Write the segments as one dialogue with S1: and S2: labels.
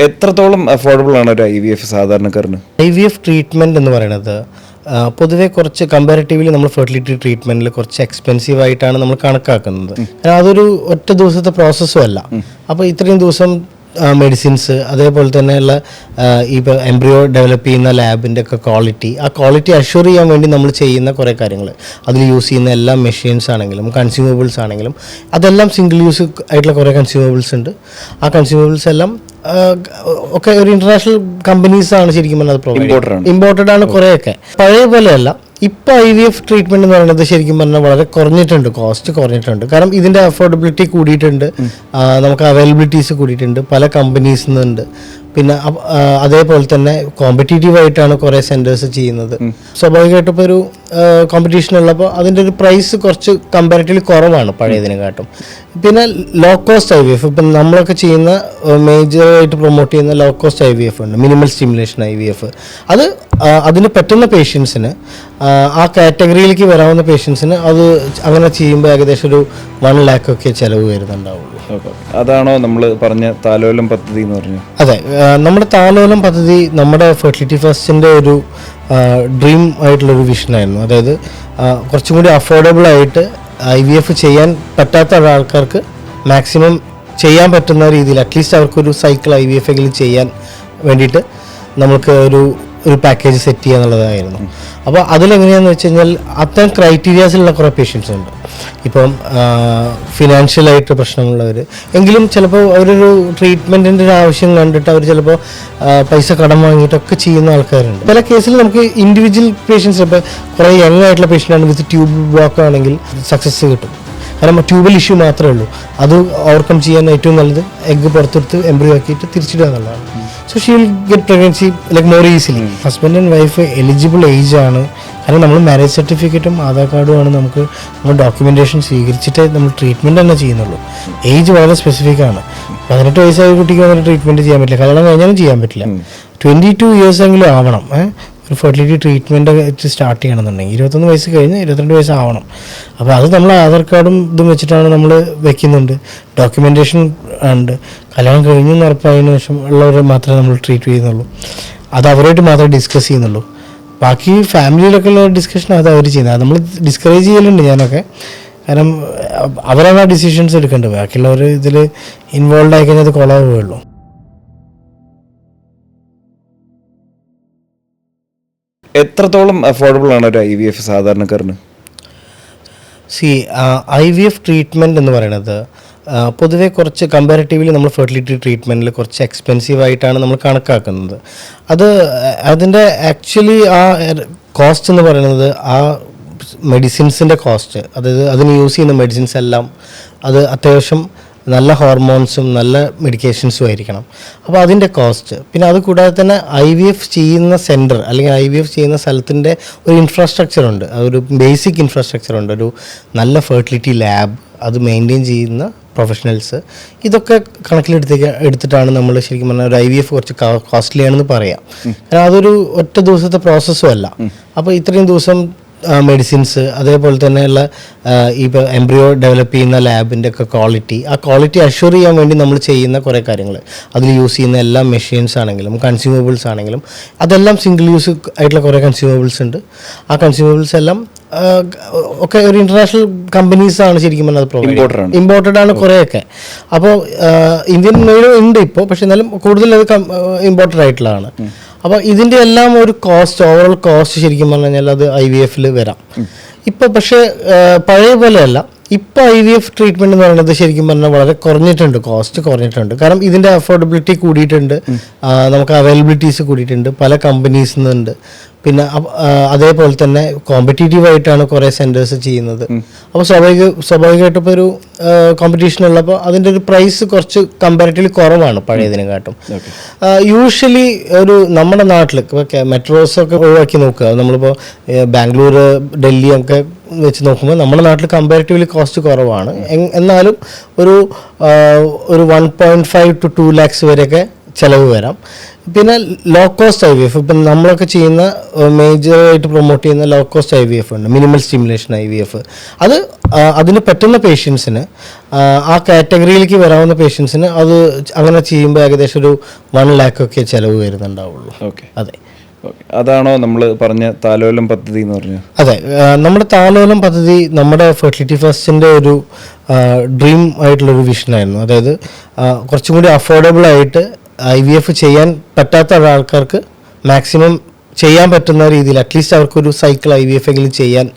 S1: എത്രത്തോളം അഫോർഡബിൾ ആണ് ഒരു IVF സാധാരണക്കാരന്?
S2: IVF ട്രീറ്റ്മെൻറ്റ് എന്ന് പറയുന്നത് പൊതുവെ കുറച്ച് കമ്പാരിറ്റീവ്ലി നമ്മൾ ഫെർട്ടിലിറ്റി ട്രീറ്റ്മെൻറ്റിൽ കുറച്ച് എക്സ്പെൻസീവ് ആയിട്ടാണ് നമ്മൾ കണക്കാക്കുന്നത്. അതൊരു ഒറ്റ ദിവസത്തെ പ്രോസസ്സും അല്ല. അപ്പോൾ ഇത്രയും ദിവസം മെഡിസിൻസ്, അതേപോലെ തന്നെയുള്ള ഇപ്പോൾ എംബ്രിയോ ഡെവലപ്പ് ചെയ്യുന്ന ലാബിൻ്റെ ഒക്കെ ആ ക്വാളിറ്റി അഷ്യൂർ ചെയ്യാൻ വേണ്ടി നമ്മൾ ചെയ്യുന്ന കുറേ കാര്യങ്ങൾ, അതിൽ യൂസ് ചെയ്യുന്ന എല്ലാ മെഷീൻസ് ആണെങ്കിലും കൺസ്യൂമബിൾസ് ആണെങ്കിലും അതെല്ലാം സിംഗിൾ യൂസ് ആയിട്ടുള്ള കുറേ കൺസ്യൂമബിൾസ് ഉണ്ട്. ആ കൺസ്യൂമബിൾസ് എല്ലാം ഒക്കെ ഒരു ഇന്റർനാഷണൽ കമ്പനീസാണ് ശരിക്കും പറഞ്ഞാൽ അത് പ്രൊവൈഡ് ഇമ്പോർട്ടഡ് ആണ്. കുറേയൊക്കെ പഴയ പോലെയല്ല. ഇപ്പോൾ IVF ട്രീറ്റ്മെൻറ്റ് എന്ന് പറയുന്നത് ശരിക്കും പറഞ്ഞാൽ വളരെ കുറഞ്ഞിട്ടുണ്ട്, കോസ്റ്റ് കുറഞ്ഞിട്ടുണ്ട്. കാരണം ഇതിൻ്റെ അഫോർഡബിലിറ്റി കൂടിയിട്ടുണ്ട്, നമുക്ക് അവൈലബിലിറ്റീസ് കൂടിയിട്ടുണ്ട്, പല കമ്പനീസിൽ നിന്നുണ്ട്. പിന്നെ അതേപോലെ തന്നെ കോമ്പറ്റീറ്റീവ് ആയിട്ടാണ് കുറേ സെൻറ്റേഴ്സ് ചെയ്യുന്നത്. സ്വാഭാവികമായിട്ടും ഇപ്പോൾ ഒരു കോമ്പറ്റീഷൻ ഉള്ളപ്പോൾ അതിൻ്റെ ഒരു പ്രൈസ് കുറച്ച് കമ്പാരിറ്റീവ്ലി കുറവാണ് പഴയതിനെക്കാട്ടും. പിന്നെ ലോ കോസ്റ്റ് IVF, ഇപ്പം നമ്മളൊക്കെ ചെയ്യുന്ന മേജറായിട്ട് പ്രൊമോട്ട് ചെയ്യുന്ന ലോ കോസ്റ്റ് IVF ഉണ്ട്, മിനിമൽ സ്റ്റിമുലേഷൻ IVF. അതിന് പറ്റുന്ന പേഷ്യൻസിന്, ആ കാറ്റഗറിയിലേക്ക് വരാവുന്ന പേഷ്യൻസിന് അത് അങ്ങനെ ചെയ്യുമ്പോൾ ഏകദേശം ഒരു 1 lakh ഒക്കെ ചിലവ് വരുന്നുണ്ടാവുള്ളൂ.
S1: അതാണോ നമ്മൾ പറഞ്ഞ താലോലം പദ്ധതി എന്ന് പറഞ്ഞു?
S2: അതെ, നമ്മുടെ താലോലം പദ്ധതി നമ്മുടെ ഫെർട്ടിലിറ്റി ഫസ്റ്റിൻ്റെ ഒരു ഡ്രീം ആയിട്ടുള്ളൊരു വിഷനായിരുന്നു. അതായത് കുറച്ചും കൂടി അഫോർഡബിൾ ആയിട്ട് IVF ചെയ്യാൻ പറ്റാത്ത ആൾക്കാർക്ക് മാക്സിമം ചെയ്യാൻ പറ്റുന്ന രീതിയിൽ അറ്റ്ലീസ്റ്റ് അവർക്കൊരു സൈക്കിൾ IVF എങ്കിലും ചെയ്യാൻ വേണ്ടിയിട്ട് നമുക്ക് ഒരു പാക്കേജ് സെറ്റ് ചെയ്യുക എന്നുള്ളതായിരുന്നു. അപ്പോൾ അതിലെങ്ങനെയാണെന്ന് വെച്ച് കഴിഞ്ഞാൽ അത്തരം ക്രൈറ്റീരിയാസിലുള്ള കുറേ പേഷ്യൻസ് ഉണ്ട്. ഇപ്പം ഫിനാൻഷ്യലായിട്ട് പ്രശ്നമുള്ളവർ, എങ്കിലും ചിലപ്പോൾ അവരൊരു ട്രീറ്റ്മെൻറ്റിൻ്റെ ഒരു ആവശ്യം കണ്ടിട്ട് അവർ ചിലപ്പോൾ പൈസ കടം വാങ്ങിയിട്ടൊക്കെ ചെയ്യുന്ന ആൾക്കാരുണ്ട്. പല കേസിൽ നമുക്ക് ഇൻഡിവിജ്വൽ പേഷ്യൻസ്, ഇപ്പോൾ കുറേ യങ് ആയിട്ടുള്ള പേഷ്യൻ്റാണ് വിത്ത് ട്യൂബ് ബ്ലോക്ക് ആണെങ്കിൽ സക്സസ് കിട്ടും. കാരണം ട്യൂബൽ ഇഷ്യൂ മാത്രമേ ഉള്ളൂ. അത് ഓവർകം ചെയ്യാൻ ഏറ്റവും നല്ലത് എഗ്ഗ് പുറത്തെടുത്ത് എംബ്രിയോ ആക്കിയിട്ട് തിരിച്ചിടുക എന്നുള്ളതാണ്. So she will get pregnancy like more easily. Husband and wife eligible age ആണ്. കാരണം നമ്മൾ മാരേജ് സർട്ടിഫിക്കറ്റും ആധാർ കാർഡുമാണ് നമ്മൾ ഡോക്യുമെൻറ്റേഷൻ സ്വീകരിച്ചിട്ടേ നമ്മൾ ട്രീറ്റ്മെൻറ്റ് തന്നെ ചെയ്യുന്നുള്ളൂ. ഏജ് വളരെ സ്പെസിഫിക് ആണ്. 18 വയസ്സായ കുട്ടിക്ക് വന്നിട്ട് ട്രീറ്റ്മെൻറ്റ് ചെയ്യാൻ പറ്റില്ല, കല്യാണം കഴിഞ്ഞാലും ചെയ്യാൻ പറ്റില്ല. 22 years എങ്കിലും ആവണം ഒരു ഫെർട്ടിലിറ്റി ട്രീറ്റ്മെൻറ്റ് സ്റ്റാർട്ട് ചെയ്യണമെന്നുണ്ടെങ്കിൽ. 21 വയസ്സ് കഴിഞ്ഞ് 22 വയസ്സാവണം. അപ്പോൾ അത് നമ്മൾ ആധാർ കാർഡും ഇതും വെച്ചിട്ടാണ് നമ്മൾ വെക്കുന്നുണ്ട്. ഡോക്യുമെൻറ്റേഷൻ ഉണ്ട്. കല്യാണം കഴിഞ്ഞെന്ന് ഉറപ്പായതിനു ശേഷം ഉള്ളവരെ മാത്രമേ നമ്മൾ ട്രീറ്റ് ചെയ്യുന്നുള്ളൂ. അത് അവരായിട്ട് മാത്രമേ ഡിസ്കസ് ചെയ്യുന്നുള്ളൂ. ബാക്കി ഫാമിലിയിലൊക്കെ ഉള്ള ഡിസ്കഷൻ അത് അവർ ചെയ്യുന്നത്. അത് നമ്മൾ ഡിസ്കറേജ് ചെയ്യലുണ്ട് ഞാനൊക്കെ. കാരണം അവരാണ് ആ ഡിസിഷൻസ് എടുക്കേണ്ടത്. ബാക്കിയുള്ളവർ ഇതിൽ ഇൻവോൾവ് ആയി കഴിഞ്ഞാൽ അത് കൊളാവുകയുള്ളൂ.
S1: എത്രത്തോളം അഫോർഡബിൾ ആണ് ഒരു IVF സാധാരണക്കാരന്?
S2: IVF ട്രീറ്റ്മെൻറ്റ് എന്ന് പറയുന്നത് പൊതുവെ കുറച്ച് കമ്പാരിറ്റീവ്ലി നമ്മൾ ഫെർട്ടിലിറ്റി ട്രീറ്റ്മെൻറ്റിൽ കുറച്ച് എക്സ്പെൻസീവ് ആയിട്ടാണ് നമ്മൾ കണക്കാക്കുന്നത്. അതിൻ്റെ ആക്ച്വലി ആ കോസ്റ്റ് എന്ന് പറയുന്നത് ആ മെഡിസിൻസിൻ്റെ കോസ്റ്റ്, അതായത് അതിന് യൂസ് ചെയ്യുന്ന മെഡിസിൻസ് എല്ലാം അത് അത്യാവശ്യം നല്ല ഹോർമോൺസും നല്ല മെഡിക്കേഷൻസും ആയിരിക്കണം. അപ്പോൾ അതിൻ്റെ കോസ്റ്റ്, പിന്നെ അത് കൂടാതെ തന്നെ IVF ചെയ്യുന്ന സെൻറ്റർ അല്ലെങ്കിൽ IVF ചെയ്യുന്ന സ്ഥലത്തിൻ്റെ ഒരു ഇൻഫ്രാസ്ട്രക്ചർ ഉണ്ട്, ഒരു ബേസിക് ഇൻഫ്രാസ്ട്രക്ചർ ഉണ്ട്, ഒരു നല്ല ഫെർട്ടിലിറ്റി ലാബ്, അത് മെയിൻറ്റെയിൻ ചെയ്യുന്ന പ്രൊഫഷണൽസ്, ഇതൊക്കെ എടുത്തിട്ടാണ് നമ്മൾ ശരിക്കും പറഞ്ഞാൽ ഒരു IVF കുറച്ച് കോസ്റ്റ്ലി ആണെന്ന് പറയാം. കാരണം അതൊരു ഒറ്റ ദിവസത്തെ പ്രോസസ്സും അല്ല. അപ്പോൾ ഇത്രയും ദിവസം മെഡിസിൻസ്, അതേപോലെ തന്നെയുള്ള ഇപ്പോൾ എംബ്രിയോ ഡെവലപ്പ് ചെയ്യുന്ന ലാബിൻ്റെ ഒക്കെ ആ ക്വാളിറ്റി അഷ്യൂർ ചെയ്യാൻ വേണ്ടി നമ്മൾ ചെയ്യുന്ന കുറേ കാര്യങ്ങൾ, അതിൽ യൂസ് ചെയ്യുന്ന എല്ലാ മെഷീൻസ് ആണെങ്കിലും കൺസ്യൂമബിൾസ് ആണെങ്കിലും അതെല്ലാം സിംഗിൾ യൂസ് ആയിട്ടുള്ള കുറേ കൺസ്യൂമബിൾസ് ഉണ്ട്. ആ കൺസ്യൂമബിൾസ് എല്ലാം ഒക്കെ ഒരു ഇന്റർനാഷണൽ കമ്പനീസാണ് ശരിക്കും പറഞ്ഞാൽ അത് പ്രൊവൈഡ് ഇമ്പോർട്ടഡ് ആണ് കുറേയൊക്കെ. അപ്പോൾ ഇന്ത്യൻ മെയ്ഡും ഉണ്ട് ഇപ്പോൾ, പക്ഷെ എന്നാലും കൂടുതൽ അത് ഇമ്പോർട്ടഡ് ആയിട്ടുള്ളതാണ്. അപ്പോൾ ഇതിൻ്റെ എല്ലാം ഒരു കോസ്റ്റ്, ഓവറോൾ കോസ്റ്റ് ശരിക്കും പറഞ്ഞു കഴിഞ്ഞാൽ അത് IVF വരാം. ഇപ്പോൾ പക്ഷേ പഴയ പോലെയല്ല. ഇപ്പോൾ IVF ട്രീറ്റ്മെൻറ്റ് എന്ന് പറയുന്നത് ശരിക്കും പറഞ്ഞാൽ വളരെ കുറഞ്ഞിട്ടുണ്ട്, കോസ്റ്റ് കുറഞ്ഞിട്ടുണ്ട്. കാരണം ഇതിൻ്റെ അഫോർഡബിലിറ്റി കൂടിയിട്ടുണ്ട്, നമുക്ക് അവൈലബിലിറ്റീസ് കൂടിയിട്ടുണ്ട്, പല കമ്പനീസിൽ നിന്നുണ്ട്. പിന്നെ അതേപോലെ തന്നെ കോമ്പറ്റീറ്റീവ് ആയിട്ടാണ് കുറേ സെൻറ്റേഴ്സ് ചെയ്യുന്നത്. അപ്പോൾ സ്വാഭാവികമായിട്ടും ഇപ്പോൾ ഒരു കോമ്പറ്റീഷൻ ഉള്ളപ്പോൾ അതിൻ്റെ ഒരു പ്രൈസ് കുറച്ച് കമ്പാരിറ്റീവ്ലി കുറവാണ് പഴയതിനെക്കാട്ടും. യൂഷ്വലി ഒരു നമ്മുടെ നാട്ടിൽ ഇപ്പോൾ മെട്രോസൊക്കെ ഒഴിവാക്കി നോക്കുക, നമ്മളിപ്പോൾ ബാംഗ്ലൂർ, ഡൽഹി ഒക്കെ വെച്ച് നോക്കുമ്പോൾ നമ്മുടെ നാട്ടിൽ കമ്പാരിറ്റീവ്ലി കോസ്റ്റ് കുറവാണ്. എന്നാലും ഒരു 1.5 to 2 lakhs വരെയൊക്കെ ചിലവ് വരാം. പിന്നെ ലോ കോസ്റ്റ് IVF, ഇപ്പം നമ്മളൊക്കെ ചെയ്യുന്ന മേജറായിട്ട് പ്രൊമോട്ട് ചെയ്യുന്ന ലോ കോസ്റ്റ് IVF ഉണ്ട്, മിനിമൽ സ്റ്റിമുലേഷൻ IVF. അത് അതിന് പറ്റുന്ന പേഷ്യൻസിന്, ആ കാറ്റഗറിയിലേക്ക് വരാവുന്ന പേഷ്യൻസിന് അത് അങ്ങനെ ചെയ്യുമ്പോൾ ഏകദേശം ഒരു 1 lakh ഒക്കെ ചിലവ് വരുന്നുണ്ടാവുള്ളൂ.
S1: ഓക്കെ,
S2: അതെ.
S1: അതാണോ നമ്മൾ പറഞ്ഞ താലോലം പദ്ധതി എന്ന് പറഞ്ഞത്? അതെ,
S2: നമ്മുടെ താലോലം പദ്ധതി നമ്മുടെ ഫെർട്ടിലിറ്റി ഫസ്റ്റിൻ്റെ ഒരു ഡ്രീം ആയിട്ടുള്ളൊരു വിഷനായിരുന്നു. അതായത് കുറച്ചും കൂടി അഫോർഡബിൾ ആയിട്ട് IVF ചെയ്യാൻ പറ്റാത്ത ആൾക്കാർക്ക് മാക്സിമം ചെയ്യാൻ പറ്റുന്ന രീതിയിൽ അറ്റ്ലീസ്റ്റ് അവർക്കൊരു സൈക്കിൾ IVF എങ്കിലും ചെയ്യാൻ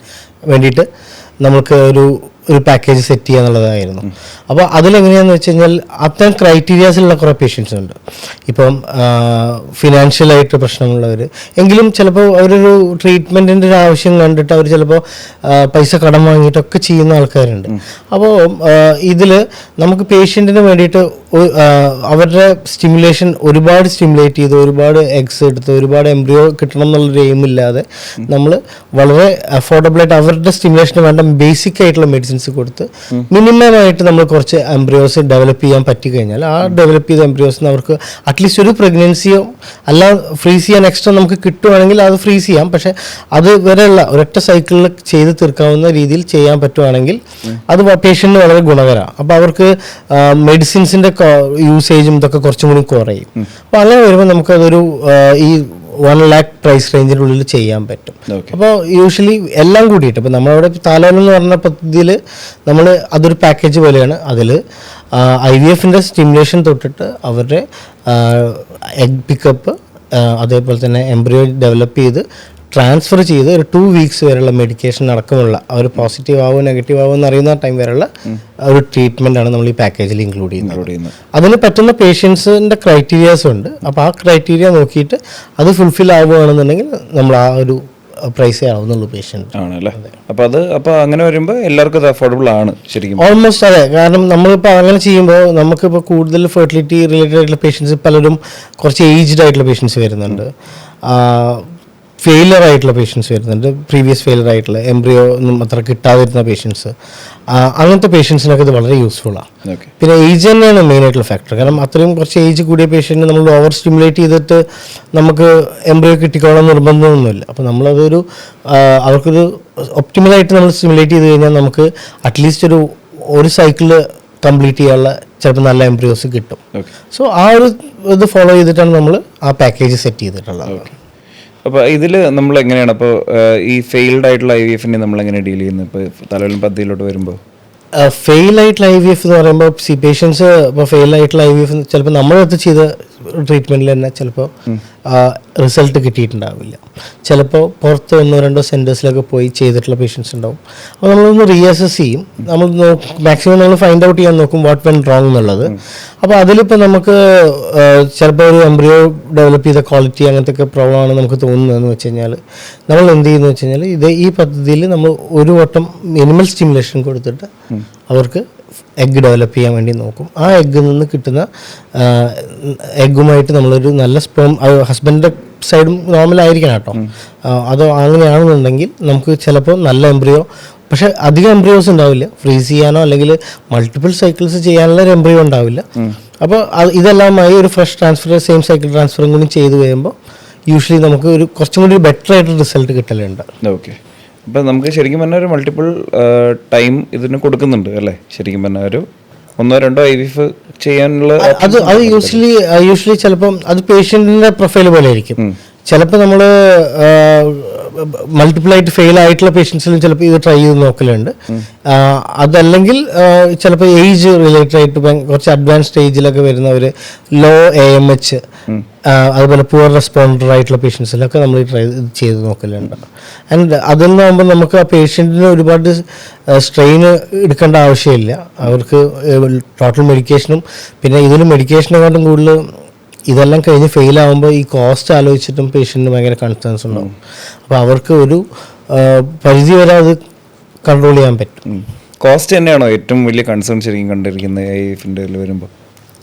S2: വേണ്ടിയിട്ട് നമുക്ക് ഒരു പാക്കേജ് സെറ്റ് ചെയ്യുക എന്നുള്ളതായിരുന്നു. അപ്പോൾ അതിലെങ്ങനെയാണെന്ന് വെച്ച് കഴിഞ്ഞാൽ അത്തരം ക്രൈറ്റീരിയാസിലുള്ള കുറേ പേഷ്യൻസ് ഉണ്ട്. ഇപ്പം ഫിനാൻഷ്യലായിട്ട് പ്രശ്നമുള്ളവർ, എങ്കിലും ചിലപ്പോൾ അവരൊരു ട്രീറ്റ്മെൻറ്റിൻ്റെ ഒരു ആവശ്യം കണ്ടിട്ട് അവർ ചിലപ്പോൾ പൈസ കടം വാങ്ങിയിട്ടൊക്കെ ചെയ്യുന്ന ആൾക്കാരുണ്ട്. അപ്പോൾ ഇതിൽ നമുക്ക് പേഷ്യൻറ്റിന് വേണ്ടിയിട്ട് അവരുടെ സ്റ്റിമുലേഷൻ ഒരുപാട് സ്റ്റിമുലേറ്റ് ചെയ്ത് ഒരുപാട് എഗ്സ് എടുത്ത് ഒരുപാട് എംബ്രിയോ കിട്ടണം എന്നുള്ളൊരു എയിമില്ലാതെ നമ്മൾ വളരെ അഫോർഡബിളായിട്ട് അവരുടെ സ്റ്റിമുലേഷന് വേണ്ട ബേസിക് ആയിട്ടുള്ള മെഡിസിൻസ് കൊടുത്ത് മിനിമമായിട്ട് നമ്മൾ കുറച്ച് എംബ്രിയോസ് ഡെവലപ്പ് ചെയ്യാൻ പറ്റി കഴിഞ്ഞാൽ ആ ഡെവലപ്പ് ചെയ്ത എംബ്രിയോസിന് അവർക്ക് അറ്റ്ലീസ്റ്റ് ഒരു പ്രഗ്നൻസിയോ അല്ല ഫ്രീസ് ചെയ്യാൻ എക്സ്ട്രാ നമുക്ക് കിട്ടുവാണെങ്കിൽ അത് ഫ്രീസ് ചെയ്യാം. പക്ഷേ അത് വരെയുള്ള ഒരൊറ്റ സൈക്കിളിൽ ചെയ്ത് തീർക്കാവുന്ന രീതിയിൽ ചെയ്യാൻ പറ്റുവാണെങ്കിൽ അത് പേഷ്യൻറ്റിന് വളരെ ഗുണകരമാണ്. അപ്പോൾ അവർക്ക് മെഡിസിൻസിൻ്റെ യൂസേജും ഇതൊക്കെ കുറച്ചും കൂടി കുറയും. അപ്പോൾ അങ്ങനെ വരുമ്പോൾ നമുക്കതൊരു ഈ 1 lakh പ്രൈസ് റേഞ്ചിനുള്ളിൽ ചെയ്യാൻ പറ്റും. അപ്പോൾ യൂഷ്വലി എല്ലാം കൂടിയിട്ട് ഇപ്പോൾ നമ്മളവിടെ താലോലം എന്ന് പറഞ്ഞ പദ്ധതിയിൽ നമ്മൾ അതൊരു പാക്കേജ് പോലെയാണ്. അതിൽ IVFൻ്റെ സ്റ്റിമുലേഷൻ തൊട്ടിട്ട് അവരുടെ എഗ് പിക്കപ്പ്, അതേപോലെ തന്നെ എംബ്രിയോ ഡെവലപ്പ് ചെയ്ത് ട്രാൻസ്ഫർ ചെയ്ത് ഒരു 2 weeks വരെയുള്ള മെഡിക്കേഷൻ അടക്കമുള്ള അവർ പോസിറ്റീവ് ആവോ നെഗറ്റീവ് ആവോ എന്ന് അറിയുന്ന ടൈം വരെയുള്ള ഒരു ട്രീറ്റ്മെൻറ്റാണ് നമ്മൾ ഈ പാക്കേജിൽ ഇൻക്ലൂഡ് ചെയ്യുന്നത്. അതിന് പറ്റുന്ന പേഷ്യൻസിൻ്റെ ക്രൈറ്റീരിയാസ് ഉണ്ട്. അപ്പോൾ ആ ക്രൈറ്റീരിയ നോക്കിയിട്ട് അത് ഫുൾഫിൽ ആവുകയാണെന്നുണ്ടെങ്കിൽ നമ്മൾ ആ ഒരു പ്രൈസേ ആവുന്നുള്ളൂ പേഷ്യൻ്റ്
S1: ആണല്ലേ. അപ്പോൾ അങ്ങനെ വരുമ്പോൾ എല്ലാവർക്കും അത് അഫോർഡബിൾ ആണ് ശരിക്കും
S2: ഓൾമോസ്റ്റ്. അതെ, കാരണം നമ്മളിപ്പോൾ അങ്ങനെ ചെയ്യുമ്പോൾ നമുക്കിപ്പോൾ കൂടുതൽ ഫെർട്ടിലിറ്റി റിലേറ്റഡ് ആയിട്ടുള്ള പേഷ്യൻസ് പലരും കുറച്ച് ഏജ്ഡ് ആയിട്ടുള്ള പേഷ്യൻസ് വരുന്നുണ്ട്, ഫെയിലർ ആയിട്ടുള്ള പേഷ്യൻസ് വരുന്നുണ്ട്, പ്രീവിയസ് ഫെയിലർ ആയിട്ടുള്ള എംബ്രിയോ ഒന്നും അത്ര കിട്ടാതിരുന്ന പേഷ്യൻസ്, അങ്ങനത്തെ പേഷ്യൻസിനൊക്കെ ഇത് വളരെ യൂസ്ഫുള്ളാണ്. പിന്നെ ഏജ് തന്നെയാണ് മെയിൻ ആയിട്ടുള്ള ഫാക്ടർ. കാരണം അത്രയും കുറച്ച് ഏജ് കൂടിയ പേഷ്യൻറ്റ് നമ്മൾ ഓവർ സ്റ്റിമുലേറ്റ് ചെയ്തിട്ട് നമുക്ക് എംബ്രിയോ കിട്ടിക്കോളാൻ നിർബന്ധമൊന്നുമില്ല. അപ്പോൾ നമ്മളതൊരു അവർക്കൊരു ഒപ്റ്റിമലായിട്ട് നമ്മൾ സ്റ്റിമുലേറ്റ് ചെയ്ത് കഴിഞ്ഞാൽ നമുക്ക് അറ്റ്ലീസ്റ്റ് ഒരു സൈക്കിള് കംപ്ലീറ്റ് ചെയ്യാനുള്ള ചിലപ്പോൾ നല്ല എംബ്രിയോസ് കിട്ടും. സോ ആ ഒരു ഇത് ഫോളോ ചെയ്തിട്ടാണ് നമ്മൾ ആ പാക്കേജ് സെറ്റ് ചെയ്തിട്ടുള്ളത്.
S1: അപ്പോൾ ഇതിൽ നമ്മൾ എങ്ങനെയാണ് അപ്പോൾ ഈ ഫെയിൽഡ് ആയിട്ടുള്ള IVFനെ നമ്മൾ എങ്ങനെ ഡീൽ ചെയ്യുന്നത് ഇപ്പോൾ താലോലം പദ്ധതിയിലോട്ട് വരുമ്പോൾ?
S2: ഫെയിൽ ആയിട്ടുള്ള IVF എന്ന് പറയുമ്പോൾ പേഷ്യൻസ് ഇപ്പോൾ ഫെയിൽ ആയിട്ടുള്ള IVF ചിലപ്പോൾ നമ്മളടുത്ത് ചെയ്ത ട്രീറ്റ്മെൻറ്റിൽ തന്നെ ചിലപ്പോൾ റിസൾട്ട് കിട്ടിയിട്ടുണ്ടാവില്ല. ചിലപ്പോൾ പുറത്ത് 1-2 സെൻറ്റേഴ്സിലൊക്കെ പോയി ചെയ്തിട്ടുള്ള പേഷ്യൻസ് ഉണ്ടാവും. അപ്പോൾ നമ്മളൊന്ന് റീഅസസ് ചെയ്യും, നമ്മൾ മാക്സിമം നമ്മൾ ഫൈൻഡ് ഔട്ട് ചെയ്യാൻ നോക്കും വാട്ട് വെൻ റോങ് എന്നുള്ളത്. അപ്പോൾ അതിലിപ്പോൾ നമുക്ക് ചിലപ്പോൾ ഒരു എംബ്രിയോ ഡെവലപ്പ് ചെയ്ത ക്വാളിറ്റി അങ്ങനത്തെ പ്രോബ്ലം ആണ് നമുക്ക് തോന്നുന്നതെന്ന് വെച്ച് കഴിഞ്ഞാൽ നമ്മൾ എന്ത് ചെയ്യുന്നത് വെച്ച് കഴിഞ്ഞാൽ ഈ പദ്ധതിയിൽ നമ്മൾ ഒരു വട്ടം മിനിമൽ സ്റ്റിമുലേഷൻ കൊടുത്തിട്ട് അവർക്ക് എഗ്ഗ് ഡെവലപ്പ് ചെയ്യാൻ വേണ്ടി നോക്കും. ആ എഗ്ഗിൽ നിന്ന് കിട്ടുന്ന എഗ്ഗുമായിട്ട് നമ്മളൊരു നല്ല സ്പേം, ഹസ്ബൻഡിൻ്റെ സൈഡും നോർമലായിരിക്കണം കേട്ടോ. അത് അങ്ങനെയാണെന്നുണ്ടെങ്കിൽ നമുക്ക് ചിലപ്പോൾ നല്ല എംബ്രിയോ, പക്ഷേ അധികം എംബ്രിയോസ് ഉണ്ടാവില്ല, ഫ്രീസ് ചെയ്യാനോ അല്ലെങ്കിൽ മൾട്ടിപ്പിൾ സൈക്കിൾസ് ചെയ്യാനുള്ള ഒരു എംബ്രിയോ ഉണ്ടാവില്ല. അപ്പോൾ ഇതെല്ലാമായി ഒരു ഫ്രഷ് ട്രാൻസ്ഫർ, സെയിം സൈക്കിൾ ട്രാൻസ്ഫറും കൂടി ചെയ്ത് കഴിയുമ്പോൾ യൂഷ്വലി നമുക്ക് ഒരു കുറച്ചും കൂടി ബെറ്റർ ആയിട്ട് റിസൾട്ട് കിട്ടലുണ്ട്.
S1: ഓക്കെ, അപ്പം നമുക്ക് ശരിക്കും പറഞ്ഞാൽ ഒരു മൾട്ടിപ്പിൾ ടൈം ഇതിന് കൊടുക്കുന്നുണ്ട് അല്ലേ? ശരിക്കും പറഞ്ഞാൽ ഒരു 1-2 IVF ചെയ്യാനുള്ള
S2: അത് യൂഷ്വലി ചിലപ്പം അത് പേഷ്യൻറ്റിൻ്റെ പ്രൊഫൈൽ പോലെ ആയിരിക്കും. ചിലപ്പോൾ നമ്മൾ മൾട്ടിപ്പിൾ ആയിട്ട് ഫെയിൽ ആയിട്ടുള്ള പേഷ്യൻസിലും ചിലപ്പോൾ ഇത് ട്രൈ ചെയ്ത് നോക്കലുണ്ട്. അതല്ലെങ്കിൽ ചിലപ്പോൾ ഏജ് റിലേറ്റഡ് ആയിട്ട് കുറച്ച് അഡ്വാൻസ് സ്റ്റേജിലൊക്കെ വരുന്നവർ, ലോ AMH, അതുപോലെ പുവർ റെസ്പോണ്ടർ ആയിട്ടുള്ള പേഷ്യൻസിലൊക്കെ നമ്മൾ ട്രൈ ചെയ്ത് നോക്കലുണ്ട്. ആൻഡ് അതെന്നാകുമ്പോൾ നമുക്ക് ആ പേഷ്യൻറ്റിന് ഒരുപാട് സ്ട്രെയിൻ എടുക്കേണ്ട ആവശ്യമില്ല. അവർക്ക് ടോട്ടൽ മെഡിക്കേഷനും പിന്നെ ഇതിന് മെഡിക്കേഷനെക്കാട്ടും കൂടുതൽ ഇതെല്ലാം കഴിഞ്ഞ് ഫെയിലാകുമ്പോൾ ഈ കോസ്റ്റ് ആലോചിച്ചിട്ടും പേഷ്യൻറ്റിന് ഭയങ്കര കൺസേൺസ് ഉണ്ടാവും. അപ്പോൾ അവർക്ക് ഒരു പരിധി വരെ അത് കൺട്രോൾ ചെയ്യാൻ പറ്റും.
S1: കോസ്റ്റ് തന്നെയാണോ ഏറ്റവും വലിയ കൺസേൺ ശരിക്കും കണ്ടിരിക്കുന്നത് IVFൻ്റെ വരുമ്പോൾ?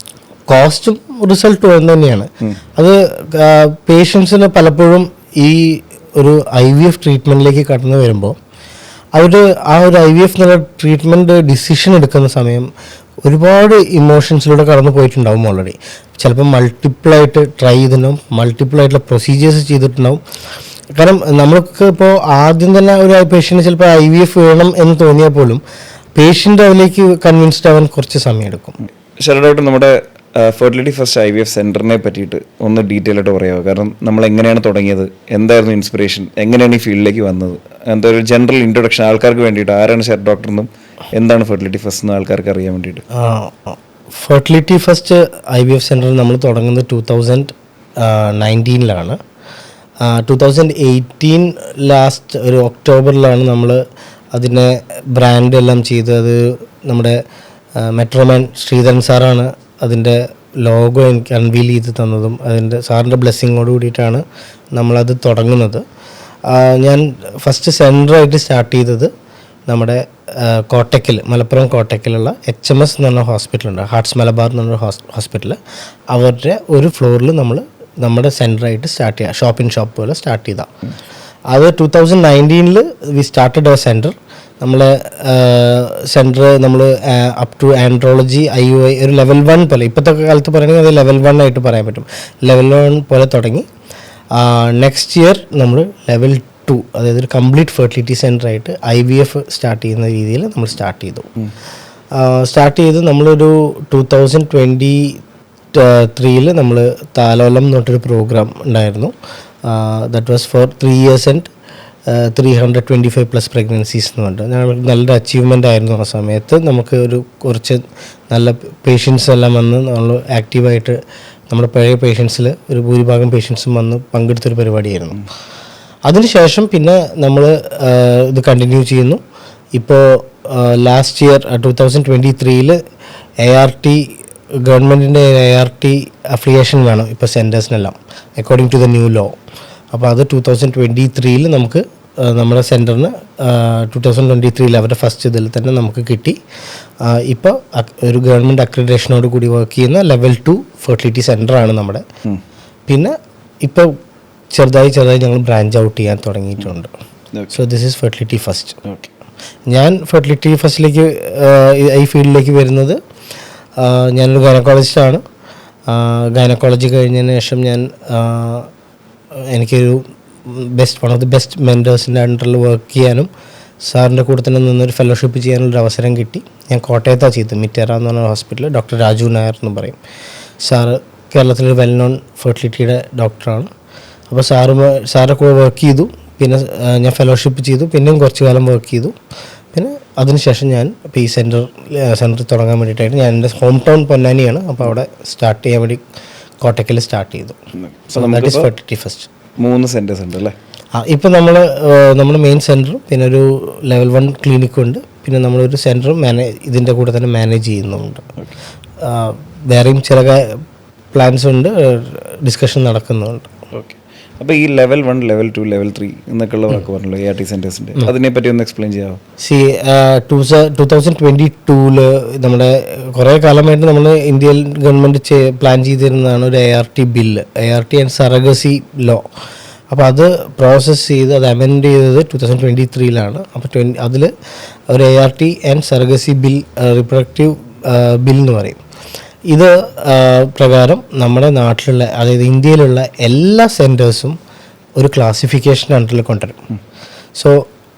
S2: കോസ്റ്റും റിസൾട്ടും ഒന്ന് തന്നെയാണ്. അത് പേഷ്യൻസിന് പലപ്പോഴും ഈ ഒരു IVF ട്രീറ്റ്മെൻറ്റിലേക്ക് കടന്നു വരുമ്പോൾ അവർ ആ ഒരു IVF എന്നുള്ള ട്രീറ്റ്മെൻറ്റ് ഡിസിഷൻ എടുക്കുന്ന സമയം ഒരുപാട് ഇമോഷൻസിലൂടെ കടന്നു പോയിട്ടുണ്ടാവും ഓൾറെഡി. ചിലപ്പോൾ മൾട്ടിപ്പിളായിട്ട് ട്രൈ ചെയ്തിട്ടുണ്ടാവും, മൾട്ടിപ്പിളായിട്ടുള്ള പ്രൊസീജിയേഴ്സ് ചെയ്തിട്ടുണ്ടാവും. കാരണം നമ്മൾക്ക് ഇപ്പോൾ ആദ്യം തന്നെ ഒരു പേഷ്യൻറ്റ് ചിലപ്പോൾ IVF വേണം എന്ന് തോന്നിയാൽ പോലും പേഷ്യൻ്റ് അതിലേക്ക് കൺവിൻസ്ഡ് ആവാൻ കുറച്ച് സമയമെടുക്കും.
S1: ഡോക്ടർ, നമ്മുടെ ഫെർട്ടിലിറ്റി ഫസ്റ്റ് IVF സെൻറ്ററിനെ പറ്റിയിട്ട് ഒന്ന് ഡീറ്റെയിൽ ആയിട്ട് പറയാമോ? കാരണം നമ്മൾ എങ്ങനെയാണ് തുടങ്ങിയത്, എന്തായിരുന്നു ഇൻസ്പിറേഷൻ, എങ്ങനെയാണ് ഈ ഫീൽഡിലേക്ക് വന്നത്, എന്താ ഒരു ജനറൽ ഇൻട്രൊഡക്ഷൻ ആൾക്കാർക്ക് വേണ്ടിയിട്ട്, ആരാണ് ശരത് ഡോക്ടർ എന്നും എന്താണ് ഫെർട്ടിലിറ്റി ഫസ്റ്റ് എന്ന് ആൾക്കാർക്ക് അറിയാൻ വേണ്ടിയിട്ട്.
S2: ഫെർട്ടിലിറ്റി ഫസ്റ്റ് IVF സെൻറ്റർ നമ്മൾ തുടങ്ങുന്നത് 2019 2018 ലാസ്റ്റ് ഒരു ഒക്ടോബറിലാണ് നമ്മൾ അതിനെ ബ്രാൻഡ് എല്ലാം ചെയ്ത്, അത് നമ്മുടെ മെട്രോമാൻ ശ്രീധരൻ സാറാണ് അതിൻ്റെ ലോഗോ എനിക്ക് അൺവീൽ ചെയ്ത് തന്നതും അതിൻ്റെ സാറിൻ്റെ ബ്ലെസ്സിങ്ങോട് കൂടിയിട്ടാണ് നമ്മളത് തുടങ്ങുന്നത്. ഞാൻ ഫസ്റ്റ് സെൻറ്ററായിട്ട് സ്റ്റാർട്ട് ചെയ്തത് നമ്മുടെ കോട്ടയ്ക്കൽ, മലപ്പുറം കോട്ടയ്ക്കലുള്ള HMS എന്ന് പറഞ്ഞ ഹോസ്പിറ്റലുണ്ട്, ഹാർട്ട്സ് മലബാർ എന്ന് പറഞ്ഞ ഹോസ്പിറ്റൽ. അവരുടെ ഒരു ഫ്ലോറിൽ നമ്മൾ നമ്മുടെ സെൻറ്ററായിട്ട് സ്റ്റാർട്ട് ചെയ്യുക, ഷോപ്പ് പോലെ സ്റ്റാർട്ട് ചെയ്താൽ. അത് 2019 വി സ്റ്റാർട്ടഡ് അവർ സെൻറ്റർ. നമ്മളെ സെൻറ്റർ നമ്മൾ അപ് ടു ആൻഡ്രോളജി IUI ഒരു ലെവൽ 1 പോലെ, ഇപ്പോഴത്തെ കാലത്ത് പറയുകയാണെങ്കിൽ അത് ലെവൽ 1 ആയിട്ട് പറയാൻ പറ്റും. ലെവൽ 1 പോലെ തുടങ്ങി നെക്സ്റ്റ് ഇയർ നമ്മൾ ലെവൽ 2, അതായത് ഒരു കംപ്ലീറ്റ് ഫെർട്ടിലിറ്റി സെൻ്ററായിട്ട് IVF സ്റ്റാർട്ട് ചെയ്യുന്ന രീതിയിൽ നമ്മൾ സ്റ്റാർട്ട് ചെയ്ത് നമ്മളൊരു 2023 നമ്മൾ താലോലം എന്ന് പറഞ്ഞിട്ടൊരു പ്രോഗ്രാം ഉണ്ടായിരുന്നു. That was for 3 years and 325+ pregnancies എന്ന് പറഞ്ഞിട്ട് ഞങ്ങൾക്ക് നല്ലൊരു അച്ചീവ്മെൻ്റ് ആയിരുന്നു. ആ സമയത്ത് നമുക്ക് ഒരു കുറച്ച് നല്ല പേഷ്യൻസ് എല്ലാം വന്ന് നമ്മൾ ആക്റ്റീവായിട്ട് നമ്മുടെ പഴയ പേഷ്യൻസിൽ ഒരു ഭൂരിഭാഗം പേഷ്യൻസും വന്ന് പങ്കെടുത്തൊരു പരിപാടിയായിരുന്നു. അതിനുശേഷം പിന്നെ നമ്മൾ ഇത് കണ്ടിന്യൂ ചെയ്യുന്നു. ഇപ്പോൾ ലാസ്റ്റ് ഇയർ 2023 ART ഗവൺമെൻറ്റിൻ്റെ ART അഫിലിയേഷൻ വേണം ഇപ്പോൾ സെൻറ്റേഴ്സിനെല്ലാം according to the new law. അപ്പോൾ അത് 2023 നമുക്ക് നമ്മുടെ സെൻറ്ററിന് 2023 അവരുടെ ഫസ്റ്റ് ഇതിൽ തന്നെ നമുക്ക് കിട്ടി. ഇപ്പോൾ ഒരു ഗവൺമെൻറ് അക്രഡിറ്റേഷനോട് കൂടി വർക്ക് ചെയ്യുന്ന ലെവൽ 2 ഫെർട്ടിലിറ്റി സെൻ്ററാണ് നമ്മുടെ. പിന്നെ ഇപ്പോൾ ചെറുതായി ഞങ്ങൾ ബ്രാഞ്ച് ഔട്ട് ചെയ്യാൻ തുടങ്ങിയിട്ടുണ്ട്. So this is fertility first. ഞാൻ ഫെർട്ടിലിറ്റി ഫസ്റ്റിലേക്ക് ഈ ഫീൽഡിലേക്ക് വരുന്നത്, ഞാനൊരു ഗൈനക്കോളജിസ്റ്റാണ്. ഗൈനക്കോളജി കഴിഞ്ഞതിന് ശേഷം ഞാൻ എനിക്കൊരു വൺ ഓഫ് ദി ബെസ്റ്റ് മെൻറ്റേഴ്സിൻ്റെ അണ്ടറിൽ വർക്ക് ചെയ്യാനും സാറിൻ്റെ കൂടെ തന്നെ നിന്നൊരു ഫെലോഷിപ്പ് ചെയ്യാനുള്ളൊരു അവസരം കിട്ടി. ഞാൻ കോട്ടയത്താണ് ചെയ്തത്, മിറ്റേറ എന്ന് പറഞ്ഞ ഹോസ്പിറ്റലിൽ. ഡോക്ടർ രാജു നായർ എന്ന് പറയും. സാറ് കേരളത്തിലൊരു വെൽ നോൺ ഫെർട്ടിലിറ്റിയുടെ ഡോക്ടറാണ്. അപ്പോൾ സാറിൻ്റെ കൂടെ വർക്ക് ചെയ്തു. പിന്നെ ഞാൻ ചെയ്തു, പിന്നെയും കുറച്ച് കാലം വർക്ക് ചെയ്തു. പിന്നെ അതിനുശേഷം ഞാൻ ഇപ്പോൾ ഈ സെൻറ്റർ തുടങ്ങാൻ വേണ്ടിയിട്ടായിട്ട് ഞാൻ എൻ്റെ ഹോം ടൗൺ പൊന്നാനിയാണ്. അപ്പോൾ അവിടെ സ്റ്റാർട്ട് ചെയ്യാൻ വേണ്ടി കോട്ടയ്ക്കൽ സ്റ്റാർട്ട് ചെയ്തു. So that is fertility first. 3
S1: centres ഉണ്ട് അല്ലേ?
S2: ഇപ്പോൾ നമ്മുടെ മെയിൻ സെൻറ്ററും പിന്നെ ഒരു ലെവൽ 1 ക്ലിനിക്കും ഉണ്ട്. പിന്നെ നമ്മളൊരു സെൻറ്ററും ഇതിൻ്റെ കൂടെ തന്നെ മാനേജ് ചെയ്യുന്നുണ്ട്. വേറെയും ചില പ്ലാൻസ് ഉണ്ട്, ഡിസ്കഷൻ നടക്കുന്നുണ്ട്.
S1: ഓക്കെ. അപ്പോൾ ഈ ലെവൽ 1, ലെവൽ 2, ലെവൽ 3 എന്നൊക്കെയുള്ള വാക്ക് പറഞ്ഞല്ലോ ART സെൻറ്റേഴ്സിൻ്റെ, അതിനെപ്പറ്റി ഒന്ന് എക്സ്പ്ലെയിൻ ചെയ്യാമോ?
S2: 2022 നമ്മുടെ കുറേ കാലമായിട്ട് നമ്മൾ ഇന്ത്യൻ ഗവൺമെൻറ് പ്ലാൻ ചെയ്തിരുന്നതാണ് ഒരു ART bill, ART and surrogacy law. അപ്പോൾ അത് പ്രോസസ്സ് ചെയ്ത് അത് അമെൻഡ് ചെയ്തത് 2023 അപ്പോൾ അതിൽ ഒരു ART and surrogacy bill, reproductive bill എന്ന് പറയും. ഇത് പ്രകാരം നമ്മുടെ നാട്ടിലുള്ള, അതായത് ഇന്ത്യയിലുള്ള എല്ലാ സെൻറ്റേഴ്സും ഒരു ക്ലാസിഫിക്കേഷൻ അണ്ടറിൽ കൊണ്ടുവരും. സോ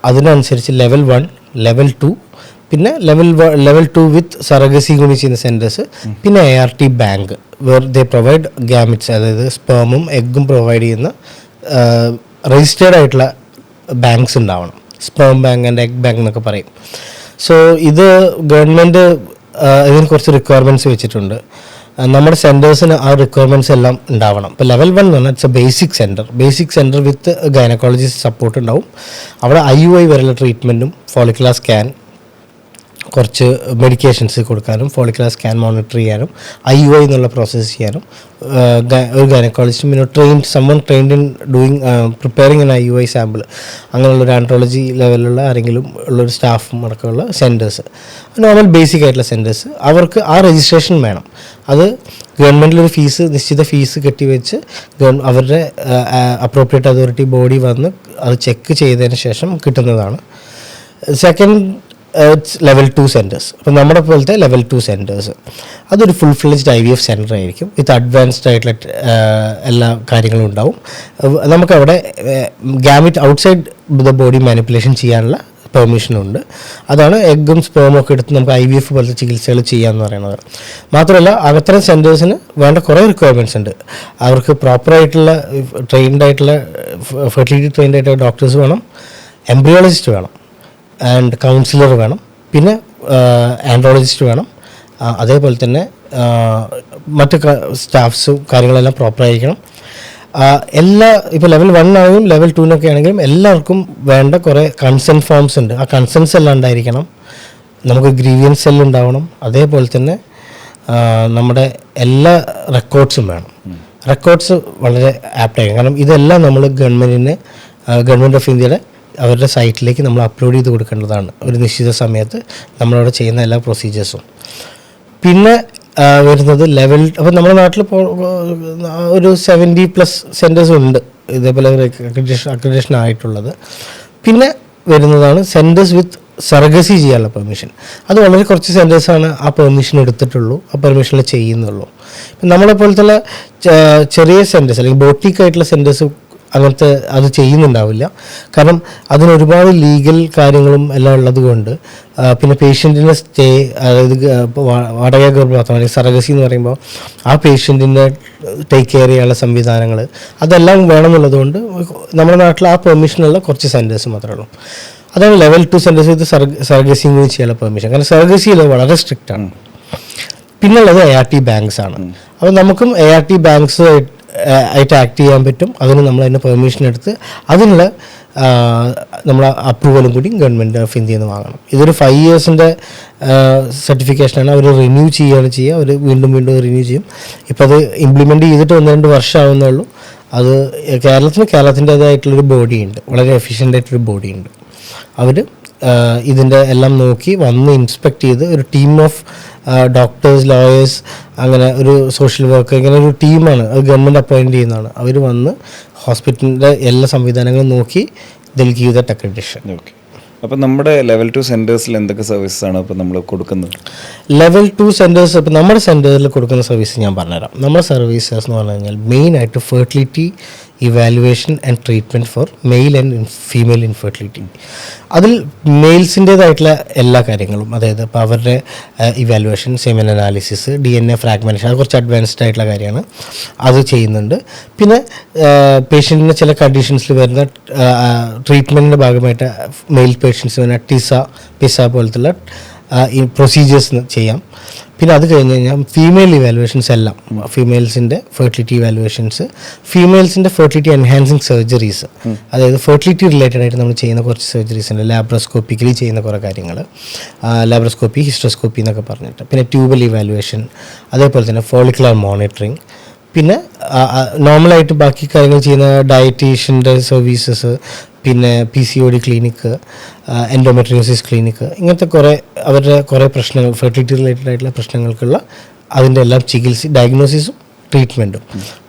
S2: അതിനനുസരിച്ച് ലെവൽ 1, ലെവൽ 2, പിന്നെ ലെവൽ 2 വിത്ത് സറഗസി കൂടി ചെയ്യുന്ന സെൻറ്റേഴ്സ്, പിന്നെ ART bank where they provide gametes, അതായത് സ്പേമും എഗ്ഗും പ്രൊവൈഡ് ചെയ്യുന്ന രജിസ്റ്റേർഡ് ആയിട്ടുള്ള ബാങ്ക്സ് ഉണ്ടാവണം. Sperm bank and egg bank എന്നൊക്കെ പറയും. സോ ഇത് ഗവൺമെൻറ് ഇതിന് കുറച്ച് റിക്വയർമെൻറ്റ്സ് വെച്ചിട്ടുണ്ട്. നമ്മുടെ സെൻറ്റേഴ്സിന് ആ റിക്വയർമെൻറ്റ്സ് എല്ലാം ഉണ്ടാവണം. ഇപ്പോൾ ലെവൽ 1 എന്ന് പറഞ്ഞാൽ it's A basic centre with gynaecologist support ഉണ്ടാവും. അവിടെ IUI വരെയുള്ള ട്രീറ്റ്മെൻറ്റും ഫോളിക്കുലർ സ്കാൻ, കുറച്ച് മെഡിക്കേഷൻസ് കൊടുക്കാനും ഫോളിക്കുലർ സ്കാൻ മോണിറ്റർ ചെയ്യാനും IUI എന്നുള്ള പ്രോസസ്സ് ചെയ്യാനും ഒരു ഗൈനക്കോളജിസ്റ്റും പിന്നെ trained in doing preparing N IUI sample അങ്ങനെയുള്ളൊരു ആൻഡ്രോളജി ലെവലിലുള്ള ആരെങ്കിലും ഉള്ളൊരു സ്റ്റാഫും അടക്കമുള്ള സെൻറ്റേഴ്സ്, നോർമൽ ബേസിക് ആയിട്ടുള്ള സെൻറ്റേഴ്സ്, അവർക്ക് ആ രജിസ്ട്രേഷൻ വേണം. അത് ഗവൺമെൻറ്റിലൊരു നിശ്ചിത ഫീസ് കെട്ടിവെച്ച് അവരുടെ അപ്രോപ്രിയേറ്റ് അതോറിറ്റി ബോഡി വന്ന് അത് ചെക്ക് ചെയ്തതിന് ശേഷം കിട്ടുന്നതാണ്. Second it's level 2 centres. അപ്പോൾ നമ്മുടെ പോലത്തെ ലെവൽ 2 സെൻറ്റേഴ്സ് അതൊരു ഫുൾ ഫ്ലെഡ്ജ്ഡ് IVF സെൻറ്റർ ആയിരിക്കും. വിത്ത് അഡ്വാൻസ്ഡ് ആയിട്ടുള്ള എല്ലാ കാര്യങ്ങളും ഉണ്ടാവും. നമുക്കവിടെ gamete outside the body manipulation ചെയ്യാനുള്ള പെർമിഷനുണ്ട്. അതാണ് എഗ്ഗും സ്പേമും ഒക്കെ എടുത്ത് നമുക്ക് IVF പോലത്തെ ചികിത്സകൾ ചെയ്യാമെന്ന് പറയുന്നത്. മാത്രമല്ല അത്തരം സെൻറ്റേഴ്സിന് വേണ്ട കുറേ റിക്വയർമെൻറ്റ്സ് ഉണ്ട്. അവർക്ക് പ്രോപ്പറായിട്ടുള്ള ഫെർട്ടിലിറ്റി ട്രെയിൻഡ് ആയിട്ടുള്ള ഡോക്ടേഴ്സ് വേണം, എംബ്രിയോളജിസ്റ്റ് വേണം, ആൻഡ് കൗൺസിലർ വേണം, പിന്നെ ആൻഡ്രോളജിസ്റ്റ് വേണം. അതേപോലെ തന്നെ മറ്റ് സ്റ്റാഫ്സും കാര്യങ്ങളെല്ലാം പ്രോപ്പറായിരിക്കണം. എല്ലാ ഇപ്പോൾ ലെവൽ 1 ആണെങ്കിലും ലെവൽ 2 ആണെങ്കിലും എല്ലാവർക്കും വേണ്ട കുറേ കൺസെൻറ്റ് ഫോംസ് ഉണ്ട്. ആ കൺസെൻറ്റ്സ് എല്ലാം ഉണ്ടായിരിക്കണം. നമുക്ക് ഗ്രീവിയൻസ് സെൽ ഉണ്ടാവണം. അതേപോലെ തന്നെ നമ്മുടെ എല്ലാ റെക്കോർഡ്സും വേണം. റെക്കോർഡ്സ് വളരെ ആപ്റ്റായിരിക്കും. കാരണം ഇതെല്ലാം നമ്മൾ ഗവൺമെൻറ് ഓഫ് ഇന്ത്യയുടെ അവരുടെ സൈറ്റിലേക്ക് നമ്മൾ അപ്ലോഡ് ചെയ്ത് കൊടുക്കേണ്ടതാണ് ഒരു നിശ്ചിത സമയത്ത് നമ്മളവിടെ ചെയ്യുന്ന എല്ലാ പ്രൊസീജിയേഴ്സും. പിന്നെ വരുന്നത് ലെവൽ, അപ്പോൾ നമ്മുടെ നാട്ടിൽ ഒരു 70+ സെൻറ്റേഴ്സ് ഉണ്ട് ഇതേപോലെ അക്രഡിറ്റേഷൻ ആയിട്ടുള്ളത്. പിന്നെ വരുന്നതാണ് സെൻറ്റേഴ്സ് വിത്ത് സർഗസി ചെയ്യാനുള്ള പെർമിഷൻ. അത് വളരെ കുറച്ച് സെൻറ്റേഴ്സാണ് ആ പെർമിഷൻ എടുത്തിട്ടുള്ളൂ, ആ പെർമിഷനിൽ ചെയ്യുന്നുള്ളൂ. നമ്മളെ പോലത്തെ ചെറിയ സെൻറ്റേഴ്സ് അല്ലെങ്കിൽ ബോട്ടിക് ആയിട്ടുള്ള സെൻറ്റേഴ്സ് അങ്ങനത്തെ അത് ചെയ്യുന്നുണ്ടാവില്ല. കാരണം അതിനൊരുപാട് ലീഗൽ കാര്യങ്ങളും എല്ലാം ഉള്ളത് കൊണ്ട്. പിന്നെ പേഷ്യൻറ്റിൻ്റെ സ്റ്റേ, അതായത് വാടക ഗർഭപാത്രം അല്ലെങ്കിൽ സർഗസി എന്ന് പറയുമ്പോൾ ആ പേഷ്യൻറ്റിൻ്റെ ടേക്ക് കെയർ ചെയ്യാനുള്ള സംവിധാനങ്ങൾ അതെല്ലാം വേണമെന്നുള്ളത് കൊണ്ട് നമ്മുടെ നാട്ടിൽ ആ പെർമിഷനുള്ള കുറച്ച് സെൻറ്റേഴ്സ് മാത്രമേ ഉള്ളൂ. അതാണ് ലെവൽ 2 സെൻറ്റേഴ്സ് വിത്ത് സർഗസി ചെയ്യാനുള്ള പെർമിഷൻ. കാരണം സർഗസിയിൽ വളരെ സ്ട്രിക്റ്റ് ആണ്. പിന്നുള്ളത് ART ബാങ്ക്സ് ആണ്. അപ്പോൾ നമുക്കും ART ബാങ്ക്സ് ആയിട്ട് ആക്ട് ചെയ്യാൻ പറ്റും. അതിന് നമ്മൾ അതിൻ്റെ പെർമിഷൻ എടുത്ത് അതിനുള്ള നമ്മൾ അപ്രൂവലും കൂടി ഗവൺമെൻറ് ഓഫ് ഇന്ത്യയിൽ നിന്ന് വാങ്ങണം. ഇതൊരു 5 ഇയേഴ്സിൻ്റെ സർട്ടിഫിക്കേഷനാണ്. അവർ റിന്യൂ ചെയ്യുക, അവർ വീണ്ടും റിന്യൂ ചെയ്യും. ഇപ്പോൾ അത് ഇംപ്ലിമെൻറ്റ് ചെയ്തിട്ട് 1-2 വർഷം ആവുന്നേ ഉള്ളൂ. അത് കേരളത്തിൻ്റേതായിട്ടുള്ളൊരു ബോഡിയുണ്ട്, വളരെ എഫിഷ്യൻ്റ് ആയിട്ടൊരു ബോഡിയുണ്ട്. അവർ ഇതിൻ്റെ എല്ലാം നോക്കി വന്ന് ഇൻസ്പെക്ട് ചെയ്ത് ഒരു ടീം ഓഫ് ഡോക്ടേഴ്സ്, ലോയേഴ്സ്, അങ്ങനെ ഒരു സോഷ്യൽ വർക്കർ, ഇങ്ങനെ ഒരു ടീമാണ്. അത് ഗവൺമെൻറ് അപ്പോയിൻറ്റ് ചെയ്യുന്നതാണ്. അവർ വന്ന് ഹോസ്പിറ്റലിൻ്റെ എല്ലാ സംവിധാനങ്ങളും നോക്കി ദിൽ ഗീവ് ദാറ്റ് അക്രഡിറ്റേഷൻ.
S1: ഓക്കെ. അപ്പോൾ നമ്മുടെ ലെവൽ 2 സെൻറ്റേഴ്സിൽ എന്തൊക്കെ സർവീസസാണ് ഇപ്പോൾ നമ്മൾ കൊടുക്കുന്നത്?
S2: ലെവൽ 2 സെൻറ്റേഴ്സ് ഇപ്പോൾ നമ്മുടെ സെൻറ്റേഴ്സിൽ കൊടുക്കുന്ന സർവീസ് ഞാൻ പറഞ്ഞുതരാം. നമ്മുടെ സർവീസസ് എന്ന് പറഞ്ഞു കഴിഞ്ഞാൽ മെയിനായിട്ട് fertility evaluation and treatment four male and female infertility. അതിൽ മെയിൽസിൻ്റേതായിട്ടുള്ള എല്ലാ കാര്യങ്ങളും, അതായത് ഇപ്പോൾ അവരുടെ evaluation, semen analysis, DNA fragmentation, അത് കുറച്ച് അഡ്വാൻസ്ഡ് ആയിട്ടുള്ള കാര്യമാണ്, അത് ചെയ്യുന്നുണ്ട്. പിന്നെ പേഷ്യൻറ്റിന് ചില കണ്ടീഷൻസിൽ വരുന്ന ട്രീറ്റ്മെൻറ്റിൻ്റെ ഭാഗമായിട്ട് മെയിൽ പേഷ്യൻസ് വരുന്ന പിസ പോലത്തുള്ള ഈ പ്രൊസീജിയേഴ്സ് ചെയ്യാം. പിന്നെ അത് കഴിഞ്ഞ് കഴിഞ്ഞാൽ ഫീമെയിൽ ഇവാലുവേഷൻസ് എല്ലാം, ഫീമെയിൽസിൻ്റെ ഫെർട്ടിലിറ്റി ഇവാലുവേഷൻസ്, ഫീമെയിൽസിൻ്റെ ഫെർട്ടിലിറ്റി എൻഹാൻസിങ് സർജറീസ്, അതായത് ഫെർട്ടിലിറ്റി റിലേറ്റഡ് ആയിട്ട് നമ്മൾ ചെയ്യുന്ന കുറച്ച് സർജറീസ് ഉണ്ട്. ലാബ്രോസ്കോപ്പിക്കലി ചെയ്യുന്ന കുറേ കാര്യങ്ങൾ, ലാബ്രോസ്കോപ്പി, ഹിസ്റ്റോസ്കോപ്പി എന്നൊക്കെ പറഞ്ഞിട്ട്. പിന്നെ ട്യൂബൽ ഇവാലുവേഷൻ, അതേപോലെ തന്നെ ഫോളിക്കുലർ മോണിറ്ററിങ്. പിന്നെ നോർമലായിട്ട് ബാക്കി കാര്യങ്ങൾ ചെയ്യുന്ന ഡയറ്റീഷ്യൻ്റെ സർവീസസ്, പിന്നെ PCOD ക്ലിനിക്ക്, എൻഡോമെട്രിയോസിസ് ക്ലിനിക്ക്, ഇങ്ങനത്തെ അവരുടെ കുറേ പ്രശ്നങ്ങൾ, ഫെർട്ടിലിറ്റി റിലേറ്റഡ് ആയിട്ടുള്ള പ്രശ്നങ്ങൾക്കുള്ള അതിൻ്റെ എല്ലാം ചികിത്സ, ഡയഗ്നോസിസും ട്രീറ്റ്മെൻറ്റും.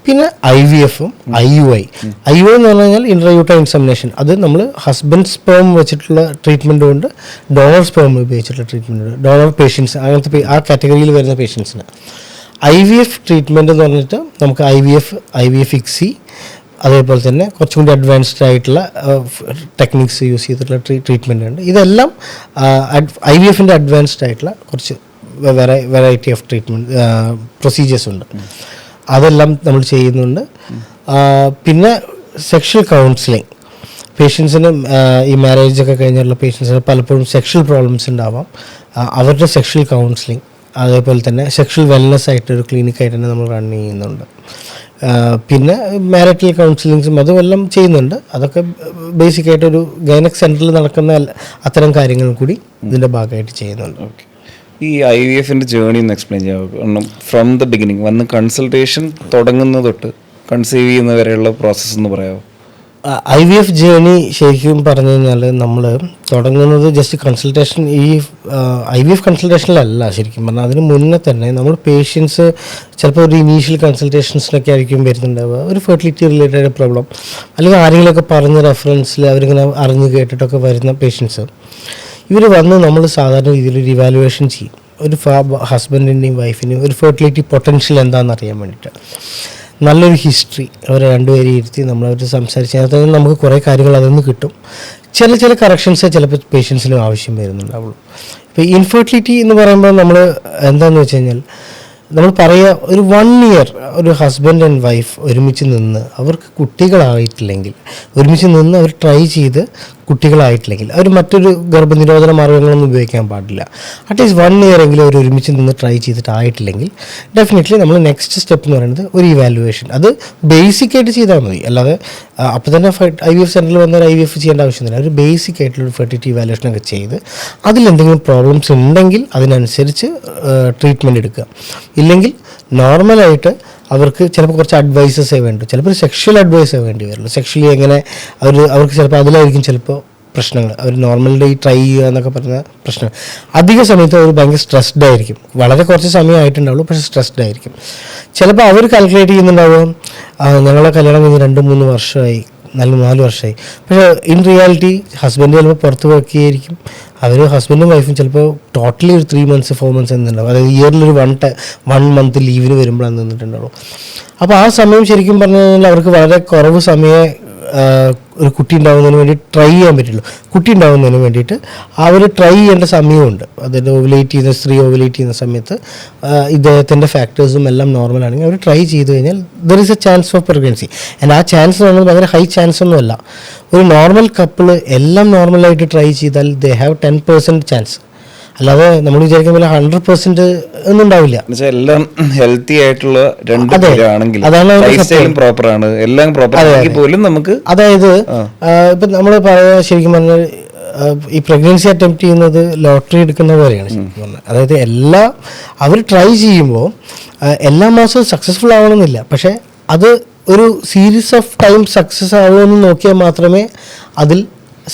S2: പിന്നെ IVF-ഉം IUI എന്ന് പറഞ്ഞു കഴിഞ്ഞാൽ ഇൻട്രായൂട്ടറൈൻ ഇൻസെമിനേഷൻ. അത് നമ്മൾ ഹസ്ബൻഡ് സ്പേം വെച്ചിട്ടുള്ള ട്രീറ്റ്മെൻറ്റും ഉണ്ട്, ഡോണർ സ്പേം ഉപയോഗിച്ചിട്ടുള്ള ട്രീറ്റ്മെൻറ്റ് ഉണ്ട്. ഡോണർ പേഷ്യൻസ്, അങ്ങനത്തെ ആ കാറ്റഗറിയിൽ വരുന്ന പേഷ്യൻസിന്. IVF ട്രീറ്റ്മെൻറ്റ് എന്ന് പറഞ്ഞിട്ട് നമുക്ക് IVF ICSI, അതേപോലെ തന്നെ കുറച്ചും കൂടി അഡ്വാൻസ്ഡ് ആയിട്ടുള്ള ടെക്നിക്സ് യൂസ് ചെയ്തിട്ടുള്ള ട്രീറ്റ്മെൻ്റ് ഉണ്ട്. ഇതെല്ലാം IVF-ൻ്റെ അഡ്വാൻസ്ഡ് ആയിട്ടുള്ള കുറച്ച് വെറൈറ്റി ഓഫ് ട്രീറ്റ്മെൻറ്റ് പ്രൊസീജിയേഴ്സ് ഉണ്ട്. അതെല്ലാം നമ്മൾ ചെയ്യുന്നുണ്ട്. പിന്നെ സെക്ഷൽ കൗൺസിലിംഗ്, പേഷ്യൻസിന് ഈ മാരേജൊക്കെ കഴിഞ്ഞുള്ള പേഷ്യൻസിന് പലപ്പോഴും സെക്ഷൽ പ്രോബ്ലംസ് ഉണ്ടാവാം. അവരുടെ സെക്ഷൽ കൗൺസിലിംഗ്, അതേപോലെ തന്നെ സെക്ഷൽ വെൽനെസ് ആയിട്ടൊരു ക്ലിനിക്കായിട്ട് തന്നെ നമ്മൾ റൺ ചെയ്യുന്നുണ്ട്. പിന്നെ മാരിറ്റൽ കൗൺസിലിങ്സും അതുമെല്ലാം ചെയ്യുന്നുണ്ട്. അതൊക്കെ ബേസിക്കായിട്ടൊരു ഗൈനക് സെൻറ്ററിൽ നടക്കുന്ന അത്തരം കാര്യങ്ങൾ കൂടി ഇതിൻ്റെ ഭാഗമായിട്ട് ചെയ്യുന്നുണ്ട്.
S1: ഓക്കെ. ഈ IVF-ൻ്റെ ജേർണി ഒന്ന് എക്സ്പ്ലെയിൻ ചെയ്യാം. ഫ്രം ദ ബിഗിനിങ് വന്ന് കൺസൾട്ടേഷൻ തുടങ്ങുന്നത് തൊട്ട് കൺസീവ് ചെയ്യുന്ന വരെയുള്ള പ്രോസസ്സ് എന്ന് പറയാമോ?
S2: IVF ജേർണി ശരിക്കും പറഞ്ഞു കഴിഞ്ഞാൽ നമ്മൾ തുടങ്ങുന്നത് ജസ്റ്റ് കൺസൾട്ടേഷൻ, ഈ IVF കൺസൾട്ടേഷനിലല്ല ശരിക്കും പറഞ്ഞാൽ. അതിന് മുന്നേ തന്നെ നമ്മൾ പേഷ്യൻസ് ചിലപ്പോൾ ഒരു ഇനീഷ്യൽ കൺസൾട്ടേഷൻസിനൊക്കെ ആയിരിക്കും വരുന്നുണ്ടാവുക, ഒരു ഫെർട്ടിലിറ്റി റിലേറ്റഡ് പ്രോബ്ലം, അല്ലെങ്കിൽ ആരെങ്കിലുമൊക്കെ പറഞ്ഞ റെഫറൻസിൽ അവരിങ്ങനെ അറിഞ്ഞ് കേട്ടിട്ടൊക്കെ വരുന്ന പേഷ്യൻസ്. ഇവർ വന്ന് നമ്മൾ സാധാരണ രീതിയിൽ ഒരു ഇവാലുവേഷൻ ചെയ്യും. ഒരു ഹസ്ബൻഡിൻ്റെയും വൈഫിൻ്റെയും ഒരു ഫെർട്ടിലിറ്റി പൊട്ടൻഷ്യൽ എന്താണെന്ന് അറിയാൻ വേണ്ടിയിട്ട് നല്ലൊരു ഹിസ്റ്ററി അവരെ രണ്ടുപേരും ഇരുത്തി നമ്മളവർ സംസാരിച്ച് അതിനകത്ത് നമുക്ക് കുറേ കാര്യങ്ങൾ അതിൽ നിന്ന് കിട്ടും. ചില കറക്ഷൻസ് ചിലപ്പോൾ പേഷ്യൻസിനും ആവശ്യം വരുന്നുണ്ടാവുള്ളൂ. ഇപ്പോൾ ഇൻഫെർട്ടിലിറ്റി എന്ന് പറയുമ്പോൾ നമ്മൾ എന്താണെന്ന് വെച്ച് കഴിഞ്ഞാൽ നമ്മൾ പറയുക ഒരു 1 year ഒരു ഹസ്ബൻഡ് ആൻഡ് വൈഫ് ഒരുമിച്ച് നിന്ന് അവർക്ക് കുട്ടികളായിട്ടില്ലെങ്കിൽ, ഒരുമിച്ച് നിന്ന് അവർ ട്രൈ ചെയ്ത് കുട്ടികളായിട്ടില്ലെങ്കിൽ അവർ മറ്റൊരു ഗർഭനിരോധന മാർഗ്ഗങ്ങളൊന്നും ഉപയോഗിക്കാൻ പാടില്ല. അറ്റ്ലീസ്റ്റ് 1 year എങ്കിലും അവർ ഒരുമിച്ച് നിന്ന് ട്രൈ ചെയ്തിട്ടായിട്ടില്ലെങ്കിൽ ഡെഫിനറ്റ്ലി നമ്മൾ നെക്സ്റ്റ് സ്റ്റെപ്പ് എന്ന് പറയുന്നത് ഒരു ഇവാലുവേഷൻ. അത് ബേസിക്കായിട്ട് ചെയ്താൽ മതി, അല്ലാതെ അപ്പോൾ തന്നെ IVF സെൻറ്ററിൽ വന്ന ഒരു IVF ചെയ്യേണ്ട ആവശ്യമൊന്നുമില്ല. ഒരു ബേസിക് ആയിട്ടുള്ള ഫെർട്ടിലിറ്റി ഇവാലുവേഷനൊക്കെ ചെയ്ത് അതിലെന്തെങ്കിലും പ്രോബ്ലംസ് ഉണ്ടെങ്കിൽ അതിനനുസരിച്ച് ട്രീറ്റ്മെൻറ്റ് എടുക്കുക. ഇല്ലെങ്കിൽ നോർമലായിട്ട് അവർക്ക് ചിലപ്പോൾ കുറച്ച് അഡ്വൈസസേ വേണ്ടു, ചിലപ്പോൾ ഒരു സെക്ഷൽ അഡ്വൈസേ വേണ്ടി വരുള്ളൂ. സെക്ഷലി എങ്ങനെ അവർക്ക് ചിലപ്പോൾ അതിലായിരിക്കും ചിലപ്പോൾ പ്രശ്നങ്ങൾ. അവർ നോർമലി ട്രൈ ചെയ്യുക എന്നൊക്കെ പറഞ്ഞ പ്രശ്നം അധിക സമയത്ത് അവർ ഭയങ്കര സ്ട്രെസ്ഡ് ആയിരിക്കും. വളരെ കുറച്ച് സമയമായിട്ടുണ്ടാവുള്ളൂ, പക്ഷേ സ്ട്രെസ്ഡ് ആയിരിക്കും. ചിലപ്പോൾ അവർ കാൽക്കുലേറ്റ് ചെയ്യുന്നുണ്ടാവും ഞങ്ങളെ കല്യാണം കഴിഞ്ഞ് 2-3 വർഷമായി, 4 വർഷമായി. പക്ഷേ ഇൻ റിയാലിറ്റി ഹസ്ബൻഡ് ചിലപ്പോൾ പുറത്ത് വർക്ക് ചെയ്യായിരിക്കും. അവർ ഹസ്ബൻഡും വൈഫും ചിലപ്പോൾ ടോട്ടലി ഒരു 3 months 4 months എന്നുണ്ടാവും. അതായത് ഇയറിലൊരു 1 month ലീവിന് വരുമ്പോഴാണ് നിന്നിട്ടുണ്ടാവും. അപ്പോൾ ആ സമയം ശരിക്കും പറഞ്ഞു കഴിഞ്ഞാൽ അവർക്ക് വളരെ കുറവ് സമയമേ ഒരു കുട്ടി ഉണ്ടാകുന്നതിന് വേണ്ടി ട്രൈ ചെയ്യാൻ പറ്റുള്ളൂ. കുട്ടി ഉണ്ടാകുന്നതിന് വേണ്ടിയിട്ട് അവർ ട്രൈ ചെയ്യേണ്ട സമയമുണ്ട്. അതായത് സ്ത്രീ ഓവുലേറ്റ് ചെയ്യുന്ന സമയത്ത് ഇദ്ദേഹത്തിൻ്റെ ഫാക്ടേഴ്സും എല്ലാം നോർമലാണെങ്കിൽ അവർ ട്രൈ ചെയ്ത് കഴിഞ്ഞാൽ there is A chance of pregnancy. And ആ ചാൻസ് എന്ന് പറഞ്ഞാൽ ഭയങ്കര ഹൈ ചാൻസ് ഒന്നുമല്ല. ഒരു നോർമൽ കപ്പിൾ എല്ലാം നോർമലായിട്ട് ട്രൈ ചെയ്താൽ ദേ ഹാവ് 10% ചാൻസ്. അല്ലാതെ നമ്മൾ വിചാരിക്കുന്ന പോലെ 100% ഒന്നും ഉണ്ടാവില്ല.
S1: എല്ലാം ഹെൽത്തി ആയിട്ടുള്ള പ്രോപ്പർ ആണ്, എല്ലാം പ്രോപ്പർ ആണെങ്കിൽ പോലും നമുക്ക് അതായത്
S2: ഇപ്പം നമ്മൾ പറയാ ശരിക്കും പറഞ്ഞാൽ ഈ പ്രഗ്നൻസി അറ്റംപ്റ്റ് ചെയ്യുന്നത് ലോട്ടറി എടുക്കുന്ന പോലെയാണ് ശരിക്കും പറഞ്ഞാൽ. അതായത് അവർ ട്രൈ ചെയ്യുമ്പോൾ എല്ലാ മാസവും സക്സസ്ഫുൾ ആവണമെന്നില്ല, പക്ഷേ അത് ഒരു സീരീസ് ഓഫ് ടൈം സക്സസ് ആവുമെന്ന് നോക്കിയാൽ മാത്രമേ അതിൽ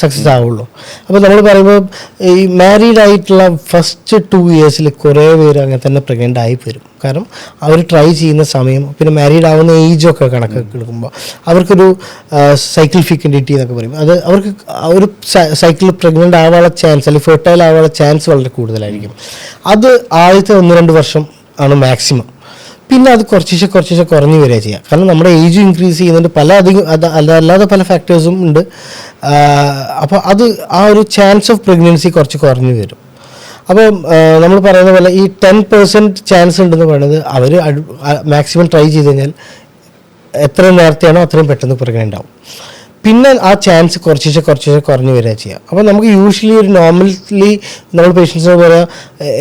S2: സക്സസ് ആവുള്ളൂ. അപ്പോൾ നമ്മൾ പറയുമ്പോൾ ഈ മാരീഡ് ആയിട്ടുള്ള ഫസ്റ്റ് 2 years കുറേ പേര് അങ്ങനെ തന്നെ പ്രഗ്നൻ്റ് ആയി വരും. കാരണം അവർ ട്രൈ ചെയ്യുന്ന സമയം, പിന്നെ മാരീഡ് ആവുന്ന ഏജൊക്കെ കണക്കെടുക്കുമ്പോൾ അവർക്കൊരു സൈക്കിൾ ഫിക്കൻഡിറ്റി എന്നൊക്കെ പറയും. അത് അവർക്ക് ഒരു സൈക്കിളിൽ പ്രഗ്നൻ്റ് ആവാനുള്ള ചാൻസ് അല്ലെങ്കിൽ ഫെർട്ടൈൽ ആവാനുള്ള ചാൻസ് വളരെ കൂടുതലായിരിക്കും. അത് ആദ്യത്തെ 1-2 വർഷം ആണ് മാക്സിമം. പിന്നെ അത് കുറച്ച് കുറഞ്ഞു വരിക ചെയ്യുക. കാരണം നമ്മുടെ ഏജ് ഇൻക്രീസ് ചെയ്യുന്നുണ്ട്, അല്ലാതെ പല ഫാക്ടേഴ്സും ഉണ്ട്. അപ്പോൾ അത് ആ ഒരു ചാൻസ് ഓഫ് പ്രഗ്നൻസി കുറച്ച് കുറഞ്ഞു വരും. അപ്പോൾ നമ്മൾ പറയുന്ന പോലെ ഈ 10% ചാൻസ് ഉണ്ടെന്ന് പറയുന്നത് അവർ മാക്സിമം ട്രൈ ചെയ്ത് കഴിഞ്ഞാൽ എത്ര നേരത്തെയാണോ അത്രയും പെട്ടെന്ന് പ്രഗ്നൻ്റ് ആവും. പിന്നെ ആ ചാൻസ് കുറച്ച് കുറഞ്ഞു വരിക ചെയ്യുക. അപ്പോൾ നമുക്ക് യൂഷ്വലി ഒരു നോർമലി നമ്മൾ പേഷ്യൻസിനോട് പറയാം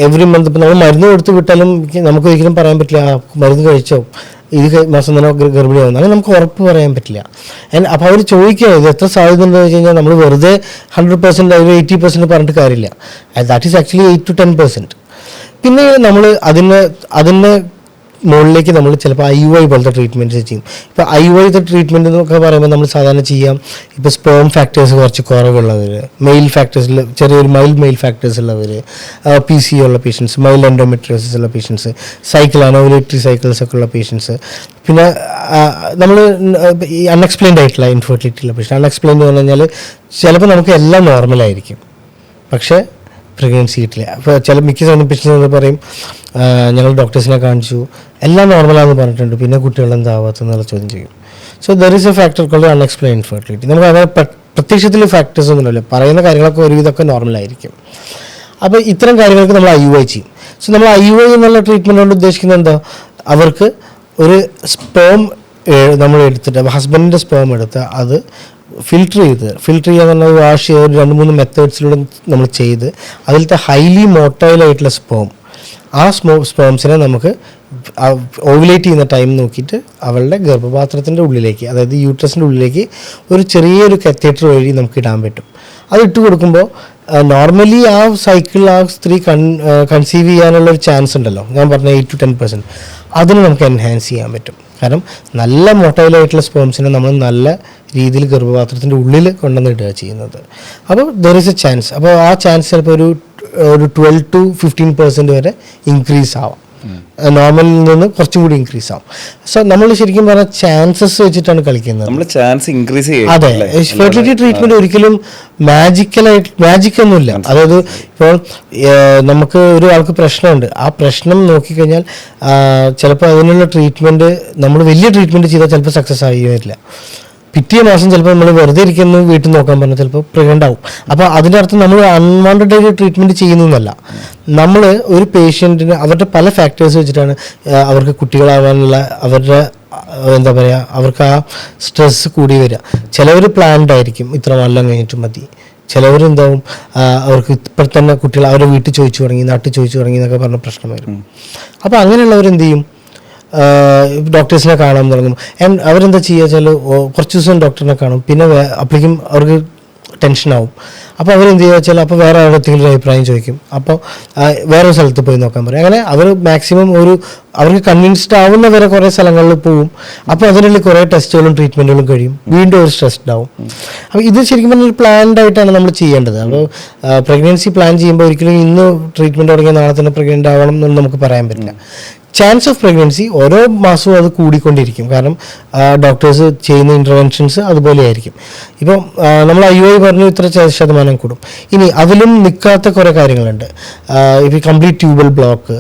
S2: എവറി മന്ത് ഇപ്പം നമ്മൾ മരുന്ന് കൊടുത്ത് വിട്ടാലും നമുക്ക് ഒരിക്കലും പറയാൻ പറ്റില്ല മരുന്ന് കഴിച്ചോ ഇത് മാസം തന്നെ ഗർഭിണിയാവുന്നു, അങ്ങനെ നമുക്ക് ഉറപ്പ് പറയാൻ പറ്റില്ല. അപ്പോൾ അവർ ചോദിക്കുക ഇത് എത്ര സാധ്യത ഉണ്ടെന്ന് വെച്ച് കഴിഞ്ഞാൽ നമ്മൾ വെറുതെ 100% ഒരു 80% പറഞ്ഞിട്ട് കാര്യമില്ല. That is actually 8 to 10%. പിന്നെ നമ്മൾ അതിന് മുകളിലേക്ക് നമ്മൾ ചിലപ്പോൾ IUI പോലത്തെ ട്രീറ്റ്മെൻറ്റ്സ് ചെയ്യും. ഇപ്പോൾ IUI ട്രീറ്റ്മെൻറ്റ് എന്നൊക്കെ പറയുമ്പോൾ നമ്മൾ സാധാരണ ചെയ്യാം ഇപ്പോൾ സ്പേം ഫാക്ടേഴ്സ് കുറച്ച് കുറവുള്ളവർ, മെയിൽ ഫാക്ടേഴ്സിൽ ചെറിയൊരു മെയിൽ ഫാക്ടേഴ്സ് ഉള്ളവർ, PC ഉള്ള പേഷ്യൻസ്, മൈൽഡ് എൻഡോമെട്രിയോസിസ് ഉള്ള പേഷ്യൻസ്, ഓവുലേറ്ററി സൈക്കിൾസ് ഒക്കെ ഉള്ള പേഷ്യൻസ്, പിന്നെ നമ്മൾ ഈ അൺഎക്സ്പ്ലെയിൻഡ് ആയിട്ടുള്ള ഇൻഫെർട്ടിലിറ്റി ഉള്ള പേഷ്യൻസ്. അൺഎക്സ്പ്ലെയിൻഡ് എന്ന് പറഞ്ഞു കഴിഞ്ഞാൽ ചിലപ്പോൾ നമുക്ക് എല്ലാം നോർമലായിരിക്കും, പക്ഷേ പ്രഗ്നൻസി കിട്ടില്ല. അപ്പോൾ മിക്ക സമയം പേഷ്യൻസ് പറയും ഞങ്ങൾ ഡോക്ടേഴ്സിനെ കാണിച്ചു എല്ലാം നോർമലാണെന്ന് പറഞ്ഞിട്ടുണ്ട്, പിന്നെ കുട്ടികൾ എന്താവാത്തെന്നുള്ള ചോദ്യം ചെയ്യും. So there is a factor called unexplained fertility. നമുക്ക് അങ്ങനെ പ്രത്യക്ഷത്തിൽ ഫാക്ടേഴ്സ് ഒന്നുമില്ല, പറയുന്ന കാര്യങ്ങളൊക്കെ ഒരുവിധമൊക്കെ നോർമലായിരിക്കും. അപ്പോൾ ഇത്തരം കാര്യങ്ങൾക്ക് നമ്മൾ IUI ചെയ്യും. സോ നമ്മൾ IUI എന്നുള്ള ട്രീറ്റ്മെൻറ്റ് കൊണ്ട് ഉദ്ദേശിക്കുന്നത് എന്താ, അവർക്ക് ഒരു സ്പേം നമ്മൾ എടുത്തിട്ട് ഹസ്ബൻഡിൻ്റെ സ്പേം എടുത്ത് അത് ഫിൽറ്റർ ചെയ്യുക എന്ന് പറഞ്ഞാൽ വാഷ് ചെയ്ത് 2-3 മെത്തേഡ്സിലൂടെ നമ്മൾ ചെയ്ത് അതിലത്തെ ഹൈലി മോട്ടൈലായിട്ടുള്ള ആ സ്പേംസിനെ നമുക്ക് ഓവുലേറ്റ് ചെയ്യുന്ന ടൈം നോക്കിയിട്ട് അവളുടെ ഗർഭപാത്രത്തിൻ്റെ ഉള്ളിലേക്ക്, അതായത് യൂട്രസിൻ്റെ ഉള്ളിലേക്ക് ഒരു ചെറിയൊരു കത്തീറ്റർ വഴി നമുക്ക് ഇടാൻ പറ്റും. അത് ഇട്ട് കൊടുക്കുമ്പോൾ നോർമലി ആ സൈക്കിൾ ആ സ്ത്രീ കൺസീവ് ചെയ്യാനുള്ള ഒരു ചാൻസ് ഉണ്ടല്ലോ, ഞാൻ പറഞ്ഞ 8 to 10%, അതിന് നമുക്ക് എൻഹാൻസ് ചെയ്യാൻ പറ്റും. കാരണം നല്ല മൊട്ടൈലായിട്ടുള്ള സ്പേംസിനെ നമ്മൾ നല്ല രീതിയിൽ ഗർഭപാത്രത്തിൻ്റെ ഉള്ളിൽ കൊണ്ടുവന്നിടുക ചെയ്യുന്നത്. അപ്പോൾ ദർ ഈസ് എ ചാൻസ്. അപ്പോൾ ആ ചാൻസ് ചിലപ്പോൾ ഒരു 12 to 15% വരെ ഇൻക്രീസ് ആവാം. നോർമലിൽ നിന്ന് കുറച്ചും കൂടി ഇൻക്രീസ് ആവും. സോ നമ്മൾ ശരിക്കും പറഞ്ഞാൽ ചാൻസസ് വെച്ചിട്ടാണ് കളിക്കുന്നത്.
S1: നമ്മൾ ചാൻസ് ഇൻക്രീസ്
S2: അതെ, ഫെർട്ടിലിറ്റി ട്രീറ്റ്മെന്റ് ഒരിക്കലും മാജിക്കൊന്നുമില്ല. അതായത് ഇപ്പോൾ നമുക്ക് ഒരു ആൾക്ക് പ്രശ്നമുണ്ട്, ആ പ്രശ്നം നോക്കിക്കഴിഞ്ഞാൽ ചിലപ്പോൾ അതിനുള്ള ട്രീറ്റ്മെന്റ് നമ്മൾ വലിയ ട്രീറ്റ്മെന്റ് ചെയ്താൽ ചിലപ്പോൾ സക്സസ് ആയി വരില്ല. പിറ്റേ മാസം ചിലപ്പോൾ നമ്മൾ വെറുതെ ഇരിക്കുന്നു വീട്ടിൽ നോക്കാൻ പറഞ്ഞാൽ ചിലപ്പോൾ പ്രഗ്നൻ്റ് ആവും. അപ്പോൾ അതിൻ്റെ അർത്ഥം നമ്മൾ അൺവാണ്ടഡ് ആയിട്ട് ട്രീറ്റ്മെൻറ്റ് ചെയ്യുന്നതല്ല. നമ്മൾ ഒരു പേഷ്യൻറ്റിന് അവരുടെ പല ഫാക്ടേഴ്സ് വെച്ചിട്ടാണ് അവർക്ക് കുട്ടികളാവാനുള്ള അവരുടെ എന്താ പറയുക, അവർക്ക് ആ സ്ട്രെസ് കൂടി വരിക. ചിലവർ പ്ലാൻഡ് ആയിരിക്കും, ഇത്ര കൊല്ലം കഴിഞ്ഞിട്ട് മതി. ചിലവരെന്താവും, അവർക്ക് ഇപ്പോൾ തന്നെ കുട്ടികൾ അവരുടെ വീട്ടിൽ ചോദിച്ചു തുടങ്ങി, നാട്ടിൽ ചോദിച്ചു തുടങ്ങി എന്നൊക്കെ പറഞ്ഞ പ്രശ്നം വരും. അപ്പോൾ അങ്ങനെയുള്ളവരെന്ത് ചെയ്യും, ഡോക്ടേഴ്സിനെ കാണാൻ തുടങ്ങും. ആൻഡ് അവരെന്താ ചെയ്യുക വെച്ചാൽ കുറച്ച് ദിവസം ഡോക്ടറിനെ കാണും, പിന്നെ അപ്പോഴേക്കും അവർക്ക് ടെൻഷനാവും. അപ്പോൾ അവരെന്ത് ചെയ്യുക വെച്ചാൽ അപ്പോൾ വേറെ ആരുടെയെങ്കിലും ഒരു അഭിപ്രായം ചോദിക്കും. അപ്പോൾ വേറൊരു സ്ഥലത്ത് പോയി നോക്കാൻ പറയും. അങ്ങനെ അവർ മാക്സിമം അവർക്ക് കൺവിൻസ്ഡ് ആവുന്ന വരെ കുറേ സ്ഥലങ്ങളിൽ പോവും. അപ്പോൾ അതിനുള്ളിൽ കുറേ ടെസ്റ്റുകളും ട്രീറ്റ്മെൻറ്റുകളും കഴിയും, വീണ്ടും ഒരു സ്ട്രെസ്ഡ് ആവും. അപ്പോൾ ഇത് ശരിക്കും പറഞ്ഞാൽ പ്ലാൻഡ് ആയിട്ടാണ് നമ്മൾ ചെയ്യേണ്ടത്. അപ്പോൾ പ്രഗ്നൻസി പ്ലാൻ ചെയ്യുമ്പോൾ ഒരിക്കലും ഇന്ന് ട്രീറ്റ്മെൻറ്റ് തുടങ്ങിയ നാളെ തന്നെ പ്രഗ്നൻ്റ് ആവണം എന്നൊന്നും നമുക്ക് പറയാൻ പറ്റില്ല. ചാൻസ് ഓഫ് പ്രഗ്നൻസി ഓരോ മാസവും അത് കൂടിക്കൊണ്ടിരിക്കും. കാരണം ഡോക്ടേഴ്സ് ചെയ്യുന്ന ഇൻ്റർവെൻഷൻസ് അതുപോലെ ആയിരിക്കും. ഇപ്പം നമ്മൾ IUI പറഞ്ഞു ഇത്ര ശതമാനം കൂടും. ഇനി അതിലും നിൽക്കാത്ത കുറേ കാര്യങ്ങളുണ്ട്. ഇപ്പോൾ കംപ്ലീറ്റ് ട്യൂബൽ ബ്ലോക്ക്,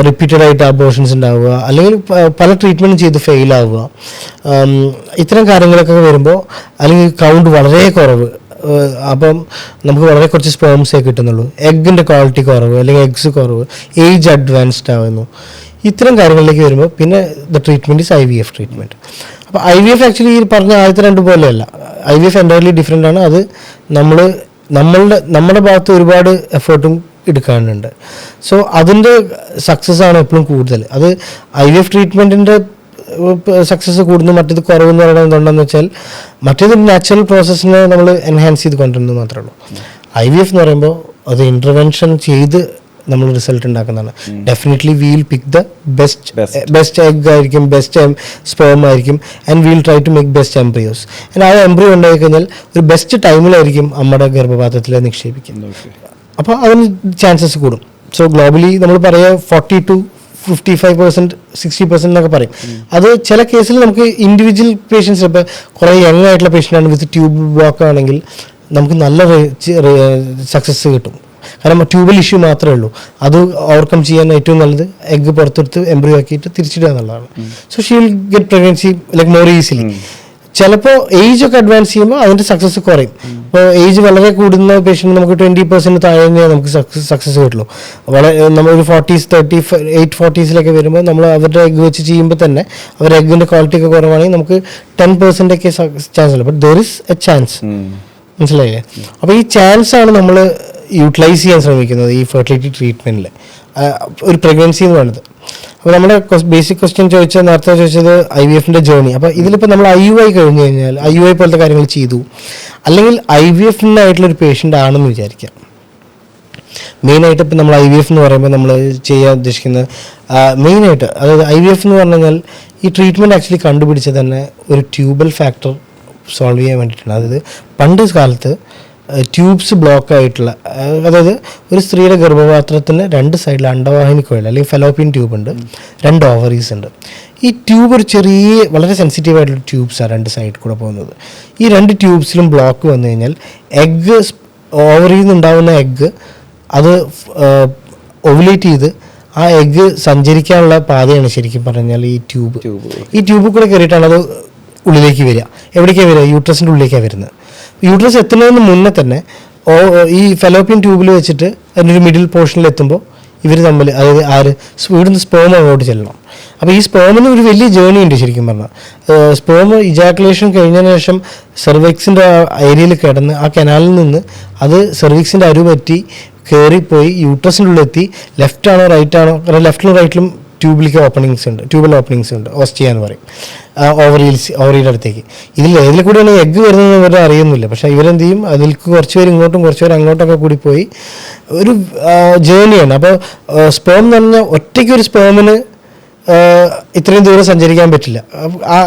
S2: റിപ്പീറ്റഡ് ആയിട്ട് അബോർഷൻസ് ഉണ്ടാവുക, അല്ലെങ്കിൽ പല ട്രീറ്റ്മെൻറ്റും ചെയ്ത് ഫെയിൽ ആവുക, ഇത്തരം കാര്യങ്ങളൊക്കെ വരുമ്പോൾ, അല്ലെങ്കിൽ കൗണ്ട് വളരെ കുറവ്, അപ്പം നമുക്ക് വളരെ കുറച്ച് സ്പേംസേ കിട്ടുന്നുള്ളൂ, എഗ്ഗിൻ്റെ ക്വാളിറ്റി കുറവ്, അല്ലെങ്കിൽ എഗ്സ് കുറവ്, ഏജ് അഡ്വാൻസ്ഡ് ആവുന്നു, ഇത്തരം കാര്യങ്ങളിലേക്ക് വരുമ്പോൾ പിന്നെ the treatment is IVF treatment. അപ്പോൾ IVF ആക്ച്വലി ഈ പറഞ്ഞ ആദ്യത്തെ രണ്ട് പോലെയല്ല. IVF എൻ്റയർലി ഡിഫറെൻ്റ് ആണ്. അത് നമ്മുടെ ഭാഗത്ത് ഒരുപാട് എഫേർട്ടും എടുക്കാനുണ്ട്. സോ അതിൻ്റെ സക്സസ് ആണ് എപ്പോഴും കൂടുതൽ. അത് IVF ട്രീറ്റ്മെൻറ്റിൻ്റെ സക്സസ് കൂടുന്നു, മറ്റേത് കുറവെന്ന് പറയുന്നത് എന്തുകൊണ്ടെന്ന് വെച്ചാൽ മറ്റേത് നാച്ചുറൽ പ്രോസസ്സിനെ നമ്മൾ എൻഹാൻസ് ചെയ്ത് കൊണ്ടുവരുന്നത് മാത്രമേ ഉള്ളൂ. IVF എന്ന് പറയുമ്പോൾ അത് ഇൻ്റർവെൻഷൻ ചെയ്ത് നമ്മൾ റിസൾട്ട് ഉണ്ടാക്കുന്നതാണ്. Definitely we'll pick the best egg ആയിരിക്കും, ബെസ്റ്റ് സ്പേം ആയിരിക്കും, and we'll try to make best embryos. And ആ എംബ്രിയോ ഉണ്ടായി കഴിഞ്ഞാൽ ഒരു ബെസ്റ്റ് ടൈമിലായിരിക്കും നമ്മുടെ ഗർഭപാത്രത്തിൽ നിക്ഷേപിക്കുന്നത്. അപ്പോൾ അതിന് ചാൻസസ് കൂടും. സോ ഗ്ലോബലി നമ്മൾ പറയുക 40 to 55%, 60% എന്നൊക്കെ പറയും. അത് ചില കേസിൽ നമുക്ക് ഇൻഡിവിജ്വൽ പേഷ്യൻസ്, ഇപ്പോൾ കുറേ യങ് ആയിട്ടുള്ള പേഷ്യൻ്റാണ് വിത്ത് ട്യൂബ് ബ്ലോക്ക് ആണെങ്കിൽ നമുക്ക് നല്ല സക്സസ് കിട്ടും. കാരണം ട്യൂബൽ ഇഷ്യൂ മാത്രമേ ഉള്ളൂ. അത് ഓവർകം ചെയ്യാൻ ഏറ്റവും നല്ലത് എഗ്ഗ് പുറത്തെടുത്ത് എംബ്രിയോ ആക്കിയിട്ട് തിരിച്ചിടുക എന്നുള്ളതാണ്. So she will get pregnancy like more easily. ചിലപ്പോൾ ഏജ് ഒക്കെ അഡ്വാൻസ് ചെയ്യുമ്പോൾ അതിൻ്റെ സക്സസ് കുറയും. ഇപ്പോൾ ഏജ് വളരെ കൂടുന്ന പേഷ്യൻ്റ് നമുക്ക് 20% താഴെ നമുക്ക് സക്സസ് കിട്ടുള്ളൂ. നമ്മളൊരു 40s 40s വരുമ്പോൾ നമ്മൾ അവരുടെ എഗ്ഗ് വെച്ച് ചെയ്യുമ്പോൾ തന്നെ അവരുടെ എഗ്ഗിൻ്റെ ക്വാളിറ്റി ഒക്കെ കുറവാണെങ്കിൽ നമുക്ക് 10% ഒക്കെ ചാൻസ് ഉള്ളൂ. But there is A chance. മനസ്സിലായില്ലേ? അപ്പോൾ ഈ ചാൻസ് ആണ് നമ്മൾ യൂട്ടിലൈസ് ചെയ്യാൻ ശ്രമിക്കുന്നത് ഈ ഫെർട്ടിലിറ്റി ട്രീറ്റ്മെൻറ്റിൽ, ഒരു പ്രഗ്നൻസി എന്ന് പറയുന്നത്. അപ്പോൾ നമ്മുടെ ബേസിക് ക്വസ്റ്റ്യൻ നേരത്തെ ചോദിച്ചത് IVFൻ്റെ ജേർണി. അപ്പോൾ ഇതിലിപ്പോൾ നമ്മൾ IUI കഴിഞ്ഞ് കഴിഞ്ഞാൽ IUI പോലത്തെ കാര്യങ്ങൾ ചെയ്തു, അല്ലെങ്കിൽ IVFനായിട്ടുള്ളൊരു പേഷ്യൻ്റ് ആണെന്ന് വിചാരിക്കാം. മെയിനായിട്ട് ഇപ്പം നമ്മൾ IVF എന്ന് പറയുമ്പോൾ നമ്മൾ ചെയ്യാൻ ഉദ്ദേശിക്കുന്നത് മെയിനായിട്ട്, അതായത് IVF എന്ന് പറഞ്ഞു കഴിഞ്ഞാൽ ഈ ട്രീറ്റ്മെൻറ്റ് ആക്ച്വലി കണ്ടുപിടിച്ചത് തന്നെ ഒരു ട്യൂബൽ ഫാക്ടർ സോൾവ് ചെയ്യാൻ വേണ്ടിയിട്ടാണ്. അതായത് പണ്ട് കാലത്ത് ട്യൂബ്സ് ബ്ലോക്ക് ആയിട്ടുള്ള, അതായത് ഒരു സ്ത്രീയുടെ ഗർഭപാത്രത്തിന് 2 സൈഡിൽ അണ്ടവാഹിനി കോയിൽ അല്ലെങ്കിൽ ഫെലോപ്പിയൻ ട്യൂബ് ഉണ്ട്, 2 ഓവറീസ് ഉണ്ട്. ഈ ട്യൂബ് ഒരു ചെറിയ വളരെ സെൻസിറ്റീവ് ആയിട്ടുള്ള ട്യൂബ്സാണ് 2 സൈഡിൽ കൂടെ പോകുന്നത്. ഈ 2 ട്യൂബ്സിലും ബ്ലോക്ക് വന്നു കഴിഞ്ഞാൽ എഗ്ഗ്, ഓവറിയിൽ നിന്നുണ്ടാവുന്ന എഗ്ഗ് അത് ഓവുലേറ്റ് ചെയ്ത് ആ എഗ്ഗ് സഞ്ചരിക്കാനുള്ള പാതയാണ് ശരിക്കും പറഞ്ഞാൽ ഈ ട്യൂബ്. ഈ ട്യൂബിൽ കൂടെ കയറിയിട്ടാണ് അത് ഉള്ളിലേക്ക് വരിക. എവിടേക്കാണ് വരിക? യൂട്രസിൻ്റെ ഉള്ളിലേക്കാണ് വരുന്നത്. യൂട്രസ് എത്തുന്നതിന് മുന്നേ തന്നെ ഈ ഫെലോപ്പിയൻ ട്യൂബിൽ വെച്ചിട്ട് അതിൻ്റെ മിഡിൽ പോർഷനിൽ എത്തുമ്പോൾ ഇവർ തമ്മിൽ, അതായത് ഇവിടുന്ന് സ്പേം അങ്ങോട്ട് ചെല്ലണം. അപ്പോൾ ഈ സ്പേമിന് ഒരു വലിയ ജേർണി ഉണ്ട് ശരിക്കും പറഞ്ഞാൽ. സ്പേം ഇജാക്കുലേഷൻ കഴിഞ്ഞതിന് ശേഷം സെർവിക്സിൻ്റെ ഏരിയയിൽ കിടന്ന് ആ കനാലിൽ നിന്ന് അത് സെർവിക്സിൻ്റെ അരു പറ്റി കയറിപ്പോയി യൂട്രസിൻ്റെ ഉള്ളിലെത്തി. ലെഫ്റ്റ് ആണോ റൈറ്റ് ആണോ, ലെഫ്റ്റിലും റൈറ്റിലും ട്യൂബിലേക്ക് ട്യൂബൽ ഓപ്പണിങ്സ് ഉണ്ട്, ഓസ്റ്റിയ എന്ന് പറയും, ഓവറിയുടെ അടുത്തേക്ക്. ഏതിൽ കൂടെയാണ് എഗ്ഗ് വരുന്നത് ഇവരെ അറിയുന്നില്ല. പക്ഷേ ഇവരെന്ത് ചെയ്യും, അതിൽ കുറച്ച് പേര് ഇങ്ങോട്ടും കുറച്ച് പേര് അങ്ങോട്ടൊക്കെ കൂടി പോയി ഒരു ജേർണിയാണ്. അപ്പോൾ സ്പേം എന്ന് പറഞ്ഞാൽ ഒറ്റയ്ക്കൊരു സ്പേമിന് ഇത്രയും ദൂരം സഞ്ചരിക്കാൻ പറ്റില്ല, ആ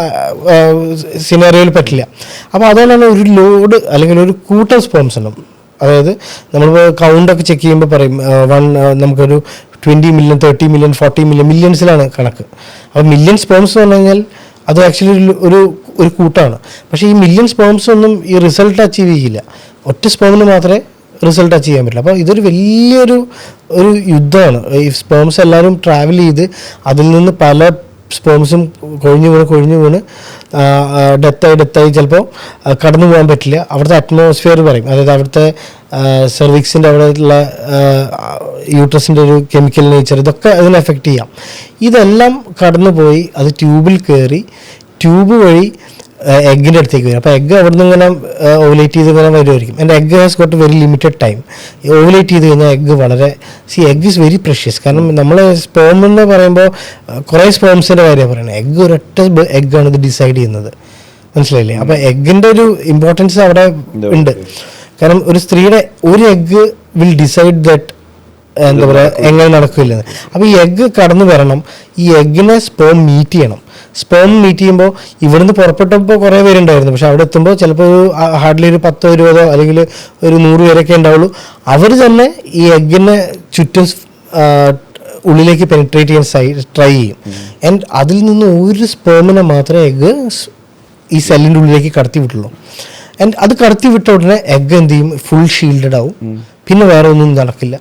S2: സിനാറിയോയിൽ പറ്റില്ല. അപ്പോൾ അതുകൊണ്ടാണ് ഒരു ലോഡ് അല്ലെങ്കിൽ ഒരു കൂട്ടം സ്പേംസ് ഉണ്ട്. അതായത് നമ്മളിപ്പോൾ കൗണ്ടൊക്കെ ചെക്ക് ചെയ്യുമ്പോൾ പറയും നമുക്കൊരു 20 മില്യൺ 30 മില്യൺ 40 മില്യൺ മില്യൺസിലാണ് കണക്ക്. അപ്പോൾ മില്യൺ സ്പേംസ് എന്ന് പറഞ്ഞു കഴിഞ്ഞാൽ അത് ആക്ച്വലി ഒരു കൂട്ടമാണ്. പക്ഷേ ഈ മില്യൺ സ്പേംസ് ഒന്നും ഈ റിസൾട്ട് അച്ചീവ് ചെയ്യില്ല. ഒറ്റ സ്പേമിന് മാത്രമേ റിസൾട്ട് അച്ചീവ് ചെയ്യാൻ പറ്റില്ല. അപ്പോൾ ഇതൊരു വലിയൊരു യുദ്ധമാണ്. ഈ സ്പേംസ് എല്ലാവരും ട്രാവൽ ചെയ്ത് അതിൽ നിന്ന് പല സ്പേംസും കൊഴിഞ്ഞു വീണ് ഡെത്തായി ചിലപ്പോൾ കടന്നു പോകാൻ പറ്റില്ല. അവിടുത്തെ അറ്റ്മോസ്ഫിയർ പറയും, അതായത് അവിടുത്തെ സെർവിക്സിൻ്റെ അവിടെ ഉള്ള യൂട്രസിൻ്റെ ഒരു കെമിക്കൽ നേച്ചർ, ഇതൊക്കെ അതിനെ എഫക്റ്റ് ചെയ്യാം. ഇതെല്ലാം കടന്നു പോയി അത് ട്യൂബിൽ കയറി ട്യൂബ് വഴി എഗ്ഗിൻ്റെ അടുത്തേക്ക് വരും. അപ്പോൾ എഗ്ഗ് അവിടെ നിന്ന് ഇങ്ങനെ ഓവുലേറ്റ് ചെയ്ത് ഇങ്ങനെ വരുമായിരിക്കും. And egg has got very limited time. Ovulate ചെയ്ത് കഴിഞ്ഞാൽ എഗ്ഗ് വളരെ എഗ്ഗ് ഈസ് വെരി പ്രഷ്യസ്. കാരണം നമ്മൾ സ്പേം എന്ന് പറയുമ്പോൾ കുറേ സ്പേംസിൻ്റെ കാര്യമാണ് പറയുന്നത്. എഗ്ഗ് ഒരൊറ്റ എഗ്ഗാണ് ഇത് ഡിസൈഡ് ചെയ്യുന്നത്, മനസ്സിലായില്ലേ? അപ്പോൾ എഗ്ഗിൻ്റെ ഒരു ഇമ്പോർട്ടൻസ് അവിടെ ഉണ്ട്. കാരണം ഒരു സ്ത്രീയുടെ ഒരു എഗ്ഗ് വിൽ ഡിസൈഡ് ദാറ്റ് എന്താ പറയുക എങ്ങനെ നടക്കില്ലെന്ന്. അപ്പോൾ ഈ എഗ്ഗ് കടന്നു വരണം, ഈ എഗ്ഗിനെ സ്പേം മീറ്റ് ചെയ്യണം. സ്പേം മീറ്റ് ചെയ്യുമ്പോൾ ഇവിടുന്ന് പുറപ്പെട്ടപ്പോൾ കുറേ പേരുണ്ടായിരുന്നു, പക്ഷെ അവിടെ എത്തുമ്പോൾ ചിലപ്പോൾ ഹാർഡ്ലി ഒരു 10-20 അല്ലെങ്കിൽ ഒരു 100 പേരൊക്കെ ഉണ്ടാവുള്ളൂ. അവർ തന്നെ ഈ എഗ്ഗിനെ ചുറ്റും ഉള്ളിലേക്ക് പെനിട്രേറ്റ് ചെയ്യാൻ ട്രൈ ചെയ്യും. ആൻഡ് അതിൽ നിന്ന് ഒരു സ്പേമിനെ മാത്രമേ എഗ്ഗ് ഈ സെല്ലിൻ്റെ ഉള്ളിലേക്ക് കടത്തി വിട്ടുള്ളൂ. ആൻഡ് അത് കടത്തി വിട്ട ഉടനെ എഗ്ഗ് എന്ത് ചെയ്യും, ഫുൾ ഷീൽഡഡ് ആവും. പിന്നെ വേറെ ഒന്നും നടക്കില്ല.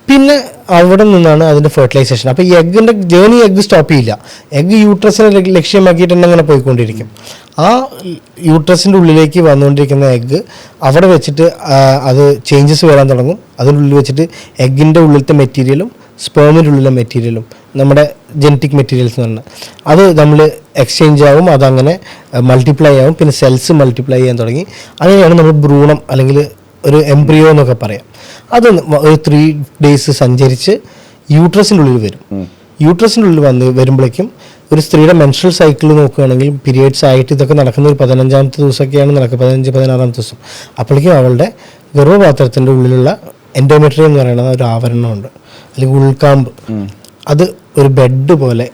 S2: പിന്നെ അവിടെ നിന്നാണ് അതിൻ്റെ ഫെർട്ടിലൈസേഷൻ. അപ്പോൾ ഈ എഗ്ഗിൻ്റെ ജേർണി എഗ്ഗ് സ്റ്റോപ്പ് ചെയ്യില്ല. എഗ്ഗ് യൂട്രസിനെ ലക്ഷ്യമാക്കിയിട്ട് തന്നെ അങ്ങനെ പോയിക്കൊണ്ടിരിക്കും. ആ യൂട്രസിൻ്റെ ഉള്ളിലേക്ക് വന്നുകൊണ്ടിരിക്കുന്ന എഗ്ഗ് അവിടെ വെച്ചിട്ട് അത് ചേഞ്ചസ് വരാൻ തുടങ്ങും. അതിനുള്ളിൽ വെച്ചിട്ട് എഗ്ഗിൻ്റെ ഉള്ളിലത്തെ മെറ്റീരിയലും സ്പേമിൻ്റെ ഉള്ളിലെ മെറ്റീരിയലും നമ്മുടെ ജനറ്റിക് മെറ്റീരിയൽസ് എന്ന് പറഞ്ഞാൽ അത് നമ്മൾ എക്സ്ചേഞ്ച് ആവും, അതങ്ങനെ മൾട്ടിപ്ലൈ ആവും. പിന്നെ സെൽസ് മൾട്ടിപ്ലൈ ചെയ്യാൻ തുടങ്ങി. അങ്ങനെയാണ് നമ്മൾ ഭ്രൂണം അല്ലെങ്കിൽ ഒരു എംബ്രിയോ എന്നൊക്കെ പറയാം. അത് ഒരു 3 days സഞ്ചരിച്ച് യൂട്രസിൻ്റെ ഉള്ളിൽ വരും. യൂട്രസിൻ്റെ ഉള്ളിൽ വരുമ്പോഴേക്കും ഒരു സ്ത്രീയുടെ മെൻസ്ട്രൽ സൈക്കിൾ നോക്കുകയാണെങ്കിൽ പീരിയഡ്സ് ആയിട്ട് ഇതൊക്കെ നടക്കുന്ന ഒരു 15ാമത്തെ ദിവസമൊക്കെയാണ് നടക്കുക, 15-16ാമത്തെ ദിവസം. അപ്പോഴേക്കും അവളുടെ ഗർഭപാത്രത്തിൻ്റെ ഉള്ളിലുള്ള എൻഡോമെട്രിയം എന്ന് പറയുന്ന ഒരു ആവരണമുണ്ട്, അല്ലെങ്കിൽ ഉൾക്കാമ്പ്. അത് ഒരു ബെഡ് പോലെ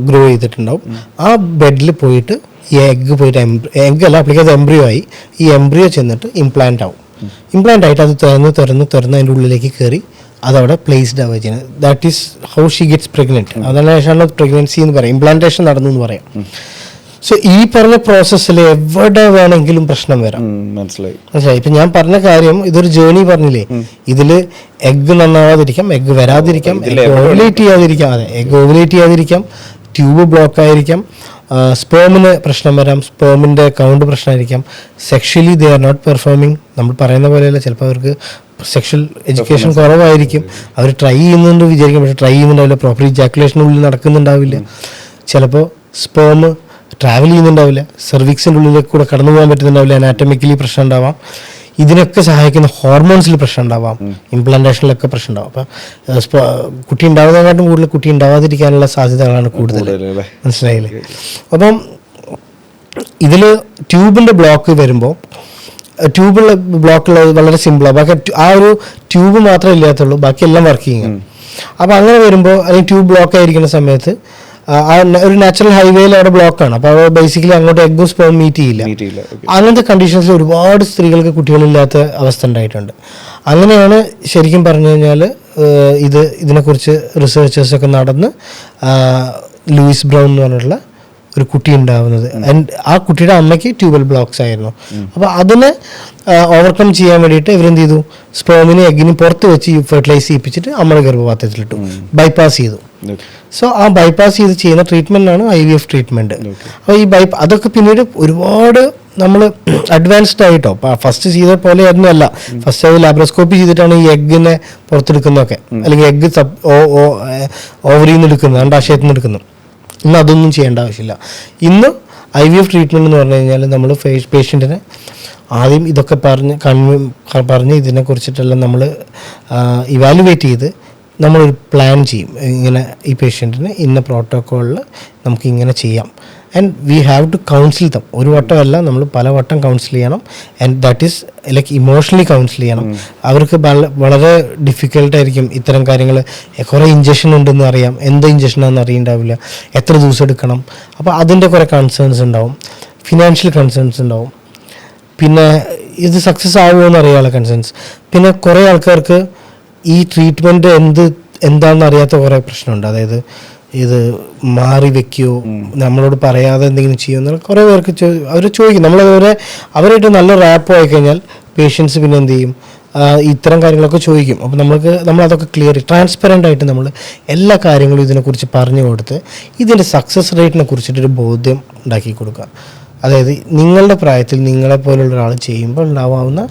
S2: ഗ്രോ ചെയ്തിട്ടുണ്ടാവും. ആ ബെഡിൽ പോയിട്ട് ഈ എഗ്ഗ് പോയിട്ട് എഗ്ഗ് അല്ല, അപ്പോഴേക്കും അത് എംബ്രിയോ ആയി. ഈ എംബ്രിയോ ചെന്നിട്ട് ഇംപ്ലാന്റ് ആവും. ഇംപ്ലാന്റ് ആയിട്ട് അത് തുറന്ന് അതിൻ്റെ ഉള്ളിലേക്ക് കയറി അതവിടെ പ്ലേസ്ഡ് ആവുക ചെയ്യുന്നത്. That is how she gets pregnant. അതിനാണ് പ്രഗ്നൻസി എന്ന് പറയാം, ഇംപ്ലാന്റേഷൻ നടന്നു എന്ന് പറയാം. സോ ഈ പറഞ്ഞ പ്രോസസ്സിൽ എവിടെ വേണമെങ്കിലും പ്രശ്നം വരാം. മനസ്സിലായി? ഇപ്പം ഞാൻ പറഞ്ഞ കാര്യം ഇതൊരു ജേർണി പറഞ്ഞില്ലേ, ഇതിൽ എഗ്ഗ് നന്നാവാതിരിക്കാം, എഗ്ഗ് വരാതിരിക്കാം, എഗ്ഗ് ഓവുലേറ്റ് ചെയ്യാതിരിക്കാം. അതെ, എഗ്ഗ് ഓവുലേറ്റ് ചെയ്യാതിരിക്കാം, ട്യൂബ് ബ്ലോക്ക് ആയിരിക്കാം, സ്പേമിന് പ്രശ്നം വരാം, സ്പേമിൻ്റെ കൗണ്ട് പ്രശ്നമായിരിക്കാം, sexually they are not performing. നമ്മൾ പറയുന്ന പോലെയല്ല, ചിലപ്പോൾ അവർക്ക് സെക്ഷൽ എഡ്യൂക്കേഷൻ കുറവായിരിക്കും. അവർ ട്രൈ ചെയ്യുന്നുണ്ട് വിചാരിക്കും, പക്ഷേ ട്രൈ ചെയ്യുന്നുണ്ടാവില്ല, പ്രോപ്പർ ഇജാക്കുലേഷനുള്ളിൽ നടക്കുന്നുണ്ടാവില്ല. ചിലപ്പോൾ സ്പേം ട്രാവൽ ചെയ്യുന്നുണ്ടാവില്ല, സെർവിക്സിൻ്റെ ഉള്ളിലേക്ക് കൂടെ കടന്നു പോകാൻ പറ്റുന്നുണ്ടാവില്ല, അനാറ്റമിക്കലി പ്രശ്നം ഉണ്ടാവാം. ഇതിനൊക്കെ സഹായിക്കുന്ന ഹോർമോൺസിൽ പ്രശ്നം ഉണ്ടാവാം, ഇംപ്ലാന്റേഷനിലൊക്കെ പ്രശ്നം ഉണ്ടാവും. അപ്പം കുട്ടി ഉണ്ടാവുന്നതിനെക്കാട്ടും കൂടുതൽ കുട്ടി ഉണ്ടാവാതിരിക്കാനുള്ള സാധ്യതകളാണ് കൂടുതൽ. മനസ്സിലായില്ലേ? അപ്പം ഇതിൽ ട്യൂബിൻ്റെ ബ്ലോക്ക് വരുമ്പോൾ ട്യൂബിലുള്ള ബ്ലോക്കുള്ളത് വളരെ സിമ്പിളാണ്. ബാക്കി ആ ഒരു ട്യൂബ് മാത്രമേ ഇല്ലാത്തുള്ളൂ, ബാക്കിയെല്ലാം വർക്ക് ചെയ്യുക. അപ്പോൾ അങ്ങനെ വരുമ്പോൾ അല്ലെങ്കിൽ ട്യൂബ് ബ്ലോക്ക് ആയിരിക്കുന്ന സമയത്ത് ഒരു നാച്ചുറൽ ഹൈവേയിൽ അവിടെ ബ്ലോക്കാണ്. അപ്പോൾ ബേസിക്കലി അങ്ങോട്ട് എഗ്ഗും സ്പേം മീറ്റ് ചെയ്യില്ല. അങ്ങനത്തെ കണ്ടീഷൻസിൽ ഒരുപാട് സ്ത്രീകൾക്ക് കുട്ടികളില്ലാത്ത അവസ്ഥ ഉണ്ടായിട്ടുണ്ട്. അങ്ങനെയാണ് ശരിക്കും പറഞ്ഞു കഴിഞ്ഞാൽ ഇതിനെക്കുറിച്ച് റിസർച്ചേഴ്സൊക്കെ നടന്ന് ലൂയിസ് ബ്രൗൺ എന്ന് പറഞ്ഞിട്ടുള്ള ഒരു കുട്ടി ഉണ്ടാവുന്നത്. ആൻഡ് ആ കുട്ടിയുടെ അമ്മയ്ക്ക് ട്യൂബൽ ബ്ലോക്സ് ആയിരുന്നു. അപ്പോൾ അതിനെ ഓവർകം ചെയ്യാൻ വേണ്ടിയിട്ട് ഇവരെന്ത് ചെയ്തു, സ്പേമിനെ എഗ്ഗിനും പുറത്ത് വെച്ച് ഫെർട്ടിലൈസ് ചെയ്യിപ്പിച്ചിട്ട് അമ്മയുടെ ഗർഭപാത്രത്തിലിട്ടു, ബൈപ്പാസ് ചെയ്തു. സോ ആ ബൈപ്പാസ് ചെയ്ത് ചെയ്യുന്ന ട്രീറ്റ്മെൻറ്റാണ് IVF ട്രീറ്റ്മെൻറ്റ്. അപ്പോൾ അതൊക്കെ പിന്നീട് ഒരുപാട് നമ്മൾ അഡ്വാൻസ്ഡ് ആയിട്ടോ, ഫസ്റ്റ് ചെയ്ത പോലെ ഒന്നും അല്ല. ഫസ്റ്റ് അത് ലാബ്രോസ്കോപ്പി ചെയ്തിട്ടാണ് ഈ എഗ്ഗിനെ പുറത്തെടുക്കുന്നതൊക്കെ, അല്ലെങ്കിൽ എഗ്ഗ് ഓവറിയിൽ നിന്ന് എടുക്കുന്നത്, അണ്ടാശയത്തിൽ നിന്ന് എടുക്കുന്നത്. ഇന്ന് അതൊന്നും ചെയ്യേണ്ട ആവശ്യമില്ല. ഇന്ന് IVF ട്രീറ്റ്മെൻറ്റ് എന്ന് പറഞ്ഞു കഴിഞ്ഞാൽ നമ്മൾ പേഷ്യൻറ്റിനെ ആദ്യം ഇതൊക്കെ പറഞ്ഞ് ഇതിനെക്കുറിച്ചിട്ടെല്ലാം നമ്മൾ ഇവാലുവേറ്റ് ചെയ്ത് നമ്മളൊരു പ്ലാൻ ചെയ്യും. ഇങ്ങനെ ഈ പേഷ്യൻറ്റിന് ഇന്ന പ്രോട്ടോക്കോളിൽ നമുക്ക് ഇങ്ങനെ ചെയ്യാം. And we have to counsel them. ഒരു വട്ടമല്ല, നമ്മൾ പല വട്ടം കൗൺസിൽ ചെയ്യണം. And that is like emotionally counsel ചെയ്യണം. അവർക്ക് വളരെ ഡിഫിക്കൽട്ടായിരിക്കും ഇത്തരം കാര്യങ്ങൾ. കുറേ ഇഞ്ചക്ഷൻ ഉണ്ടെന്ന് അറിയാം, എന്ത് ഇഞ്ചക്ഷനാണെന്ന് അറിയണ്ടാവില്ല, എത്ര ദിവസം എടുക്കണം. അപ്പോൾ അതിൻ്റെ കുറേ കൺസേൺസ് ഉണ്ടാവും, ഫിനാൻഷ്യൽ കൺസേൺസ് ഉണ്ടാവും, പിന്നെ ഇത് സക്സസ് ആകുമോ എന്ന് അറിയാനുള്ള കൺസേൺസ്. പിന്നെ കുറേ ആൾക്കാർക്ക് ഈ ട്രീറ്റ്മെൻറ്റ് എന്താണെന്ന് അറിയാത്ത കുറേ പ്രശ്നമുണ്ട്. അതായത് ഇത് മാറി വെക്കുകയോ നമ്മളോട് പറയാതെ എന്തെങ്കിലും ചെയ്യുമെന്നുള്ള കുറേ പേർക്ക് അവർ ചോദിക്കും. അവരായിട്ട് നല്ല റാപ്പ് ആയി കഴിഞ്ഞാൽ പേഷ്യൻസ് പിന്നെ എന്ത് ചെയ്യും, ഇത്തരം കാര്യങ്ങളൊക്കെ ചോദിക്കും. അപ്പോൾ നമ്മളതൊക്കെ ട്രാൻസ്പെറൻ്റ് ആയിട്ട് നമ്മൾ എല്ലാ കാര്യങ്ങളും ഇതിനെക്കുറിച്ച് പറഞ്ഞു കൊടുത്ത് ഇതിൻ്റെ സക്സസ് റേറ്റിനെ കുറിച്ചിട്ടൊരു ബോധ്യം ഉണ്ടാക്കി കൊടുക്കുക. അതായത് നിങ്ങളുടെ പ്രായത്തിൽ നിങ്ങളെപ്പോലുള്ള ഒരാൾ ചെയ്യുമ്പോൾ ഉണ്ടാവാവുന്ന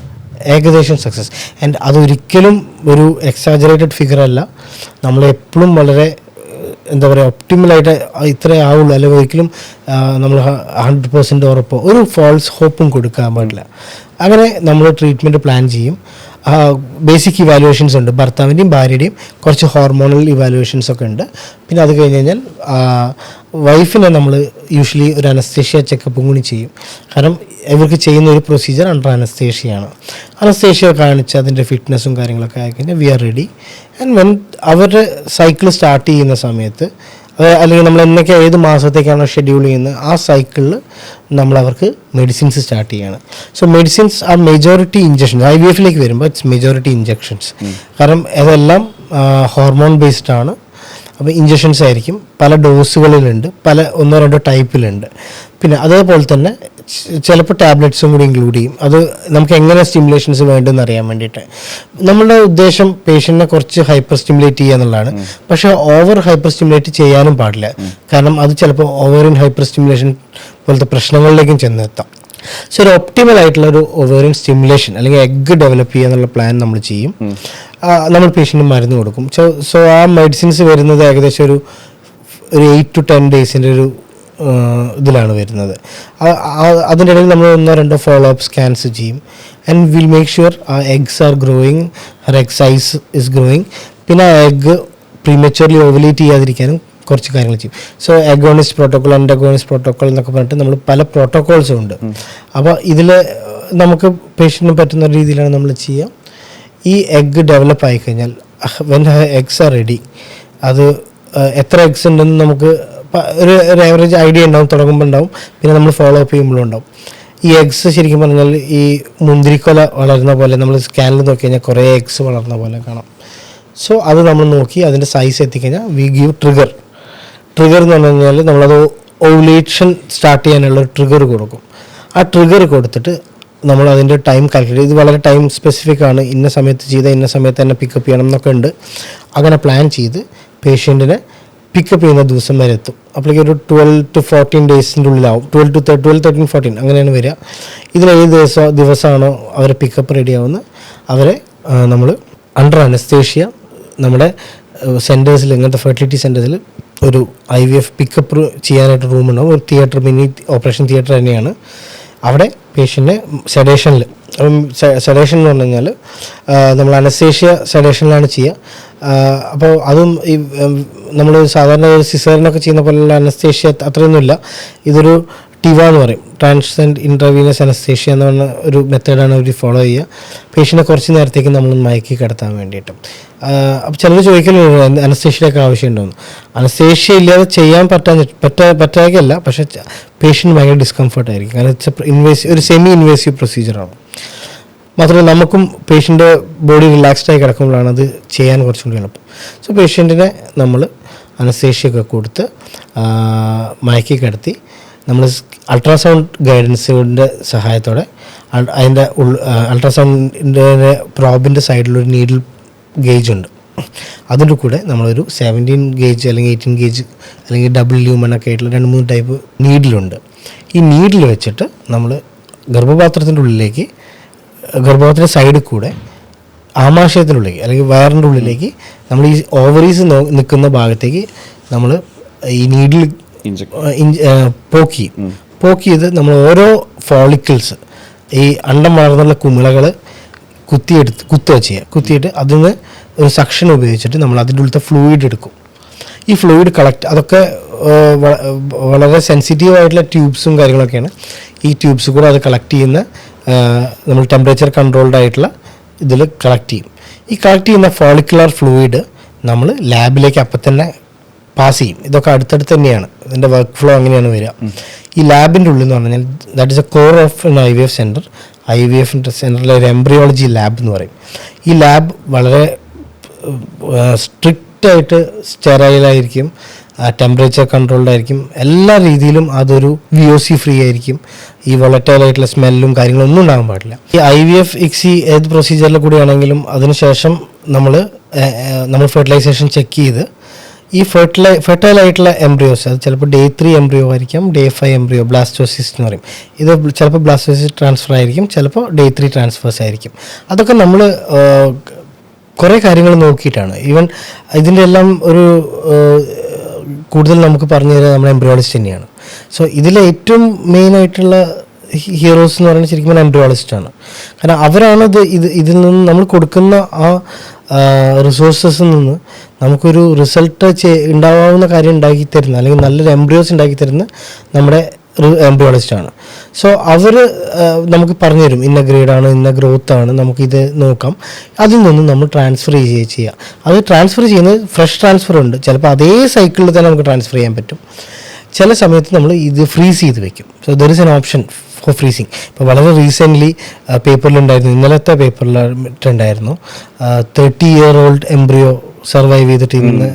S2: ഏകദേശം സക്സസ്. ആൻഡ് അതൊരിക്കലും ഒരു എക്സാജറേറ്റഡ് ഫിഗർ അല്ല. നമ്മളെപ്പോഴും വളരെ എന്താ പറയുക ഒപ്റ്റിമലായിട്ട് ഇത്രേ ആവുള്ളൂ, അല്ലെങ്കിൽ ഒരിക്കലും നമ്മൾ 100% ഉറപ്പോ ഒരു ഫോൾസ് ഹോപ്പും കൊടുക്കാൻ പാടില്ല. അങ്ങനെ നമ്മൾ ട്രീറ്റ്മെൻറ്റ് പ്ലാൻ ചെയ്യും. ബേസിക് ഇവാലുവേഷൻസ് ഉണ്ട്, ഭർത്താവിൻ്റെയും ഭാര്യയുടെയും കുറച്ച് ഹോർമോണൽ ഇവാലുവേഷൻസ് ഒക്കെ ഉണ്ട്. പിന്നെ അത് കഴിഞ്ഞ് കഴിഞ്ഞാൽ വൈഫിനെ നമ്മൾ യൂഷ്വലി ഒരു അനസ്തേഷ്യ ചെക്കപ്പും കൂടി ചെയ്യും. കാരണം ഇവർക്ക് ചെയ്യുന്ന ഒരു പ്രൊസീജിയർ അണ്ടർ അനസ്തേഷ്യയാണ്. അനസ്തേഷ്യ കാണിച്ച് അതിൻ്റെ ഫിറ്റ്നസ്സും കാര്യങ്ങളൊക്കെ ആയിക്കഴിഞ്ഞാൽ we are ready. And when അവരുടെ സൈക്കിൾ സ്റ്റാർട്ട് ചെയ്യുന്ന സമയത്ത്, അല്ലെങ്കിൽ നമ്മൾ എന്നൊക്കെ ഏത് മാസത്തേക്കാണോ ഷെഡ്യൂൾ ചെയ്യുന്നത് ആ സൈക്കിളിൽ നമ്മൾ അവർക്ക് മെഡിസിൻസ് സ്റ്റാർട്ട് ചെയ്യാണ്. സോ മെഡിസിൻസ് ആ മെജോറിറ്റി ഇഞ്ചക്ഷൻസ് IVF-ലേക്ക് വരുമ്പോൾ ഇറ്റ്സ് മെജോറിറ്റി ഇഞ്ചക്ഷൻസ്. കാരണം അതെല്ലാം ഹോർമോൺ ബേസ്ഡ് ആണ്. അപ്പോൾ ഇഞ്ചക്ഷൻസ് ആയിരിക്കും, പല ഡോസുകളിലുണ്ട്, പല 1-2 ടൈപ്പിലുണ്ട്. പിന്നെ അതേപോലെ തന്നെ ചിലപ്പോൾ ടാബ്ലറ്റ്സും കൂടി ഇൻക്ലൂഡ് ചെയ്യും. അത് നമുക്ക് എങ്ങനെ സ്റ്റിമുലേഷൻസ് വേണ്ടെന്ന് അറിയാൻ വേണ്ടിയിട്ട്. നമ്മളുടെ ഉദ്ദേശം പേഷ്യൻറ്റിനെ കുറച്ച് ഹൈപ്പർ സ്റ്റിമുലേറ്റ് ചെയ്യുക എന്നുള്ളതാണ്. പക്ഷേ ഓവർ ഹൈപ്പർ സ്റ്റിമുലേറ്റ് ചെയ്യാനും പാടില്ല. കാരണം അത് ചിലപ്പോൾ ഓവറിൻ ഹൈപ്പർ സ്റ്റിമുലേഷൻ പോലത്തെ പ്രശ്നങ്ങളിലേക്കും ചെന്നെത്താം. സോ ഒരു ഒപ്റ്റിമൽ ആയിട്ടുള്ള ഒരു ഓവറിൻ സ്റ്റിമുലേഷൻ അല്ലെങ്കിൽ എഗ്ഗ് ഡെവലപ്പ് ചെയ്യുക എന്നുള്ള പ്ലാൻ നമ്മൾ ചെയ്യും. നമ്മൾ പേഷ്യൻറ്റിന് മരുന്ന് കൊടുക്കും. സോ ആ മെഡിസിൻസ് വരുന്നത് ഏകദേശം ഒരു 8 to 10 ഡേയ്സിൻ്റെ ഒരു ഇതിലാണ് വരുന്നത്. അതിൻ്റെ ഇടയിൽ നമ്മൾ 1-2 ഫോളോ അപ്പ് സ്കാൻസ് ചെയ്യും. ആൻഡ് വിൽ മേക്ക് ഷുവർ ആ eggs are growing, egg size is growing. പിന്നെ ആ എഗ്ഗ് പ്രീമച്വർലി ഓവുലേറ്റ് ചെയ്യാതിരിക്കാനും കുറച്ച് കാര്യങ്ങൾ ചെയ്യും. സോ അഗോണിസ്റ്റ് പ്രോട്ടോക്കോൾ, അണ്ടർഗോണിസ്റ്റ് പ്രോട്ടോക്കോൾ എന്നൊക്കെ പറഞ്ഞിട്ട് നമ്മൾ പല പ്രോട്ടോക്കോൾസും ഉണ്ട്. അപ്പോൾ ഇതിൽ നമുക്ക് പേഷ്യൻറ്റിന് പറ്റുന്ന രീതിയിലാണ് നമ്മൾ ചെയ്യുക. ഈ എഗ്ഗ് ഡെവലപ്പ് ആയിക്കഴിഞ്ഞാൽ വെൻ എഗ്സ് ആർ റെഡി, അത് എത്ര എഗ്സ് ഉണ്ടെന്ന് നമുക്ക് ഒരു ആവറേജ് ഐഡിയ ഉണ്ടാവും, തുടങ്ങുമ്പോൾ ഉണ്ടാവും, പിന്നെ നമ്മൾ ഫോളോ അപ്പ് ചെയ്യുമ്പോഴും ഉണ്ടാവും. ഈ എഗ്സ് ശരിക്കും പറഞ്ഞാൽ ഈ മുന്തിരിക്കൊല വളരുന്ന പോലെ നമ്മൾ സ്കാനിൽ നോക്കി കഴിഞ്ഞാൽ കുറേ എഗ്സ് വളർന്ന പോലെ കാണാം. സോ അത് നമ്മൾ നോക്കി അതിൻ്റെ സൈസ് എത്തിക്കഴിഞ്ഞാൽ വി ഗീവ് ട്രിഗർ എന്ന് പറഞ്ഞു കഴിഞ്ഞാൽ നമ്മളത് ഓവുലേഷൻ സ്റ്റാർട്ട് ചെയ്യാനുള്ള ഒരു ട്രിഗർ കൊടുക്കും. ആ ട്രിഗർ കൊടുത്തിട്ട് നമ്മൾ അതിൻ്റെ ടൈം കാൽക്കുലേറ്റ്, ഇത് വളരെ ടൈം സ്പെസിഫിക് ആണ്, ഇന്ന സമയത്ത് ചെയ്താൽ ഇന്ന സമയത്ത് തന്നെ പിക്കപ്പ് ചെയ്യണം എന്നൊക്കെ ഉണ്ട്. അങ്ങനെ പ്ലാൻ ചെയ്ത് പേഷ്യൻറ്റിനെ പിക്കപ്പ് ചെയ്യുന്ന ദിവസം വരെ എത്തും. അപ്പോഴേക്കും ഒരു 12 to 14 ഡേയ്സിൻ്റെ ഉള്ളിലാവും. 12, 13, 14 അങ്ങനെയാണ് വരിക. ഇതിലേത് ദിവസമാണോ അവരെ പിക്കപ്പ് റെഡി ആവുന്നത് അവരെ നമ്മൾ അണ്ടർ അനസ്തേഷ്യ നമ്മുടെ സെൻറ്റേഴ്സിൽ, ഇങ്ങനത്തെ ഫെർട്ടിലിറ്റി സെൻറ്റേഴ്സിൽ ഒരു IVF പിക്കപ്പ് ചെയ്യാനായിട്ട് റൂമുണ്ടാവും. ഒരു തിയേറ്റർ, മിനി ഓപ്പറേഷൻ തിയേറ്റർ തന്നെയാണ്. അവിടെ പേഷ്യൻറ്റിനെ സെഡേഷനിൽ, സെഡേഷൻ എന്ന് പറഞ്ഞു കഴിഞ്ഞാൽ നമ്മൾ അനസ്തേഷ്യ സെഡേഷനിലാണ് ചെയ്യുക. അപ്പോൾ അതും ഈ നമ്മൾ സാധാരണ ഒരു സിസേറിനൊക്കെ ചെയ്യുന്ന പോലെയുള്ള അനസ്തേഷ്യ അത്രയൊന്നുമില്ല. ഇതൊരു ടിവ എന്ന് പറയും, ട്രാൻസ്സെൻഡ് ഇൻട്രാവീനസ് അനസ്തേഷ്യ എന്ന് പറഞ്ഞ ഒരു മെത്തേഡാണ് അവർ ഫോളോ ചെയ്യുക. പേഷ്യൻറ്റിനെ കുറച്ച് നേരത്തേക്ക് നമ്മൾ മയക്കി കിടത്താൻ വേണ്ടിയിട്ട്. അപ്പോൾ ചിലർ ചോദിക്കലുണ്ട് അനസ്തേഷ്യയൊക്കെ ആവശ്യമുണ്ടോയെന്ന്. അനസ്തേഷ്യ ഇല്ലാതെ ചെയ്യാൻ പറ്റാകല്ല, പക്ഷേ പേഷ്യൻറ്റ് ഭയങ്കര ഡിസ്കംഫർട്ട് ആയിരിക്കും. കാരണം ഇറ്റ്സ് ഒരു സെമി ഇൻവേസീവ് പ്രൊസീജിയറാണ്. മാത്രമല്ല നമുക്കും പേഷ്യൻ്റെ ബോഡി റിലാക്സ്ഡ് ആയി കിടക്കുമ്പോഴാണ് അത് ചെയ്യാൻ കുറച്ചും കൂടി എളുപ്പം. സോ പേഷ്യൻറ്റിനെ നമ്മൾ അനസ്തേഷ്യയൊക്കെ കൊടുത്ത് മയക്കി കിടത്തി നമ്മൾ അൾട്രാസൗണ്ട് ഗൈഡൻസിൻ്റെ സഹായത്തോടെ അതിൻ്റെ അൾട്രാസൗണ്ടിൻ്റെ പ്രോബിൻ്റെ സൈഡിലൊരു നീഡിൽ ഗേജ് ഉണ്ട്. അതിൻ്റെ കൂടെ നമ്മളൊരു 17 ഗേജ് അല്ലെങ്കിൽ 18 ഗേജ് അല്ലെങ്കിൽ ഡബിൾ ല്യൂമനൊക്കെ ആയിട്ടുള്ള 2-3 ടൈപ്പ് നീഡിലുണ്ട്. ഈ നീഡിൽ വെച്ചിട്ട് നമ്മൾ ഗർഭപാത്രത്തിൻ്റെ ഉള്ളിലേക്ക്, ഗർഭപാത്രത്തിൻ്റെ സൈഡിൽ കൂടെ ആമാശയത്തിനുള്ളിലേക്ക് അല്ലെങ്കിൽ വയറിൻ്റെ ഉള്ളിലേക്ക് നമ്മൾ ഈ ഓവറീസ് നിൽക്കുന്ന ഭാഗത്തേക്ക് നമ്മൾ ഈ നീഡിൽ പോക്ക് ചെയ്ത് നമ്മൾ ഓരോ ഫോളിക്കിൾസ്, ഈ അണ്ടം വളർന്നുള്ള കുമിളകൾ കുത്തിയിട്ട് അതിൽ നിന്ന് ഒരു സക്ഷൻ ഉപയോഗിച്ചിട്ട് നമ്മൾ അതിൻ്റെ ഉള്ളിലത്തെ ഫ്ലൂയിഡ് എടുക്കും. ഈ ഫ്ലൂയിഡ് കളക്ട്, അതൊക്കെ വളരെ സെൻസിറ്റീവ് ആയിട്ടുള്ള ട്യൂബ്സും കാര്യങ്ങളൊക്കെയാണ്. ഈ ട്യൂബ്സ് കൂടെ അത് കളക്ട് ചെയ്യുന്ന നമ്മൾ ടെമ്പറേച്ചർ കൺട്രോൾഡ് ആയിട്ടുള്ള ഇതിൽ കളക്ട് ചെയ്യും. ഈ കളക്ട് ചെയ്യുന്ന ഫോളിക്കുലർ ഫ്ലൂയിഡ് നമ്മൾ ലാബിലേക്ക് അപ്പം തന്നെ പാസ് ചെയ്യും. ഇതൊക്കെ അടുത്തടുത്ത് തന്നെയാണ്, ഇതിൻ്റെ വർക്ക് ഫ്ലോ അങ്ങനെയാണ് വരിക. ഈ ലാബിൻ്റെ ഉള്ളിൽ എന്ന് പറഞ്ഞാൽ that is A core of N IVF centre. IVF സെൻറ്ററിലെ ഒരു എംബ്രിയോളജി ലാബ് എന്ന് പറയും. ഈ ലാബ് വളരെ സ്ട്രിക്റ്റായിട്ട് സ്റ്റെറൈലായിരിക്കും, ടെമ്പറേച്ചർ കൺട്രോൾഡ് ആയിരിക്കും, എല്ലാ രീതിയിലും അതൊരു VOC ഫ്രീ ആയിരിക്കും. ഈ വൊളറ്റൈലായിട്ടുള്ള സ്മെല്ലും കാര്യങ്ങളും ഒന്നും ഉണ്ടാകാൻ പാടില്ല. ഈ IVF ICSI ഏത് പ്രൊസീജിയറിൽ കൂടിയാണെങ്കിലും അതിനുശേഷം നമ്മൾ ഫെർട്ടിലൈസേഷൻ ചെക്ക് ചെയ്ത് ഈ ഫെർട്ടൈൽ ആയിട്ടുള്ള എംബ്രിയോസ്, അത് ചിലപ്പോൾ Day 3 എംബ്രിയോ ആയിരിക്കാം, Day 5 എംബ്രിയോ, ബ്ലാസ്റ്റോസിസ് എന്ന് പറയും. ഇത് ചിലപ്പോൾ ബ്ലാസ്റ്റോസിസ് ട്രാൻസ്ഫർ ആയിരിക്കും, ചിലപ്പോൾ Day 3 ട്രാൻസ്ഫേഴ്സ് ആയിരിക്കും. അതൊക്കെ നമ്മൾ കുറേ കാര്യങ്ങൾ നോക്കിയിട്ടാണ്. ഈവൻ ഇതിൻ്റെ എല്ലാം ഒരു കൂടുതൽ നമുക്ക് പറഞ്ഞു തരാൻ നമ്മുടെ എംബ്രിയോളജിസ്റ്റ് തന്നെയാണ്. സോ ഇതിലെ ഏറ്റവും മെയിനായിട്ടുള്ള ഹീറോസ് എന്ന് പറയുന്നത് ശരിക്കും എംബ്രിയോളജിസ്റ്റാണ്. കാരണം അവരാണ് ഇതിൽ നിന്ന് നമ്മൾ കൊടുക്കുന്ന ആ റിസോഴ്സസിൽ നിന്ന് നമുക്കൊരു റിസൾട്ട് ഉണ്ടാവാവുന്ന കാര്യം ഉണ്ടാക്കി തരുന്ന, അല്ലെങ്കിൽ നല്ലൊരു എംബ്രിയോസ് ഉണ്ടാക്കി തരുന്ന നമ്മുടെ എംബ്രിയോളജിസ്റ്റാണ്. സോ അവർ നമുക്ക് പറഞ്ഞു തരും ഇന്ന ഗ്രേഡാണ്, ഇന്ന ഗ്രോത്താണ്, നമുക്കിത് നോക്കാം. അതിൽ നിന്ന് നമ്മൾ ട്രാൻസ്ഫർ ചെയ്യുക. അത് ട്രാൻസ്ഫർ ചെയ്യുന്നത് ഫ്രഷ് ട്രാൻസ്ഫർ ഉണ്ട്, ചിലപ്പോൾ അതേ സൈക്കിളിൽ തന്നെ നമുക്ക് ട്രാൻസ്ഫർ ചെയ്യാൻ പറ്റും. ചില സമയത്ത് നമ്മൾ ഇത് ഫ്രീസ് ചെയ്ത് വെക്കും. So there is an option for freezing. ഇപ്പോൾ വളരെ റീസെൻ്റ്ലി പേപ്പറിലുണ്ടായിരുന്നു, ഇന്നലത്തെ പേപ്പറിലുണ്ടായിരുന്നു 30-year-old എംബ്രിയോ സർവൈവ് ചെയ്തിട്ട് ഇന്ന്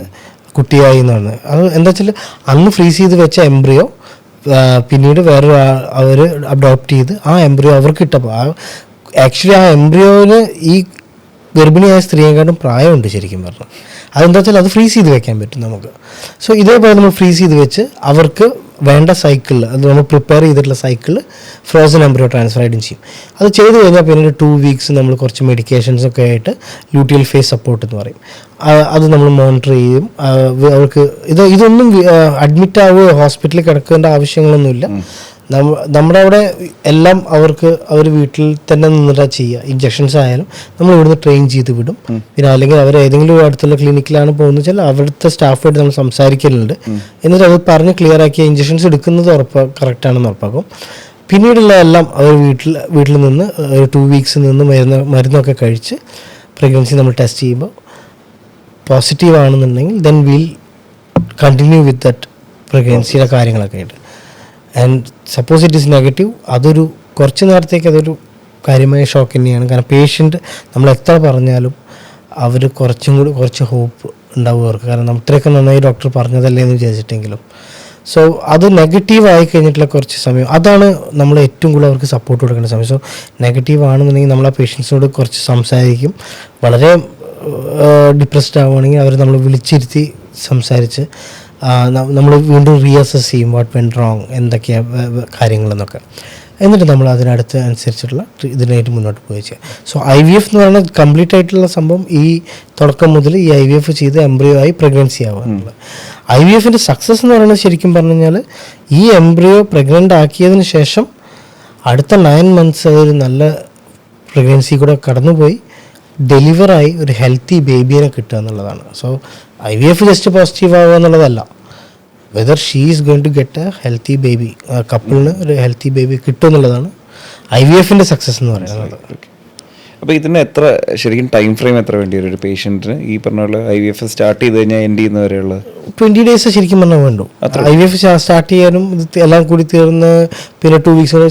S2: കുട്ടിയായി എന്ന് പറഞ്ഞത്. അത് എന്താ വെച്ചാൽ അന്ന് ഫ്രീസ് ചെയ്ത് വെച്ച എംബ്രിയോ പിന്നീട് വേറൊരു അവർ അഡോപ്റ്റ് ചെയ്ത് ആ എംബ്രിയോ അവർക്ക് കിട്ടപ്പോൾ ആക്ച്വലി ആ എംബ്രിയോന് ഈ ഗർഭിണിയായ സ്ത്രീയെക്കാട്ടും പ്രായമുണ്ട് ശരിക്കും പറഞ്ഞാൽ. അതെന്താ വെച്ചാൽ അത് ഫ്രീസ് ചെയ്ത് വെക്കാൻ പറ്റും നമുക്ക്. സോ ഇതേപോലെ നമ്മൾ ഫ്രീസ് ചെയ്ത് വെച്ച് അവർക്ക് വേണ്ട സൈക്കിളിൽ, അത് നമ്മൾ പ്രിപ്പയർ ചെയ്തിട്ടുള്ള സൈക്കിളിൽ ഫ്രോസൺ എംബ്രിയോ ട്രാൻസ്ഫർ ആയിട്ടും ചെയ്യും. അത് ചെയ്ത് കഴിഞ്ഞാൽ പിന്നീട് 2 weeks നമ്മൾ കുറച്ച് മെഡിക്കേഷൻസൊക്കെ ആയിട്ട് ലൂട്ടിയൽ ഫേസ് സപ്പോർട്ട് എന്ന് പറയും, അത് നമ്മൾ മോണിറ്റർ ചെയ്യും. അവർക്ക് ഇതൊന്നും അഡ്മിറ്റ് ആവുകയോ ഹോസ്പിറ്റലിൽ കിടക്കേണ്ട ആവശ്യങ്ങളൊന്നുമില്ല. നമ്മുടെ അവിടെ എല്ലാം അവർ വീട്ടിൽ തന്നെ നിന്നിട്ടാണ് ചെയ്യുക. ഇഞ്ചക്ഷൻസ് ആയാലും നമ്മൾ ഇവിടുന്ന് ട്രെയിൻ ചെയ്ത് വിടും. പിന്നെ അല്ലെങ്കിൽ അവർ ഏതെങ്കിലും അടുത്തുള്ള ക്ലിനിക്കിലാണ് പോകുന്നത് വെച്ചാൽ അവിടുത്തെ സ്റ്റാഫായിട്ട് നമ്മൾ സംസാരിക്കലുണ്ട്. എന്നിട്ട് അത് പറഞ്ഞ് ക്ലിയർ ആക്കിയ ഇഞ്ചക്ഷൻസ് എടുക്കുന്നത് കറക്റ്റാണെന്ന് ഉറപ്പാക്കും. പിന്നീടുള്ള എല്ലാം അവർ വീട്ടിൽ നിന്ന് 2 weeks നിന്ന് മരുന്നൊക്കെ കഴിച്ച് പ്രഗ്നൻസി നമ്മൾ ടെസ്റ്റ് ചെയ്യുമ്പോൾ പോസിറ്റീവ് ആണെന്നുണ്ടെങ്കിൽ then will continue with that പ്രഗ്നൻസിയുടെ കാര്യങ്ങളൊക്കെ ആയിട്ട്. And suppose it is negative, അതൊരു കുറച്ച് നേരത്തേക്ക് അതൊരു കാര്യമായ ഷോക്ക് തന്നെയാണ്. കാരണം പേഷ്യൻ്റ് നമ്മൾ എത്ര പറഞ്ഞാലും അവർ കുറച്ച് ഹോപ്പ് ഉണ്ടാവും അവർക്ക്. കാരണം ഇത്രയൊക്കെ നന്നായി ഡോക്ടർ പറഞ്ഞതല്ലേ എന്ന് വിചാരിച്ചിട്ടെങ്കിലും. സോ അത് നെഗറ്റീവ് ആയി കഴിഞ്ഞിട്ടുള്ള കുറച്ച് സമയം, അതാണ് നമ്മൾ ഏറ്റവും കൂടുതൽ അവർക്ക് സപ്പോർട്ട് കൊടുക്കേണ്ട സമയം. സോ നെഗറ്റീവ് ആണെന്നുണ്ടെങ്കിൽ നമ്മൾ ആ പേഷ്യൻസിനോട് കുറച്ച് സംസാരിക്കും. വളരെ ഡിപ്രസ്ഡ് ആവുകയാണെങ്കിൽ അവർ നമ്മൾ വിളിച്ചിരുത്തി സംസാരിച്ച് നമ്മൾ വീണ്ടും റീഅസസ് ചെയ്യും വാട്ട് വെൻറ്റ് റോങ്, എന്തൊക്കെയാണ് കാര്യങ്ങളെന്നൊക്കെ. എന്നിട്ട് നമ്മൾ അതിനടുത്ത് അനുസരിച്ചിട്ടുള്ള ഇതിനായിട്ട് മുന്നോട്ട് പോയി ചെയ്യാം. സോ IVF എന്ന് പറയുന്നത് കംപ്ലീറ്റ് ആയിട്ടുള്ള സംഭവം ഈ തുടക്കം മുതൽ ഈ IVF ചെയ്ത് എംബ്രിയോ ആയി പ്രഗ്നൻസി ആവുക. IVFൻ്റെ സക്സസ് എന്ന് പറയുന്നത് ശരിക്കും പറഞ്ഞു കഴിഞ്ഞാൽ ഈ എംബ്രിയോ പ്രഗ്നൻ്റ് ആക്കിയതിന് ശേഷം അടുത്ത 9 months അതൊരു നല്ല പ്രഗ്നൻസി കൂടെ കടന്നുപോയി ഡെലിവറായി ഒരു ഹെൽത്തി ബേബിയെ കിട്ടുക എന്നുള്ളതാണ്. സോ IVF ജസ്റ്റ് പോസിറ്റീവ് ആവുക എന്നുള്ളതല്ല, whether she is going to get a healthy baby, കപ്പിളിന് ഒരു ഹെൽത്തി ബേബി കിട്ടും എന്നുള്ളതാണ് IVFൻ്റെ സക്സസ് എന്ന് പറയുന്നത്.
S1: അപ്പോൾ ഇതിന് ശരിക്കും ടൈം ഫ്രെയിം എത്ര വേണ്ടി വരും ഒരു പേഷ്യൻറ്റിന്? ഈ പറഞ്ഞ പോലെ IVF സ്റ്റാർട്ട് ചെയ്ത് കഴിഞ്ഞാൽ എൻഡ് ചെയ്യുന്ന വരെയുള്ള
S2: 20 days ശരിക്കും പറഞ്ഞാൽ വേണ്ടു. IVF സ്റ്റാർട്ട് ചെയ്യാനും എല്ലാം കൂടി തീർന്ന് പിന്നെ 2 weeks ഒരു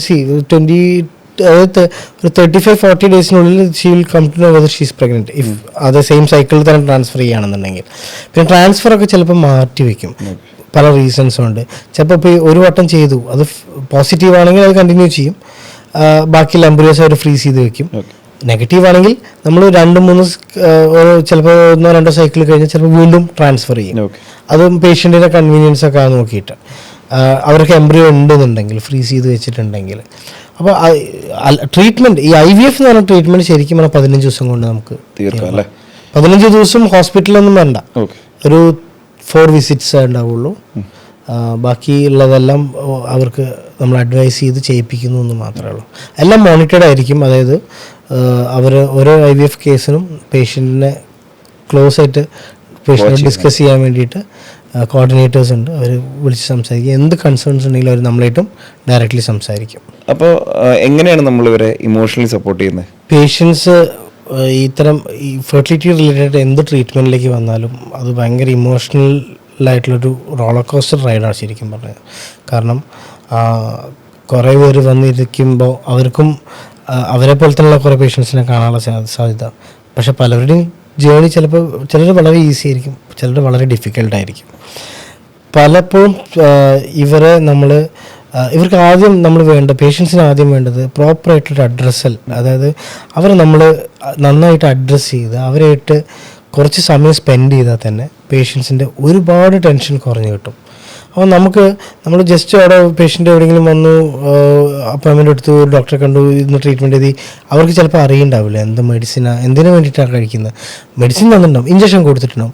S2: 35-40 daysനുള്ളിൽ she will come to know whether she is pregnant if അത് സെയിം സൈക്കിളിൽ തന്നെ ട്രാൻസ്ഫർ ചെയ്യുകയാണെന്നുണ്ടെങ്കിൽ. പിന്നെ ട്രാൻസ്ഫറൊക്കെ ചിലപ്പോൾ മാറ്റി വയ്ക്കും, പല റീസൺസും ഉണ്ട്. ചിലപ്പോൾ ഇപ്പോൾ ഒരു വട്ടം ചെയ്തു, അത് പോസിറ്റീവ് ആണെങ്കിൽ അത് കണ്ടിന്യൂ ചെയ്യും, ബാക്കിയുള്ള എംബ്രിയോസ് അവർ ഫ്രീസ് ചെയ്ത് വെക്കും. നെഗറ്റീവ് ആണെങ്കിൽ നമ്മൾ 2-3 ചിലപ്പോൾ 1-2 സൈക്കിൾ കഴിഞ്ഞാൽ ചിലപ്പോൾ വീണ്ടും ട്രാൻസ്ഫർ ചെയ്യും. അതും പേഷ്യൻറ്റിൻ്റെ കൺവീനിയൻസ് ഒക്കെ നോക്കിയിട്ട് അവർക്ക് എംബ്രിയോ ഉണ്ടെന്നുണ്ടെങ്കിൽ ഫ്രീസ് ചെയ്ത് വെച്ചിട്ടുണ്ടെങ്കിൽ. അപ്പോൾ ട്രീറ്റ്മെൻറ്റ് ഈ IVF എന്ന് പറഞ്ഞ ട്രീറ്റ്മെൻറ്റ് ശരിക്കും പറഞ്ഞാൽ 15 ദിവസം കൊണ്ട് നമുക്ക് തീർക്കാം. 15 ദിവസം ഹോസ്പിറ്റലൊന്നും വേണ്ട, ഒരു 4 visits ഉണ്ടാവുള്ളൂ. ബാക്കിയുള്ളതെല്ലാം അവർക്ക് നമ്മൾ അഡ്വൈസ് ചെയ്ത് ചെയ്യിപ്പിക്കുന്നു എന്ന് മാത്രമേ ഉള്ളൂ. എല്ലാം മോണിറ്റർഡ് ആയിരിക്കും. അതായത് അവർ ഓരോ IVF കേസിനും പേഷ്യൻറ്റിനെ ക്ലോസ് ആയിട്ട് പേഷ്യൻറ്റ് ഡിസ്കസ് ചെയ്യാൻ വേണ്ടിയിട്ട് കോർഡിനേറ്റേഴ്സ് ഉണ്ട്, അവർ വിളിച്ച് സംസാരിക്കും. എന്ത് കൺസേൺസ് ഉണ്ടെങ്കിലും അവർ നമ്മളായിട്ടും ഡയറക്റ്റ്ലി സംസാരിക്കും.
S1: അപ്പോൾ എങ്ങനെയാണ് നമ്മൾ ഇവരെ ഇമോഷണലി സപ്പോർട്ട് ചെയ്യുന്നത്?
S2: പേഷ്യൻസ് ഇത്തരം ഈ ഫെർട്ടിലിറ്റി റിലേറ്റഡ് എന്ത് ട്രീറ്റ്മെൻറ്റിലേക്ക് വന്നാലും അത് ഭയങ്കര ഇമോഷണലായിട്ടുള്ളൊരു റോളർ കോസ്റ്റർ റൈഡാണ് ശരിക്കും പറഞ്ഞത്. കാരണം കുറേ പേര് വന്നിരിക്കുമ്പോൾ അവർക്കും അവരെ പോലെ തന്നെയുള്ള കുറേ പേഷ്യൻസിനെ കാണാനുള്ള സാധ്യത. പക്ഷെ പലരുടെയും ജേണി ചിലപ്പോൾ ചിലർ വളരെ ഈസി ആയിരിക്കും, ചിലർ വളരെ ഡിഫിക്കൽട്ടായിരിക്കും. പലപ്പോഴും ഇവർക്ക് ആദ്യം നമ്മൾ പേഷ്യൻസിന് ആദ്യം വേണ്ടത് പ്രോപ്പറായിട്ടൊരു അഡ്രസ്സൽ, അതായത് അവരെ നമ്മൾ നന്നായിട്ട് അഡ്രസ്സ് ചെയ്ത് അവരായിട്ട് കുറച്ച് സമയം സ്പെൻഡ് ചെയ്താൽ തന്നെ പേഷ്യൻസിൻ്റെ ഒരുപാട് ടെൻഷൻ കുറഞ്ഞു കിട്ടും. അപ്പോൾ നമ്മൾ ജസ്റ്റ് അവിടെ പേഷ്യൻ്റ് എവിടെയെങ്കിലും വന്നു, അപ്പോയിൻമെൻ്റ് എടുത്തു, ഒരു ഡോക്ടറെ കണ്ടു, ഇന്ന് ട്രീറ്റ്മെൻറ്റ് ചെയ്ത് അവർക്ക് ചിലപ്പോൾ അറിയുണ്ടാവില്ല എന്തിനു വേണ്ടിയിട്ടാണ് കഴിക്കുന്നത്. മെഡിസിൻ തന്നിട്ടുണ്ടാവും, ഇഞ്ചക്ഷൻ കൊടുത്തിട്ടുണ്ടാവും.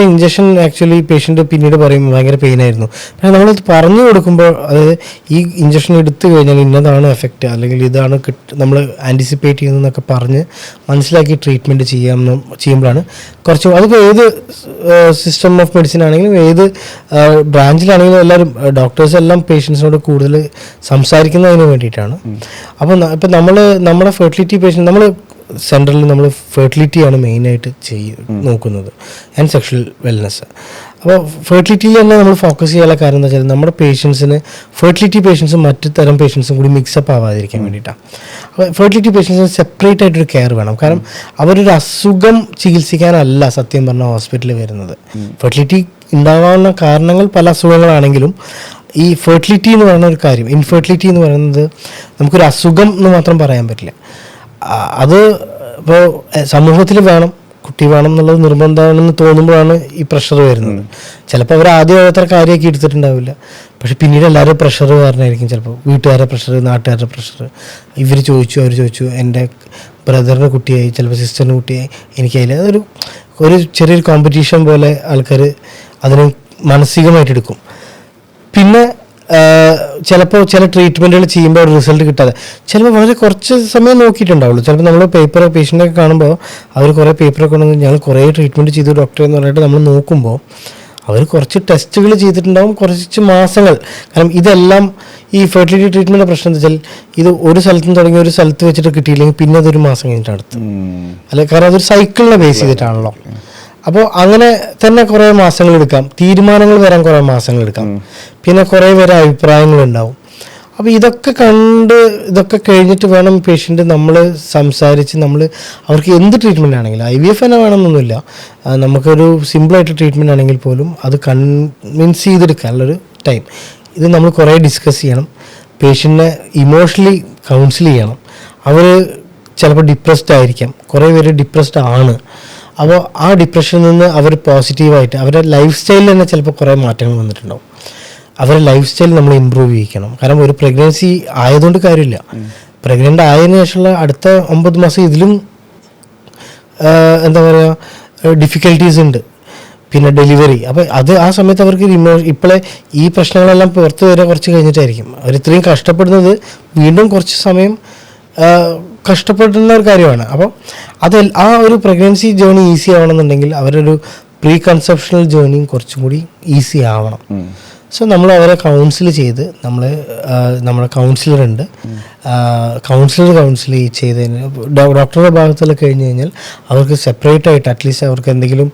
S2: ഇഞ്ചക്ഷൻ ആക്ച്വലി പേഷ്യൻ്റ് പിന്നീട് പറയും ഭയങ്കര പെയിനായിരുന്നു. പക്ഷേ നമ്മളത് പറഞ്ഞു കൊടുക്കുമ്പോൾ, അതായത് ഈ ഇഞ്ചക്ഷൻ എടുത്തു കഴിഞ്ഞാൽ ഇന്നതാണ് എഫക്റ്റ്, അല്ലെങ്കിൽ ഇതാണ് നമ്മൾ ആൻറ്റിസിപ്പേറ്റ് ചെയ്യുന്നതെന്നൊക്കെ പറഞ്ഞ് മനസ്സിലാക്കി ട്രീറ്റ്മെൻറ്റ് ചെയ്യുമ്പോഴാണ് അതിപ്പോൾ ഏത് സിസ്റ്റം ഓഫ് മെഡിസിൻ ആണെങ്കിലും ഏത് ബ്രാഞ്ചിലാണെങ്കിലും എല്ലാവരും ഡോക്ടേഴ്സ് എല്ലാം പേഷ്യൻസിനോട് കൂടുതൽ സംസാരിക്കുന്നതിന് വേണ്ടിയിട്ടാണ്. അപ്പോൾ ഇപ്പം നമ്മുടെ ഫെർട്ടിലിറ്റി പേഷ്യൻ്റ് നമ്മൾ സെൻട്രലിൽ നമ്മൾ ഫെർട്ടിലിറ്റിയാണ് മെയിനായിട്ട് നോക്കുന്നത് ആൻഡ് സെക്ഷൽ വെൽനെസ്. അപ്പോൾ ഫെർട്ടിലിറ്റിയിൽ തന്നെ നമ്മൾ ഫോക്കസ് ചെയ്യാനുള്ള കാര്യം എന്താ വെച്ചാൽ നമ്മുടെ ഫെർട്ടിലിറ്റി പേഷ്യൻസും മറ്റു തരം പേഷ്യൻസും കൂടി മിക്സപ്പ് ആവാതിരിക്കാൻ വേണ്ടിയിട്ടാണ്. അപ്പോൾ ഫെർട്ടിലിറ്റി പേഷ്യൻസിന് സെപ്പറേറ്റ് ആയിട്ടൊരു കെയർ വേണം. കാരണം അവരൊരു അസുഖം ചികിത്സിക്കാനല്ല സത്യം പറഞ്ഞ ഹോസ്പിറ്റലിൽ വരുന്നത്. ഫെർട്ടിലിറ്റി ഉണ്ടാകാവുന്ന കാരണങ്ങൾ പല അസുഖങ്ങളാണെങ്കിലും ഈ ഫെർട്ടിലിറ്റി എന്ന് പറയുന്ന ഒരു കാര്യം, ഇൻഫെർട്ടിലിറ്റി എന്ന് പറയുന്നത് നമുക്കൊരു അസുഖം എന്ന് മാത്രം പറയാൻ പറ്റില്ല. അത് ഇപ്പോൾ സമൂഹത്തിൽ കുട്ടി വേണം എന്നുള്ളത് നിർബന്ധമാണെന്ന് തോന്നുമ്പോഴാണ് ഈ പ്രഷർ വരുന്നത്. ചിലപ്പോൾ അവർ ആദ്യം അത്ര കാര്യമൊക്കെ എടുത്തിട്ടുണ്ടാവില്ല, പക്ഷെ പിന്നീട് എല്ലാവരും പ്രഷർ കാരണമായിരിക്കും. ചിലപ്പോൾ വീട്ടുകാരുടെ പ്രഷർ, നാട്ടുകാരുടെ പ്രഷർ, അവർ ചോദിച്ചു എൻ്റെ ബ്രദറിൻ്റെ കുട്ടിയായി, ചിലപ്പോൾ സിസ്റ്ററിൻ്റെ കുട്ടിയായി, എനിക്കതിൽ ഒരു ചെറിയൊരു കോമ്പറ്റീഷൻ പോലെ ആൾക്കാർ അതിന് മാനസികമായിട്ട് എടുക്കും. പിന്നെ ചിലപ്പോൾ ചില ട്രീറ്റ്മെൻറ്റുകൾ ചെയ്യുമ്പോൾ ഒരു റിസൾട്ട് കിട്ടാതെ ചിലപ്പോൾ വളരെ കുറച്ച് സമയം നോക്കിയിട്ടുണ്ടാവുള്ളൂ. ചിലപ്പോൾ നമ്മൾ പേഷ്യൻ്റൊക്കെ കാണുമ്പോൾ അവർ കുറേ പേപ്പറൊക്കെ ഉണ്ടെങ്കിൽ ഞങ്ങൾ കുറേ ട്രീറ്റ്മെൻറ്റ് ചെയ്തു ഡോക്ടറെ എന്ന് പറഞ്ഞിട്ട് നമ്മൾ നോക്കുമ്പോൾ അവർ കുറച്ച് ടെസ്റ്റുകൾ ചെയ്തിട്ടുണ്ടാവും, കുറച്ച് മാസങ്ങൾ. കാരണം ഇതെല്ലാം ഈ ഫെർട്ടിലിറ്റി ട്രീറ്റ്മെൻറ്റിൻ്റെ പ്രശ്നം എന്താ വെച്ചാൽ ഇത് ഒരു സ്ഥലത്ത് നിന്ന് തുടങ്ങി ഒരു സ്ഥലത്ത് വെച്ചിട്ട് കിട്ടിയില്ലെങ്കിൽ പിന്നെ അതൊരു മാസം കഴിഞ്ഞിട്ട് അടുത്ത് അല്ലെ, കാരണം അതൊരു സൈക്കിളിനെ ബേസ് ചെയ്തിട്ടാണല്ലോ. അപ്പോൾ അങ്ങനെ തന്നെ കുറേ മാസങ്ങൾ എടുക്കാം, തീരുമാനങ്ങൾ വരാൻ കുറേ മാസങ്ങൾ എടുക്കാം, പിന്നെ കുറേ പേരെ അഭിപ്രായങ്ങളുണ്ടാവും. അപ്പോൾ ഇതൊക്കെ കഴിഞ്ഞിട്ട് വേണം പേഷ്യൻ്റ് നമ്മൾ സംസാരിച്ച് അവർക്ക് എന്ത് ട്രീറ്റ്മെൻ്റ് ആണെങ്കിലും IVF തന്നെ വേണമെന്നൊന്നുമില്ല, നമുക്കൊരു സിമ്പിളായിട്ട് ട്രീറ്റ്മെൻ്റ് ആണെങ്കിൽ പോലും അത് കൺവിൻസ് ചെയ്തെടുക്കാനുള്ളൊരു ടൈം ഇത് നമ്മൾ കുറേ ഡിസ്കസ് ചെയ്യണം. പേഷ്യൻറ്റിനെ ഇമോഷണലി കൗൺസിൽ ചെയ്യണം. അവർ ചിലപ്പോൾ ഡിപ്രസ്ഡ് ആയിരിക്കാം, കുറേ പേര് ഡിപ്രസ്ഡ് ആണ്. അപ്പോൾ ആ ഡിപ്രഷനിൽ നിന്ന് അവർ പോസിറ്റീവായിട്ട് അവരുടെ ലൈഫ് സ്റ്റൈലിൽ തന്നെ ചിലപ്പോൾ കുറേ മാറ്റങ്ങൾ വന്നിട്ടുണ്ടാവും. അവരുടെ ലൈഫ് സ്റ്റൈൽ നമ്മൾ ഇമ്പ്രൂവ് ചെയ്യിക്കണം. കാരണം ഒരു പ്രഗ്നൻസി ആയതുകൊണ്ട് കാര്യമില്ല, പ്രഗ്നൻ്റ് ആയതിനു ശേഷമുള്ള അടുത്ത 9 മാസം ഇതിലും എന്താ പറയുക ഡിഫിക്കൽട്ടീസ് ഉണ്ട്. പിന്നെ ഡെലിവറി, അപ്പോൾ ആ സമയത്ത് അവർക്ക് ഇപ്പോഴേ ഈ പ്രശ്നങ്ങളെല്ലാം പുറത്ത് വരെ കുറച്ച് കഴിഞ്ഞിട്ടായിരിക്കും. അവർ ഇത്രയും കഷ്ടപ്പെടുന്നത് വീണ്ടും കുറച്ച് സമയം കഷ്ടപ്പെടുന്ന ഒരു കാര്യമാണ്. അപ്പോൾ ആ ഒരു പ്രഗ്നൻസി ജേർണി ഈസി ആവണമെന്നുണ്ടെങ്കിൽ അവരൊരു പ്രീ കൺസെപ്ഷണൽ ജേർണിയും കുറച്ചും കൂടി ഈസി ആവണം. സോ നമ്മൾ അവരെ കൗൺസിൽ ചെയ്ത് നമ്മുടെ കൗൺസിലറുണ്ട്, കൗൺസിൽ ചെയ്തതിന് ഡോക്ടറുടെ ഭാഗത്തുള്ള കഴിഞ്ഞ് കഴിഞ്ഞാൽ അവർക്ക് സെപ്പറേറ്റ് ആയിട്ട് അറ്റ്ലീസ്റ്റ് അവർക്ക് എന്തെങ്കിലും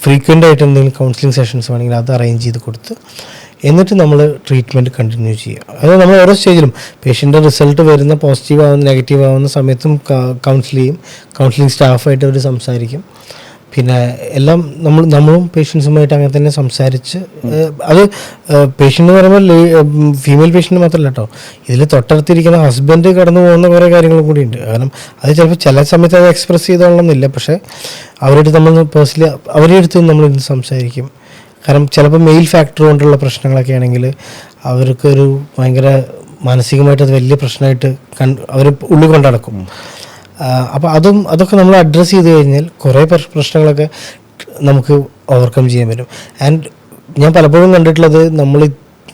S2: ഫ്രീക്വൻ്റ് ആയിട്ട് എന്തെങ്കിലും കൗൺസിലിംഗ് സെഷൻസ് വേണമെങ്കിൽ അത് അറേഞ്ച് ചെയ്ത് കൊടുത്ത് എന്നിട്ട് നമ്മൾ ട്രീറ്റ്മെൻറ്റ് കണ്ടിന്യൂ ചെയ്യുക. അത് നമ്മൾ ഓരോ സ്റ്റേജിലും പേഷ്യൻ്റെ റിസൾട്ട് വരുന്ന പോസിറ്റീവ് ആവുന്ന നെഗറ്റീവ് ആവുന്ന സമയത്തും കൗൺസിൽ ചെയ്യും, കൗൺസിലിംഗ് സ്റ്റാഫായിട്ട് അവർ സംസാരിക്കും. പിന്നെ എല്ലാം നമ്മളും പേഷ്യൻസുമായിട്ട് അങ്ങനെ തന്നെ സംസാരിച്ച് അത് പേഷ്യൻ്റ് എന്ന് പറയുമ്പോൾ ഫീമെയിൽ പേഷ്യൻ്റ് മാത്രമല്ല കേട്ടോ, ഇതിൽ തൊട്ടടുത്തിരിക്കുന്ന ഹസ്ബൻഡ് കടന്നു പോകുന്ന കുറേ കാര്യങ്ങളും കൂടി ഉണ്ട്. കാരണം അത് ചിലപ്പോൾ ചില സമയത്ത് അത് എക്സ്പ്രസ് ചെയ്തോളണമെന്നില്ല, പക്ഷേ അവരുടെ നമ്മൾ പേഴ്സണലി അവരുടെ അടുത്ത് നമ്മളിന്ന് സംസാരിക്കും. കാരണം ചിലപ്പോൾ മെയിൽ ഫാക്ടർ കൊണ്ടുള്ള പ്രശ്നങ്ങളൊക്കെ ആണെങ്കിൽ അവർക്കൊരു ഭയങ്കര മാനസികമായിട്ട് അത് വലിയ പ്രശ്നമായിട്ട് അവർ ഉള്ളിൽ കൊണ്ട് നടക്കും. അപ്പോൾ അതൊക്കെ നമ്മൾ അഡ്രസ്സ് ചെയ്ത് കഴിഞ്ഞാൽ കുറേ പ്രശ്നങ്ങളൊക്കെ നമുക്ക് ഓവർകം ചെയ്യാൻ പറ്റും. ആൻഡ് ഞാൻ പലപ്പോഴും കണ്ടിട്ടുള്ളത് നമ്മൾ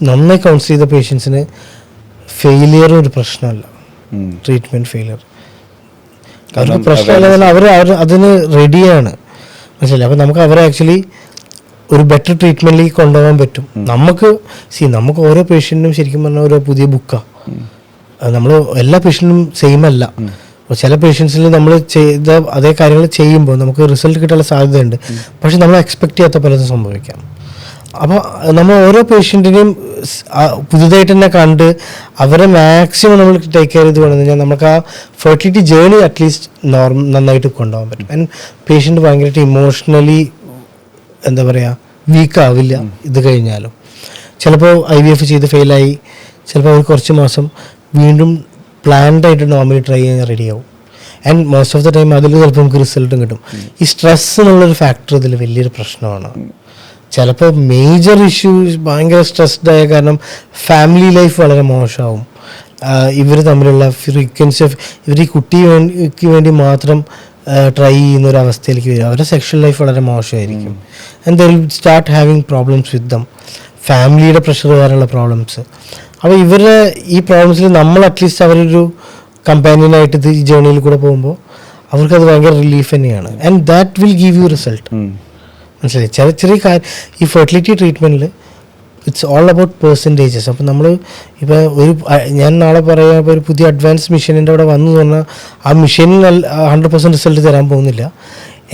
S2: നന്നായി കൗൺസിൽ ചെയ്ത പേഷ്യൻസിന് ഫെയിലിയർ ഒരു പ്രശ്നമല്ല, ട്രീറ്റ്മെൻറ്റ് ഫെയിലിയർ അവർക്ക് പ്രശ്നമല്ല, അവർ അതിന് റെഡിയാണ്, മനസ്സിലായി. അപ്പോൾ നമുക്ക് അവരെ ആക്ച്വലി ഒരു ബെറ്റർ ട്രീറ്റ്മെൻറ്റിലേക്ക് കൊണ്ടുപോകാൻ പറ്റും. നമുക്ക് ഓരോ പേഷ്യൻറ്റിനും ശരിക്കും പറഞ്ഞാൽ ഓരോ പുതിയ ബുക്കാണ്. നമ്മൾ എല്ലാ പേഷ്യൻറ്റും സെയിം അല്ല. അപ്പോൾ ചില പേഷ്യൻസിൽ നമ്മൾ ചെയ്ത അതേ കാര്യങ്ങൾ ചെയ്യുമ്പോൾ നമുക്ക് റിസൾട്ട് കിട്ടാനുള്ള സാധ്യതയുണ്ട്, പക്ഷെ നമ്മൾ എക്സ്പെക്ട് ചെയ്യാത്ത പലതും സംഭവിക്കാം. അപ്പോൾ നമ്മൾ ഓരോ പേഷ്യൻറ്റിനെയും പുതുതായിട്ട് തന്നെ കണ്ട് അവരെ മാക്സിമം നമ്മൾ ടേക്ക് കെയർ ചെയ്ത് കൊണ്ടു കഴിഞ്ഞാൽ നമുക്ക് ആ ഫെർട്ടിലിറ്റി ജേർണി അറ്റ്ലീസ്റ്റ് നന്നായിട്ട് കൊണ്ടുപോകാൻ പറ്റും. ആൻഡ് പേഷ്യൻ്റ് ഭയങ്കരമായിട്ട് ഇമോഷണലി എന്താ പറയുക വീക്കാവില്ല ഇത് കഴിഞ്ഞാലും. ചിലപ്പോൾ IVF ചെയ്ത് ഫെയിലായി, ചിലപ്പോൾ അവർ കുറച്ച് മാസം വീണ്ടും പ്ലാൻഡായിട്ട് നോർമലി ട്രൈ ചെയ്യാൻ റെഡിയാവും. And most of the time അതിൽ ചിലപ്പോൾ നമുക്ക് റിസൾട്ടും കിട്ടും. ഈ സ്ട്രെസ് എന്നുള്ളൊരു ഫാക്ടർ ഇതിൽ വലിയൊരു പ്രശ്നമാണ്. ചിലപ്പോൾ മേജർ ഇഷ്യൂസ് ഭയങ്കര സ്ട്രെസ്ഡ് ആയ കാരണം ഫാമിലി ലൈഫ് വളരെ മോശമാവും. ഇവർ തമ്മിലുള്ള ഫ്രീക്വൻസി ഓഫ് ഇവർ ഈ കുട്ടിക്ക് വേണ്ടി മാത്രം ട്രൈ ചെയ്യുന്ന ഒരു അവസ്ഥയിലേക്ക് വരും. അവരുടെ സെക്ഷൽ ലൈഫ് വളരെ മോശമായിരിക്കും. And they will start having problems with them, ഫാമിലിയുടെ പ്രഷർ കാരണമുള്ള പ്രോബ്ലംസ്. അപ്പോൾ ഇവരുടെ ഈ പ്രോബ്ലംസിൽ നമ്മൾ അറ്റ്ലീസ്റ്റ് അവരൊരു കമ്പാനിയനായിട്ട് ഇത് ഈ ജേർണിയിൽ കൂടെ പോകുമ്പോൾ അവർക്കത് ഭയങ്കര റിലീഫ് തന്നെയാണ്. And that will give you result. മനസ്സിലായി? ചെറിയ ചെറിയ കാര്യം ഈ ഫെർട്ടിലിറ്റി ട്രീറ്റ്മെൻറ്റിൽ ഇറ്റ്സ് ഓൾ അബൌട്ട് പെർസെൻറ്റേജസ്. അപ്പോൾ നമ്മൾ ഇപ്പോൾ ഞാൻ നാളെ പറയാം, ഇപ്പോൾ ഒരു പുതിയ അഡ്വാൻസ് മെഷീനിൻ്റെ അവിടെ വന്നു പറഞ്ഞാൽ ആ മെഷീനിൽ 100% റിസൾട്ട് തരാൻ പോകുന്നില്ല.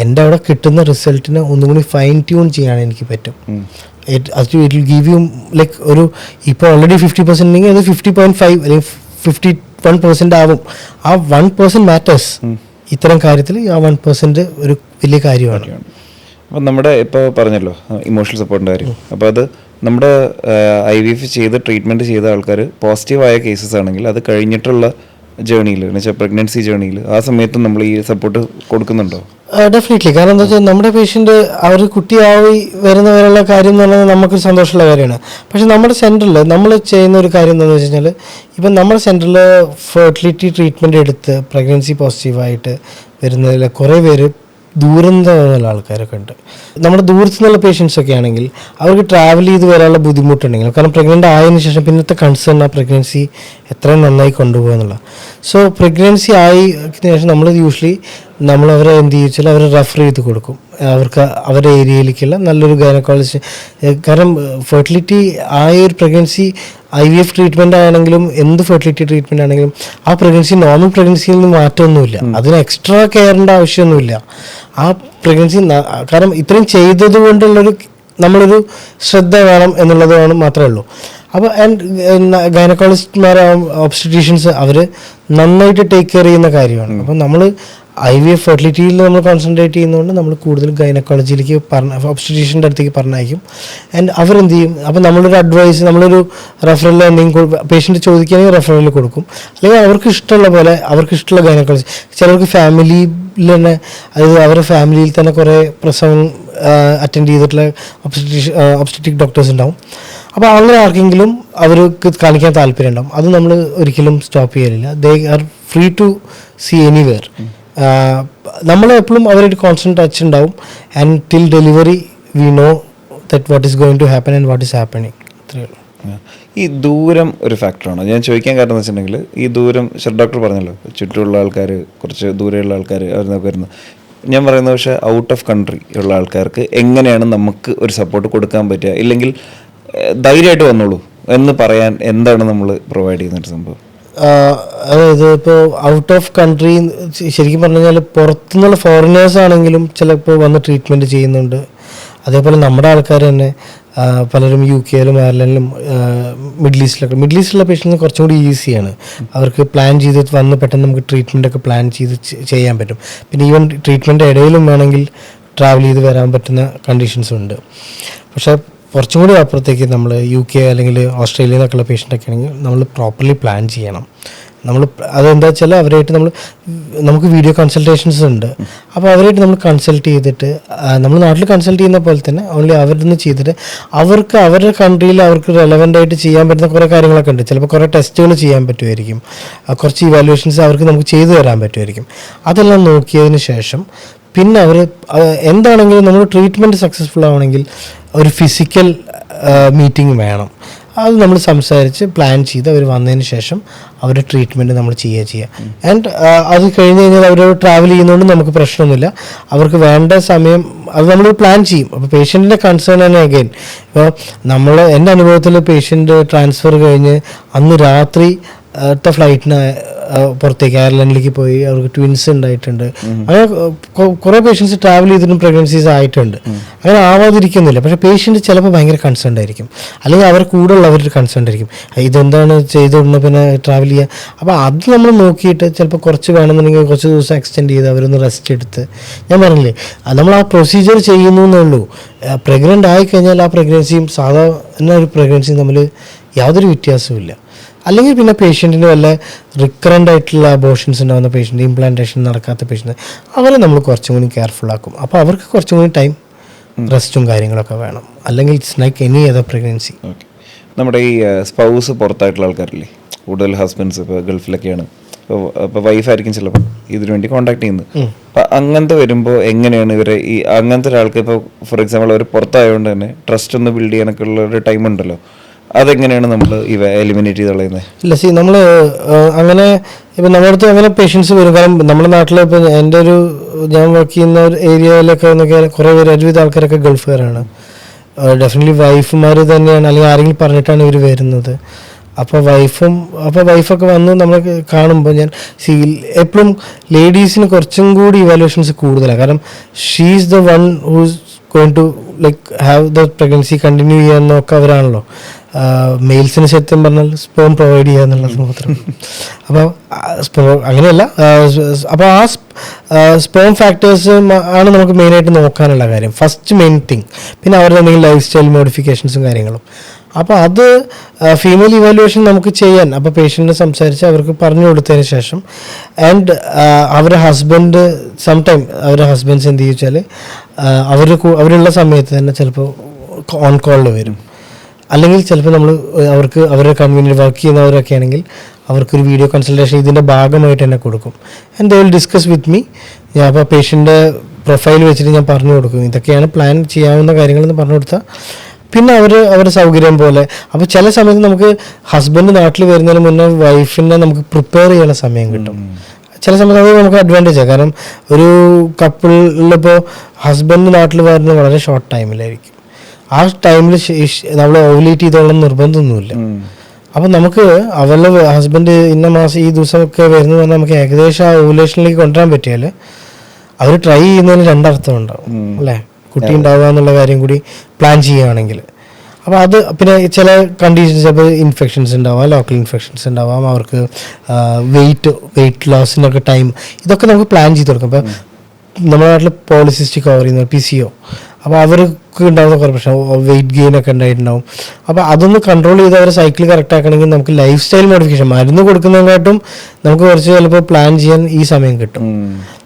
S2: എൻ്റെ അവിടെ കിട്ടുന്ന റിസൾട്ടിനെ ഒന്നും കൂടി ഫൈൻ ട്യൂൺ ചെയ്യാൻ എനിക്ക് പറ്റും. It will give you like ഒരു ഇപ്പോൾ ഓൾറെഡി 50% ഉണ്ടെങ്കിൽ അത് 50.5 അല്ലെങ്കിൽ 51% ആവും. ആ 1% മാറ്റേഴ്സ് ഇത്തരം കാര്യത്തിൽ. ആ 1% ഒരു വലിയ കാര്യമാണ്.
S1: അപ്പം നമ്മുടെ ഇപ്പോൾ പറഞ്ഞല്ലോ ഇമോഷണൽ സപ്പോർട്ടിൻ്റെ കാര്യം. അപ്പോൾ അത് നമ്മുടെ IVF ചെയ്ത് ട്രീറ്റ്മെൻറ്റ് ചെയ്ത ആൾക്കാർ പോസിറ്റീവായ കേസസ് ആണെങ്കിൽ അത് കഴിഞ്ഞിട്ടുള്ള ജേർണിയിൽ എന്ന് വെച്ചാൽ പ്രഗ്നൻസി ജേർണിയിൽ ആ സമയത്തും നമ്മൾ ഈ സപ്പോർട്ട് കൊടുക്കുന്നുണ്ടോ?
S2: ഡെഫിനറ്റ്ലി. കാരണം എന്താ വെച്ചാൽ നമ്മുടെ പേഷ്യൻ്റ് അവർ കുട്ടിയായി വരുന്നവരുള്ള കാര്യം എന്ന് പറഞ്ഞാൽ നമുക്കൊരു സന്തോഷമുള്ള കാര്യമാണ്. പക്ഷേ നമ്മുടെ സെൻറ്ററിൽ നമ്മൾ ചെയ്യുന്ന ഒരു കാര്യം എന്താണെന്ന് വെച്ച് കഴിഞ്ഞാൽ ഇപ്പം നമ്മുടെ സെൻറ്ററിൽ ഫെർട്ടിലിറ്റി ട്രീറ്റ്മെൻറ്റ് എടുത്ത് പ്രഗ്നൻസി പോസിറ്റീവായിട്ട് വരുന്നതിൽ കുറേ പേര് ദൂരം നിന്നുള്ള ആൾക്കാരൊക്കെ ഉണ്ട്. നമ്മുടെ ദൂരത്തു നിന്നുള്ള പേഷ്യൻസ് ഒക്കെ ആണെങ്കിൽ അവർക്ക് ട്രാവൽ ചെയ്ത് വരാനുള്ള ബുദ്ധിമുട്ടുണ്ടെങ്കിൽ, കാരണം പ്രഗ്നൻ്റ് ആയതിനു ശേഷം പിന്നത്തെ കൺസേൺ ആ പ്രഗ്നൻസി എത്രയും നന്നായി കൊണ്ടുപോകുക എന്നുള്ള. സോ പ്രഗ്നൻസി ആയതിനു ശേഷം നമ്മൾ യൂഷ്വലി നമ്മളവരെ എന്ത് ചോദിച്ചാൽ അവരെ റെഫർ ചെയ്ത് കൊടുക്കും അവർക്ക് അവരുടെ ഏരിയയിലേക്കുള്ള നല്ലൊരു ഗൈനക്കോളജിസ്റ്റ്. കാരണം ഫെർട്ടിലിറ്റി ആയ ഒരു പ്രഗ്നൻസി IVF ട്രീറ്റ്മെൻ്റ് ആണെങ്കിലും എന്ത് ഫെർട്ടിലിറ്റി ട്രീറ്റ്മെൻ്റ് ആണെങ്കിലും ആ പ്രഗ്നൻസി നോർമൽ പ്രഗ്നൻസിയിൽ നിന്ന് മാറ്റമൊന്നുമില്ല. അതിന് എക്സ്ട്രാ കെയറിൻ്റെ ആവശ്യമൊന്നുമില്ല. ആ പ്രഗ്നൻസി കാരണം ഇത്രയും ചെയ്തത് കൊണ്ടുള്ളൊരു നമ്മളൊരു ശ്രദ്ധ വേണം എന്നുള്ളത് മാത്രമേ ഉള്ളൂ. അപ്പോൾ ഗൈനക്കോളജിസ്റ്റ്മാർ ഒബ്സ്റ്റട്രീഷ്യൻസ് അവർ നന്നായിട്ട് ടേക്ക് കെയർ ചെയ്യുന്ന കാര്യമാണ്. അപ്പോൾ നമ്മൾ IVF ഫെർട്ടിലിറ്റിയിൽ നമ്മൾ കോൺസെൻട്രേറ്റ് ചെയ്യുന്നതുകൊണ്ട് നമ്മൾ കൂടുതൽ ഗൈനക്കോളജിയിലേക്ക് ഒബ്സ്റ്റട്രീഷ്യൻ്റെ അടുത്തേക്ക് പറഞ്ഞയക്കും. ആൻഡ് അവരെന്ത് ചെയ്യും, അപ്പോൾ നമ്മളൊരു അഡ്വൈസ്, നമ്മളൊരു റെഫറൽ എന്തെങ്കിലും പേഷ്യൻ്റ് ചോദിക്കുകയാണെങ്കിൽ റെഫറൽ കൊടുക്കും. അല്ലെങ്കിൽ അവർക്ക് ഇഷ്ടമുള്ള പോലെ അവർക്ക് ഇഷ്ടമുള്ള ഗൈനക്കോളജി. ചിലർക്ക് ഫാമിലിയിൽ തന്നെ, അതായത് അവരുടെ ഫാമിലിയിൽ തന്നെ കുറേ പ്രസവം അറ്റൻഡ് ചെയ്തിട്ടുള്ള ഒബ്സ്റ്ററ്റിക് ഡോക്ടേഴ്സ് ഉണ്ടാവും. അപ്പോൾ അങ്ങനെ ആർക്കെങ്കിലും അവർക്ക് കാണിക്കാൻ താല്പര്യം ഉണ്ടാവും. അത് നമ്മൾ ഒരിക്കലും സ്റ്റോപ്പ് ചെയ്യലില്ല. They are free to see anywhere. നമ്മൾ എപ്പോഴും അവരായിട്ട് കോൺസ്റ്റന്റ് ടച്ച് ഉണ്ടാവും. And till delivery we know that what is going to happen and what is happening. അത്രയേ ഉള്ളൂ.
S1: ഈ ദൂരം ഒരു ഫാക്ടറാണ്. ഞാൻ ചോദിക്കാൻ കാരണം എന്ന് വെച്ചിട്ടുണ്ടെങ്കിൽ ഈ ദൂരം ഡോക്ടർ പറഞ്ഞല്ലോ, ചുറ്റുമുള്ള ആൾക്കാർ, കുറച്ച് ദൂരെയുള്ള ആൾക്കാർ അവരിന്നൊക്കെ വരുന്നത്. ഞാൻ പറയുന്നത് പക്ഷേ ഔട്ട് ഓഫ് കൺട്രി ഉള്ള ആൾക്കാർക്ക് എങ്ങനെയാണ് നമുക്ക് ഒരു സപ്പോർട്ട് കൊടുക്കാൻ പറ്റുക, ഇല്ലെങ്കിൽ ധൈര്യമായിട്ട് വന്നോളൂ എന്ന് പറയാൻ എന്താണ് നമ്മൾ പ്രൊവൈഡ് ചെയ്യുന്നൊരു സംഭവം?
S2: അതായത് ഇപ്പോൾ ഔട്ട് ഓഫ് കൺട്രി ശരിക്കും പറഞ്ഞു കഴിഞ്ഞാൽ പുറത്തുനിന്നുള്ള ഫോറിനേഴ്സ് ആണെങ്കിലും ചിലപ്പോൾ വന്ന് ട്രീറ്റ്മെൻറ്റ് ചെയ്യുന്നുണ്ട്. അതേപോലെ നമ്മുടെ ആൾക്കാർ തന്നെ പലരും UK-യിലും അയർലൻഡിലും മിഡിൽ ഈസ്റ്റിലുള്ള പേഷ്യൻസിന് കുറച്ചും കൂടി ഈസിയാണ്. അവർക്ക് പ്ലാൻ ചെയ്ത് വന്ന് പെട്ടെന്ന് നമുക്ക് ട്രീറ്റ്മെൻറ്റൊക്കെ പ്ലാൻ ചെയ്ത് ചെയ്യാൻ പറ്റും. പിന്നെ ഈവൻ ട്രീറ്റ്മെൻറ്റ് ഇടയിലും വേണമെങ്കിൽ ട്രാവൽ ചെയ്ത് വരാൻ പറ്റുന്ന കണ്ടീഷൻസും ഉണ്ട്. പക്ഷേ കുറച്ചും കൂടി അപ്പുറത്തേക്ക് നമ്മൾ UK അല്ലെങ്കിൽ ഓസ്ട്രേലിയയിൽ നിന്നൊക്കെയുള്ള പേഷ്യൻ്റൊക്കെ ആണെങ്കിൽ നമ്മൾ പ്രോപ്പർലി പ്ലാൻ ചെയ്യണം. നമ്മൾ അതെന്താ വെച്ചാൽ അവരായിട്ട് നമുക്ക് വീഡിയോ കൺസൾട്ടേഷൻസ് ഉണ്ട്. അപ്പോൾ അവരായിട്ട് നമ്മൾ കൺസൾട്ട് ചെയ്തിട്ട് നമ്മൾ നാട്ടിൽ കൺസൾട്ട് ചെയ്യുന്ന പോലെ തന്നെ ഓൺലി അവരിൽ നിന്ന് ചെയ്തിട്ട് അവർക്ക് അവരുടെ കൺട്രിയിൽ അവർക്ക് റെലവൻ്റ് ആയിട്ട് ചെയ്യാൻ പറ്റുന്ന കുറേ കാര്യങ്ങളൊക്കെ ഉണ്ട്. ചിലപ്പോൾ കുറേ ടെസ്റ്റുകൾ ചെയ്യാൻ പറ്റുമായിരിക്കും, കുറച്ച് ഇവാലുവേഷൻസ് അവർക്ക് നമുക്ക് ചെയ്തു തരാൻ പറ്റുമായിരിക്കും. അതെല്ലാം നോക്കിയതിന് ശേഷം പിന്നെ അവർ എന്താണെങ്കിലും നമ്മൾ ട്രീറ്റ്മെൻറ്റ് സക്സസ്ഫുൾ ആവണമെങ്കിൽ ഒരു ഫിസിക്കൽ മീറ്റിംഗ് വേണം. അത് നമ്മൾ സംസാരിച്ച് പ്ലാൻ ചെയ്ത് അവർ വന്നതിന് ശേഷം അവരുടെ ട്രീറ്റ്മെൻറ്റ് നമ്മൾ ചെയ്യുക. ആൻഡ് അത് കഴിഞ്ഞ് കഴിഞ്ഞാൽ അവർ ട്രാവൽ ചെയ്യുന്നതുകൊണ്ട് നമുക്ക് പ്രശ്നമൊന്നുമില്ല. അവർക്ക് വേണ്ട സമയം അത് നമ്മൾ പ്ലാൻ ചെയ്യും. അപ്പോൾ പേഷ്യൻറ്റിൻ്റെ കൺസേൺ തന്നെ അഗൈൻ, ഇപ്പോൾ എൻ്റെ അനുഭവത്തിൽ പേഷ്യൻ്റ് ട്രാൻസ്ഫർ കഴിഞ്ഞ് അന്ന് രാത്രി ഫ്ലൈറ്റിന് പുറത്തേക്ക് അയർലൻഡിലേക്ക് പോയി, അവർക്ക് ട്വിൻസ് ഉണ്ടായിട്ടുണ്ട്. അങ്ങനെ കുറേ പേഷ്യൻസ് ട്രാവൽ ചെയ്തിട്ടും പ്രഗ്നൻസീസ് ആയിട്ടുണ്ട്. അങ്ങനെ ആവാതിരിക്കുന്നില്ല. പക്ഷേ പേഷ്യൻ്റ് ചിലപ്പോൾ ഭയങ്കര കൺസേൺഡ് ആയിരിക്കും, അല്ലെങ്കിൽ അവരുടെ കൂടെ ഉള്ളവർ കൺസേൺഡ് ആയിരിക്കും, ഇതെന്താണ് ചെയ്തിടുന്നത് പിന്നെ ട്രാവൽ ചെയ്യുക. അപ്പോൾ അത് നമ്മൾ നോക്കിയിട്ട് ചിലപ്പോൾ കുറച്ച് വേണമെന്നുണ്ടെങ്കിൽ കുറച്ച് ദിവസം എക്സ്റ്റെൻഡ് ചെയ്ത് അവരൊന്ന് റെസ്റ്റ് എടുത്ത്, ഞാൻ പറഞ്ഞില്ലേ നമ്മൾ ആ പ്രൊസീജിയർ ചെയ്യുന്നു എന്നുള്ളൂ. പ്രഗ്നൻ്റ് ആയിക്കഴിഞ്ഞാൽ ആ പ്രഗ്നൻസിയും സാധാരണ ഒരു പ്രഗ്നൻസിയും തമ്മിൽ യാതൊരു വ്യത്യാസവും ഇല്ല. അല്ലെങ്കിൽ പിന്നെ പേഷ്യൻറ്റിന് വല്ല റിക്കറൻ്റ് ആയിട്ടുള്ള അബോർഷൻസ് ഉണ്ടാകുന്ന പേഷ്യൻ്റ്, ഇംപ്ലാന്റേഷൻ നടക്കാത്ത പേഷ്യൻ്റ്, അവരെ നമ്മൾ കുറച്ചും കൂടി കെയർഫുൾ ആക്കും. അപ്പോൾ അവർക്ക് കുറച്ചും കൂടി ടൈം റെസ്റ്റും കാര്യങ്ങളൊക്കെ വേണം. അല്ലെങ്കിൽ it's like any other pregnancy.
S1: Okay. നമ്മുടെ ഈ സ്പൗസ് പുറത്തായിട്ടുള്ള ആൾക്കാരില്ലേ, കൂടുതൽ ഹസ്ബൻഡ്സ് ഇപ്പോൾ ഗൾഫിലൊക്കെയാണ്, ഇപ്പോൾ വൈഫായിരിക്കും ചിലപ്പോൾ ഇതിനു വേണ്ടി കോൺടാക്ട് ചെയ്യുന്നത്. അപ്പം അങ്ങനത്തെ വരുമ്പോൾ എങ്ങനെയാണ് ഇവരെ ഈ അങ്ങനത്തെ ഒരാൾക്ക് ഇപ്പോൾ ഫോർ എക്സാമ്പിൾ അവർ പുറത്തായതുകൊണ്ട് തന്നെ ട്രസ്റ്റ് ഒന്ന് ബിൽഡ് ചെയ്യാനൊക്കെ ഉള്ള ഒരു ടൈം ഉണ്ടല്ലോ, അതെങ്ങനെയാണ് നമ്മൾ ഇവ എലിമിനേറ്റ് ചെയ്ത് കളയുന്നത്?
S2: ഇല്ല, നമ്മൾ അങ്ങനെ ഇപ്പം നമ്മുടെ അടുത്ത് അങ്ങനെ പേഷ്യൻസ് വരും. കാരണം നമ്മുടെ നാട്ടിൽ ഇപ്പം എൻ്റെ ഞാൻ വർക്ക് ചെയ്യുന്ന ഒരു ഏരിയയിലൊക്കെ നോക്കിയാൽ കുറേ പേര് ഒരുവിധ ആൾക്കാരൊക്കെ ഗൾഫുകാരാണ്. ഡെഫിനറ്റ്ലി വൈഫുമാർ തന്നെയാണ്, അല്ലെങ്കിൽ ആരെങ്കിലും പറഞ്ഞിട്ടാണ് ഇവർ വരുന്നത്. അപ്പോൾ വൈഫൊക്കെ വന്ന് നമ്മൾ കാണുമ്പോൾ ഞാൻ എപ്പോഴും ലേഡീസിന് കുറച്ചും കൂടി ഇവാലുവേഷൻസ് കൂടുതലാണ്. കാരണം she is the one who's going to like have the pregnancy continue ചെയ്യാന്നൊക്കെ അവരാണല്ലോ. മെയിൽസിന് സത്യം പറഞ്ഞാൽ സ്പേം പ്രൊവൈഡ് ചെയ്യുക എന്നുള്ളത് മാത്രം. അപ്പോൾ അങ്ങനെയല്ല. അപ്പോൾ ആ സ്പേം ഫാക്ടേഴ്സ് ആണ് നമുക്ക് മെയിനായിട്ട് നോക്കാനുള്ള കാര്യം, ഫസ്റ്റ് മെയിൻ തിങ്. പിന്നെ അവരുടെ എന്തെങ്കിലും ലൈഫ് സ്റ്റൈൽ മോഡിഫിക്കേഷൻസും കാര്യങ്ങളും. അപ്പോൾ അത് ഫീമെയിൽ ഇവാലുവേഷൻ നമുക്ക് ചെയ്യാൻ, അപ്പോൾ പേഷ്യൻറ്റിനെ സംസാരിച്ച് അവർക്ക് പറഞ്ഞു കൊടുത്തതിന് ശേഷം ആൻഡ് അവരുടെ ഹസ്ബൻഡ് സംടൈം അവരുടെ ഹസ്ബൻഡ്സ് എന്ത് ചോദിച്ചാൽ അവരുള്ള സമയത്ത് തന്നെ ചിലപ്പോൾ ഓൺ കോളിൽ വരും. അല്ലെങ്കിൽ ചിലപ്പോൾ നമ്മൾ അവരുടെ കൺവീനിയൻറ്റ് വർക്ക് ചെയ്യുന്നവരൊക്കെ ആണെങ്കിൽ അവർക്കൊരു വീഡിയോ കൺസൾട്ടേഷൻ ഇതിൻ്റെ ഭാഗമായിട്ട് തന്നെ കൊടുക്കും. And they will discuss with me. ഞാൻ അപ്പോൾ പേഷ്യൻ്റെ പ്രൊഫൈൽ വെച്ചിട്ട് ഞാൻ പറഞ്ഞു കൊടുക്കും, ഇതൊക്കെയാണ് പ്ലാൻ ചെയ്യാവുന്ന കാര്യങ്ങളെന്ന് പറഞ്ഞു കൊടുത്താൽ പിന്നെ അവരുടെ സൗകര്യം പോലെ. അപ്പോൾ ചില സമയത്ത് നമുക്ക് ഹസ്ബൻഡ് നാട്ടിൽ വരുന്നതിന് മുന്നേ വൈഫിനെ നമുക്ക് പ്രിപ്പയർ ചെയ്യുന്ന സമയം കിട്ടും. ചില സമയത്ത് അത് നമുക്ക് അഡ്വാൻറ്റേജാണ്. കാരണം ഒരു കപ്പിളിലിപ്പോൾ ഹസ്ബൻഡ് നാട്ടിൽ വരുന്നത് വളരെ ഷോർട്ട് ടൈമിലായിരിക്കും. ആ ടൈമിൽ നമ്മൾ ഓവുലേറ്റ് ചെയ്തോളം നിർബന്ധമൊന്നുമില്ല. അപ്പം നമുക്ക് അവരുടെ ഹസ്ബൻഡ് ഇന്ന മാസം ഈ ദിവസമൊക്കെ വരുന്നത് പറഞ്ഞാൽ നമുക്ക് ഏകദേശം ആ ഓവുലേഷനിലേക്ക് കൊണ്ടുവരാൻ പറ്റിയാൽ അവർ ട്രൈ ചെയ്യുന്നതിന് രണ്ടർത്ഥം ഉണ്ടാവും അല്ലേ, കുട്ടി ഉണ്ടാവുക എന്നുള്ള കാര്യം കൂടി പ്ലാൻ ചെയ്യുകയാണെങ്കിൽ. അപ്പോൾ അത് പിന്നെ ചില കണ്ടീഷൻസ്, അപ്പോൾ ഇൻഫെക്ഷൻസ് ഉണ്ടാവാം, ലോക്കൽ ഇൻഫെക്ഷൻസ് ഉണ്ടാവാം, അവർക്ക് വെയിറ്റ് ലോസിനൊക്കെ ടൈം, ഇതൊക്കെ നമുക്ക് പ്ലാൻ ചെയ്ത് കൊടുക്കാം. അപ്പോൾ നമ്മുടെ നാട്ടിൽ പോളിസിസ്റ്റിക് ഓവറി PCO, അപ്പോൾ അവർക്ക് ഉണ്ടാകുന്ന കുറേ പ്രശ്നം, വെയിറ്റ് ഗെയിൻ ഒക്കെ ഉണ്ടായിട്ടുണ്ടാവും. അപ്പോൾ അതൊന്ന് കൺട്രോൾ ചെയ്ത് അവരെ സൈക്കിൾ കറക്റ്റ് ആക്കണമെങ്കിൽ നമുക്ക് ലൈഫ് സ്റ്റൈൽ മോഡിഫിക്കേഷൻ, മരുന്ന് കൊടുക്കുന്നതിനെക്കാട്ടും നമുക്ക് കുറച്ച് ചിലപ്പോൾ പ്ലാൻ ചെയ്യാൻ ഈ സമയം കിട്ടും.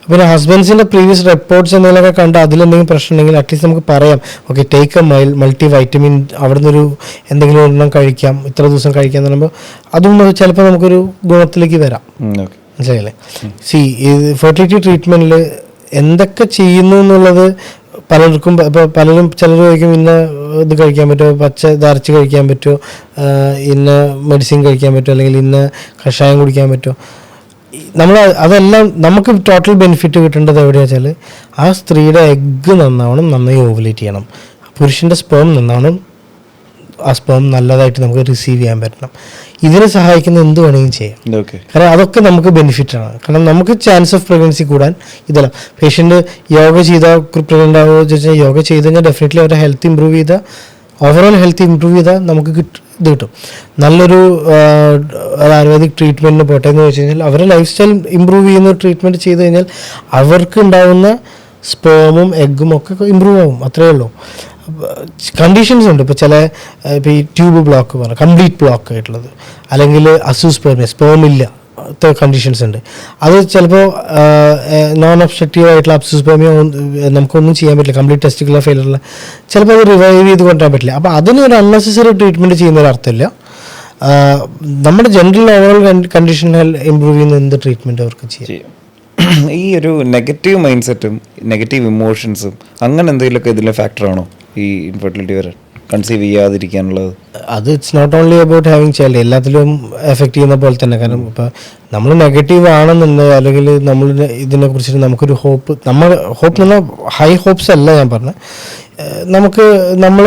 S2: പിന്നെ ഹസ്ബൻഡ്സിൻ്റെ പ്രീവിയസ് റിപ്പോർട്ട്സ് എന്തെങ്കിലുമൊക്കെ കണ്ട് അതിലെന്തെങ്കിലും പ്രശ്നം ഉണ്ടെങ്കിൽ അറ്റ്ലീസ്റ്റ് നമുക്ക് പറയാം, okay take A multi vitamin അവിടെ നിന്നൊരു എന്തെങ്കിലും ഒരെണ്ണം കഴിക്കാം, ഇത്ര ദിവസം കഴിക്കാം എന്ന് പറയുമ്പോൾ അതും ചിലപ്പോൾ നമുക്കൊരു ഗുണത്തിലേക്ക് വരാം. മനസ്സിലായില്ലേ? ഈ ഫെർട്ടിലിറ്റി ട്രീറ്റ്മെൻറ്റിൽ എന്തൊക്കെ ചെയ്യുന്നു എന്നുള്ളത് പലർക്കും, ഇപ്പോൾ ചിലർ ചോദിക്കും ഇന്ന ഇത് കഴിക്കാൻ പറ്റുമോ, പച്ച ഇതരച്ച് കഴിക്കാൻ പറ്റുമോ, ഇന്ന മെഡിസിൻ കഴിക്കാൻ പറ്റുമോ, അല്ലെങ്കിൽ ഇന്ന കഷായം കുടിക്കാൻ പറ്റുമോ. അതെല്ലാം നമുക്ക് ടോട്ടൽ ബെനിഫിറ്റ് കിട്ടേണ്ടത് എവിടെയാ വെച്ചാൽ ആ സ്ത്രീയുടെ എഗ്ഗ് നന്നായി ഓവുലേറ്റ് ചെയ്യണം, പുരുഷൻ്റെ സ്പേം നന്നാവണം, ആ സ്പേം നല്ലതായിട്ട് നമുക്ക് റിസീവ് ചെയ്യാൻ പറ്റണം. ഇതിനെ സഹായിക്കുന്ന എന്ത് വേണമെങ്കിലും ചെയ്യാം. കാരണം അതൊക്കെ നമുക്ക് ബെനിഫിറ്റാണ്. കാരണം നമുക്ക് ചാൻസ് ഓഫ് പ്രഗ്നൻസി കൂടാൻ ഇതല്ല. പേഷ്യൻ്റ് യോഗ ചെയ്താൽ പ്രഗ്നൻ്റ് ആവുമോ ചോദിച്ചാൽ യോഗ ചെയ്ത് കഴിഞ്ഞാൽ ഡെഫിനറ്റ്ലി അവരുടെ ഹെൽത്ത് ഇമ്പ്രൂവ് ചെയ്താൽ, ഓവറോൾ ഹെൽത്ത് ഇമ്പ്രൂവ് ചെയ്താൽ നമുക്ക് ഇത് കിട്ടും. നല്ലൊരു ആയുർവേദിക് ട്രീറ്റ്മെൻറ്റിന് പോട്ടെ എന്ന് വെച്ച് കഴിഞ്ഞാൽ അവരുടെ ലൈഫ് സ്റ്റൈൽ ഇമ്പ്രൂവ് ചെയ്യുന്ന ട്രീറ്റ്മെൻറ്റ് ചെയ്ത് കഴിഞ്ഞാൽ അവർക്ക് ഉണ്ടാകുന്ന സ്പേമും എഗ്ഗും ഒക്കെ ഇമ്പ്രൂവ് ആവും. അത്രയേ ഉള്ളൂ. കണ്ടീഷൻസ് ഉണ്ട്. ഇപ്പോൾ ഇപ്പോൾ ഈ ട്യൂബ് ബ്ലോക്ക് പറഞ്ഞാൽ കംപ്ലീറ്റ് ബ്ലോക്ക് ആയിട്ടുള്ളത്, അല്ലെങ്കിൽ സ്പേമില്ല കണ്ടീഷൻസ് ഉണ്ട്. അത് ചിലപ്പോൾ നോൺ ഒബ്സ്ട്രക്റ്റീവ് ആയിട്ടുള്ള അബ്സൂസ്പെർമിയ നമുക്കൊന്നും ചെയ്യാൻ പറ്റില്ല, കംപ്ലീറ്റ് ടെസ്റ്റിക്കുലർ ഫെയിലറിൽ ചിലപ്പോൾ അത് റിവൈവ് ചെയ്ത് കൊണ്ടുവരാൻ പറ്റില്ല. അപ്പോൾ അതിന് ഒരു അൺനെസസറി ട്രീറ്റ്മെൻറ്റ് ചെയ്യുന്ന ഒരു അർത്ഥമില്ല. നമ്മുടെ ജനറൽ ഓവറോൾ കണ്ടീഷൻ ഇമ്പ്രൂവ് ചെയ്യുന്ന എന്ത് ട്രീറ്റ്മെൻറ്റ് അവർക്ക് ചെയ്യാം.
S1: ഈ ഒരു നെഗറ്റീവ് മൈൻഡ് സെറ്റും നെഗറ്റീവ് ഇമോഷൻസും അങ്ങനെ എന്തെങ്കിലുമൊക്കെ ഇതിലെ ഫാക്ടറാണോ ഈ ഇൻഫെർട്ടിലിറ്റി വരാൻ, കൺസീവ് ചെയ്യാതിരിക്കാനുള്ളത്? അത്
S2: it's not only about having child, എല്ലാത്തിലും എഫക്റ്റ് ചെയ്യുന്ന പോലെ തന്നെ. കാരണം ഇപ്പോൾ നമ്മൾ നെഗറ്റീവ് ആണെന്നുണ്ട്, അല്ലെങ്കിൽ നമ്മൾ ഇതിനെ കുറിച്ചിട്ട് നമുക്കൊരു ഹോപ്പ് എന്ന് പറഞ്ഞാൽ ഹൈ ഹോപ്സ് അല്ല ഞാൻ പറഞ്ഞത്. നമ്മൾ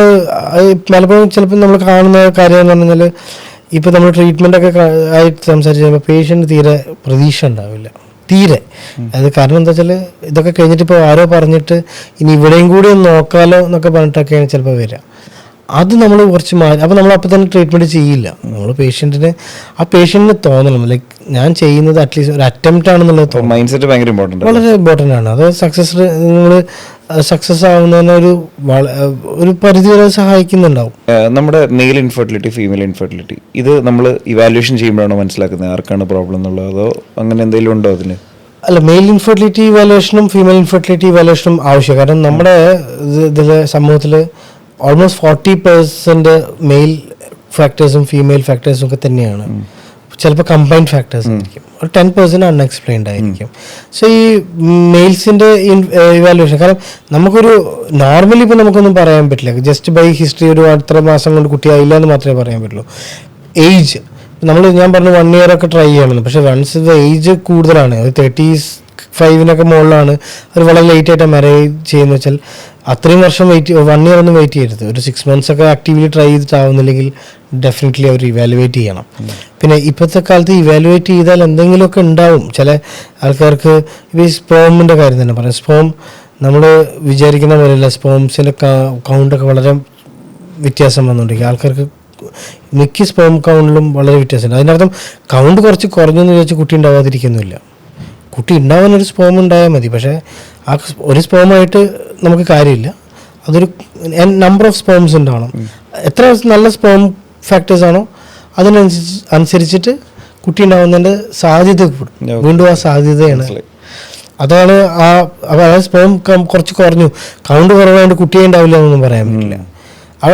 S2: പലപ്പോഴും ചിലപ്പോൾ നമ്മൾ കാണുന്ന കാര്യം എന്ന് പറഞ്ഞാൽ ഇപ്പോൾ നമ്മൾ ട്രീറ്റ്മെൻ്റ് ഒക്കെ ആയിട്ട് സംസാരിച്ച് കഴിയുമ്പോൾ പേഷ്യൻ്റ് തീരെ പ്രതീക്ഷ ഉണ്ടാവില്ല, തീരെ. അത് കാരണം എന്താ വെച്ചാൽ ഇതൊക്കെ കഴിഞ്ഞിട്ട് ഇപ്പോൾ ആരോ പറഞ്ഞിട്ട് ഇനി ഇവിടെയും കൂടി ഒന്ന് നോക്കാമല്ലോ എന്നൊക്കെ പറഞ്ഞിട്ടൊക്കെയാണ് ചിലപ്പോൾ വരിക. അത് നമ്മൾ കുറച്ച് അപ്പോൾ നമ്മൾ അപ്പോൾ തന്നെ ട്രീറ്റ്മെൻറ്റ് ചെയ്യില്ല. നമ്മൾ ആ പേഷ്യൻറ്റിന് തോന്നണം ലൈക്ക് ഞാൻ ചെയ്യുന്നത് അറ്റ്ലീസ്റ്റ് ഒരു അറ്റംപ്റ്റ് ആണെന്നുള്ളത് തോന്നണം.
S1: മൈൻഡ് സെറ്റ് ഭയങ്കര ഇമ്പോർട്ടൻ്റ്,
S2: വളരെ ഇമ്പോർട്ടൻ്റ് ആണ്. അത് നിങ്ങൾ സക്സസ് ആവുന്നതിന് ഒരു പരിധി വരെ സഹായിക്കുന്നുണ്ടാവും.
S1: നമ്മുടെ മെയിൽ ഇൻഫെർട്ടിലിറ്റി, ഫീമെയിൽ ഇൻഫെർട്ടിലിറ്റി, ഇത് നമ്മൾ ഇവാലുവേഷൻ ചെയ്യുമ്പോഴാണോ മനസ്സിലാക്കുന്നത് ആർക്കാണ് പ്രോബ്ലം എന്നുള്ളത്, അതോ അങ്ങനെ എന്തെങ്കിലും ഉണ്ടോ അതിന്?
S2: അല്ല, മെയിൽ ഇൻഫെർട്ടിലിറ്റി ഇവാലുവേഷനും ഫീമെയിൽ ഇൻഫെർട്ടിലിറ്റി ഇവാലുവേഷനും ആവശ്യം. കാരണം നമ്മുടെ ഇതിൽ സമൂഹത്തിൽ ഓൾമോസ്റ്റ് 40% മെയിൽ ഫാക്ടേഴ്സും ഫീമെയിൽ ഫാക്ടേഴ്സും ഒക്കെ തന്നെയാണ്. ചിലപ്പോൾ കമ്പൈൻഡ് ഫാക്ടേഴ്സ് ആയിരിക്കും, ഒരു 10% അൺഎക്സ്പ്ലെയിൻഡ് ആയിരിക്കും. സോ ഈ മെയിൽസിൻ്റെ ഇവാലുവേഷൻ, കാരണം നമുക്കൊരു നോർമലി ഇപ്പോൾ നമുക്കൊന്നും പറയാൻ പറ്റില്ല. ജസ്റ്റ് ബൈ ഹിസ്റ്ററി ഒരു അത്ര മാസം കൊണ്ട് കുട്ടിയായില്ല എന്ന് മാത്രമേ പറയാൻ പറ്റുള്ളൂ. ഏജ് ഞാൻ പറഞ്ഞു 1 year ഒക്കെ ട്രൈ ചെയ്യണമെന്ന്. പക്ഷേ വൺസ് ഏജ് കൂടുതലാണ്, 35 മുകളിലാണ്, അവർ വളരെ ലേറ്റ് ആയിട്ടാണ് മാരേജ് ചെയ്യുന്നത് വെച്ചാൽ അത്രയും വർഷം 1 year ഒന്നും വെയിറ്റ് ചെയ്യരുത്. ഒരു 6 months ഒക്കെ ആക്റ്റീവ്ലി ട്രൈ ചെയ്തിട്ടാവുന്നില്ലെങ്കിൽ ഡെഫിനറ്റ്ലി അവർ ഇവാലുവേറ്റ് ചെയ്യണം. പിന്നെ ഇപ്പോഴത്തെ കാലത്ത് ഇവാലുവേറ്റ് ചെയ്താൽ എന്തെങ്കിലുമൊക്കെ ഉണ്ടാവും. ചില ആൾക്കാർക്ക് ഇപ്പോൾ ഈ സ്പേമിൻ്റെ കാര്യം തന്നെ പറയാം. സ്പേം നമ്മൾ വിചാരിക്കുന്ന പോലെയല്ല, സ്പേംസിൻ്റെ കൗണ്ടൊക്കെ വളരെ വ്യത്യാസം വന്നുകൊണ്ടിരിക്കും. ആൾക്കാർക്ക് മിക്ക സ്പേം കൗണ്ടിലും വളരെ വ്യത്യാസമുണ്ട്. അതിനർത്ഥം കൗണ്ട് കുറച്ച് കുറഞ്ഞെന്ന് വിചാരിച്ച് കുട്ടി ഉണ്ടാവാതിരിക്കുന്നില്ല. കുട്ടി ഉണ്ടാവാൻ ഒരു സ്പേം ഉണ്ടായാൽ മതി. പക്ഷേ ആ ഒരു സ്പേമായിട്ട് നമുക്ക് കാര്യമില്ല. അതൊരു നമ്പർ ഓഫ് സ്പേംസ് ഉണ്ടാവണം. എത്ര നല്ല സ്പേം ഫാക്ടേഴ്സ് ആണോ അതിനനുസരിച്ചിട്ട് കുട്ടി ഉണ്ടാവുന്നതിൻ്റെ സാധ്യത കൂടും. വീണ്ടും ആ സാധ്യതയാണ്. അതാണ് അതായത് സ്പേം കുറച്ച് കുറഞ്ഞു, കൗണ്ട് കുറവായിട്ട് കുട്ടിയെ ഉണ്ടാവില്ല എന്നൊന്നും പറയാൻ പറ്റില്ല.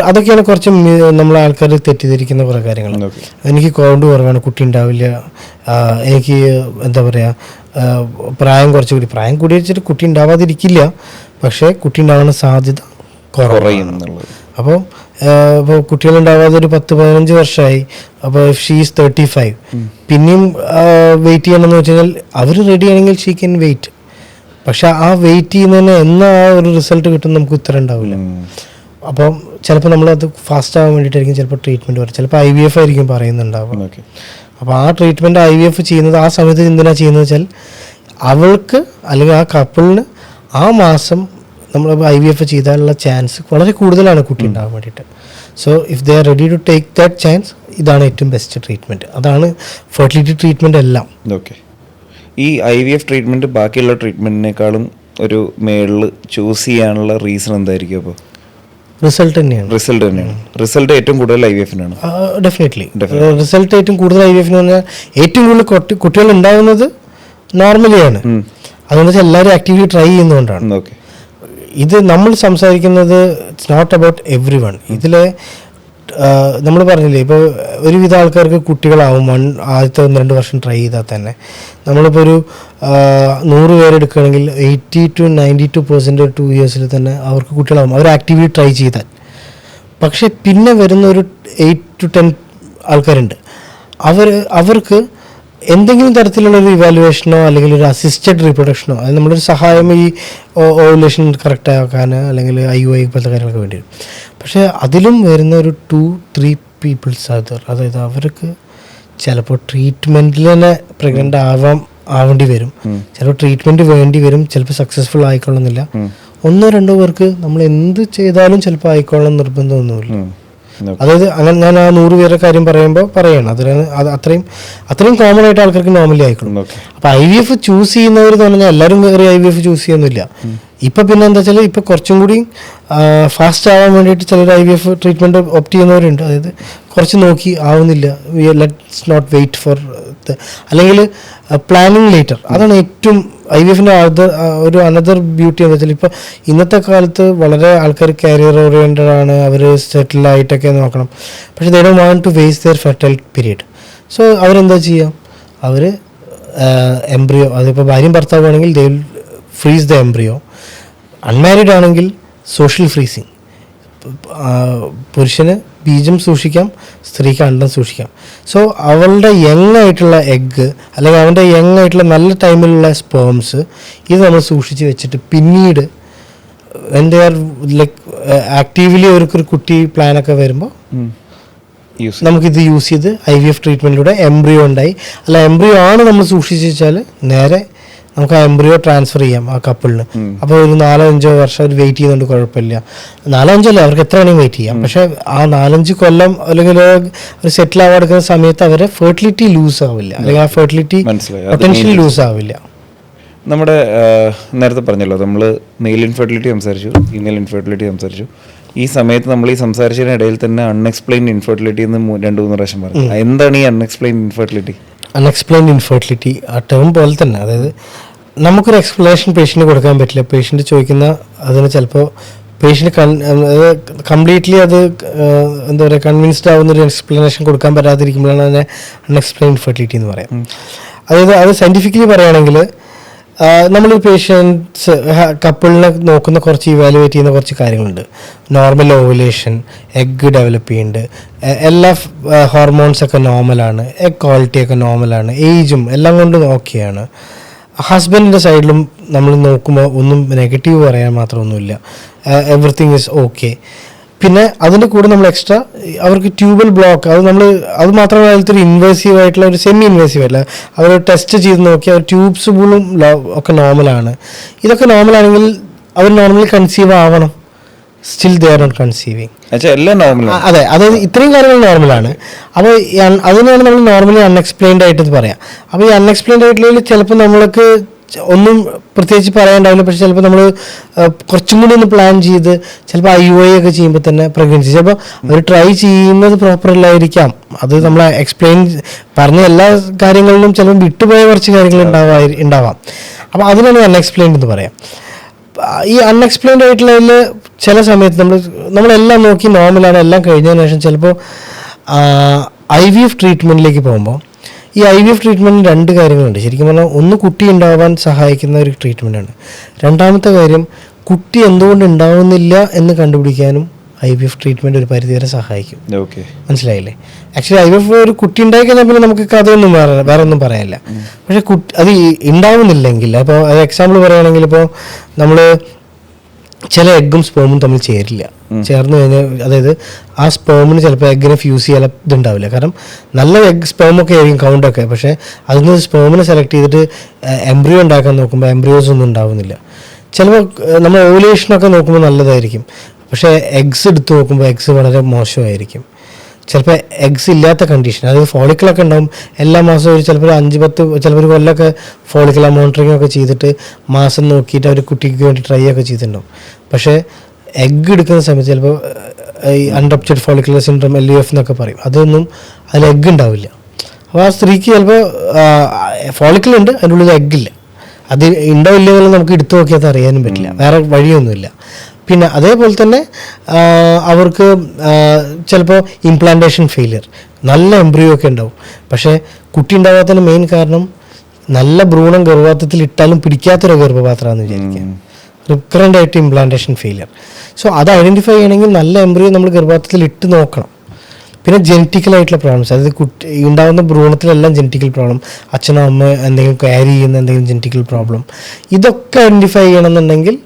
S2: അതൊക്കെയാണ് കുറച്ച് നമ്മളെ ആൾക്കാർ തെറ്റിദ്ധരിക്കുന്ന കുറേ കാര്യങ്ങൾ. എനിക്ക് കൗണ്ട് കുറവാണ്, കുട്ടി ഉണ്ടാവില്ല, എനിക്ക് എന്താ പറയുക പ്രായം കുറച്ചുകൂടി, പ്രായം കൂടി വെച്ചിട്ട് കുട്ടി ഉണ്ടാവാതിരിക്കില്ല, പക്ഷേ കുട്ടി ഉണ്ടാവാനുള്ള സാധ്യത കുറയുന്നുള്ളത്. അപ്പോൾ ഇപ്പോൾ കുട്ടികളുണ്ടാവാതെ ഒരു 10-15 വർഷമായി, അപ്പോൾ ഷീസ് 35, പിന്നെയും വെയിറ്റ് ചെയ്യണമെന്ന് വെച്ച് കഴിഞ്ഞാൽ അവർ റെഡി ആണെങ്കിൽ ഷീ ക്യാൻ വെയിറ്റ്. പക്ഷെ ആ വെയിറ്റ് ചെയ്യുന്നതിന് എന്നാ ആ ഒരു റിസൾട്ട് കിട്ടും നമുക്ക് ഉത്തരം ഉണ്ടാവില്ല. അപ്പം ചിലപ്പോൾ നമ്മളത് ഫാസ്റ്റ് ആകാൻ വേണ്ടിയിട്ടായിരിക്കും ചിലപ്പോൾ ട്രീറ്റ്മെൻറ്റ് പറയും, ചിലപ്പോൾ IVF ആയിരിക്കും പറയുന്നുണ്ടാവും. അപ്പോൾ ആ ട്രീറ്റ്മെൻറ്റ് IVF ചെയ്യുന്നത് ആ സമയത്ത് എന്തിനാണ് ചെയ്യുന്നത് വെച്ചാൽ അവൾക്ക് അല്ലെങ്കിൽ ആ കപ്പിളിന് ആ മാസം നമ്മൾ IVF ചെയ്താലുള്ള ചാൻസ് വളരെ കൂടുതലാണ് കുട്ടി ഉണ്ടാകാൻ വേണ്ടിയിട്ട്. So if they are ready to take that chance, ഇതാണ് ഏറ്റവും ബെസ്റ്റ് ട്രീറ്റ്മെൻറ്റ്. അതാണ് ഫെർട്ടിലിറ്റി ട്രീറ്റ്മെൻറ്റ് എല്ലാം.
S1: ഓക്കെ. ഈ IVF ട്രീറ്റ്മെൻറ്റ് ബാക്കിയുള്ള ട്രീറ്റ്മെൻറ്റിനേക്കാളും ഒരു മേളിൽ ചൂസ് ചെയ്യാനുള്ള റീസൺ എന്തായിരിക്കും? അപ്പോൾ
S2: റിസൾട്ട് തന്നെയാണ്.
S1: റിസൾട്ട് ഏറ്റവും കൂടുതൽ IVF-നാണ്.
S2: ഡെഫിനറ്റ്ലി റിസൾട്ട് ഏറ്റവും കൂടുതൽ IVF-ന് പറഞ്ഞാൽ ഏറ്റവും കൂടുതൽ കുട്ടികൾ ഉണ്ടാകുന്നത് നോർമലിയാണ്. അതുകൊണ്ട് വെച്ചാൽ എല്ലാവരും ആക്റ്റീവ്ലി ട്രൈ ചെയ്യുന്നതുകൊണ്ടാണ്.
S1: ഓക്കെ.
S2: ഇത് നമ്മൾ സംസാരിക്കുന്നത് it's not about everyone. ഇതിലെ നമ്മൾ പറഞ്ഞില്ലേ, ഇപ്പോൾ ഒരുവിധ ആൾക്കാർക്ക് കുട്ടികളാവും ആദ്യത്തെ 1-2 വർഷം ട്രൈ ചെയ്താൽ തന്നെ. നമ്മളിപ്പോൾ ഒരു 100 പേരെടുക്കുകയാണെങ്കിൽ 80 to 92% 2 years തന്നെ അവർക്ക് കുട്ടികളാവും, അവർ ആക്റ്റീവ്ലി ട്രൈ ചെയ്താൽ. പക്ഷെ പിന്നെ വരുന്ന ഒരു 8 to 10 ആൾക്കാരുണ്ട്, അവർക്ക് എന്തെങ്കിലും തരത്തിലുള്ള ഒരു ഇവാലുവേഷനോ അല്ലെങ്കിൽ ഒരു അസിസ്റ്റഡ് റീപ്രൊഡക്ഷനോ, അത് നമ്മളൊരു സഹായം ഈ ഓവുലേഷൻ കറക്റ്റ് ആക്കാൻ അല്ലെങ്കിൽ IUI പോലത്തെ കാര്യങ്ങളൊക്കെ വേണ്ടി വരും. പക്ഷേ അതിലും വരുന്ന ഒരു 2-3 പീപ്പിൾസ് അതായത് അവർക്ക് ചിലപ്പോൾ ട്രീറ്റ്മെൻറ്റിൽ തന്നെ പ്രഗ്നൻ്റ് ആവേണ്ടി വരും, ചിലപ്പോൾ ട്രീറ്റ്മെൻറ്റ് വേണ്ടി വരും, ചിലപ്പോൾ സക്സസ്ഫുൾ ആയിക്കൊള്ളുന്നില്ല. 1-2 പേർക്ക് നമ്മൾ എന്ത് ചെയ്താലും ചിലപ്പോൾ ആയിക്കൊള്ളണം നിർബന്ധമൊന്നുമില്ല. അതായത് അങ്ങനെ ഞാൻ ആ 100 പേരുടെ കാര്യം പറയുമ്പോൾ പറയണം, അത് അത്രയും കോമൺ ആയിട്ട് ആൾക്കാർക്ക് നോർമലി ആയിക്കോളും. അപ്പോൾ IVF ചൂസ് ചെയ്യുന്നവർ എന്ന് പറഞ്ഞാൽ എല്ലാവരും കയറി IVF ചൂസ് ചെയ്യുന്നില്ല. ഇപ്പം പിന്നെ എന്താ വെച്ചാൽ ഇപ്പം കുറച്ചും കൂടി ഫാസ്റ്റ് ആവാൻ വേണ്ടിയിട്ട് ചിലർ IVF ട്രീറ്റ്മെൻറ്റ് ഓപ്റ്റ് ചെയ്യുന്നവരുണ്ട്. അതായത് കുറച്ച് നോക്കി ആവുന്നില്ല, ലെറ്റ്സ് നോട്ട് വെയിറ്റ് ഫോർ അല്ലെങ്കിൽ പ്ലാനിങ് ലേറ്റർ. അതാണ് ഏറ്റവും IVF-ൻ്റെ ഒരു അനദർ ബ്യൂട്ടി എന്ന് വെച്ചാൽ ഇപ്പോൾ ഇന്നത്തെ കാലത്ത് വളരെ ആൾക്കാർ കരിയർ ഓറിയൻറ്റഡ് ആണ്, അവർ സെറ്റിലായിട്ടൊക്കെ നോക്കണം. പക്ഷേ they don't want to waste their fertile period. So അവരെന്താ ചെയ്യുക, അവർ എംബ്രിയോ, അതിപ്പോൾ ഭാര്യയും ഭർത്താവാണെങ്കിൽ they will freeze the embryo. Unmarried ആണെങ്കിൽ സോഷ്യൽ ഫ്രീസിങ്. പുരുഷന് ബീജം സൂക്ഷിക്കാം, സ്ത്രീക്ക് അണ്ടം സൂക്ഷിക്കാം. സോ അവളുടെ യങ് ആയിട്ടുള്ള എഗ്ഗ് അല്ലെങ്കിൽ അവൻ്റെ യങ് ആയിട്ടുള്ള നല്ല ടൈമിലുള്ള സ്പേംസ് ഇത് നമ്മൾ സൂക്ഷിച്ച് വെച്ചിട്ട് പിന്നീട് when they are like actively അവർക്കൊരു കുട്ടി പ്ലാനൊക്കെ വരുമ്പോൾ നമുക്കിത് യൂസ് ചെയ്ത് IVF ട്രീറ്റ്മെൻറ്റിലൂടെ എംബ്രിയോ ഉണ്ടായി. അല്ല എംബ്രിയോ ആണ് നമ്മൾ സൂക്ഷിച്ച് വെച്ചാൽ നേരെ നമുക്ക് ആ എംബ്രിയോ ട്രാൻസ്ഫർ ചെയ്യാം ആ കപ്പിളിന്. അപ്പോൾ ഒരു 4-5 വർഷം അവർ വെയിറ്റ് ചെയ്യുന്നുണ്ട്, കുഴപ്പമില്ല. 4-5 അല്ല, അവർക്ക് എത്ര വേണമെങ്കിൽ വെയിറ്റ് ചെയ്യാം. പക്ഷേ ആ 4-5 കൊല്ലം അല്ലെങ്കിൽ ഒരു സെറ്റിൽ ആവാൻ എടുക്കുന്ന സമയത്ത് അവരെ ഫെർട്ടിലിറ്റി ലൂസ് ആവില്ല, അല്ലെങ്കിൽ ആ ഫെർട്ടിലിറ്റി പൊട്ടൻഷ്യലി ലൂസ് ആവില്ല.
S1: നമ്മുടെ നേരത്തെ പറഞ്ഞല്ലോ, നമ്മൾ മെയിൽ ഇൻഫെർട്ടിലിറ്റി സംസാരിച്ചു, ഫീമെയിൽ ഇൻഫെർട്ടിലിറ്റി സംസാരിച്ചു. ഈ സമയത്ത് നമ്മൾ ഈ സംസാരിച്ചതിനിടയിൽ തന്നെ അൺഎക്സ്പ്ലെയിൻഡ് ഇൻഫെർട്ടിലിറ്റി എന്ന് 2-3 പ്രാവശ്യം പറഞ്ഞു. എന്താണ് ഈ അൺഎക്സ്പ്ലെയിൻഡ് ഇൻഫെർട്ടിലിറ്റി?
S2: അൺഎക്സ്പ്ലെയിൻഡ് ഇൻഫെർട്ടിലിറ്റി ആ ടേം പോലെ തന്നെ, അതായത് നമുക്കൊരു എക്സ്പ്ലനേഷൻ പേഷ്യൻറ്റ് കൊടുക്കാൻ പറ്റില്ല. പേഷ്യൻറ്റ് ചോദിക്കുന്ന അതിന് ചിലപ്പോൾ പേഷ്യൻറ്റ് കംപ്ലീറ്റ്ലി അത് എന്താ പറയുക കൺവിൻസ്ഡ് ആവുന്നൊരു എക്സ്പ്ലനേഷൻ കൊടുക്കാൻ പറ്റാതിരിക്കുമ്പോഴാണ് അതിനെ അൺഎക്സ്പ്ലെയിൻഡ് ഇൻഫെർട്ടിലിറ്റി എന്ന് പറയാം. അതായത് അത് സയൻറ്റിഫിക്കലി പറയുകയാണെങ്കിൽ നമ്മളൊരു പേഷ്യൻസ് കപ്പിളിനെ നോക്കുന്ന കുറച്ച് ഇവാലുവേറ്റ് ചെയ്യുന്ന കുറച്ച് കാര്യങ്ങളുണ്ട്. നോർമൽ ഓവുലേഷൻ, എഗ്ഗ് ഡെവലപ്പ് ചെയ്യുന്നുണ്ട്, എല്ലാ ഹോർമോൺസൊക്കെ നോർമലാണ്, എഗ് ക്വാളിറ്റിയൊക്കെ നോർമലാണ്, ഏജും എല്ലാം കൊണ്ടും ഓക്കെയാണ്. ഹസ്ബൻഡിൻ്റെ സൈഡിലും നമ്മൾ നോക്കുമ്പോൾ ഒന്നും നെഗറ്റീവ് പറയാൻ മാത്രമൊന്നുമില്ല, എവറിത്തിങ് ഈസ് ഓക്കെ. പിന്നെ അതിൻ്റെ കൂടെ നമ്മൾ എക്സ്ട്രാ അവർക്ക് ട്യൂബൽ ബ്ലോക്ക്, അത് മാത്രമല്ല അതിലത്തൊരു ഇൻവേസീവ് ആയിട്ടുള്ള ഒരു സെമി ഇൻവേസീവ് ആയിട്ടുള്ള അവർ ടെസ്റ്റ് ചെയ്ത് നോക്കി അവർ ട്യൂബ്സ് പോലും ഒക്കെ നോർമലാണ്. ഇതൊക്കെ നോർമലാണെങ്കിൽ അവർ നോർമലി കൺസീവ് ആവണം. Still they are not conceiving. അതെ, അതായത് ഇത്രയും കാര്യങ്ങൾ നോർമലാണ്. അപ്പോൾ അതിനാണ് നമ്മൾ നോർമലി അൺഎക്സ്പ്ലെയിൻഡ് ആയിട്ട് പറയാം. അപ്പോൾ ഈ അൺഎക്സ്പ്ലെയിൻഡ് ആയിട്ടുള്ള ചിലപ്പോൾ നമ്മൾക്ക് ഒന്നും പ്രത്യേകിച്ച് പറയാനുണ്ടാവില്ല. പക്ഷെ ചിലപ്പോൾ നമ്മൾ കുറച്ചും കൂടി ഒന്ന് പ്ലാൻ ചെയ്ത് ചിലപ്പോൾ IUI ഒക്കെ ചെയ്യുമ്പോൾ തന്നെ പ്രഗ്നൻസി ചിലപ്പോൾ അവർ ട്രൈ ചെയ്യുന്നത് പ്രോപ്പറല്ലായിരിക്കാം. അത് നമ്മൾ എക്സ്പ്ലെയിൻ പറഞ്ഞ എല്ലാ കാര്യങ്ങളിലും ചിലപ്പോൾ വിട്ടുപോയ കുറച്ച് കാര്യങ്ങൾ ഉണ്ടാവാം. അപ്പോൾ അതിനാണ് അൺഎക്സ്പ്ലെയിൻഡ് എന്ന് പറയാം. ഈ അൺഎക്സ്പ്ലെയിൻഡ് ആയിട്ടുള്ളതിൽ ചില സമയത്ത് നമ്മളെല്ലാം നോക്കി നോർമലാണ്, എല്ലാം കഴിഞ്ഞതിന് ശേഷം ചിലപ്പോൾ IVF ട്രീറ്റ്മെൻറ്റിലേക്ക് പോകുമ്പോൾ ഈ IVF ട്രീറ്റ്മെൻറ്റിന് 2 കാര്യങ്ങളുണ്ട്. ശരിക്കും പറഞ്ഞാൽ ഒന്ന് കുട്ടി ഉണ്ടാവാൻ സഹായിക്കുന്ന ഒരു ട്രീറ്റ്മെൻറ്റാണ്. രണ്ടാമത്തെ കാര്യം കുട്ടി എന്തുകൊണ്ട് ഉണ്ടാവുന്നില്ല എന്ന് കണ്ടുപിടിക്കാനും IVF ട്രീറ്റ്മെൻറ്റ് ഒരു പരിധിവരെ സഹായിക്കും. മനസ്സിലായില്ലേ? ആക്ച്വലി IVF ഒരു കുട്ടി ഉണ്ടായി കഴിഞ്ഞാൽ പിന്നെ നമുക്ക് കഥയൊന്നും വേറെ ഒന്നും പറയാനില്ല. പക്ഷേ അത് ഉണ്ടാവുന്നില്ലെങ്കിൽ, അപ്പോൾ അത് എക്സാമ്പിൾ പറയുകയാണെങ്കിൽ ഇപ്പോൾ നമ്മൾ ചില എഗ്ഗും സ്പേമും തമ്മിൽ ചേർന്ന് കഴിഞ്ഞാൽ അതായത് ആ സ്പേമിന് ചിലപ്പോൾ എഗ്ഗിനെ ഫ്യൂസ് ചെയ്യാൻ ഇതുണ്ടാവില്ല. കാരണം നല്ല എഗ് സ്പേമൊക്കെ ആയിരിക്കും കൗണ്ടൊക്കെ, പക്ഷേ അതിൽ നിന്ന് സ്പേമിനെ സെലക്ട് ചെയ്തിട്ട് എംബ്രിയോ ഉണ്ടാക്കാൻ നോക്കുമ്പോൾ എംബ്രിയോസ് ഒന്നും ഉണ്ടാവുന്നില്ല. ചിലപ്പോൾ നമ്മൾ ഓവുലേഷനൊക്കെ നോക്കുമ്പോൾ നല്ലതായിരിക്കും, പക്ഷേ എഗ്സ് എടുത്ത് നോക്കുമ്പോൾ എഗ്സ് വളരെ മോശമായിരിക്കും. ചിലപ്പോൾ എഗ്സ് ഇല്ലാത്ത കണ്ടീഷൻ, അതായത് ഫോളിക്കിളൊക്കെ ഉണ്ടാവും. എല്ലാ മാസവും ഒരു ചിലപ്പോൾ 5-10 ചിലപ്പോൾ ഒരു കൊല്ലമൊക്കെ ഫോളിക്കുലർ മോണിറ്ററിംഗ് ഒക്കെ ചെയ്തിട്ട് മാസം നോക്കിയിട്ട് അവർ കുട്ടിക്ക് വേണ്ടി ട്രൈ ഒക്കെ ചെയ്തിട്ടുണ്ടാവും. പക്ഷേ എഗ്ഗ് എടുക്കുന്ന സമയത്ത് ചിലപ്പോൾ ഈ അൺറപ്ചർഡ് ഫോളിക്കുലർ സിൻഡ്രോം LUF എന്നൊക്കെ പറയും, അതൊന്നും അതിൽ എഗ്ഗ് ഉണ്ടാവില്ല. അപ്പോൾ ആ സ്ത്രീക്ക് ചിലപ്പോൾ ഫോളിക്കുലുണ്ട്, അതിൻ്റെ ഉള്ളിൽ എഗ്ഗില്ല. അത് ഉണ്ടാവില്ല എന്നുള്ളത് നമുക്ക് എടുത്തു നോക്കിയാൽ അത് അറിയാനും പറ്റില്ല, വേറെ വഴിയൊന്നുമില്ല. പിന്നെ അതേപോലെ തന്നെ അവർക്ക് ചിലപ്പോൾ ഇംപ്ലാന്റേഷൻ ഫെയിലിയർ, നല്ല എംബ്രിയോ ഒക്കെ ഉണ്ടാവും, പക്ഷേ കുട്ടി ഉണ്ടാകാത്തതിന് മെയിൻ കാരണം നല്ല ഭ്രൂണം ഗർഭപാത്രത്തിൽ ഇട്ടാലും പിടിക്കാത്തൊരു ഗർഭപാത്രമാണെന്ന് വിചാരിക്കുക, റിക്കറൻ്റ് ആയിട്ട് ഇംപ്ലാന്റേഷൻ ഫെയിലിയർ. സോ അത് ഐഡൻറ്റിഫൈ ചെയ്യണമെങ്കിൽ നല്ല എംബ്രിയോ നമ്മൾ ഗർഭപാത്രത്തിൽ ഇട്ട് നോക്കണം. പിന്നെ ജെനറ്റിക്കലായിട്ടുള്ള പ്രോബ്ലംസ്, അതായത് കുട്ടി ഉണ്ടാകുന്ന ഭ്രൂണത്തിലെല്ലാം ജെനറ്റിക്കൽ പ്രോബ്ലം, അച്ഛനോ അമ്മ എന്തെങ്കിലും ക്യാരി ചെയ്യുന്ന എന്തെങ്കിലും ജെനറ്റിക്കൽ പ്രോബ്ലം, ഇതൊക്കെ ഐഡൻറ്റിഫൈ ചെയ്യണമെന്നുണ്ടെങ്കിൽ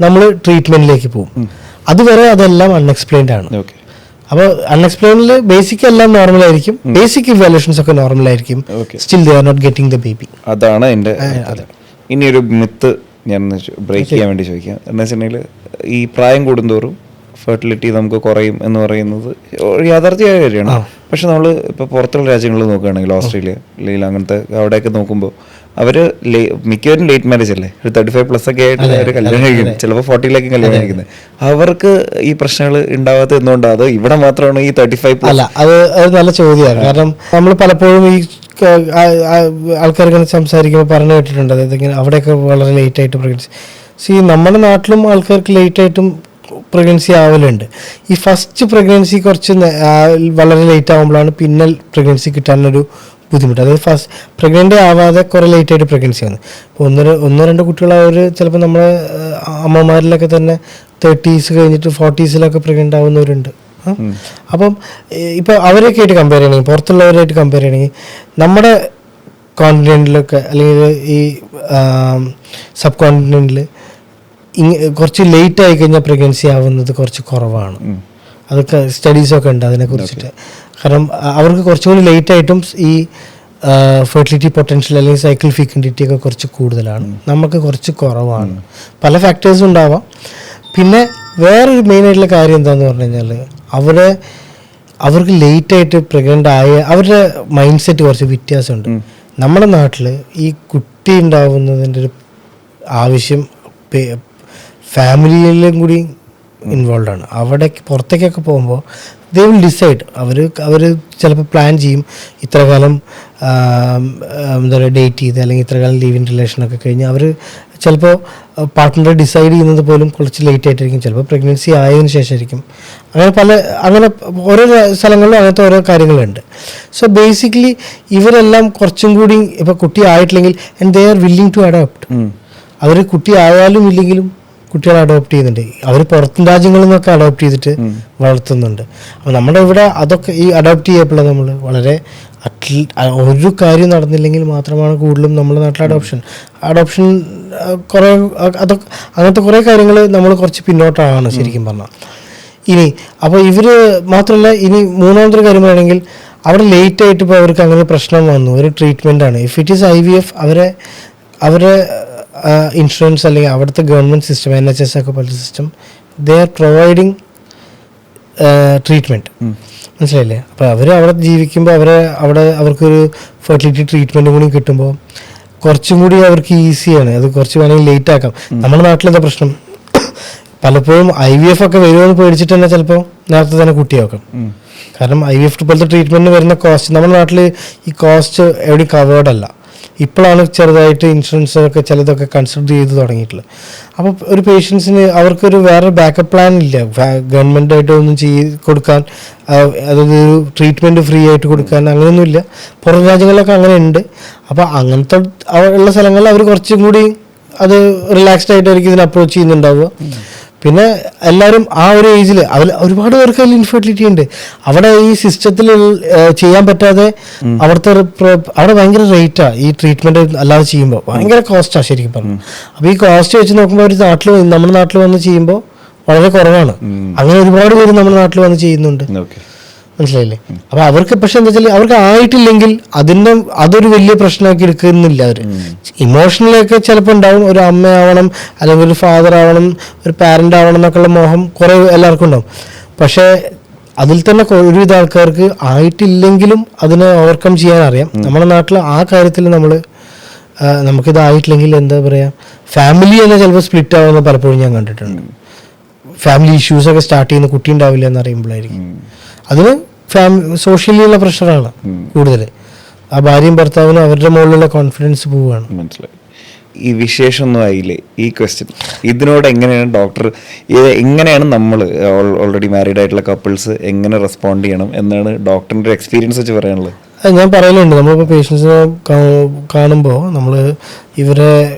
S2: നമ്മൾ ട്രീറ്റ്മെൻറ്റിലേക്ക് പോകും. അതുവരെ അതെല്ലാം അൺഎക്സ്പ്ലെയിൻഡ് ആണ്. അപ്പോൾ അൺഎക്സ്പ്ലെയിൻഡിൽ ബേസിക് എല്ലാം നോർമലായിരിക്കും, ബേസിക് ഇവാലുവേഷൻസ് ഒക്കെ നോർമലായിരിക്കും, still they are not getting the baby.
S1: അതാണ് എൻ്റെ. ഇനി ഒരു മിത്ത് ഞാൻ ബ്രേക്ക് ചെയ്യാൻ വേണ്ടി ചോദിക്കാം. എന്ന് വെച്ചിട്ടുണ്ടെങ്കിൽ ഈ പ്രായം കൂടുന്തോറും ഫെർട്ടിലിറ്റി നമുക്ക് കുറയും എന്ന് പറയുന്നത് യാഥാർത്ഥ്യമായ കാര്യമാണ്. പക്ഷെ നമ്മൾ ഇപ്പോൾ പുറത്തുള്ള രാജ്യങ്ങളിൽ നോക്കുകയാണെങ്കിൽ ഓസ്ട്രേലിയ അല്ലെങ്കിൽ അങ്ങനത്തെ അവിടെയൊക്കെ നോക്കുമ്പോൾ അവർ മിക്കവരും ലേറ്റ് മാരേജ് അല്ലേ, ഒരു 35+ ഒക്കെ ആയിട്ട് അവർ കല്യാണം കഴിക്കുന്നത്, ചിലപ്പോൾ 40-ലേക്ക് കല്യാണം കഴിക്കുന്നത്. അവർക്ക് ഈ പ്രശ്നങ്ങൾ ഉണ്ടാവാത്ത എന്തുകൊണ്ടാണ്? അത് ഇവിടെ മാത്രമാണ് ഈ 35+?
S2: അല്ല, അത് നല്ല ചോദ്യമാണ്. കാരണം നമ്മൾ പലപ്പോഴും ഈ ആൾക്കാർ സംസാരിക്കുമ്പോൾ പറഞ്ഞു കേട്ടിട്ടുണ്ട്, അതായത് ഇങ്ങനെ അവിടെയൊക്കെ വളരെ ലേറ്റായിട്ട് പ്രഗ്നൻസി. നമ്മുടെ നാട്ടിലും ആൾക്കാർക്ക് ലേറ്റായിട്ടും പ്രഗ്നൻസി ആവലുണ്ട്. ഈ ഫസ്റ്റ് പ്രഗ്നൻസി കുറച്ച് വളരെ ലേറ്റ് ആകുമ്പോഴാണ് പിന്നെ പ്രഗ്നൻസി കിട്ടാനൊരു ബുദ്ധിമുട്ട്. അതായത് ഫസ്റ്റ് പ്രഗ്നൻ്റ് ആവാതെ കുറേ ലേറ്റായിട്ട് പ്രഗ്നൻസി വന്നു. ഇപ്പോൾ 1-2 കുട്ടികൾ അവർ ചിലപ്പോൾ നമ്മളെ അമ്മമാരിലൊക്കെ തന്നെ 30s കഴിഞ്ഞിട്ട് 40s പ്രഗ്നൻ്റ് ആവുന്നവരുണ്ട്. അപ്പം ഇപ്പോൾ അവരൊക്കെ ആയിട്ട് കമ്പയർ ചെയ്യണമെങ്കിൽ, പുറത്തുള്ളവരായിട്ട് കമ്പയർ ചെയ്യണമെങ്കിൽ നമ്മുടെ കോണ്ടിനെൻറ്റിലൊക്കെ അല്ലെങ്കിൽ ഈ സബ് കോണ്ടിനെൻറ്റിൽ കുറച്ച് ലേറ്റ് ആയി കഴിഞ്ഞാൽ പ്രഗ്നൻസി ആവുന്നത് കുറച്ച് കുറവാണ്. അതൊക്കെ സ്റ്റഡീസൊക്കെ ഉണ്ട് അതിനെക്കുറിച്ചിട്ട്. കാരണം അവർക്ക് കുറച്ചും കൂടി ലേറ്റായിട്ടും ഈ ഫെർട്ടിലിറ്റി പൊട്ടൻഷ്യൽ അല്ലെങ്കിൽ സൈക്കിൾ ഫീക്കൻഡിറ്റി ഒക്കെ കുറച്ച് കൂടുതലാണ്, നമുക്ക് കുറച്ച് കുറവാണ്. പല ഫാക്ടേഴ്സും ഉണ്ടാവാം. പിന്നെ വേറൊരു മെയിനായിട്ടുള്ള കാര്യം എന്താണെന്ന് പറഞ്ഞു കഴിഞ്ഞാൽ അവർക്ക് ലേറ്റായിട്ട് പ്രഗ്നൻ്റ് ആയ അവരുടെ മൈൻഡ് സെറ്റ് കുറച്ച് വ്യത്യാസമുണ്ട്. നമ്മുടെ നാട്ടിൽ ഈ കുട്ടി ഉണ്ടാവുന്നതിൻ്റെ ഒരു ആവശ്യം ഫാമിലിയിലും കൂടി ഇൻവോൾവ് ആണ്. അവിടെ പുറത്തേക്കൊക്കെ പോകുമ്പോൾ ദേ വിൽ ഡിസൈഡ്. അവർ ചിലപ്പോൾ പ്ലാൻ ചെയ്യും, ഇത്ര കാലം എന്താ പറയുക ഡേറ്റ് ചെയ്ത് അല്ലെങ്കിൽ ഇത്ര കാലം ലീവ് ഇൻ റിലേഷനൊക്കെ കഴിഞ്ഞ് അവർ ചിലപ്പോൾ പാർട്ട്ണറെ ഡിസൈഡ് ചെയ്യുന്നത് പോലും കുറച്ച് ലേറ്റ് ആയിട്ടായിരിക്കും, ചിലപ്പോൾ പ്രഗ്നൻസി ആയതിനു ശേഷമായിരിക്കും. അങ്ങനെ ഓരോ സ്ഥലങ്ങളിലും അങ്ങനത്തെ ഓരോ കാര്യങ്ങളുണ്ട്. സോ ബേസിക്കലി ഇവരെല്ലാം കുറച്ചും കൂടി ഇപ്പോൾ കുട്ടി ആയിട്ടില്ലെങ്കിൽ and they are willing to adopt. അവർ കുട്ടി ആയാലും ഇല്ലെങ്കിലും കുട്ടികളെ അഡോപ്റ്റ് ചെയ്യുന്നുണ്ട്. അവർ പുറത്തും രാജ്യങ്ങളിൽ നിന്നൊക്കെ അഡോപ്റ്റ് ചെയ്തിട്ട് വളർത്തുന്നുണ്ട്. അപ്പോൾ നമ്മുടെ ഇവിടെ അതൊക്കെ ഈ അഡോപ്റ്റ് ചെയ്യപ്പെടുക നമ്മൾ വളരെ ഒരു കാര്യം നടന്നില്ലെങ്കിൽ മാത്രമാണ് കൂടുതലും നമ്മുടെ നാട്ടിൽ അഡോപ്ഷൻ കുറേ അതൊക്കെ അങ്ങനത്തെ കുറേ കാര്യങ്ങൾ നമ്മൾ കുറച്ച് പിന്നോട്ടാണ് ശരിക്കും പറഞ്ഞാൽ. ഇനി അപ്പോൾ ഇവർ മാത്രമല്ല, ഇനി മൂന്നാമത്തെ കാര്യം പറയുകയാണെങ്കിൽ അവിടെ ലേറ്റായിട്ട് ഇപ്പോൾ അവർക്ക് അങ്ങനെ പ്രശ്നം വന്നു, ഒരു ട്രീറ്റ്മെൻറ്റാണ്. ഇഫ് ഇറ്റ് ഈസ് IVF അവരെ ഇൻഷുറൻസ് അല്ലെങ്കിൽ അവിടുത്തെ ഗവൺമെൻറ് സിസ്റ്റം NHS ഒക്കെ പോലത്തെ system they are providing treatment, മനസ്സിലായില്ലേ? അപ്പോൾ അവിടെ ജീവിക്കുമ്പോൾ അവർക്കൊരു ഫെർട്ടിലിറ്റി ട്രീറ്റ്മെൻറ്റും കൂടി കിട്ടുമ്പോൾ കുറച്ചും കൂടി അവർക്ക് ഈസിയാണ്. അത് കുറച്ച് വേണമെങ്കിൽ ലേറ്റ് ആക്കാം. നമ്മുടെ നാട്ടിലെന്താ പ്രശ്നം, പലപ്പോഴും IVF ഒക്കെ വരുമെന്ന് പേടിച്ചിട്ട് തന്നെ ചിലപ്പോൾ നേരത്തെ തന്നെ കുട്ടിയാക്കും. കാരണം IVF പോലത്തെ ട്രീറ്റ്മെൻറ്റിന് വരുന്ന കോസ്റ്റ് നമ്മുടെ നാട്ടിൽ ഈ കോസ്റ്റ് എവിടെയും കവേർഡ് അല്ല. ഇപ്പോഴാണ് ചെറുതായിട്ട് ഇൻഷുറൻസ് ഒക്കെ ചിലതൊക്കെ കൺസിഡർ ചെയ്ത് തുടങ്ങിയിട്ടുള്ളത്. അപ്പോൾ ഒരു പേഷ്യൻസിന് അവർക്കൊരു വേറെ ബാക്കപ്പ് പ്ലാൻ ഇല്ല ഗവൺമെൻറ്റായിട്ട് ഒന്നും കൊടുക്കാൻ, അതായത് ഒരു ട്രീറ്റ്മെൻറ്റ് ഫ്രീ ആയിട്ട് കൊടുക്കാൻ അങ്ങനെയൊന്നുമില്ല. പുറം രാജ്യങ്ങളിലൊക്കെ അങ്ങനെ ഉണ്ട്. അപ്പോൾ അങ്ങനത്തെ ഉള്ള സ്ഥലങ്ങളിൽ അവർ കുറച്ചും കൂടി അത് റിലാക്സ്ഡ് ആയിട്ടായിരിക്കും ഇതിനെ അപ്രോച്ച് ചെയ്യുന്നുണ്ടാവുക. പിന്നെ എല്ലാവരും ആ ഒരു ഏജിൽ ഒരുപാട് പേർക്ക് അതിൽ ഇൻഫെർട്ടിലിറ്റി ഉണ്ട്. അവിടെ ഈ സിസ്റ്റത്തിൽ ചെയ്യാൻ പറ്റാതെ അവിടെ ഭയങ്കര റേറ്റാണ് ഈ ട്രീറ്റ്മെൻറ്റ് അല്ലാതെ ചെയ്യുമ്പോൾ ഭയങ്കര കോസ്റ്റാണ് ശരിക്കും പറഞ്ഞു. അപ്പോൾ ഈ കോസ്റ്റ് വെച്ച് നോക്കുമ്പോൾ ഒരു നമ്മുടെ നാട്ടിൽ വന്ന് ചെയ്യുമ്പോൾ വളരെ കുറവാണ്. അങ്ങനെ ഒരുപാട് പേര് നമ്മുടെ നാട്ടിൽ വന്ന് ചെയ്യുന്നുണ്ട്, മനസ്സിലായില്ലേ? അപ്പോൾ അവർക്ക് പക്ഷെ എന്താ വെച്ചാൽ അവർക്ക് ആയിട്ടില്ലെങ്കിൽ അതൊരു വലിയ പ്രശ്നമാക്കി എടുക്കുന്നില്ല. അവർ ഇമോഷണലൊക്കെ ചിലപ്പോൾ ഉണ്ടാവും, ഒരു അമ്മയാവണം അല്ലെങ്കിൽ ഒരു ഫാദർ ആവണം, ഒരു പാരൻ്റ് ആവണം എന്നൊക്കെയുള്ള മോഹം കുറേ എല്ലാവർക്കും ഉണ്ടാവും. പക്ഷേ അതിൽ തന്നെ ഒരുവിധ ആൾക്കാർക്ക് ആയിട്ടില്ലെങ്കിലും അതിനെ ഓവർകം ചെയ്യാൻ അറിയാം. നമ്മുടെ നാട്ടിൽ ആ കാര്യത്തിൽ നമുക്കിതായിട്ടില്ലെങ്കിൽ എന്താ പറയുക, ഫാമിലി തന്നെ ചിലപ്പോൾ സ്പ്ലിറ്റ് ആവുന്ന പലപ്പോഴും ഞാൻ കണ്ടിട്ടുണ്ട്. ഫാമിലി ഇഷ്യൂസൊക്കെ സ്റ്റാർട്ട് ചെയ്യുന്ന കുട്ടി ഉണ്ടാവില്ല എന്നറിയുമ്പോഴായിരിക്കും. അതിന് സോഷ്യലിയുള്ള പ്രഷറാണ് കൂടുതൽ. ആ ഭാര്യയും ഭർത്താവിനും അവരുടെ മുകളിലുള്ള കോൺഫിഡൻസ് പോവുകയാണ്.
S1: മനസ്സിലായി. ഈ വിശേഷമൊന്നും ആയില്ലേ ഈ ക്വസ്റ്റ്യൻ, ഇതിനോട് എങ്ങനെയാണ് ഡോക്ടർ, എങ്ങനെയാണ് നമ്മൾ ഓൾറെഡി മാരീഡ് ആയിട്ടുള്ള കപ്പിൾസ് എങ്ങനെ റെസ്പോണ്ട് ചെയ്യണം എന്നാണ് ഡോക്ടറിൻ്റെ എക്സ്പീരിയൻസ് വെച്ച് പറയാനുള്ളത്?
S2: ഞാൻ പറയലുണ്ട്, നമ്മളിപ്പോൾ പേഷ്യൻസിനെ കാണുമ്പോൾ നമ്മൾ ഇവരെ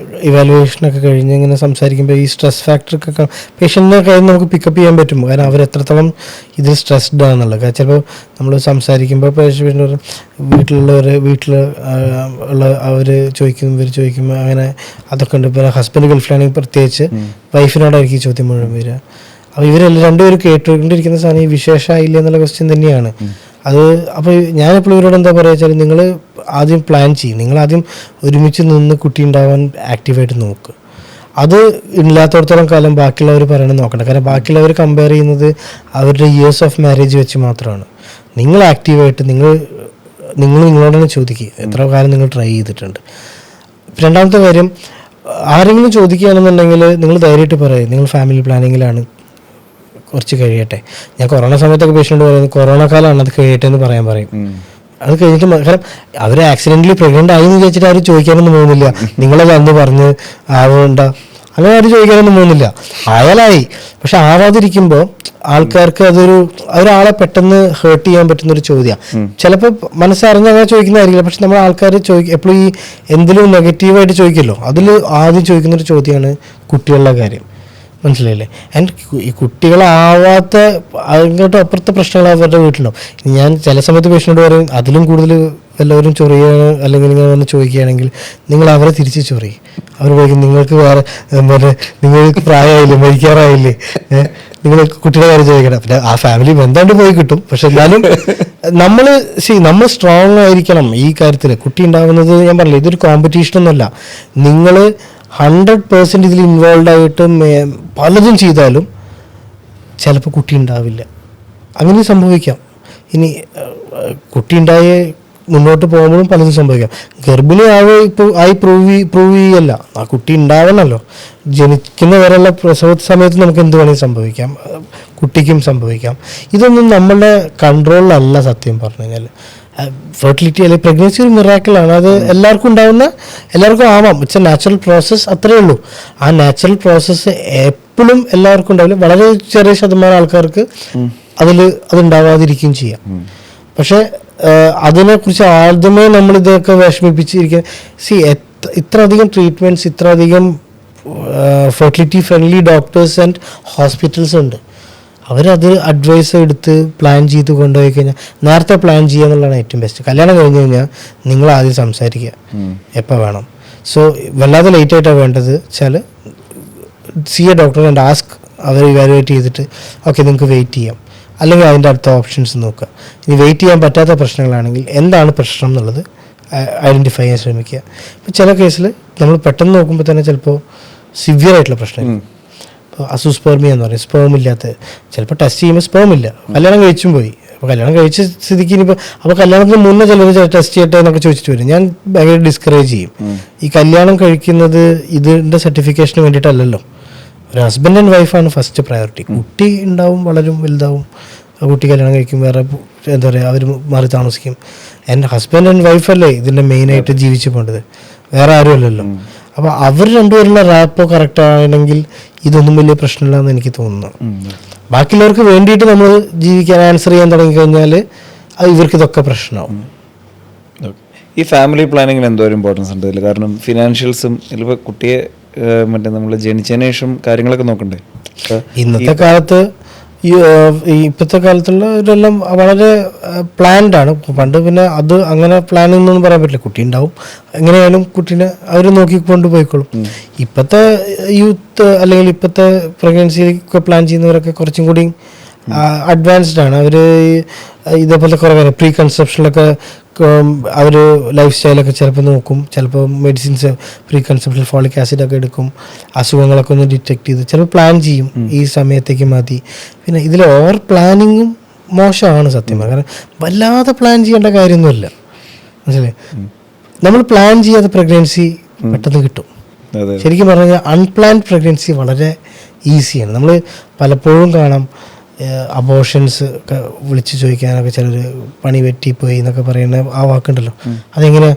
S2: ഇവാലുവേഷനൊക്കെ കഴിഞ്ഞ് ഇങ്ങനെ സംസാരിക്കുമ്പോൾ ഈ സ്ട്രെസ് ഫാക്ടറൊക്കെ പേഷ്യൻറ്റിനെ കഴിഞ്ഞ് നമുക്ക് പിക്കപ്പ് ചെയ്യാൻ പറ്റും. കാരണം അവർ എത്രത്തോളം ഇതിൽ സ്ട്രെസ്ഡ് ആണെന്നുള്ളത്. ചിലപ്പോൾ നമ്മൾ സംസാരിക്കുമ്പോൾ പേഷ്യൻ്റ് വീട്ടിൽ ഉള്ള അവർ ചോദിക്കും, ഇവർ ചോദിക്കുമ്പോൾ അങ്ങനെ അതൊക്കെ ഉണ്ട്. ഇപ്പോൾ ഹസ്ബൻഡ് ഗൾഫിലാണെങ്കിൽ പ്രത്യേകിച്ച് വൈഫിനോടായിരിക്കും ചോദ്യം മുഴുവൻ വരിക. അപ്പോൾ ഇവരെല്ലാം രണ്ടുപേരും കേട്ടുകൊണ്ടിരിക്കുന്ന സാധനം ഈ വിശേഷമായില്ല എന്നുള്ള ക്വസ്റ്റ്യൻ തന്നെയാണ് അത്. അപ്പോൾ ഞാനെപ്പോഴും ഇവരോട് എന്താ പറയുക വെച്ചാൽ, നിങ്ങൾ ആദ്യം പ്ലാൻ ചെയ്യും, നിങ്ങളാദ്യം ഒരുമിച്ച് നിന്ന് കുട്ടി ഉണ്ടാവാൻ ആക്റ്റീവായിട്ട് നോക്കുക. അത് ഇല്ലാത്തടത്തോളം കാലം ബാക്കിയുള്ളവർ പറയണം നോക്കണ്ട. കാരണം ബാക്കിയുള്ളവർ കമ്പയർ ചെയ്യുന്നത് അവരുടെ ഇയേഴ്സ് ഓഫ് മാരേജ് വെച്ച് മാത്രമാണ്. നിങ്ങൾ ആക്റ്റീവായിട്ട് നിങ്ങളോട് തന്നെ ചോദിക്കുക, എത്ര കാലം നിങ്ങൾ ട്രൈ ചെയ്തിട്ടുണ്ട്. രണ്ടാമത്തെ കാര്യം, ആരെങ്കിലും ചോദിക്കുകയാണെന്നുണ്ടെങ്കിൽ നിങ്ങൾ ധൈര്യമായിട്ട് പറയും നിങ്ങൾ ഫാമിലി പ്ലാനിങ്ങിലാണ്, കുറച്ച് കഴിയട്ടെ. ഞാൻ കൊറോണ സമയത്തൊക്കെ പേഷ്യൻ്റ് പറയുന്നത് കൊറോണ കാലമാണ്, അത് കഴിയട്ടെ എന്ന് പറയും. അത് കഴിഞ്ഞിട്ട് കാരണം അവർ ആക്സിഡൻ്റലി പ്രഗ്നൻ്റ് ആയി എന്ന് വിചാരിച്ചിട്ട് ആരും ചോദിക്കാനൊന്നും പോകുന്നില്ല, നിങ്ങളത് അന്ന് പറഞ്ഞ് ആവണ്ട അങ്ങനെ ആരും ചോദിക്കാനൊന്നും പോകുന്നില്ല. ആയാലായി. പക്ഷെ ആവാതിരിക്കുമ്പോൾ ആൾക്കാർക്ക് ഒരാളെ പെട്ടെന്ന് ഹേർട്ട് ചെയ്യാൻ പറ്റുന്നൊരു ചോദ്യമാണ്. ചിലപ്പോൾ മനസ്സറിഞ്ഞ് അങ്ങനെ ചോദിക്കുന്നതായിരിക്കില്ല, പക്ഷെ നമ്മൾ ആൾക്കാർ എപ്പോഴും ഈ എന്തെങ്കിലും നെഗറ്റീവായിട്ട് ചോദിക്കുമല്ലോ, അതിൽ ആദ്യം ചോദിക്കുന്നൊരു ചോദ്യമാണ് കുട്ടികളുടെ കാര്യം, മനസ്സിലായില്ലേ? ആൻഡ് ഈ കുട്ടികളാവാത്ത അങ്ങോട്ടും അപ്പുറത്തെ പ്രശ്നങ്ങൾ അവരുടെ വീട്ടിലുണ്ടാവും. ഞാൻ ചില സമയത്ത് പേഷ്യനോട് പറയും, അതിലും കൂടുതൽ എല്ലാവരും ചൊറിയാണ് അല്ലെങ്കിൽ ഇങ്ങനെ വന്ന് ചോദിക്കുകയാണെങ്കിൽ നിങ്ങൾ അവരെ തിരിച്ച് ചൊറിയും. അവർ ചോദിക്കും നിങ്ങൾക്ക് വേറെ നിങ്ങൾക്ക് പ്രായമായില്ലേ, മരിക്കാറായില്ലേ, നിങ്ങൾ കുട്ടിയുടെ കാര്യം ചോദിക്കണം. പിന്നെ ആ ഫാമിലി ബന്ധമായിട്ട് പോയി കിട്ടും. പക്ഷെ എന്നാലും നമ്മൾ സ്ട്രോങ് ആയിരിക്കണം ഈ കാര്യത്തിൽ. കുട്ടി ഉണ്ടാകുന്നത് ഞാൻ പറഞ്ഞില്ല, ഇതൊരു കോമ്പറ്റീഷൻ ഒന്നുമല്ല. നിങ്ങൾ 100% ഇതിൽ ഇൻവോൾവ് ആയിട്ട് പലതും ചെയ്താലും ചിലപ്പോൾ കുട്ടി ഉണ്ടാവില്ല. അങ്ങനെ സംഭവിക്കാം. ഇനി കുട്ടി ഉണ്ടായി മുന്നോട്ട് പോകുമ്പോഴും പലതും സംഭവിക്കാം. ഗർഭിണി പ്രൂവ് ചെയ്യല്ല, ആ കുട്ടി ഉണ്ടാവണമല്ലോ. ജനിക്കുന്ന വരെയുള്ള പ്രസവ സമയത്ത് നമുക്ക് എന്ത് വേണമെങ്കിൽ സംഭവിക്കാം, കുട്ടിക്കും സംഭവിക്കാം. ഇതൊന്നും നമ്മളുടെ കൺട്രോളിലല്ല സത്യം പറഞ്ഞു കഴിഞ്ഞാൽ. ഫെർട്ടിലിറ്റി അല്ലെങ്കിൽ പ്രഗ്നൻസി ഒരു മിറാക്കിളാണ്. അത് എല്ലാവർക്കും ആവാം. ഇറ്റ്സ് എ നാച്ചുറൽ പ്രോസസ്സ്, അത്രയേ ഉള്ളൂ. ആ നാച്ചുറൽ പ്രോസസ്സ് എപ്പോഴും എല്ലാവർക്കും ഉണ്ടാവില്ല. വളരെ ചെറിയ ശതമാനം ആൾക്കാർക്ക് അതുണ്ടാവാതിരിക്കുകയും ചെയ്യാം. പക്ഷെ അതിനെക്കുറിച്ച് ആദ്യമേ നമ്മൾ ഇതൊക്കെ വിഷമിപ്പിച്ചിരിക്കുക. ഇത്രയധികം ട്രീറ്റ്മെൻറ്റ്സ്, ഇത്രയധികം fertility friendly doctors and hospitals ഉണ്ട്. അവരത് അഡ്വൈസ് എടുത്ത് പ്ലാൻ ചെയ്ത് കൊണ്ടുപോയി കഴിഞ്ഞാൽ, നേരത്തെ പ്ലാൻ ചെയ്യുക എന്നുള്ളതാണ് ഏറ്റവും ബെസ്റ്റ്. കല്യാണം കഴിഞ്ഞ് കഴിഞ്ഞാൽ നിങ്ങൾ ആദ്യം സംസാരിക്കുക എപ്പോൾ വേണം. സോ വല്ലാതെ ലേറ്റായിട്ടാണ് വേണ്ടത് വെച്ചാൽ see a doctor and ask. അവർ ഇവാലുവേറ്റ് ചെയ്തിട്ട് ഓക്കെ നിങ്ങൾക്ക് വെയിറ്റ് ചെയ്യാം, അല്ലെങ്കിൽ അതിൻ്റെ അടുത്ത ഓപ്ഷൻസ് നോക്കുക. ഇനി വെയിറ്റ് ചെയ്യാൻ പറ്റാത്ത പ്രശ്നങ്ങളാണെങ്കിൽ എന്താണ് പ്രശ്നം എന്നുള്ളത് ഐഡൻറ്റിഫൈ ചെയ്യാൻ ശ്രമിക്കുക. ഇപ്പോൾ ചില കേസിൽ നമ്മൾ പെട്ടെന്ന് നോക്കുമ്പോൾ തന്നെ ചിലപ്പോൾ സിവിയർ ആയിട്ടുള്ള പ്രശ്നം, ഇപ്പോൾ അസുസ്പെർമിയ എന്ന് പറയും, സ്പേം ഇല്ലാത്ത. ചിലപ്പോൾ ടെസ്റ്റ് ചെയ്യുമ്പോൾ സ്പേം ഇല്ല, കല്യാണം കഴിച്ചും പോയി. അപ്പോൾ കല്യാണം കഴിച്ച സ്ഥിതിക്ക് ഇനിയിപ്പോൾ അപ്പോൾ കല്യാണത്തിന് മുന്നേ ചിലർ ടെസ്റ്റ് ചെയ്യട്ടെ എന്നൊക്കെ ചോദിച്ചിട്ട് വരും. ഞാൻ ഭയങ്കര ഡിസ്കറേജ് ചെയ്യും. ഈ കല്യാണം കഴിക്കുന്നത് ഇതിൻ്റെ സർട്ടിഫിക്കേഷന് വേണ്ടിയിട്ടല്ലല്ലോ. ഒരു ഹസ്ബൻഡ് ആൻഡ് വൈഫാണ് ഫസ്റ്റ് പ്രയോറിറ്റി. കുട്ടി ഉണ്ടാവും, വളരും, വലുതാവും. കുട്ടി കല്യാണം കഴിക്കും, വേറെ എന്താ പറയുക, അവർ മാറി താമസിക്കും. എൻ്റെ ഹസ്ബൻഡ് ആൻഡ് വൈഫല്ലേ ഇതിൻ്റെ മെയിനായിട്ട് ജീവിച്ചു പോകേണ്ടത്, വേറെ ആരും അല്ലല്ലോ. അപ്പോൾ അവർ രണ്ടുപേരുള്ള റാപ്പോ കറക്റ്റ് ആണെങ്കിൽ ഇതൊന്നും വലിയ പ്രശ്നമില്ല എന്ന് എനിക്ക് തോന്നുന്നു. ബാക്കിയുള്ളവർക്ക് വേണ്ടിയിട്ട് നമ്മൾ ജീവിക്കാൻ ആൻസർ ചെയ്യാൻ തുടങ്ങിക്കഴിഞ്ഞാൽ ഇവർക്ക് ഇതൊക്കെ പ്രശ്നമാവും.
S1: ഈ ഫാമിലി പ്ലാനിങ്ങിന് എന്തോ ഒരു ഇമ്പോർട്ടൻസ് ഉണ്ട് ഇതിൽ. കാരണം ഫിനാൻഷ്യൽസും ചിലപ്പോൾ കുട്ടിയെ മറ്റേ നമ്മൾ ജനിച്ചതിന് ശേഷം കാര്യങ്ങളൊക്കെ നോക്കണ്ടേ.
S2: ഇന്നത്തെ കാലത്ത് ഇപ്പോഴത്തെ കാലത്തുള്ള ഇതെല്ലാം വളരെ പ്ലാൻഡ് ആണ്. പണ്ട് പിന്നെ അത് അങ്ങനെ പ്ലാനിങ് ഒന്നും പറയാൻ പറ്റില്ല. കുട്ടി ഉണ്ടാവും, എങ്ങനെയായാലും കുട്ടീനെ അവർ നോക്കിക്കൊണ്ട് പോയിക്കോളും. ഇപ്പോഴത്തെ യൂത്ത് അല്ലെങ്കിൽ ഇപ്പോഴത്തെ പ്രഗ്നൻസി ഒക്കെ പ്ലാൻ ചെയ്യുന്നവരൊക്കെ കുറച്ചും കൂടി അഡ്വാൻസ്ഡ് ആണ്. അവർ ഇതേപോലത്തെ കുറേ കാര്യം പ്രീ കൺസെപ്ഷനിലൊക്കെ അവർ ലൈഫ് സ്റ്റൈലൊക്കെ ചിലപ്പോൾ നോക്കും. ചിലപ്പോൾ മെഡിസിൻസ് പ്രീ കൺസെപ്ഷൻ ഫോളിക് ആസിഡൊക്കെ എടുക്കും. അസുഖങ്ങളൊക്കെ ഒന്ന് ഡിറ്റക്ട് ചെയ്ത് ചിലപ്പോൾ പ്ലാൻ ചെയ്യും, ഈ സമയത്തേക്ക് മതി. പിന്നെ ഇതിൽ ഓവർ പ്ലാനിങ്ങും മോശമാണ് സത്യം. കാരണം വല്ലാതെ പ്ലാൻ ചെയ്യേണ്ട കാര്യമൊന്നുമില്ല, മനസ്സിലായി. നമ്മൾ പ്ലാൻ ചെയ്യാതെ പ്രഗ്നൻസി പെട്ടെന്ന് കിട്ടും. ശരിക്കും പറഞ്ഞാൽ അൺപ്ലാൻഡ് പ്രഗ്നൻസി വളരെ ഈസിയാണ്. നമ്മൾ പലപ്പോഴും കാണാം അബോർഷൻസ് ഒക്കെ വിളിച്ച് ചോദിക്കാനൊക്കെ ചിലർ പണി പറ്റിപ്പോയി എന്നൊക്കെ പറയുന്ന ആ വാക്കുണ്ടല്ലോ. അതെങ്ങനെ?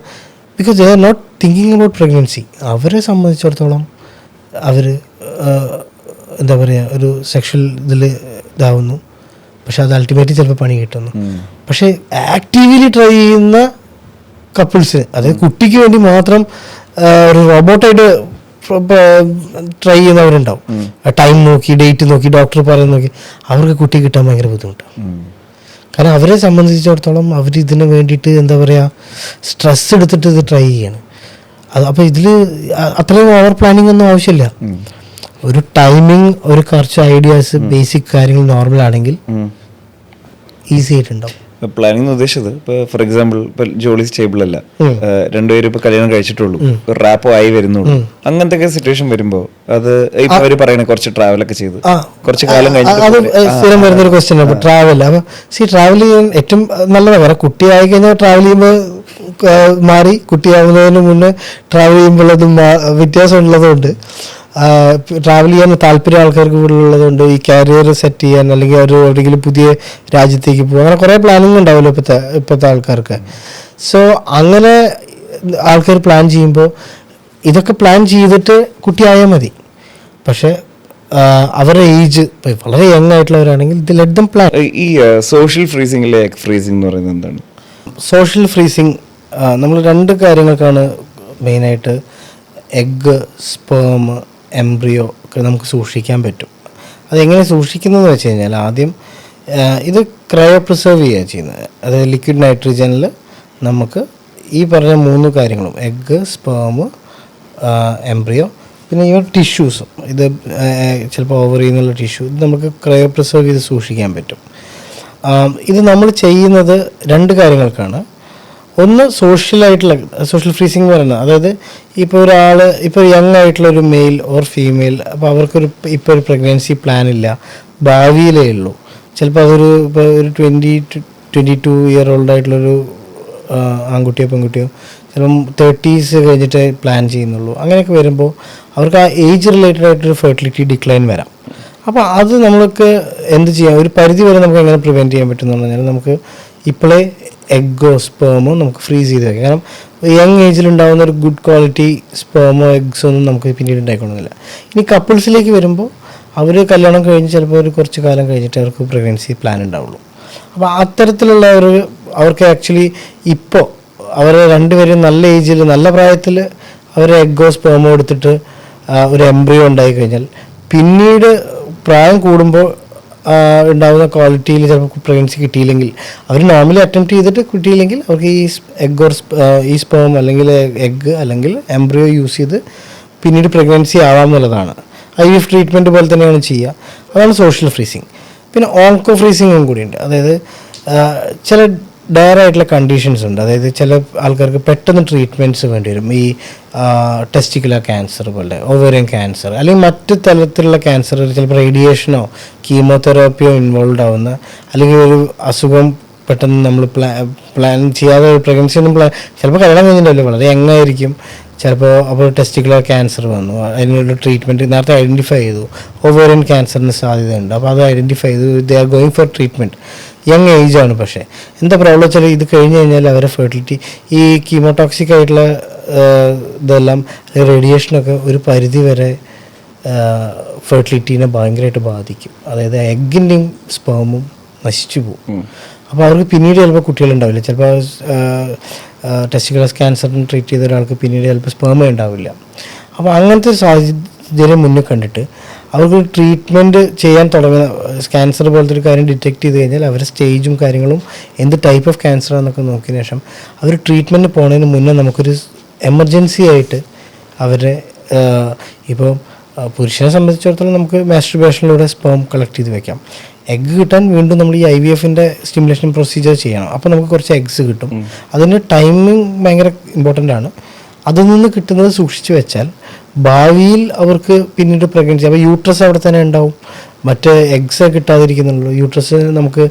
S2: Because they are not thinking about pregnancy. അവരെ സംബന്ധിച്ചിടത്തോളം അവർ എന്താ പറയുക, ഒരു സെക്ഷൽ ഇതിൽ ഇതാവുന്നു, പക്ഷെ അത് അൾട്ടിമേറ്റ്ലി ചിലപ്പോൾ പണി കിട്ടുന്നു. പക്ഷേ ആക്റ്റീവ്ലി ട്രൈ ചെയ്യുന്ന കപ്പിൾസിന്, അതായത് കുട്ടിക്ക് വേണ്ടി മാത്രം ഒരു റോബോട്ടായിട്ട് ട്രൈ ചെയ്യുന്നവരുണ്ടാവും. ടൈം നോക്കി, ഡേറ്റ് നോക്കി, ഡോക്ടർ പറയുന്ന നോക്കി, അവർക്ക് കുട്ടി കിട്ടാൻ ഭയങ്കര ബുദ്ധിമുട്ടാണ്. കാരണം അവരെ സംബന്ധിച്ചിടത്തോളം അവർ ഇതിന് വേണ്ടിയിട്ട് എന്താ പറയുക, സ്ട്രെസ് എടുത്തിട്ട് ഇത് ട്രൈ ചെയ്യാണ്. അപ്പോൾ ഇതിൽ അത്രയും ഓവർ പ്ലാനിങ് ഒന്നും ആവശ്യമില്ല. ഒരു ടൈമിങ്, ഒരു കുറച്ച് ഐഡിയാസ്, ബേസിക് കാര്യങ്ങൾ നോർമൽ ആണെങ്കിൽ ഈസി ആയിട്ടുണ്ടാവും.
S1: പ്ലാനിങ് ഉദ്ദേശിച്ചത് ഇപ്പോൾ ഫോർ എക്സാമ്പിൾ ഇപ്പോൾ ജോലി സ്റ്റേബിൾ അല്ല, രണ്ടുപേരും ഇപ്പോൾ കല്യാണം കഴിച്ചിട്ടുള്ളൂ, ഒരു റാപ്പോ ആയി വരുന്നുള്ളൂ, അങ്ങനത്തെ സിറ്റുവേഷൻ വരുമ്പോൾ അത് ഇപ്പൊ അവർ പറയണേ കുറച്ച് ട്രാവലൊക്കെ ചെയ്ത് കുറച്ച് കാലം
S2: അത് സ്ഥിരം വരുന്നൊരു ക്വസ്റ്റ്യൻ ആണ് ട്രാവൽ. അപ്പോൾ ട്രാവൽ ചെയ്യാൻ ഏറ്റവും നല്ലതാണ്. കാരണം കുട്ടിയായി കഴിഞ്ഞാൽ ട്രാവൽ ചെയ്യുമ്പോൾ മാറി, കുട്ടിയാവുന്നതിന് മുന്നേ ട്രാവൽ ചെയ്യുമ്പോഴതും വ്യത്യാസം ഉള്ളതുകൊണ്ട് ട്രാവൽ ചെയ്യാൻ താല്പര്യം ആൾക്കാർക്ക് കൂടുതലുള്ളതുകൊണ്ട് ഈ കാരിയർ സെറ്റ് ചെയ്യാൻ, അല്ലെങ്കിൽ ഒരു എവിടെയെങ്കിലും പുതിയ രാജ്യത്തേക്ക് പോകുക, അങ്ങനെ കുറേ പ്ലാനിങ് ഉണ്ടാവുമല്ലോ ഇപ്പോഴത്തെ ആൾക്കാർക്ക്. സോ അങ്ങനെ ആൾക്കാർ പ്ലാൻ ചെയ്യുമ്പോൾ ഇതൊക്കെ പ്ലാൻ ചെയ്തിട്ട് കുട്ടിയായാൽ മതി. പക്ഷേ അവരുടെ ഏജ് വളരെ യങ് ആയിട്ടുള്ളവരാണെങ്കിൽ ഇത് ലെറ്റ് ദം പ്ലാൻ.
S1: ഈ സോഷ്യൽ ഫ്രീസിംഗിലെ എഗ് ഫ്രീസിംഗ് എന്ന് പറയുന്നത് എന്താണ്?
S2: സോഷ്യൽ ഫ്രീസിങ് നമ്മൾ രണ്ട് കാര്യങ്ങൾക്കാണ് മെയിനായിട്ട്. എഗ്ഗ്, സ്പേം, എംബ്രിയോ ഒക്കെ നമുക്ക് സൂക്ഷിക്കാൻ പറ്റും. അതെങ്ങനെ സൂക്ഷിക്കുന്നതെന്ന് വെച്ച് കഴിഞ്ഞാൽ ആദ്യം ഇത് ക്രയോ പ്രിസർവ് ചെയ്യുക ചെയ്യുന്നത്. അതായത് ലിക്വിഡ് നൈട്രജനിൽ നമുക്ക് ഈ പറഞ്ഞ മൂന്ന് കാര്യങ്ങളും, എഗ്ഗ്, സ്പേം, എംബ്രിയോ, പിന്നെ ഈ ടിഷ്യൂസും ഇത് ചിലപ്പോൾ ഓവറിൽ നിന്നുള്ള ടിഷ്യൂ ഇത് നമുക്ക് ക്രയോ പ്രിസർവ് ചെയ്ത് സൂക്ഷിക്കാൻ പറ്റും. ഇത് നമ്മൾ ചെയ്യുന്നത് 2 കാര്യങ്ങൾക്കാണ്. ഒന്ന് സോഷ്യൽ ഫ്രീസിങ് എന്ന് പറയുന്നത്, അതായത് ഇപ്പോൾ ഒരാൾ ഇപ്പോൾ യങ് ആയിട്ടുള്ള ഒരു മെയിൽ ഓർ ഫീമെയിൽ, അപ്പോൾ അവർക്കൊരു ഇപ്പോൾ ഒരു പ്രഗ്നൻസി പ്ലാൻ ഇല്ല, ഭാവിയിലേ ഉള്ളൂ. ചിലപ്പോൾ അതൊരു ഇപ്പോൾ ഒരു 22 ഇയർ ഓൾഡ് ആയിട്ടുള്ളൊരു ആൺകുട്ടിയോ പെൺകുട്ടിയോ ചിലപ്പം 30s കഴിഞ്ഞിട്ട് പ്ലാൻ ചെയ്യുന്നുള്ളൂ. അങ്ങനെയൊക്കെ വരുമ്പോൾ അവർക്ക് ആ ഏജ് റിലേറ്റഡ് ആയിട്ടൊരു ഫെർട്ടിലിറ്റി ഡിക്ലൈൻ വരാം. അപ്പോൾ അത് നമ്മൾക്ക് എന്ത് ചെയ്യാം, ഒരു പരിധി വരെ നമുക്ക് എങ്ങനെ പ്രിവെൻറ്റ് ചെയ്യാൻ പറ്റും എന്ന് പറഞ്ഞാൽ നമുക്ക് ഇപ്പോഴേ എഗ്ഗോ സ്പേമോ നമുക്ക് ഫ്രീസ് ചെയ്ത് വെക്കാം. കാരണം യങ് ഏജിലുണ്ടാകുന്ന ഒരു ഗുഡ് ക്വാളിറ്റി സ്പേമോ എഗ്സോ ഒന്നും നമുക്ക് പിന്നീട് ഉണ്ടായിക്കൊള്ളുന്നില്ല. ഇനി കപ്പിൾസിലേക്ക് വരുമ്പോൾ അവർ കല്യാണം കഴിഞ്ഞ് ചിലപ്പോൾ ഒരു കുറച്ച് കാലം കഴിഞ്ഞിട്ട് അവർക്ക് പ്രഗ്നൻസി പ്ലാൻ ഉണ്ടാവുള്ളൂ. അപ്പോൾ അത്തരത്തിലുള്ള അവർക്ക് ആക്ച്വലി ഇപ്പോൾ അവർ രണ്ടുപേരും നല്ല ഏജിൽ നല്ല പ്രായത്തിൽ അവർ എഗ്ഗോ സ്പേമോ എടുത്തിട്ട് ഒരു എംബ്രിയോ ഉണ്ടായി കഴിഞ്ഞാൽ പിന്നീട് പ്രായം കൂടുമ്പോൾ ഉണ്ടാകുന്ന ക്വാളിറ്റിയിൽ ചിലപ്പോൾ പ്രഗ്നൻസി കിട്ടിയില്ലെങ്കിൽ അവർ നോർമലി അറ്റംപ്റ്റ് ചെയ്തിട്ട് കിട്ടിയില്ലെങ്കിൽ അവർക്ക് ഈ സ്പേം അല്ലെങ്കിൽ എഗ്ഗ് അല്ലെങ്കിൽ എംബ്രിയോ യൂസ് ചെയ്ത് പിന്നീട് പ്രഗ്നൻസി ആവാം എന്നുള്ളതാണ്. IVF ട്രീറ്റ്മെൻറ്റ് പോലെ തന്നെയാണ് ചെയ്യുക. അതാണ് സോഷ്യൽ ഫ്രീസിങ്. പിന്നെ ഓങ്കോ ഫ്രീസിങ്ങും കൂടിയുണ്ട്. അതായത് ചില ഡയർ ആയിട്ടുള്ള കണ്ടീഷൻസ് ഉണ്ട്. അതായത് ചില ആൾക്കാർക്ക് പെട്ടെന്ന് ട്രീറ്റ്മെൻറ്റ്സ് വേണ്ടി വരും. ഈ ടെസ്റ്റിക്കുലർ ക്യാൻസർ പോലെ, ഓവേറിയൻ ക്യാൻസർ, അല്ലെങ്കിൽ മറ്റു തരത്തിലുള്ള ക്യാൻസർ, ചിലപ്പോൾ റേഡിയേഷനോ കീമോതെറാപ്പിയോ ഇൻവോൾവ് ആവുന്ന, അല്ലെങ്കിൽ ഒരു അസുഖം പെട്ടെന്ന് നമ്മൾ പ്ലാൻ ചെയ്യാതെ പ്രഗ്നൻസി ഒന്നും ചിലപ്പോൾ കല്യാണം കഴിഞ്ഞിട്ടുണ്ടല്ലോ, വളരെ യങ്ങായിരിക്കും, ചിലപ്പോൾ അപ്പോൾ ടെസ്റ്റിക്കുലർ ക്യാൻസർ വന്നു, അതിനുള്ള ട്രീറ്റ്മെൻറ്റ് നേരത്തെ ഐഡൻറ്റിഫൈ ചെയ്തു, ഓവേറിയൻ ക്യാൻസറിന് സാധ്യതയുണ്ട്, അപ്പോൾ അത് ഐഡൻറ്റിഫൈ ചെയ്തു, they are going for treatment. Young ഏജാണ്. പക്ഷേ എന്താ പ്രോബ്ലം വെച്ചാൽ ഇത് കഴിഞ്ഞ് കഴിഞ്ഞാൽ അവരെ ഫെർട്ടിലിറ്റി ഈ കീമോടോക്സിക് ആയിട്ടുള്ള ഇതെല്ലാം റേഡിയേഷനൊക്കെ ഒരു പരിധി വരെ ഫെർട്ടിലിറ്റീനെ ഭയങ്കരമായിട്ട് ബാധിക്കും. അതായത് എഗ്ഗിൻ്റെയും സ്പേമും നശിച്ചു പോകും. അപ്പോൾ അവർക്ക് പിന്നീട് ചിലപ്പോൾ കുട്ടികളുണ്ടാവില്ല. ചിലപ്പോൾ ടെസ്റ്റിക്കുലർ ക്യാൻസറിന് ട്രീറ്റ് ചെയ്ത ഒരാൾക്ക് പിന്നീട് ചിലപ്പോൾ സ്പേമേ ഉണ്ടാവില്ല. അപ്പോൾ അങ്ങനത്തെ ഒരു സാഹചര്യം മുന്നിൽ കണ്ടിട്ട് അവർക്ക് ട്രീറ്റ്മെൻറ്റ് ചെയ്യാൻ തുടങ്ങുന്ന ക്യാൻസർ പോലത്തെ ഒരു കാര്യം ഡിറ്റക്ട് ചെയ്ത് കഴിഞ്ഞാൽ അവരുടെ സ്റ്റേജും കാര്യങ്ങളും എന്ത് ടൈപ്പ് ഓഫ് ക്യാൻസറാണെന്നൊക്കെ നോക്കിയതിന് ശേഷം അവർ ട്രീറ്റ്മെൻറ്റ് പോകുന്നതിന് മുന്നേ നമുക്കൊരു എമർജൻസി ആയിട്ട് അവരെ ഇപ്പോൾ പുരുഷനെ സംബന്ധിച്ചിടത്തോളം നമുക്ക് മാസ്റ്റുർബേഷനിലൂടെ സ്പേം കളക്ട് ചെയ്ത് വെക്കാം. എഗ്ഗ് കിട്ടാൻ വീണ്ടും നമ്മൾ ഈ IVF-ൻ്റെ സ്റ്റിമുലേഷൻ പ്രൊസീജിയർ ചെയ്യണം. അപ്പോൾ നമുക്ക് കുറച്ച് എഗ്സ് കിട്ടും. അതിൻ്റെ ടൈമിങ് ഭയങ്കര ഇമ്പോർട്ടൻ്റ് ആണ്. അതിൽ നിന്ന് കിട്ടുന്നത് സൂക്ഷിച്ച് വെച്ചാൽ ഭാവിയിൽ അവർക്ക് പിന്നീട് പ്രഗ്നൻസി, അപ്പോൾ യൂട്രസ് അവിടെ തന്നെ ഉണ്ടാവും. മറ്റ് എഗ്സ് കിട്ടാതിരിക്കുന്നുള്ളൂ. യൂട്രസ് നമുക്ക്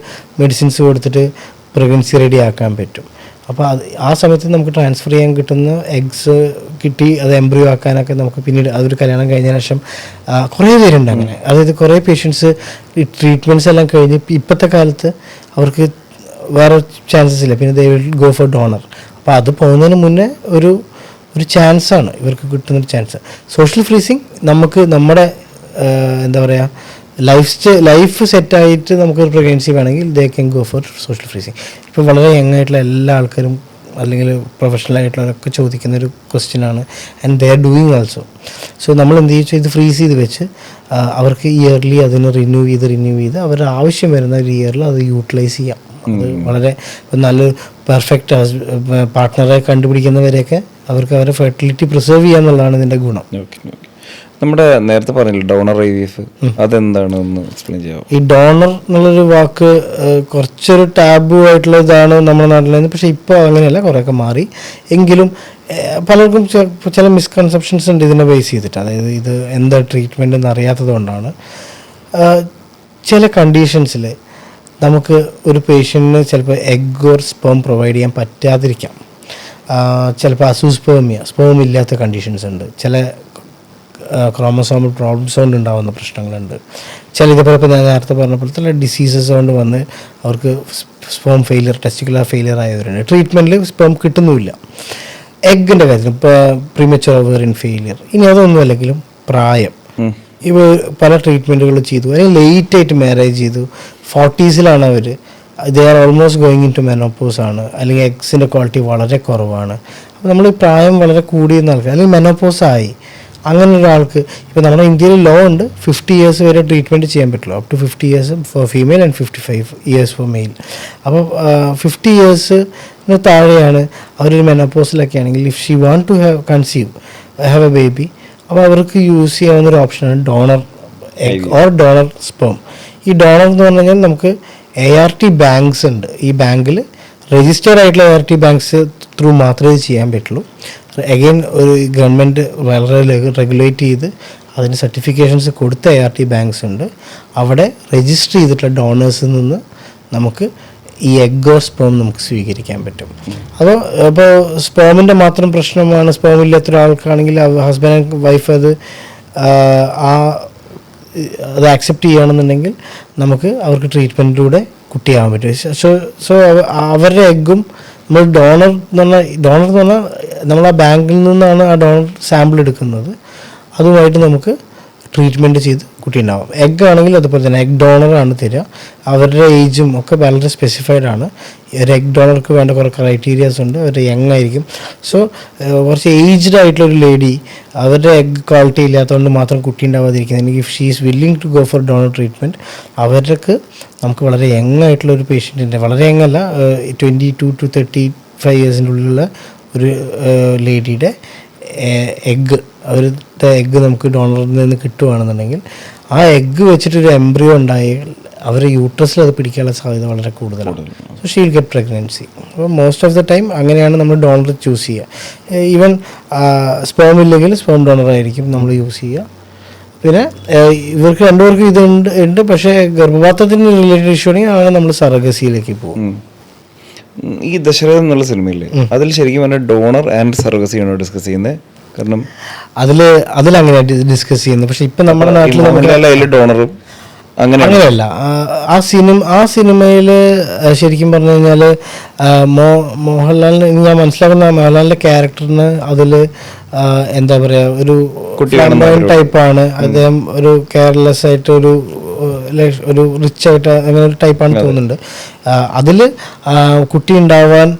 S2: മെഡിസിൻസ് കൊടുത്തിട്ട് പ്രഗ്നൻസി റെഡി ആക്കാൻ പറ്റും. അപ്പോൾ ആ സമയത്ത് നമുക്ക് ട്രാൻസ്ഫർ ചെയ്യാൻ കിട്ടുന്ന എഗ്സ് കിട്ടി അത് എംബ്രിയോ ആക്കാനൊക്കെ നമുക്ക് പിന്നീട് അതൊരു കല്യാണം കഴിഞ്ഞ ശേഷം കുറേ പേരുണ്ട് അങ്ങനെ. അതായത് കുറേ പേഷ്യൻസ് ഈ ട്രീറ്റ്മെൻറ്റ്സ് എല്ലാം കഴിഞ്ഞ് ഇപ്പോഴത്തെ കാലത്ത് അവർക്ക് വേറെ ചാൻസസ് ഇല്ല, പിന്നെ they will go for donor. അപ്പോൾ അത് പോകുന്നതിന് മുന്നേ ഒരു ചാൻസാണ് ഇവർക്ക് കിട്ടുന്നൊരു ചാൻസ്. സോഷ്യൽ ഫ്രീസിങ് നമുക്ക് നമ്മുടെ എന്താ പറയുക ലൈഫ് സെറ്റായിട്ട് നമുക്കൊരു പ്രഗ്നൻസി വേണമെങ്കിൽ they can go four social freezing. ഇപ്പോൾ വളരെ യങ് ആയിട്ടുള്ള എല്ലാ ആൾക്കാരും അല്ലെങ്കിൽ പ്രൊഫഷണൽ ആയിട്ടുള്ളവരൊക്കെ ചോദിക്കുന്നൊരു ക്വസ്റ്റ്യനാണ്, and they are doing also. So നമ്മൾ എന്ത് ചെയ്യും, ഇത് ഫ്രീസ് ചെയ്ത് വെച്ച് അവർക്ക് ഇയർലി അതിന് റിന്യൂ ചെയ്ത് അവരുടെ ആവശ്യം വരുന്ന ഒരു ഇയറിൽ അത് യൂട്ടിലൈസ് ചെയ്യാം. അത് വളരെ നല്ലൊരു പെർഫെക്റ്റ് പാർട്ട്ണറെ കണ്ടുപിടിക്കുന്നവരെയൊക്കെ അവർക്ക് അവരുടെ ഫെർട്ടിലിറ്റി പ്രിസർവ് ചെയ്യുക എന്നുള്ളതാണ് ഇതിൻ്റെ ഗുണം.
S1: നമ്മുടെ നേരത്തെ പറഞ്ഞില്ല ഡോണർ IVF, അതെന്താണ് ഒന്ന് എക്സ്പ്ലെയിൻ ചെയ്യാമോ? ഈ
S2: ഡോണർ എന്നുള്ളൊരു വാക്ക് കുറച്ചൊരു ടാബു ആയിട്ടുള്ള ഇതാണ് നമ്മുടെ നാട്ടിൽ. പക്ഷേ ഇപ്പോൾ അങ്ങനെയല്ല, കുറേയൊക്കെ മാറി. എങ്കിലും പലർക്കും ചില മിസ്കൺസെപ്ഷൻസ് ഉണ്ട് ഇതിനെ ബേസ് ചെയ്തിട്ട്. അതായത് ഇത് എന്താ ട്രീറ്റ്മെൻറ്റ് എന്ന് അറിയാത്തത് കൊണ്ടാണ്. ചില കണ്ടീഷൻസിൽ നമുക്ക് ഒരു പേഷ്യൻറ്റിന് ചിലപ്പോൾ എഗ് ഓർ സ്പേം പ്രൊവൈഡ് ചെയ്യാൻ പറ്റാതിരിക്കാം. ചിലപ്പോൾ സ്പേം ഇല്ലാത്ത കണ്ടീഷൻസ് ഉണ്ട്. ചില ക്രോമസോമൽ പ്രോബ്ലംസ് കൊണ്ട് ഉണ്ടാകുന്ന പ്രശ്നങ്ങളുണ്ട്. ചില ഇതേപോലെ ഇപ്പോൾ ഞാൻ നേരത്തെ പറഞ്ഞപ്പോഴത്തെ ഡിസീസസ് കൊണ്ട് വന്ന് അവർക്ക് സ്പേം ഫെയിലിയർ, ടെസ്റ്റിക്കുലർ ഫെയിലിയർ ആയവരുണ്ട്. ട്രീറ്റ്മെൻറ്റിൽ സ്പേം കിട്ടുന്നുമില്ല. എഗ്ഗിൻ്റെ കാര്യത്തിൽ ഇപ്പോൾ പ്രീമച്വർ ഓവേറിയൻ ഫെയിലിയർ. ഇനി അതൊന്നും അല്ലെങ്കിലും പ്രായം, ഇവ പല ട്രീറ്റ്മെൻറ്റുകൾ ചെയ്തു, അല്ലെങ്കിൽ ലേറ്റായിട്ട് മാരേജ് ചെയ്തു, 40s അവർ they are almost going into menopause ആണ്, അല്ലെങ്കിൽ എഗ്സിൻ്റെ ക്വാളിറ്റി വളരെ കുറവാണ്. അപ്പോൾ നമ്മൾ ഈ പ്രായം വളരെ കൂടിയ ആൾക്കാർ അല്ലെങ്കിൽ മെനോപ്പോസ് ആയി അങ്ങനെ ഒരാൾക്ക് ഇപ്പോൾ നമ്മുടെ ഇന്ത്യയിൽ ലോ ഉണ്ട് 50 years വരെ ട്രീറ്റ്മെൻറ്റ് ചെയ്യാൻ പറ്റുള്ളൂ, up to 50 years for female and 55 years for male. അപ്പോൾ 50 years താഴെയാണ് അവരൊരു മെനോപ്പോസിലൊക്കെ ആണെങ്കിൽ if she want to have a baby, അപ്പോൾ അവർക്ക് യൂസ് ചെയ്യാവുന്ന ഒരു ഓപ്ഷനാണ് donor egg or donor sperm. ഈ ഡോണർ എന്ന് പറഞ്ഞു കഴിഞ്ഞാൽ നമുക്ക് ART ബാങ്ക്സ് ഉണ്ട്. ഈ ബാങ്കിൽ രജിസ്റ്റേർഡ് ആയിട്ടുള്ള ART ബാങ്ക്സ് ത്രൂ മാത്രമേ ഇത് ചെയ്യാൻ പറ്റുള്ളൂ. അഗെയിൻ ഒരു ഗവൺമെൻറ് വളരെ റെഗുലേറ്റ് ചെയ്ത് അതിന് സർട്ടിഫിക്കേഷൻസ് കൊടുത്ത ART ബാങ്ക്സ് ഉണ്ട്. അവിടെ രജിസ്റ്റർ ചെയ്തിട്ടുള്ള ഡോണേഴ്സിൽ നിന്ന് നമുക്ക് ഈ എഗ് ഓർ സ്പേം നമുക്ക് സ്വീകരിക്കാൻ പറ്റും. അപ്പോൾ ഇപ്പോൾ സ്പേമിൻ്റെ മാത്രം പ്രശ്നമാണ്, സ്പേം ഇല്ലാത്ത ഒരാൾക്കാണെങ്കിൽ ഹസ്ബൻഡ് ആൻഡ് വൈഫ് അത് ആക്സെപ്റ്റ് ചെയ്യുകയാണെന്നുണ്ടെങ്കിൽ നമുക്ക് അവർക്ക് ട്രീറ്റ്മെൻറ്റിലൂടെ കുട്ടിയാകാൻ പറ്റും. സോ അവരുടെ എഗ്ഗും നമ്മൾ ഡോണർ എന്ന് പറഞ്ഞാൽ നമ്മൾ ആ ബാങ്കിൽ നിന്നാണ് ആ ഡോണർ സാമ്പിൾ എടുക്കുന്നത്. അതുമായിട്ട് നമുക്ക് ട്രീറ്റ്മെൻറ്റ് ചെയ്ത് കുട്ടി ഉണ്ടാവും. എഗ് ആണെങ്കിൽ അതുപോലെ തന്നെ എഗ് ഡോണറാണ് തരിക. അവരുടെ ഏജും ഒക്കെ വളരെ സ്പെസിഫൈഡ് ആണ്. ഒരു എഗ് ഡോണർക്ക് വേണ്ട കുറേ ക്രൈറ്റീരിയാസ് ഉണ്ട്. അവർ യങ് ആയിരിക്കും. സോ കുറച്ച് ഏജ്ഡ് ആയിട്ടുള്ളൊരു ലേഡി അവരുടെ എഗ് ക്വാളിറ്റി ഇല്ലാത്തതുകൊണ്ട് മാത്രം കുട്ടി ഉണ്ടാവാതിരിക്കുന്നത്, if she is willing to go for donor treatment, അവർക്ക് നമുക്ക് വളരെ യങ് ആയിട്ടുള്ളൊരു പേഷ്യൻറ്റിൻ്റെ, വളരെ യങ് അല്ല, 22 to 35 ഇയേഴ്സിൻ്റെ ഉള്ളിലുള്ള ഒരു ലേഡിയുടെ എഗ്ഗ്, അവരുടെ എഗ്ഗ് നമുക്ക് ഡോണറിൽ നിന്ന് കിട്ടുകയാണെന്നുണ്ടെങ്കിൽ ആ എഗ്ഗ് വെച്ചിട്ടൊരു എംബ്രിയോ ഉണ്ടായാൽ അവർ യൂട്രസിൽ അത് പിടിക്കാനുള്ള സാധ്യത വളരെ കൂടുതലാണ്. So she'll get pregnancy. അപ്പോൾ മോസ്റ്റ് ഓഫ് ദ ടൈം അങ്ങനെയാണ് നമ്മൾ ഡോണർ ചൂസ് ചെയ്യുക. ഈവൻ സ്പേം ഇല്ലെങ്കിൽ സ്പേം ഡോണറായിരിക്കും നമ്മൾ യൂസ് ചെയ്യുക. പിന്നെ ഇവർക്ക് രണ്ടുപേർക്കും ഉണ്ട്. പക്ഷേ ഗർഭപാത്രത്തിന് റിലേറ്റഡ് ഇഷ്യൂ ആണെങ്കിൽ അങ്ങനെ നമ്മൾ സർഗസിയിലേക്ക് പോകും.
S1: ഈ ദശരഥം എന്നുള്ള സിനിമയില്ലേ, അതിൽ ശരിക്കും പറഞ്ഞാൽ ഡോണർ ആൻഡ് സർഗസിയാണോ ഡിസ്കസ് ചെയ്യുന്നത്? കാരണം
S2: അതിലങ്ങനെ ഡിസ്കസ് ചെയ്യുന്നത്. പക്ഷെ ഇപ്പം നമ്മുടെ നാട്ടിൽ
S1: ഡോണറും
S2: അങ്ങനെയല്ല. ആ സിനിമയിൽ ശരിക്കും പറഞ്ഞു കഴിഞ്ഞാൽ മോഹൻലാലിന്, ഞാൻ മനസ്സിലാക്കുന്ന മോഹൻലാലിൻ്റെ ക്യാരക്ടറിന് അതിൽ എന്താ പറയുക, ഒരു ടൈപ്പാണ് അദ്ദേഹം. ഒരു കെയർലെസ് ആയിട്ട് ഒരു റിച്ച് ആയിട്ട് അങ്ങനെ ഒരു ടൈപ്പാണ് തോന്നുന്നുണ്ട്. അതിൽ കുട്ടി ഉണ്ടാവാൻ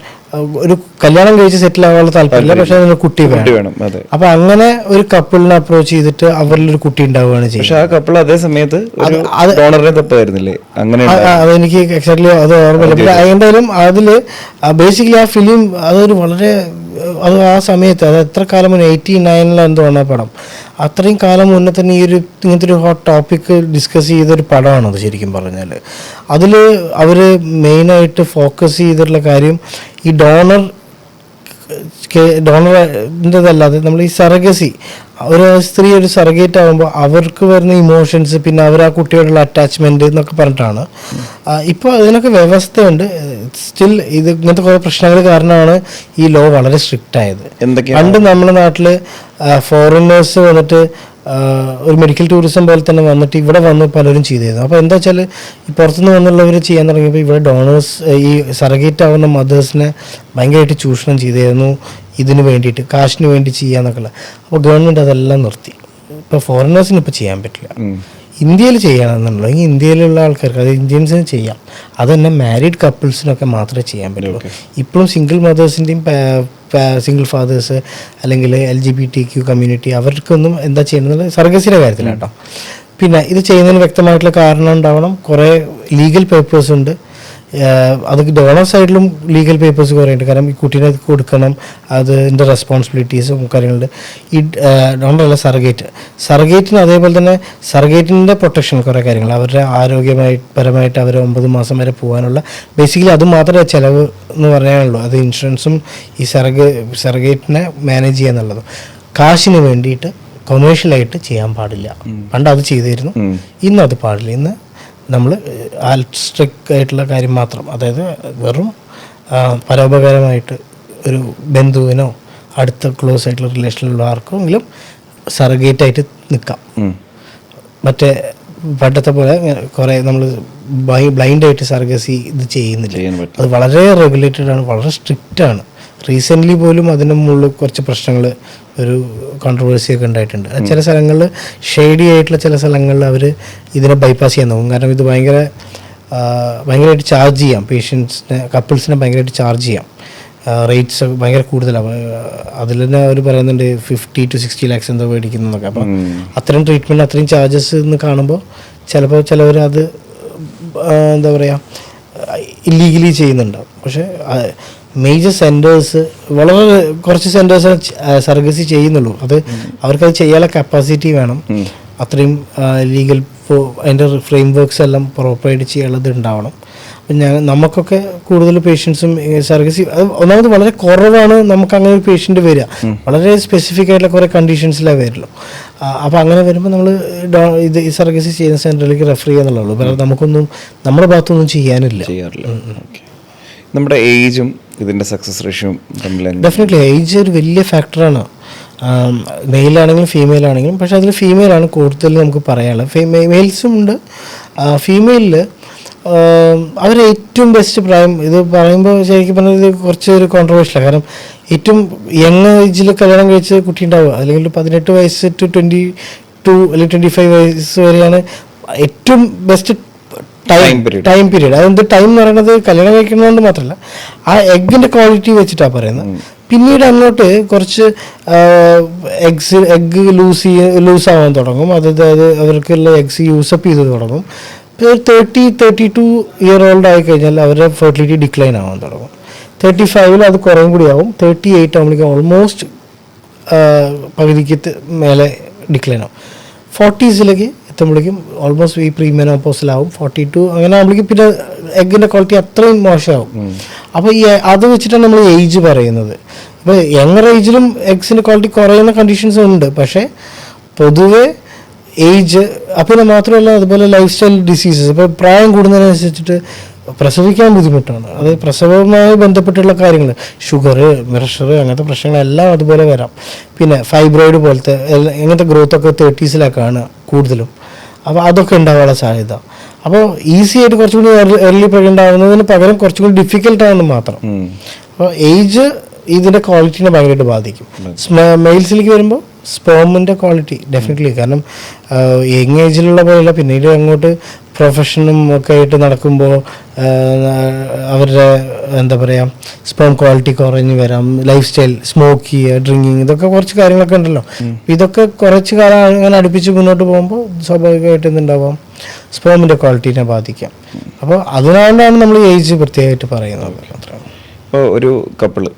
S2: ഒരു കല്യാണം കഴിച്ച് സെറ്റിൽ ആവാനുള്ള താല്പര്യമില്ല, പക്ഷെ അതിന് കുട്ടി വേണം. അപ്പൊ അങ്ങനെ ഒരു കപ്പിളിനെ അപ്രോച്ച് ചെയ്തിട്ട് അവരിലൊരു കുട്ടി ഉണ്ടാവുകയാണ് ചെയ്യുന്നത്.
S1: ആ കപ്പിൾ അതേ സമയത്ത്
S2: അതെനിക്ക് എക്സാക്ട്ലി അത് ഓർമ്മയില്ല. എന്തായാലും അതില് ബേസിക്കലി ആ ഫിലിം അതൊരു വളരെ, അത് ആ സമയത്ത്, അത് എത്ര കാലം മുന്നേ 89 എന്തോ ആണ് ആ പടം. അത്രയും കാലം മുന്നേ തന്നെ ഇങ്ങനത്തെ ഒരു ഹോട്ട് ടോപ്പിക് ഡിസ്കസ് ചെയ്തൊരു പടമാണത് ശരിക്കും പറഞ്ഞാൽ. അതിൽ അവർ മെയിനായിട്ട് ഫോക്കസ് ചെയ്തിട്ടുള്ള കാര്യം ഈ ഡോണറിൻ്റെതല്ലാതെ നമ്മൾ ഈ സർഗസി, ഒരു സ്ത്രീ ഒരു സർഗേറ്റ് ആകുമ്പോൾ അവർക്ക് വരുന്ന ഇമോഷൻസ്, പിന്നെ അവർ ആ കുട്ടിയോടുള്ള അറ്റാച്ച്മെൻറ്റ് എന്നൊക്കെ പറഞ്ഞിട്ടാണ്. ഇപ്പോൾ അതിനൊക്കെ വ്യവസ്ഥയുണ്ട്. സ്റ്റിൽ ഇങ്ങനത്തെ കുറേ പ്രശ്നങ്ങൾ കാരണമാണ് ഈ ലോ വളരെ സ്ട്രിക്റ്റ് ആയത്. പണ്ട് നമ്മുടെ നാട്ടിൽ ഫോറിനേഴ്സ് വന്നിട്ട് ഒരു മെഡിക്കൽ ടൂറിസം പോലെ തന്നെ വന്നിട്ട് ഇവിടെ വന്ന് പലരും ചെയ്തിരുന്നു. അപ്പോൾ എന്താ വെച്ചാൽ ഈ പുറത്തുനിന്ന് വന്നുള്ളവർ ചെയ്യാൻ തുടങ്ങിയപ്പോൾ ഇവിടെ ഡോണേഴ്സ്, ഈ സർഗേറ്റ് ആവുന്ന മദേഴ്സിനെ ഭയങ്കരമായിട്ട് ചൂഷണം ചെയ്തിരുന്നു ഇതിന് വേണ്ടിയിട്ട്, കാശിന് വേണ്ടി ചെയ്യാന്നൊക്കെയുള്ള. അപ്പോൾ ഗവൺമെൻറ് അതെല്ലാം നിർത്തി. ഇപ്പോൾ ഫോറിനേഴ്സിന് ഇപ്പോൾ ചെയ്യാൻ പറ്റില്ല. ഇന്ത്യയിൽ ചെയ്യണമെന്നുള്ളൂ. ഈ ഇന്ത്യയിലുള്ള ആൾക്കാർക്ക്, അത് ഇന്ത്യൻസിന് ചെയ്യാം. അത് തന്നെ മാരീഡ് കപ്പിൾസിനൊക്കെ മാത്രമേ ചെയ്യാൻ പറ്റുള്ളൂ. ഇപ്പോഴും സിംഗിൾ മദേഴ്സിൻ്റെയും സിംഗിൾ ഫാദേഴ്സ് അല്ലെങ്കിൽ LGBTQ കമ്മ്യൂണിറ്റി അവർക്കൊന്നും എന്താ ചെയ്യുന്നത് സർഗസിൻ്റെ കാര്യത്തിലാണ് കേട്ടോ. പിന്നെ ഇത് ചെയ്യുന്നതിന് വ്യക്തമായിട്ടുള്ള കാരണം ഉണ്ടാവണം. കുറേ ലീഗൽ പേപ്പേഴ്സ് ഉണ്ട്. അത് ഡോണർ സൈഡിലും ലീഗൽ പേപ്പേഴ്സ് കുറേ ഉണ്ട്. കാരണം ഈ കുട്ടീനെ കൊടുക്കണം, അതിൻ്റെ റെസ്പോൺസിബിലിറ്റീസും കാര്യങ്ങളുണ്ട്. ഈ ഡോണറല്ല, സർഗേറ്റിന് അതേപോലെ തന്നെ സർഗേറ്റിൻ്റെ പ്രൊട്ടക്ഷൻ കുറേ കാര്യങ്ങൾ, അവരുടെ ആരോഗ്യപരമായിട്ട് അവർ 9 മാസം വരെ പോകാനുള്ള ബേസിക്കലി അത് മാത്രമേ ചിലവ് എന്ന് പറയാനുള്ളൂ. അത് ഇൻഷുറൻസും ഈ സർഗേറ്റിനെ മാനേജ് ചെയ്യുക എന്നുള്ളതും. കാശിന് വേണ്ടിയിട്ട് കൊമേഴ്ഷ്യലായിട്ട് ചെയ്യാൻ പാടില്ല. പണ്ട് അത് ചെയ്തിരുന്നു, ഇന്ന് അത് പാടില്ല. ഇന്ന് നമ്മൾ സ്ട്രിക്റ്റ് ആയിട്ടുള്ള കാര്യം മാത്രം, അതായത് വെറും പരോപകാരമായിട്ട് ഒരു ബന്ധുവിനോ അടുത്ത ക്ലോസ് ആയിട്ടുള്ള റിലേഷനിലുള്ള ആർക്കെങ്കിലും സർഗേറ്റായിട്ട് നിൽക്കാം. മറ്റേ പണ്ടത്തെ പോലെ കുറേ നമ്മൾ ബ്ലൈൻഡായിട്ട് സർഗസി ഇത് ചെയ്യുന്നില്ല. അത് വളരെ റെഗുലേറ്റഡ് ആണ്, വളരെ സ്ട്രിക്റ്റ് ആണ്. റീസെൻ്റ്ലി പോലും അതിന് മുകളിൽ കുറച്ച് പ്രശ്നങ്ങൾ, ഒരു കോൺട്രവേഴ്സിയൊക്കെ ഉണ്ടായിട്ടുണ്ട്. ചില സ്ഥലങ്ങളിൽ ഷെയ്ഡി ആയിട്ടുള്ള ചില സ്ഥലങ്ങളിൽ അവർ ഇതിനെ ബൈപ്പാസ് ചെയ്യാൻ നോക്കും. കാരണം ഇത് ഭയങ്കരമായിട്ട് ചാർജ് ചെയ്യാം, പേഷ്യൻസിനെ, കപ്പിൾസിനെ ഭയങ്കരമായിട്ട് ചാർജ് ചെയ്യാം. റേറ്റ്സ് ഭയങ്കര കൂടുതലാണ്. അതിൽ തന്നെ അവർ പറയുന്നുണ്ട് 50 to 60 lakhs എന്തോ മേടിക്കുന്നതൊക്കെ. അപ്പം അത്രയും ട്രീറ്റ്മെൻറ്റ്, അത്രയും ചാർജസ് എന്ന് കാണുമ്പോൾ ചിലപ്പോൾ ചിലവർ അത് എന്താ പറയുക ഇല്ലീഗലി ചെയ്യുന്നുണ്ടാവും. പക്ഷേ മേജർ സെൻറ്റേഴ്സ് വളരെ കുറച്ച് സെൻറ്റേഴ്സ് സർഗസി ചെയ്യുന്നുള്ളൂ. അത് അവർക്കത് ചെയ്യാനുള്ള കപ്പാസിറ്റി വേണം. അത്രയും ലീഗൽ അതിൻ്റെ ഫ്രെയിം വർക്ക്സ് എല്ലാം പ്രോപ്പറായിട്ട് ചെയ്യാനുള്ളത് ഉണ്ടാവണം. അപ്പം നമുക്കൊക്കെ കൂടുതൽ പേഷ്യൻസും സർഗസി അത് ഒന്നാമത് വളരെ കുറവാണ് നമുക്ക് അങ്ങനെ ഒരു പേഷ്യൻ്റ് വരിക. വളരെ സ്പെസിഫിക് ആയിട്ടുള്ള കുറേ കണ്ടീഷൻസിലാണ് വരുള്ളൂ. അപ്പോൾ അങ്ങനെ വരുമ്പോൾ നമ്മൾ ഇത് ഈ സർഗസി ചെയ്യുന്ന സെൻറ്ററിലേക്ക് റെഫർ ചെയ്യാന്നുള്ളൂ. കാരണം നമുക്കൊന്നും നമ്മുടെ ഭാഗത്തൊന്നും ചെയ്യാറില്ല.
S1: നമ്മുടെ ഏജും ഇതിൻ്റെ സക്സസ് റേഷ്യോയും തമ്മിൽ
S2: ഡെഫിനറ്റ്ലി ഏജ് ഒരു വലിയ ഫാക്ടറാണ്. മെയിലാണെങ്കിലും ഫീമെയിൽ ആണെങ്കിലും. പക്ഷേ അതിൽ ഫീമെയിലാണ് കൂടുതൽ നമുക്ക് പറയാനുള്ളത്. മെയിൽസും ഉണ്ട്. ഫീമെയിലിൽ അവർ ഏറ്റവും ബെസ്റ്റ് പ്രായം ഇത് പറയുമ്പോൾ ശരിക്കും പറഞ്ഞാൽ ഇത് കുറച്ചൊരു കോൺട്രവേഴ്ഷ്യലാണ്. കാരണം ഏറ്റവും യങ് ഏജിൽ കല്യാണം കഴിച്ച് കുട്ടി ഉണ്ടാവുക, അല്ലെങ്കിൽ 18 വയസ്സ് ടു 22 അല്ലെങ്കിൽ 25 വയസ്സ് വരെയാണ് ഏറ്റവും ബെസ്റ്റ് ടൈം പീരീഡ്. അതെന്ത് ടൈം എന്ന് പറയുന്നത് കല്യാണം കഴിക്കുന്നതുകൊണ്ട് മാത്രമല്ല, ആ എഗ്ഗിൻ്റെ ക്വാളിറ്റി വെച്ചിട്ടാണ് പറയുന്നത്. പിന്നീട് അങ്ങോട്ട് കുറച്ച് എഗ്ഗ് ലൂസ് ആവാൻ തുടങ്ങും. അതായത് അവർക്കുള്ള എഗ്സ് യൂസപ്പ് ചെയ്ത് തുടങ്ങും. 32 ഇയർ ഓൾഡ് ആയി കഴിഞ്ഞാൽ അവരുടെ ഫെർട്ടിലിറ്റി ഡിക്ലൈൻ ആവാൻ തുടങ്ങും. 35 അത് കുറേയും കൂടി ആവും. 38 ആകുമ്പോഴേക്കും ഓൾമോസ്റ്റ് പകുതിക്ക് മേലെ ഡിക്ലൈൻ ആവും. 40s എത്തുമ്പോഴേക്കും ഓൾമോസ്റ്റ് ഈ പ്രീമെനോപോസിലാവും. 42 അങ്ങനെ ആകുമ്പോഴേക്കും പിന്നെ എഗ്ഗിൻ്റെ ക്വാളിറ്റി അത്രയും മോശമാവും. അപ്പോൾ ഈ അത് വെച്ചിട്ടാണ് നമ്മൾ ഏജ് പറയുന്നത്. ഇപ്പോൾ യങ്ങർ ഏജിലും എഗ്സിൻ്റെ ക്വാളിറ്റി കുറയുന്ന കണ്ടീഷൻസ് ഉണ്ട്. പക്ഷേ പൊതുവെ ഏജ് പിന്നെ മാത്രമല്ല, അതുപോലെ ലൈഫ് സ്റ്റൈൽ ഡിസീസസ് ഇപ്പോൾ പ്രായം കൂടുന്നതിനനുസരിച്ചിട്ട് പ്രസവിക്കാൻ ബുദ്ധിമുട്ടാണ്. അത് പ്രസവവുമായി ബന്ധപ്പെട്ടുള്ള കാര്യങ്ങൾ, ഷുഗർ, പ്രഷർ, അങ്ങനത്തെ പ്രശ്നങ്ങളെല്ലാം അതുപോലെ വരാം. പിന്നെ ഫൈബ്രോയിഡ് പോലത്തെ ഇങ്ങനത്തെ ഗ്രോത്തൊക്കെ 30s കൂടുതലും. അപ്പോൾ അതൊക്കെ ഉണ്ടാവാനുള്ള സാധ്യത. അപ്പോൾ ഈസി ആയിട്ട് കുറച്ചും കൂടി ഏർലി പ്രഗ്നൻ്റ് ആവുന്നതിന് പകരം കുറച്ചും കൂടി ഡിഫിക്കൽട്ടാണെന്ന് മാത്രം. അപ്പോൾ ഏജ് ഇതിൻ്റെ ക്വാളിറ്റിനെ ഭയങ്കരമായിട്ട് ബാധിക്കും. മെയിൽസിലേക്ക് വരുമ്പോൾ സ്പേമിൻ്റെ ക്വാളിറ്റി ഡെഫിനറ്റ്ലി, കാരണം യങ് ഏജിലുള്ള പോലെയല്ല, പിന്നീട് അങ്ങോട്ട് പ്രൊഫഷനും ഒക്കെ ആയിട്ട് നടക്കുമ്പോൾ അവരുടെ എന്താ പറയുക സ്പേം ക്വാളിറ്റി കുറഞ്ഞു വരാം. ലൈഫ് സ്റ്റൈൽ, സ്മോക്ക് ചെയ്യുക, ഡ്രിങ്കിങ്, ഇതൊക്കെ കുറച്ച് കാര്യങ്ങളൊക്കെ ഉണ്ടല്ലോ. ഇതൊക്കെ കുറച്ച് കാലം അങ്ങനെ അടുപ്പിച്ച് മുന്നോട്ട് പോകുമ്പോൾ സ്വാഭാവികമായിട്ട് എന്തുണ്ടാവാം, സ്പേമിൻ്റെ ക്വാളിറ്റീനെ ബാധിക്കാം. അപ്പോൾ അതുകൊണ്ടാണ് നമ്മൾ ഏജ് പ്രത്യേകമായിട്ട് പറയുന്നത്.
S1: ഇപ്പോൾ ഒരു കപ്പിള്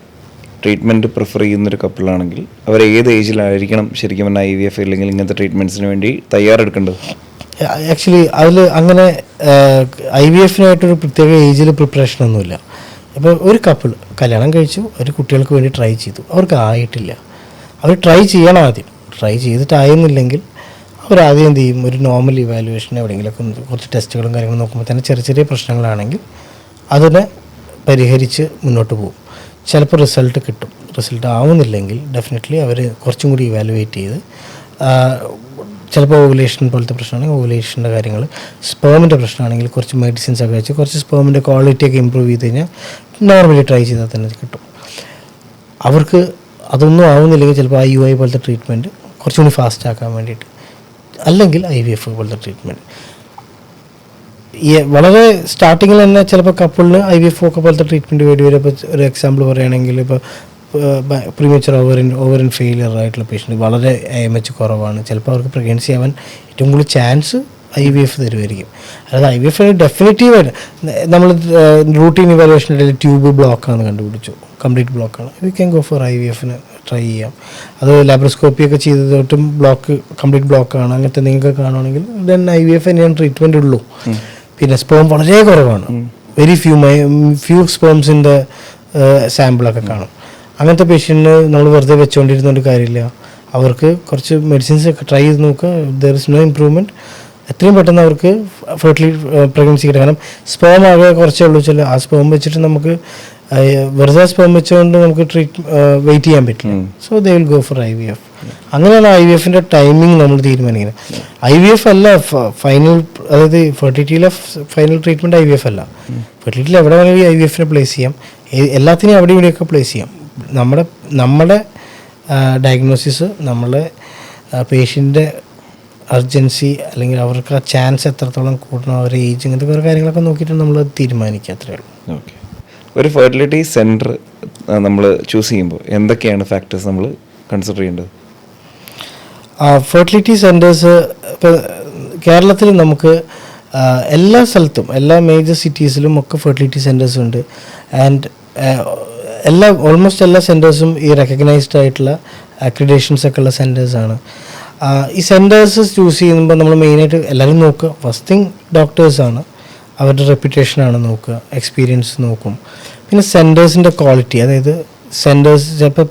S1: ട്രീറ്റ്മെൻറ്റ് പ്രിഫർ ചെയ്യുന്നൊരു കപ്പിളാണെങ്കിൽ അവർ ഏത് ഏജിലായിരിക്കണം ശരിക്കും പറഞ്ഞാൽ IVF അല്ലെങ്കിൽ ഇങ്ങനത്തെ ട്രീറ്റ്മെൻറ്റ്സിന് വേണ്ടി തയ്യാറെടുക്കേണ്ടത്?
S2: ആക്ച്വലി അതിൽ അങ്ങനെ IVF-നായിട്ടൊരു പ്രത്യേക ഏജിൽ പ്രിപ്പറേഷനൊന്നുമില്ല. ഇപ്പോൾ ഒരു കപ്പിൾ കല്യാണം കഴിച്ചു, ഒരു കുട്ടികൾക്ക് വേണ്ടി ട്രൈ ചെയ്തു, അവർക്ക് ആയിട്ടില്ല, അവർ ട്രൈ ചെയ്യണം. ആദ്യം ട്രൈ ചെയ്തിട്ടായിരുന്നില്ലെങ്കിൽ അവരാദ്യം എന്ത് ചെയ്യും, ഒരു നോർമൽ ഇവാലുവേഷൻ എവിടെയെങ്കിലുമൊക്കെ കുറച്ച് ടെസ്റ്റുകളും കാര്യങ്ങളും നോക്കുമ്പോൾ തന്നെ ചെറിയ ചെറിയ പ്രശ്നങ്ങളാണെങ്കിൽ അതിനെ പരിഹരിച്ച് മുന്നോട്ട് പോകും. ചിലപ്പോൾ റിസൾട്ട് കിട്ടും. റിസൾട്ട് ആവുന്നില്ലെങ്കിൽ ഡെഫിനറ്റ്ലി അവർ കുറച്ചും കൂടി ഇവാലുവേറ്റ് ചെയ്ത്, ചിലപ്പോൾ ഓവുലേഷൻ പോലത്തെ പ്രശ്നമാണെങ്കിൽ ഓവുലേഷൻ്റെ കാര്യങ്ങൾ, സ്പേമിൻ്റെ പ്രശ്നമാണെങ്കിൽ കുറച്ച് മെഡിസിൻസ് ഒക്കെ വെച്ച് കുറച്ച് സ്പേമിൻ്റെ ക്വാളിറ്റിയൊക്കെ ഇമ്പ്രൂവ് ചെയ്ത് കഴിഞ്ഞാൽ നോർമലി ട്രൈ ചെയ്താൽ തന്നെ കിട്ടും. അവർക്ക് അതൊന്നും ആവുന്നില്ലെങ്കിൽ ചിലപ്പോൾ IUI പോലത്തെ ട്രീറ്റ്മെൻറ്റ് കുറച്ചും കൂടി ഫാസ്റ്റ് ആക്കാൻ വേണ്ടിയിട്ട്, അല്ലെങ്കിൽ IVF പോലത്തെ ട്രീറ്റ്മെൻറ്റ്. വളരെ സ്റ്റാർട്ടിങ്ങിൽ തന്നെ ചിലപ്പോൾ കപ്പിളിന് IVF ഒക്കെ പോലത്തെ ട്രീറ്റ്മെൻറ്റ് വേണ്ടി വരും. ഇപ്പോൾ ഒരു എക്സാമ്പിൾ പറയുകയാണെങ്കിൽ, ഇപ്പോൾ പ്രീമേച്ചർ ഓവറിൻ ഫെയിലിയർ ആയിട്ടുള്ള പേഷ്യൻറ്റ്, വളരെ AMH കുറവാണ്, ചിലപ്പോൾ അവർക്ക് പ്രഗ്നൻസി ആവാൻ ഏറ്റവും കൂടുതൽ ചാൻസ് IVF തരുമായിരിക്കും. അതായത് IVF ഡെഫിനറ്റീവായിട്ട് നമ്മൾ റൂട്ടീൻ ഇവാലുവേഷനിൽ ട്യൂബ് ബ്ലോക്കാണെന്ന് കണ്ടുപിടിച്ചു, കംപ്ലീറ്റ് ബ്ലോക്കാണ്, വി ക്യാൻ ഗോ ഫോർ IVF-ന് ട്രൈ ചെയ്യാം. അത് ലാബ്രോസ്കോപ്പിയൊക്കെ ചെയ്തിട്ടും കംപ്ലീറ്റ് ബ്ലോക്കാണ്, അങ്ങനത്തെ നിങ്ങൾക്ക് കാണുകയാണെങ്കിൽ ദെൻ IVF തന്നെയാണ് ട്രീറ്റ്മെൻറ്റ് ഉള്ളൂ. പിന്നെ സ്പേം വളരെ കുറവാണ്, വെരി ഫ്യൂ സ്പേംസിൻ്റെ സാമ്പിളൊക്കെ കാണും. അങ്ങനത്തെ പേഷ്യൻറ്റിന് നമ്മൾ വെറുതെ വെച്ചുകൊണ്ടിരുന്നൊരു കാര്യമില്ല. അവർക്ക് കുറച്ച് മെഡിസിൻസ് ഒക്കെ ട്രൈ ചെയ്ത് നോക്കുക. There is no improvement. എത്രയും പെട്ടെന്ന് അവർക്ക് പ്രഗ്നൻസി കിട്ടും. കാരണം സ്പേം ആകെ കുറച്ചേ ഉള്ളൂ. ആ സ്പേം വെച്ചിട്ട് നമുക്ക് വെറുതെ സ്പേം വെച്ചുകൊണ്ട് നമുക്ക് വെയിറ്റ് ചെയ്യാൻ പറ്റില്ല. So they will go for IVF. അങ്ങനെയാണ് IVF-ൻ്റെ ടൈമിങ് നമ്മൾ തീരുമാനിക്കുന്നത്. IVF അല്ല ഫൈനൽ, അതായത് ഫെർട്ടിലിറ്റിയിലെ ഫൈനൽ ട്രീറ്റ്മെൻറ്റ് IVF അല്ല. ഫെർട്ടിലിറ്റിയിൽ എവിടെ വേണമെങ്കിൽ IVF-നെ പ്ലേസ് ചെയ്യാം, എല്ലാത്തിനെയും അവിടെ ഇവിടെയൊക്കെ പ്ലേസ് ചെയ്യാം. നമ്മുടെ ഡയഗ്നോസിസ്, നമ്മളെ പേഷ്യൻ്റെ അർജൻസി, അല്ലെങ്കിൽ അവർക്ക് ആ ചാൻസ് എത്രത്തോളം കൂട്ടണം, അവരുടെ ഏജ്, ഇങ്ങനത്തെ കുറേ കാര്യങ്ങളൊക്കെ നോക്കിയിട്ട് നമ്മൾ തീരുമാനിക്കുക, അത്രയേ ഉള്ളൂ.
S1: ഓക്കെ. ഒരു ഫെർട്ടിലിറ്റി സെൻറ്റർ നമ്മൾ ചൂസ് ചെയ്യുമ്പോൾ എന്തൊക്കെയാണ് ഫാക്ടേഴ്സ് നമ്മൾ കൺസിഡർ ചെയ്യേണ്ടത്?
S2: ഫെർട്ടിലിറ്റി സെൻറ്റേഴ്സ് ഇപ്പോൾ കേരളത്തിൽ നമുക്ക് എല്ലാ സ്ഥലത്തും, എല്ലാ മേജർ സിറ്റീസിലും ഒക്കെ ഫെർട്ടിലിറ്റി സെൻറ്റേഴ്സ് ഉണ്ട്. ആൻഡ് ഓൾമോസ്റ്റ് എല്ലാ സെൻറ്റേഴ്സും ഈ റെക്കഗ്നൈസ്ഡ് ആയിട്ടുള്ള അക്രിഡേഷൻസ് ഒക്കെ ഉള്ള സെൻറ്റേഴ്സാണ്. ഈ സെൻറ്റേഴ്സ് ചൂസ് ചെയ്യുമ്പോൾ നമ്മൾ മെയിനായിട്ട് എല്ലാവരും നോക്കുക, ഫസ്റ്റ് തിങ് ഡോക്ടേഴ്സാണ്, അവരുടെ റെപ്യൂട്ടേഷനാണ് നോക്കുക, എക്സ്പീരിയൻസ് നോക്കും. പിന്നെ സെൻറ്റേഴ്സിൻ്റെ ക്വാളിറ്റി, അതായത് സെൻറ്റേഴ്സ് ചിലപ്പോൾ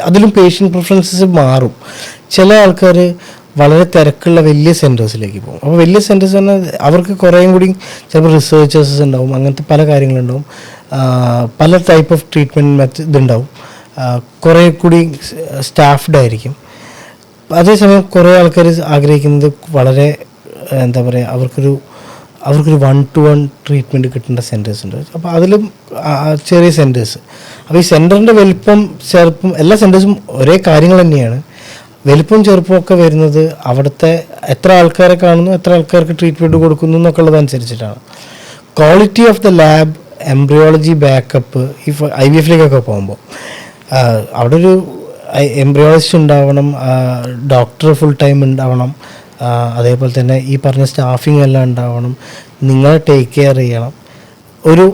S2: അതിലും പേഷ്യൻ്റ് പ്രിഫറൻസസ് മാറും. ചില ആൾക്കാർ വളരെ തിരക്കുള്ള വലിയ സെൻറ്റേഴ്സിലേക്ക് പോകും. അപ്പോൾ വലിയ സെൻറ്റേഴ്സ് പറഞ്ഞാൽ അവർക്ക് കുറേയും കൂടി ചിലപ്പോൾ റിസർച്ചേഴ്സസ് ഉണ്ടാവും, അങ്ങനത്തെ പല കാര്യങ്ങളുണ്ടാവും, പല ടൈപ്പ് ഓഫ് ട്രീറ്റ്മെൻറ്റ് മെത്തേഡ് ഇതുണ്ടാവും, കുറേ കൂടി സ്റ്റാഫ്ഡ് ആയിരിക്കും. അതേസമയം കുറേ ആൾക്കാർ ആഗ്രഹിക്കുന്നത് വളരെ എന്താ പറയുക, അവർക്കൊരു 1-to-1 ട്രീറ്റ്മെൻറ്റ് കിട്ടേണ്ട സെൻറ്റേഴ്സ് ഉണ്ട്. അപ്പോൾ അതിലും ചെറിയ സെൻറ്റേഴ്സ്. അപ്പോൾ ഈ സെൻറ്ററിൻ്റെ വലിപ്പം ചെറുപ്പം എല്ലാ സെൻറ്റേഴ്സും ഒരേ കാര്യങ്ങൾ തന്നെയാണ്. വലിപ്പം ചെറുപ്പമൊക്കെ വരുന്നത് അവിടുത്തെ എത്ര ആൾക്കാരെ കാണുന്നു, എത്ര ആൾക്കാർക്ക് ട്രീറ്റ്മെൻറ്റ് കൊടുക്കുന്നു എന്നൊക്കെ ഉള്ളതനുസരിച്ചിട്ടാണ്. Quality of the lab, embryology backup, ഈ IVF-ലേക്കൊക്കെ പോകുമ്പോൾ അവിടെ ഒരു എംബ്രിയോളജിസ്റ്റ് ഉണ്ടാവണം, ഡോക്ടർ ഫുൾ ടൈം ഉണ്ടാവണം, അതേപോലെ തന്നെ ഈ പറഞ്ഞ സ്റ്റാഫിങ് എല്ലാം ഉണ്ടാവണം, നിങ്ങളെ ടേക്ക് കെയർ ചെയ്യണം, ഒരു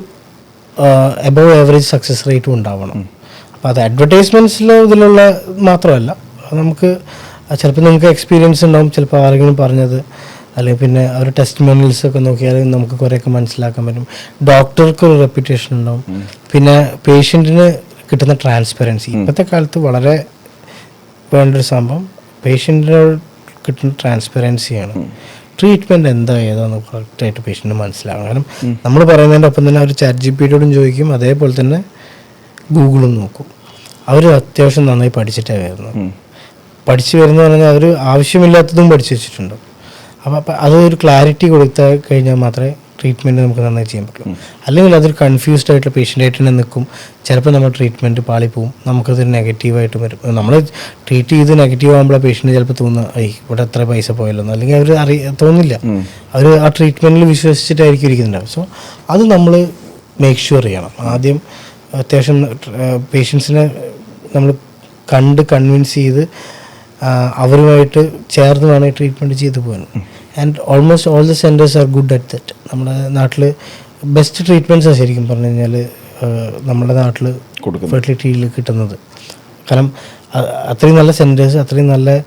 S2: എബവ് ആവറേജ് സക്സസ് റേറ്റും ഉണ്ടാവണം. അപ്പോൾ അത് അഡ്വർടൈസ്മെൻറ്റ്സിൽ ഇതിലുള്ള മാത്രമല്ല, നമുക്ക് ചിലപ്പോൾ നിങ്ങൾക്ക് എക്സ്പീരിയൻസ് ഉണ്ടാവും, ചിലപ്പോൾ ആരെങ്കിലും പറഞ്ഞത്, അല്ലെങ്കിൽ പിന്നെ അവർ ടെസ്റ്റിമോണിയൽസ് ഒക്കെ നോക്കിയാൽ നമുക്ക് കുറേയൊക്കെ മനസ്സിലാക്കാൻ പറ്റും. ഡോക്ടർക്ക് ഒരു റെപ്യൂട്ടേഷൻ ഉണ്ടാവും. പിന്നെ പേഷ്യൻറ്റിന് കിട്ടുന്ന ട്രാൻസ്പെറൻസി, ഇപ്പോഴത്തെ കാലത്ത് വളരെ വേണ്ടൊരു സംഭവം പേഷ്യൻറ്റിനോട് കിട്ടുന്ന ട്രാൻസ്പെറൻസിയാണ്. ട്രീറ്റ്മെൻറ്റ് എന്താ ഏതാന്ന് കറക്റ്റായിട്ട് പേഷ്യൻറ്റിന് മനസ്സിലാകണം. കാരണം നമ്മൾ പറയുന്നതിൻ്റെ ഒപ്പം തന്നെ അവർ ChatGPT-യോടും ചോദിക്കും, അതേപോലെ തന്നെ ഗൂഗിളും നോക്കും. അവർ അത്യാവശ്യം നന്നായി പഠിച്ചിട്ടേ വരുന്നത്. പഠിച്ചു വരുന്ന പറഞ്ഞാൽ അവർ ആവശ്യമില്ലാത്തതും പഠിച്ചു വെച്ചിട്ടുണ്ട്. അപ്പോൾ അതൊരു ക്ലാരിറ്റി കൊടുത്താൽ കഴിഞ്ഞാൽ മാത്രമേ ട്രീറ്റ്മെൻറ്റ് നമുക്ക് നന്നായി ചെയ്യാൻ പറ്റുള്ളൂ. അല്ലെങ്കിൽ അതൊരു കൺഫ്യൂസ്ഡ് ആയിട്ടുള്ള പേഷ്യൻ്റായിട്ട് തന്നെ നിൽക്കും. ചിലപ്പോൾ നമ്മൾ ട്രീറ്റ്മെൻറ്റ് പാളിപ്പോവും, നമുക്കത് നെഗറ്റീവായിട്ട് വരും. നമ്മൾ ട്രീറ്റ് ചെയ്ത് നെഗറ്റീവ് ആകുമ്പോൾ പേഷ്യൻ്റ് ചിലപ്പോൾ തോന്നുക ഇവിടെ എത്ര പൈസ പോയല്ലോ, അല്ലെങ്കിൽ അവർ തോന്നില്ല, അവർ ആ ട്രീറ്റ്മെൻറ്റിൽ വിശ്വസിച്ചിട്ടായിരിക്കും ഇരിക്കുന്നുണ്ടാവും. സോ അത് നമ്മൾ മേക്ക് ഷുവർ ചെയ്യണം. ആദ്യം അത്യാവശ്യം പേഷ്യൻസിനെ നമ്മൾ കൺവിൻസ് ചെയ്ത് അവരുമായിട്ട് ചേർന്ന് വേണം ട്രീറ്റ്മെൻറ്റ് ചെയ്തു പോകാൻ. And almost all the centres are good at that. നമ്മുടെ നാട്ടിൽ ബെസ്റ്റ് ട്രീറ്റ്മെൻറ്റ്സാണ് ശരിക്കും പറഞ്ഞു കഴിഞ്ഞാൽ നമ്മുടെ നാട്ടിൽ ഫെർട്ടിലിറ്റിയിൽ കിട്ടുന്നത്. കാരണം അത്രയും നല്ല സെൻറ്റേഴ്സ്, അത്രയും നല്ല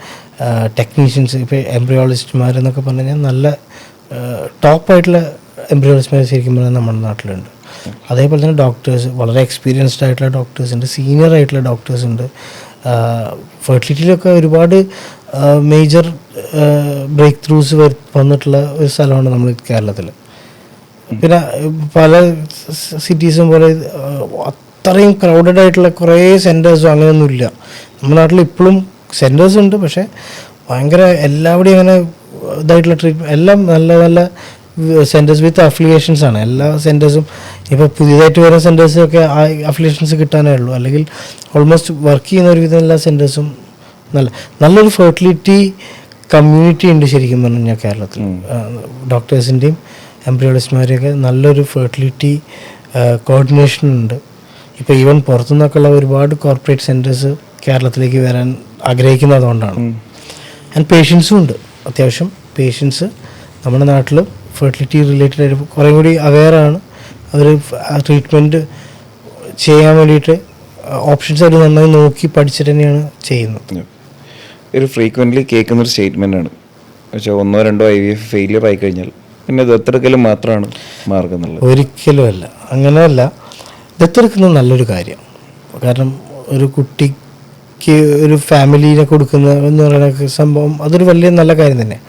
S2: ടെക്നീഷ്യൻസ്, ഇപ്പോൾ എംബ്രിയോളജിസ്റ്റ്മാരെന്നൊക്കെ പറഞ്ഞു കഴിഞ്ഞാൽ നല്ല ടോപ്പായിട്ടുള്ള എംബ്രിയോളജിസ്റ്റ്മാർ ശരിക്കും പറഞ്ഞാൽ നമ്മുടെ നാട്ടിലുണ്ട്. അതേപോലെ തന്നെ ഡോക്ടേഴ്സ്, വളരെ എക്സ്പീരിയൻസ്ഡ് ആയിട്ടുള്ള ഡോക്ടേഴ്സ് ഉണ്ട്, സീനിയർ ആയിട്ടുള്ള ഡോക്ടേഴ്സ് ഉണ്ട്. ഫെർട്ടിലിറ്റിയിലൊക്കെ ഒരുപാട് മേജർ ബ്രേക്ക് ത്രൂസ് വന്നിട്ടുള്ള ഒരു സ്ഥലമാണ് നമ്മൾ കേരളത്തിൽ. പിന്നെ പല സിറ്റീസും പോലെ അത്രയും ക്രൗഡഡ് ആയിട്ടുള്ള കുറേ സെൻറ്റേഴ്സും അങ്ങനെയൊന്നുമില്ല. നമ്മുടെ നാട്ടിൽ ഇപ്പോഴും സെൻറ്റേഴ്സ് ഉണ്ട്, പക്ഷേ ഭയങ്കര എല്ലാവിടെയും അങ്ങനെ ഇതായിട്ടുള്ള ട്രീറ്റ്മെൻറ്റ് എല്ലാം നല്ല നല്ല സെൻറ്റേഴ്സ് വിത്ത് അഫിലിയേഷൻസ് ആണ്. എല്ലാ സെൻറ്റേഴ്സും ഇപ്പോൾ പുതിയതായിട്ട് വരുന്ന സെൻറ്റേഴ്സൊക്കെ ആ അഫിലിയേഷൻസ് കിട്ടാനേ ഉള്ളൂ. അല്ലെങ്കിൽ ഓൾമോസ്റ്റ് വർക്ക് ചെയ്യുന്ന ഒരുവിധം എല്ലാ സെൻറ്റേഴ്സും നല്ലൊരു ഫെർട്ടിലിറ്റി കമ്മ്യൂണിറ്റി ഉണ്ട് ശരിക്കും പറഞ്ഞു കഴിഞ്ഞാൽ കേരളത്തിൽ. ഡോക്ടേഴ്സിൻ്റെയും എംബ്രിയോളജിസ്റ്റ്മാരെയൊക്കെ നല്ലൊരു ഫെർട്ടിലിറ്റി കോർഡിനേഷൻ ഉണ്ട്. ഇപ്പോൾ ഈവൻ പുറത്തുനിന്നൊക്കെയുള്ള ഒരുപാട് കോർപ്പറേറ്റ് സെൻറ്റേഴ്സ് കേരളത്തിലേക്ക് വരാൻ ആഗ്രഹിക്കുന്നതുകൊണ്ടാണ്. ആൻഡ് പേഷ്യൻസും ഉണ്ട്, അത്യാവശ്യം പേഷ്യൻസ് നമ്മുടെ നാട്ടിൽ ഫെർട്ടിലിറ്റി റിലേറ്റഡ് ആയിട്ട് കുറേ കൂടി അവെയറാണ്. അവർ ട്രീറ്റ്മെൻറ്റ് ചെയ്യാൻ വേണ്ടിയിട്ട് ഓപ്ഷൻസ് അവർ നന്നായി നോക്കി പഠിച്ചിട്ട് തന്നെയാണ് ചെയ്യുന്നത്.
S1: ഒരു ഫ്രീക്വൻ്റ്ലി കേൾക്കുന്നൊരു സ്റ്റേറ്റ്മെൻറ്റാണ് പക്ഷേ 1-2 IVF ഫെയിലിയർ ആയി കഴിഞ്ഞാൽ പിന്നെ ദത്തെടുക്കലും മാത്രമാണ് മാർഗം എന്നുള്ളത്.
S2: ഒരിക്കലും അല്ല, അങ്ങനെയല്ല. ദത്തെടുക്കുന്നത് നല്ലൊരു കാര്യം. കാരണം ഒരു കുട്ടിക്ക് ഒരു ഫാമിലീനെ കൊടുക്കുന്ന എന്ന് പറയുന്ന സംഭവം അതൊരു വലിയ നല്ല കാര്യം തന്നെ.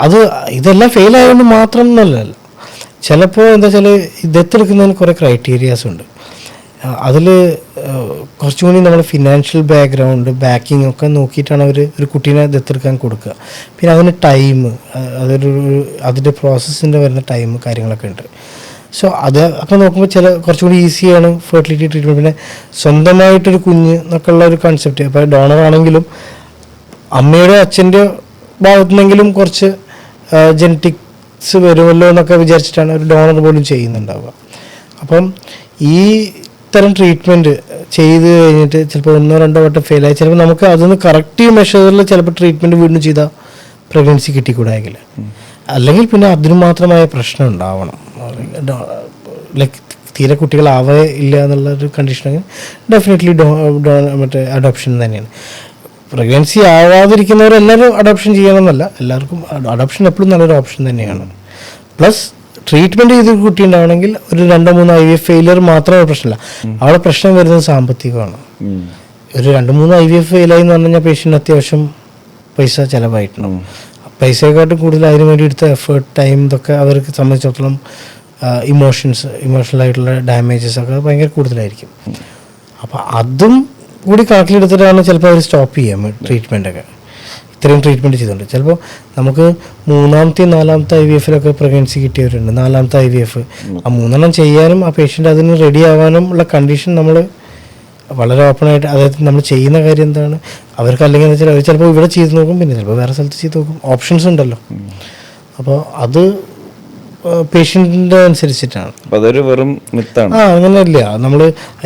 S2: അത് ഇതെല്ലാം ഫെയിലായതുകൊണ്ട് മാത്രം എന്നല്ല. ചിലപ്പോൾ എന്താ വെച്ചാൽ ദത്തെടുക്കുന്നതിന് കുറേ ക്രൈറ്റീരിയാസ് ഉണ്ട്. അതിൽ കുറച്ചും കൂടി നമ്മൾ ഫിനാൻഷ്യൽ ബാക്ക്ഗ്രൗണ്ട് ബാക്കിംഗ് ഒക്കെ നോക്കിയിട്ടാണ് അവർ ഒരു കുട്ടീനെ ദത്തെടുക്കാൻ കൊടുക്കുക. പിന്നെ അതിന് ടൈം, അതിൻ്റെ പ്രോസസ്സിൻ്റെ വരുന്ന ടൈം കാര്യങ്ങളൊക്കെ ഉണ്ട്. സോ അത് ഒക്കെ നോക്കുമ്പോൾ കുറച്ചും കൂടി ഈസിയാണ് ഫെർട്ടിലിറ്റി ട്രീറ്റ്മെൻറ്റ്. പിന്നെ സ്വന്തമായിട്ടൊരു കുഞ്ഞ് എന്നൊക്കെ ഉള്ള ഒരു കൺസെപ്റ്റ്. അപ്പോൾ ഡോണർ ആണെങ്കിലും അമ്മയുടെ അച്ഛൻ്റെ ഭാഗത്തുനിന്നെങ്കിലും കുറച്ച് ജെനറ്റിക്സ് വരുമല്ലോ എന്നൊക്കെ വിചാരിച്ചിട്ടാണ് ഒരു ഡോണർ പോലും ചെയ്യുന്നുണ്ടാവുക. അപ്പം ഈ ഇത്തരം ട്രീറ്റ്മെൻറ്റ് ചെയ്ത് കഴിഞ്ഞിട്ട് ചിലപ്പോൾ 1-2 വട്ടം ഫെയിലായി ചിലപ്പോൾ നമുക്ക് അതൊന്ന് കറക്റ്റ് മെഷറിൽ ചിലപ്പോൾ ട്രീറ്റ്മെൻറ്റ് വീണ്ടും ചെയ്താൽ പ്രഗ്നൻസി കിട്ടിക്കൂടായെങ്കിൽ, അല്ലെങ്കിൽ പിന്നെ അതിന് മാത്രമായ പ്രശ്നം ഉണ്ടാവണം. ലൈക്ക് തീരെ കുട്ടികളാവേ ഇല്ല എന്നുള്ളൊരു കണ്ടീഷനെങ്കിൽ ഡെഫിനറ്റ്ലി മറ്റേ അഡോപ്ഷൻ തന്നെയാണ്. പ്രഗ്നൻസി ആവാതിരിക്കുന്നവരെല്ലാവരും അഡോപ്ഷൻ ചെയ്യണമെന്നല്ല, എല്ലാവർക്കും അഡോപ്ഷൻ എപ്പോഴും നല്ലൊരു ഓപ്ഷൻ തന്നെയാണ്. പ്ലസ് ട്രീറ്റ്മെൻറ്റ് ചെയ്ത് കുട്ടി ഉണ്ടാവണമെങ്കിൽ ഒരു 2-3 IVF ഫെയിലിയർ മാത്രമേ പ്രശ്നമില്ല, അവിടെ പ്രശ്നം വരുന്നത് സാമ്പത്തികമാണ്. ഒരു 2-3 IVF ഫെയിലായി എന്ന് പറഞ്ഞു കഴിഞ്ഞാൽ പേഷ്യൻ്റ് അത്യാവശ്യം പൈസ ചിലവായിട്ടുണ്ടാവും. പൈസയെക്കാട്ടും കൂടുതൽ അതിന് വേണ്ടി എടുത്ത എഫേർട്ട്, ടൈം, ഇതൊക്കെ അവർക്ക് സംബന്ധിച്ചിടത്തോളം ഇമോഷണലായിട്ടുള്ള ഡാമേജസ് ഒക്കെ ഭയങ്കര കൂടുതലായിരിക്കും. അപ്പോൾ അതും കൂടി കണക്കിലെടുത്തിട്ടാണ് ചിലപ്പോൾ അവർ സ്റ്റോപ്പ് ചെയ്യാം ട്രീറ്റ്മെൻറ്റൊക്കെ. ഇത്രയും ട്രീറ്റ്മെൻറ്റ് ചെയ്തിട്ടുണ്ട്. ചിലപ്പോൾ നമുക്ക് 3ാമത്തെ 4ാമത്തെ IVF പ്രഗ്നൻസി കിട്ടിയവരുണ്ട്. 4ാമത്തെ IVF ആ 3 ചെയ്യാനും ആ പേഷ്യൻ്റ് അതിന് റെഡി ആവാനും ഉള്ള കണ്ടീഷൻ നമ്മൾ വളരെ ഓപ്പണായിട്ട്, അതായത് നമ്മൾ ചെയ്യുന്ന കാര്യം എന്താണ് അവർക്ക്, അല്ലെങ്കിൽ എന്ന് വെച്ചാൽ അവർ ചിലപ്പോൾ ഇവിടെ ചെയ്ത് നോക്കും, പിന്നെ ചിലപ്പോൾ വേറെ സ്ഥലത്ത് ചെയ്ത് നോക്കും. ഓപ്ഷൻസ് ഉണ്ടല്ലോ. അപ്പോൾ അത് പേഷ്യൻറ്റിൻ്റെ അനുസരിച്ചിട്ടാണ്.
S1: അതൊരു വെറും മിത്താണ്.
S2: അങ്ങനെയല്ല, നമ്മൾ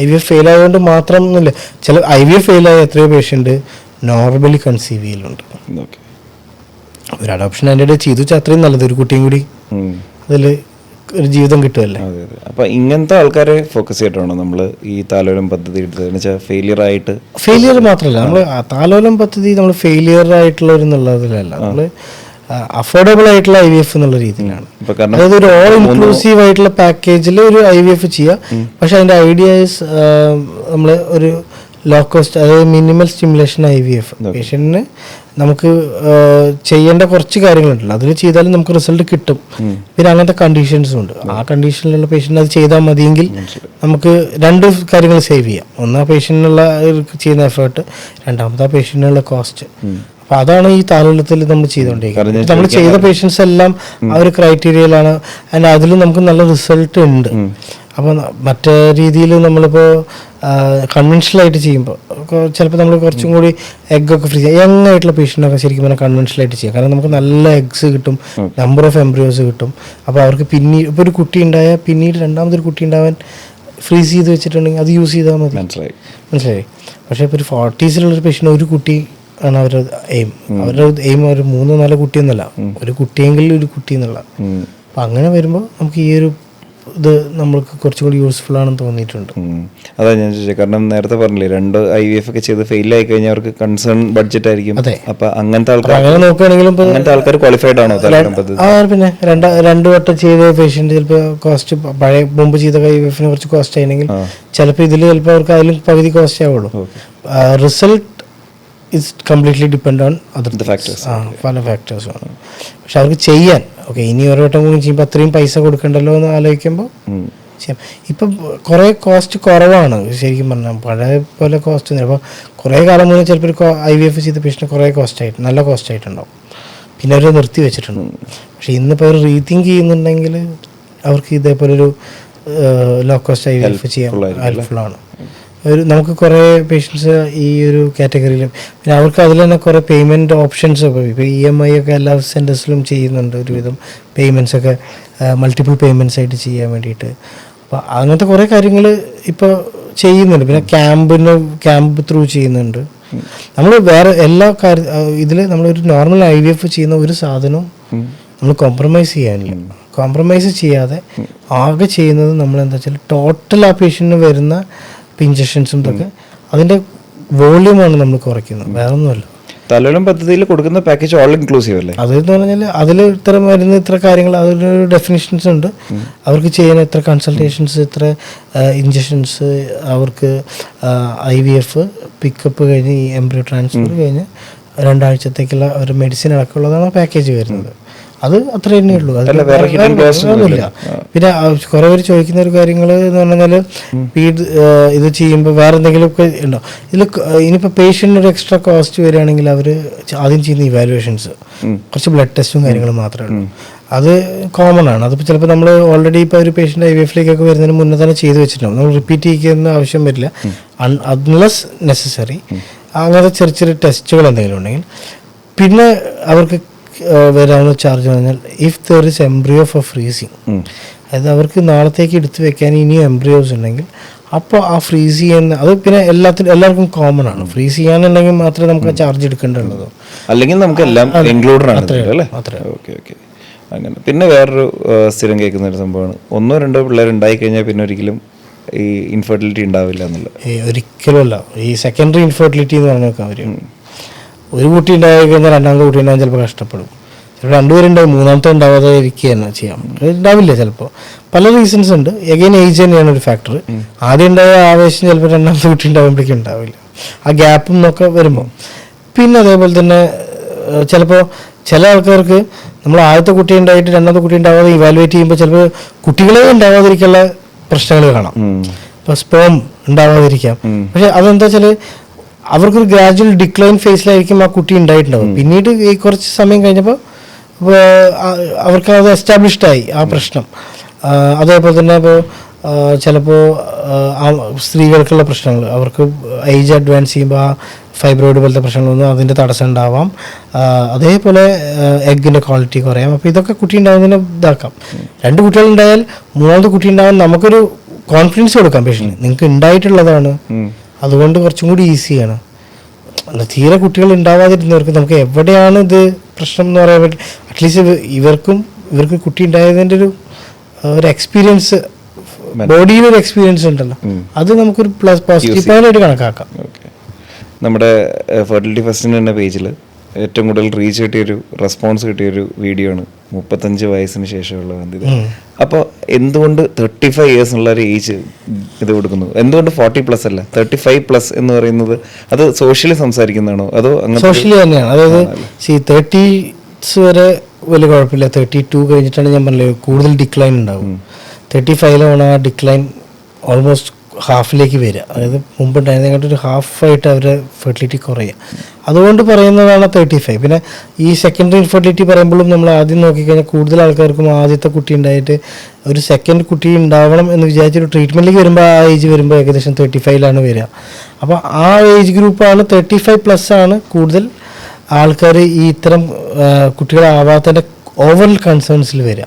S2: IVF ഫെയിൽ ആയതുകൊണ്ട് മാത്രം ഒന്നുമില്ല. ചില IVF ഫെയിലായ എത്രയോ പേഷ്യൻ്റ് നോർമലി കൺസീവ് ചെയ്യലുണ്ട്. ഒരു അഡോപ്ഷൻ അതിൻ്റെ ഇടയിൽ ചെയ്തു വെച്ചാൽ അത്രയും നല്ലത്, ഒരു കുട്ടിയും കൂടി അതിൽ ഒരു ജീവിതം കിട്ടുമല്ലേ.
S1: അപ്പൊ ഇങ്ങനത്തെ ആൾക്കാരെ ഫോക്കസ് ചെയ്തിട്ടാണോ നമ്മൾ ഈ താലോലം പദ്ധതി എടുത്തത്? ഫെയിലിയർ
S2: മാത്രമല്ല, നമ്മൾ താലോലം പദ്ധതി നമ്മൾ ഫെയിലിയർ ആയിട്ടുള്ള ഒരു എന്നുള്ളതിലല്ല, നമ്മൾ അഫോർഡബിൾ ആയിട്ടുള്ള IVF എന്നുള്ള രീതിയിലാണ്. അതായത് ഒരു ഓൾ ഇൻക്ലൂസീവ് ആയിട്ടുള്ള പാക്കേജിൽ ഒരു IVF ചെയ്യുക. പക്ഷെ അതിൻ്റെ ഐഡിയാസ് നമ്മൾ ഒരു ലോ കോസ്റ്റ്, അതായത് മിനിമൽ സ്റ്റിമുലേഷൻ IVF. പേഷ്യൻറ്റിന് നമുക്ക് ചെയ്യേണ്ട കുറച്ച് കാര്യങ്ങളുണ്ടല്ലോ, അതിൽ ചെയ്താലും നമുക്ക് റിസൾട്ട് കിട്ടും. പിന്നെ അങ്ങനത്തെ കണ്ടീഷൻസും ഉണ്ട്. ആ കണ്ടീഷനിലുള്ള പേഷ്യൻ്റ് അത് ചെയ്താൽ മതിയെങ്കിൽ നമുക്ക് 2 കാര്യങ്ങൾ സേവ് ചെയ്യാം. ഒന്ന് ആ പേഷ്യൻറ്റിനുള്ള ചെയ്യുന്ന എഫേർട്ട്, രണ്ടാമത്തെ ആ പേഷ്യൻറ്റിനുള്ള കോസ്റ്റ്. അപ്പം അതാണ് ഈ താലോലത്തിൽ നമ്മൾ ചെയ്തുകൊണ്ടിരിക്കുന്നത്. നമ്മൾ ചെയ്ത പേഷ്യൻസ് എല്ലാം ആ ഒരു ക്രൈറ്റീരിയയിലാണ്, ആൻഡ് അതിൽ നമുക്ക് നല്ല റിസൾട്ട് ഉണ്ട്. അപ്പോൾ മറ്റേ രീതിയിൽ നമ്മളിപ്പോൾ കൺവെൻഷനലായിട്ട് ചെയ്യുമ്പോൾ ചിലപ്പോൾ നമ്മൾ കുറച്ചും കൂടി എഗ്ഗൊക്കെ ഫ്രീ ചെയ്യാം. യങ് ആയിട്ടുള്ള പേഷ്യൻ്റൊക്കെ ശരിക്കും പറഞ്ഞാൽ കൺവെൻഷനലായിട്ട് ചെയ്യാം. കാരണം നമുക്ക് നല്ല എഗ്സ് കിട്ടും, നമ്പർ ഓഫ് എംബ്രിയോസ് കിട്ടും. അപ്പോൾ അവർക്ക് പിന്നീട് ഇപ്പോൾ ഒരു കുട്ടി ഉണ്ടായാൽ പിന്നീട് രണ്ടാമതൊരു കുട്ടി ഉണ്ടാവാൻ ഫ്രീസ് ചെയ്ത് വെച്ചിട്ടുണ്ടെങ്കിൽ അത് യൂസ് ചെയ്താൽ മതി. മനസ്സിലായി. പക്ഷേ ഇപ്പോൾ ഒരു 40s പേഷ്യൻ്റ് ഒരു കുട്ടി ആണ് അവരുടെ എയിം. അവരുടെ എയിം ഒരു 3-4 കുട്ടിയെന്നല്ല, ഒരു കുട്ടിയെങ്കിലും ഒരു കുട്ടി എന്നുള്ള. അപ്പം അങ്ങനെ വരുമ്പോൾ നമുക്ക് ഈ ഒരു ഇത് നമ്മൾക്ക് കുറച്ചും കൂടി യൂസ്ഫുൾ ആണെന്ന് തോന്നിയിട്ടുണ്ട്.
S1: അതാ ഞാൻ ചോദിച്ചത്. കാരണം നേരത്തെ പറഞ്ഞില്ലേ 2 IVF ഒക്കെ ചെയ്ത് ഫെയിൽ ആയി കഴിഞ്ഞാൽ അവർക്ക് കൺസേൺ ബഡ്ജറ്റ് ആയിരിക്കും. അപ്പൊ അങ്ങനത്തെ ആൾക്കാർ
S2: അങ്ങനെ നോക്കുകയാണെങ്കിലും
S1: അങ്ങനത്തെ ആൾക്കാർ ക്വാളിഫൈഡ് ആണോ?
S2: പിന്നെ 2 വട്ടം ചെയ്ത പേഷ്യന്റ് ചിലപ്പോൾ കോസ്റ്റ് പഴയ മുമ്പ് ചെയ്ത IVF കുറച്ച് കോസ്റ്റ് ആയിരുന്നെങ്കിൽ ചിലപ്പോൾ ഇതിൽ ചിലപ്പോൾ അവർക്ക് അതിലും പകുതി കോസ്റ്റ് ആവുള്ളൂ. Result it's completely depend on other factors. പല ഫാക്ടേഴ്സുമാണ്. പക്ഷെ അവർക്ക് ചെയ്യാൻ ഇനി ഒരു വട്ടം കൂടി ചെയ്യുമ്പോൾ അത്രയും പൈസ കൊടുക്കണ്ടല്ലോ എന്ന് ആലോചിക്കുമ്പോൾ ചെയ്യാം. ഇപ്പം കുറേ കോസ്റ്റ് കുറവാണ് ശരിക്കും പറഞ്ഞാൽ, പഴയ പോലെ കോസ്റ്റ് ഒന്നും. അപ്പോൾ കുറേ കാലം മുന്നേ ചിലപ്പോൾ ഒരു IVF ചെയ്ത പേഷ്യൻ്റ് കുറേ കോസ്റ്റായിട്ട് നല്ല കോസ്റ്റായിട്ടുണ്ടാവും, പിന്നെ അവർ നിർത്തി വെച്ചിട്ടുണ്ട്. പക്ഷേ ഇന്നിപ്പോൾ അവർ റീതിങ്ക് ചെയ്യുന്നുണ്ടെങ്കിൽ അവർക്ക് ഇതേപോലെ ഒരു ലോ കോസ്റ്റ് IVF ചെയ്യാൻ ഹെൽപ്ഫുള്ളാണ്. നമുക്ക് കുറേ പേഷ്യൻസ് ഈ ഒരു കാറ്റഗറിയിൽ, പിന്നെ അവർക്ക് അതിൽ തന്നെ കുറേ പേയ്മെൻറ്റ് ഓപ്ഷൻസ് ഇപ്പോൾ EMI ഒക്കെ എല്ലാ സെൻറ്റേഴ്സിലും ചെയ്യുന്നുണ്ട്. ഒരുവിധം പേയ്മെൻറ്റ്സ് ഒക്കെ മൾട്ടിപ്പിൾ പേയ്മെൻറ്റ്സ് ആയിട്ട് ചെയ്യാൻ വേണ്ടിയിട്ട്. അപ്പോൾ അങ്ങനത്തെ കുറേ കാര്യങ്ങൾ ഇപ്പോൾ ചെയ്യുന്നുണ്ട്. പിന്നെ ക്യാമ്പ് ത്രൂ ചെയ്യുന്നുണ്ട്. നമ്മൾ വേറെ എല്ലാ ഇതിൽ നമ്മളൊരു നോർമൽ IVF ചെയ്യുന്ന ഒരു സാധനവും നമ്മൾ കോംപ്രമൈസ് ചെയ്യാനില്ല. കോംപ്രമൈസ് ചെയ്യാതെ ആകെ ചെയ്യുന്നത് നമ്മൾ എന്താ വെച്ചാൽ ടോട്ടൽ ആ പേഷ്യൻറ്റിന് വരുന്ന ഇഞ്ചക്ഷൻസും ഇതൊക്കെ അതിൻ്റെ വോള്യൂമാണ് നമ്മൾ കുറയ്ക്കുന്നത്, വേറെ ഒന്നുമല്ല.
S1: താലോലം പദ്ധതിയിൽ കൊടുക്കുന്ന പാക്കേജ് ഓൾ ഇൻക്ലൂസീവ് അല്ലേ? അതെന്ന്
S2: പറഞ്ഞാൽ അതിൽ ഇത്ര മരുന്ന്, ഇത്ര കാര്യങ്ങൾ, അതിലൊരു ഡെഫിനിഷൻസ് ഉണ്ട്. അവർക്ക് ചെയ്യുന്ന ഇത്ര കൺസൾട്ടേഷൻസ്, ഇത്ര ഇഞ്ചക്ഷൻസ്, അവർക്ക് IVF പിക്കപ്പ് കഴിഞ്ഞ് ഈ എംബ്രിയോ ട്രാൻസ്ഫർ കഴിഞ്ഞ് 2 ആഴ്ചത്തേക്കുള്ള ഒരു മെഡിസിൻ അടക്കമുള്ളതാണ് പാക്കേജ് വരുന്നത്. അത് അത്ര തന്നെ ഉള്ളൂ, അതില്ല. പിന്നെ കുറെ പേര് ചോദിക്കുന്ന ഒരു കാര്യങ്ങൾ എന്ന് പറഞ്ഞാൽ ഇത് ചെയ്യുമ്പോൾ വേറെ എന്തെങ്കിലുമൊക്കെ ഉണ്ടോ ഇതിൽ. ഇനിയിപ്പോൾ പേഷ്യൻ്റിന് ഒരു എക്സ്ട്രാ കോസ്റ്റ് വരികയാണെങ്കിൽ അവർ ആദ്യം ചെയ്യുന്ന ഇവാലുവേഷൻസ്, കുറച്ച് ബ്ലഡ് ടെസ്റ്റും കാര്യങ്ങളും മാത്രമേ ഉള്ളൂ. അത് കോമൺ ആണ്. അതിപ്പോൾ ചിലപ്പോൾ നമ്മൾ ഓൾറെഡി ഇപ്പോൾ ഒരു പേഷ്യൻ്റ് IVFലേക്കൊക്കെ വരുന്നതിന് മുന്നേ തന്നെ ചെയ്ത് വെച്ചിട്ടുണ്ടാവും. നമ്മൾ റിപ്പീറ്റ് ചെയ്യിക്കുന്ന ആവശ്യം വരില്ല അൺലെസ് നെസസറി. അങ്ങനത്തെ ചെറിയ ചെറിയ ടെസ്റ്റുകൾ എന്തെങ്കിലും ഉണ്ടെങ്കിൽ. പിന്നെ അവർക്ക് വരാവുന്ന ചാർജ് പറഞ്ഞാൽ if there is embryo for freezing, അതായത് അവർക്ക് നാളത്തേക്ക് എടുത്തു വെക്കാൻ ഇനിയും എംബ്രിയോസ് ഉണ്ടെങ്കിൽ അപ്പോൾ ആ ഫ്രീസ് ചെയ്യുന്ന അത് പിന്നെ എല്ലാവർക്കും കോമൺ ആണ്. ഫ്രീസ് ചെയ്യാനുണ്ടെങ്കിൽ മാത്രമേ നമുക്ക് ആ ചാർജ് എടുക്കേണ്ടതുള്ളൂ,
S1: അല്ലെങ്കിൽ നമുക്ക് എല്ലാം ഇൻക്ലൂഡഡ് ആണ്.
S2: അത്രേ.
S1: ഓക്കെ. അങ്ങനെ പിന്നെ വേറൊരു സ്ഥിരം കേൾക്കുന്ന ഒരു സംഭവമാണ് 1-2 പിള്ളേർ ഉണ്ടായി കഴിഞ്ഞാൽ പിന്നെ ഒരിക്കലും ഈ ഇൻഫെർട്ടിലിറ്റി ഉണ്ടാവില്ല എന്നുള്ളത്.
S2: ഒരിക്കലുമല്ല. ഈ സെക്കൻഡറി ഇൻഫെർട്ടിലിറ്റി എന്ന് പറഞ്ഞ കാര്യം, ഒരു കുട്ടി ഉണ്ടായി കഴിഞ്ഞാൽ രണ്ടാമത്തെ കുട്ടി ഉണ്ടാകാൻ ചിലപ്പോൾ കഷ്ടപ്പെടും. ചിലപ്പോൾ രണ്ടുപേരുണ്ടാവും, മൂന്നാമത്തെ ഉണ്ടാവാതെ ഇരിക്കുക തന്നെ ചെയ്യാം, ഉണ്ടാവില്ല ചിലപ്പോൾ. പല റീസൺസ് ഉണ്ട്. എഗെയിൻ ഏജ് തന്നെയാണ് ഒരു ഫാക്ടർ. ആദ്യം ഉണ്ടായ ആവേശം ചിലപ്പോൾ രണ്ടാമത്തെ കുട്ടി ഉണ്ടാകുമ്പോഴേക്കും ഉണ്ടാവില്ല. ആ ഗ്യാപ്പും എന്നൊക്കെ വരുമ്പോൾ. പിന്നെ അതേപോലെ തന്നെ ചിലപ്പോൾ ചില ആൾക്കാർക്ക് നമ്മൾ ആദ്യത്തെ കുട്ടി ഉണ്ടായിട്ട് രണ്ടാമത്തെ കുട്ടി ഉണ്ടാവാതെ ഇവാലുവേറ്റ് ചെയ്യുമ്പോൾ ചിലപ്പോൾ കുട്ടികളെ ഉണ്ടാവാതിരിക്കാനുള്ള പ്രശ്നങ്ങൾ കാണാം. ഇപ്പോൾ സ്പേം ഉണ്ടാവാതിരിക്കാം. പക്ഷെ അതെന്താ വെച്ചാൽ അവർക്കൊരു ഗ്രാജുവൽ ഡിക്ലൈൻ ഫേസിലായിരിക്കും ആ കുട്ടി ഉണ്ടായിട്ടുണ്ടാവും. പിന്നീട് ഈ കുറച്ച് സമയം കഴിഞ്ഞപ്പോൾ അവർക്ക് അത് എസ്റ്റാബ്ലിഷ്ഡായി ആ പ്രശ്നം. അതേപോലെ തന്നെ ഇപ്പോൾ ചിലപ്പോൾ സ്ത്രീകൾക്കുള്ള പ്രശ്നങ്ങൾ, അവർക്ക് ഏജ് അഡ്വാൻസ് ചെയ്യുമ്പോൾ ആ ഫൈബ്രോയിഡ് പോലത്തെ പ്രശ്നങ്ങളൊന്നും അതിൻ്റെ തടസ്സം ഉണ്ടാവാം. അതേപോലെ എഗ്ഗിൻ്റെ ക്വാളിറ്റി കുറയാം. അപ്പോൾ ഇതൊക്കെ കുട്ടി ഉണ്ടാകുന്നതിന് ഇതാക്കാം. 2 കുട്ടികളുണ്ടായാൽ 3ാമത്തെ കുട്ടി ഉണ്ടാകാൻ നമുക്കൊരു കോൺഫിഡൻസ് കൊടുക്കാം. പേഷ്യൻ്റ് നിങ്ങൾക്ക് ഉണ്ടായിട്ടുള്ളതാണ്, അതുകൊണ്ട് കുറച്ചും കൂടി ഈസിയാണ്. തീരെ കുട്ടികൾ ഉണ്ടാവാതിരുന്നവർക്ക് നമുക്ക് എവിടെയാണ് ഇത് പ്രശ്നം എന്ന് പറയാൻ പറ്റും. അറ്റ്ലീസ്റ്റ് ഇവർക്ക് കുട്ടി ഉണ്ടായതിൻ്റെ ഒരു എക്സ്പീരിയൻസ്, ബോഡിയിലൊരു എക്സ്പീരിയൻസ് ഉണ്ടല്ലോ, അത് നമുക്കൊരു പ്ലസ് പോസിറ്റീവായിട്ട് കണക്കാക്കാം.
S1: നമ്മുടെ ഫെർട്ടിലിറ്റി ഫസ്റ്റിന് തന്നെ പേജിൽ ഏറ്റവും കൂടുതൽ റീച്ച് കിട്ടിയൊരു റെസ്പോൺസ് കിട്ടിയൊരു വീഡിയോ ആണ് 35 വയസ്സിന് ശേഷമുള്ള വന്ധ്യത. അപ്പോൾ എന്തുകൊണ്ട് 35 ഇയേഴ്സ് എന്നുള്ള ഒരു ഏജ് ഇത് കൊടുക്കുന്നു? എന്തുകൊണ്ട് 40+ അല്ല 35+ എന്ന് പറയുന്നത്? അത് സോഷ്യലി സംസാരിക്കുന്നതാണോ അതോ അങ്ങനെ?
S2: സോഷ്യലി തന്നെയാണ്. അതായത് 30s വരെ വലിയ കുഴപ്പമില്ല. 32 കഴിഞ്ഞിട്ടാണ് ഞാൻ പറഞ്ഞത് കൂടുതൽ ഡിക്ലൈൻ ഉണ്ടാവും. 35ലാണ് ആ ഡിക്ലൈൻ ഓൾമോസ്റ്റ് ഹാഫിലേക്ക് വരിക. അതായത് മുമ്പുണ്ടായിരുന്നതിനെക്കാട്ട് ഒരു ഹാഫായിട്ട് അവരുടെ ഫെർട്ടിലിറ്റി കുറയുക. അതുകൊണ്ട് പറയുന്നതാണ് 35. പിന്നെ ഈ സെക്കൻഡറി ഇൻഫെർട്ടിലിറ്റി പറയുമ്പോഴും നമ്മൾ ആദ്യം നോക്കിക്കഴിഞ്ഞാൽ കൂടുതൽ ആൾക്കാർക്കും ആദ്യത്തെ കുട്ടി ഉണ്ടായിട്ട് ഒരു സെക്കൻഡ് കുട്ടി ഉണ്ടാവണം എന്ന് വിചാരിച്ചൊരു ട്രീറ്റ്മെൻറ്റിലേക്ക് വരുമ്പോൾ ആ ഏജ് വരുമ്പോൾ ഏകദേശം 35ലാണ് വരിക. അപ്പോൾ ആ ഏജ് ഗ്രൂപ്പാണ് 35+ ആണ് കൂടുതൽ ആൾക്കാർ ഈ ഇത്തരം കുട്ടികളാവാത്തതിൻ്റെ ഓവറോൾ കൺസേൺസിൽ വരിക.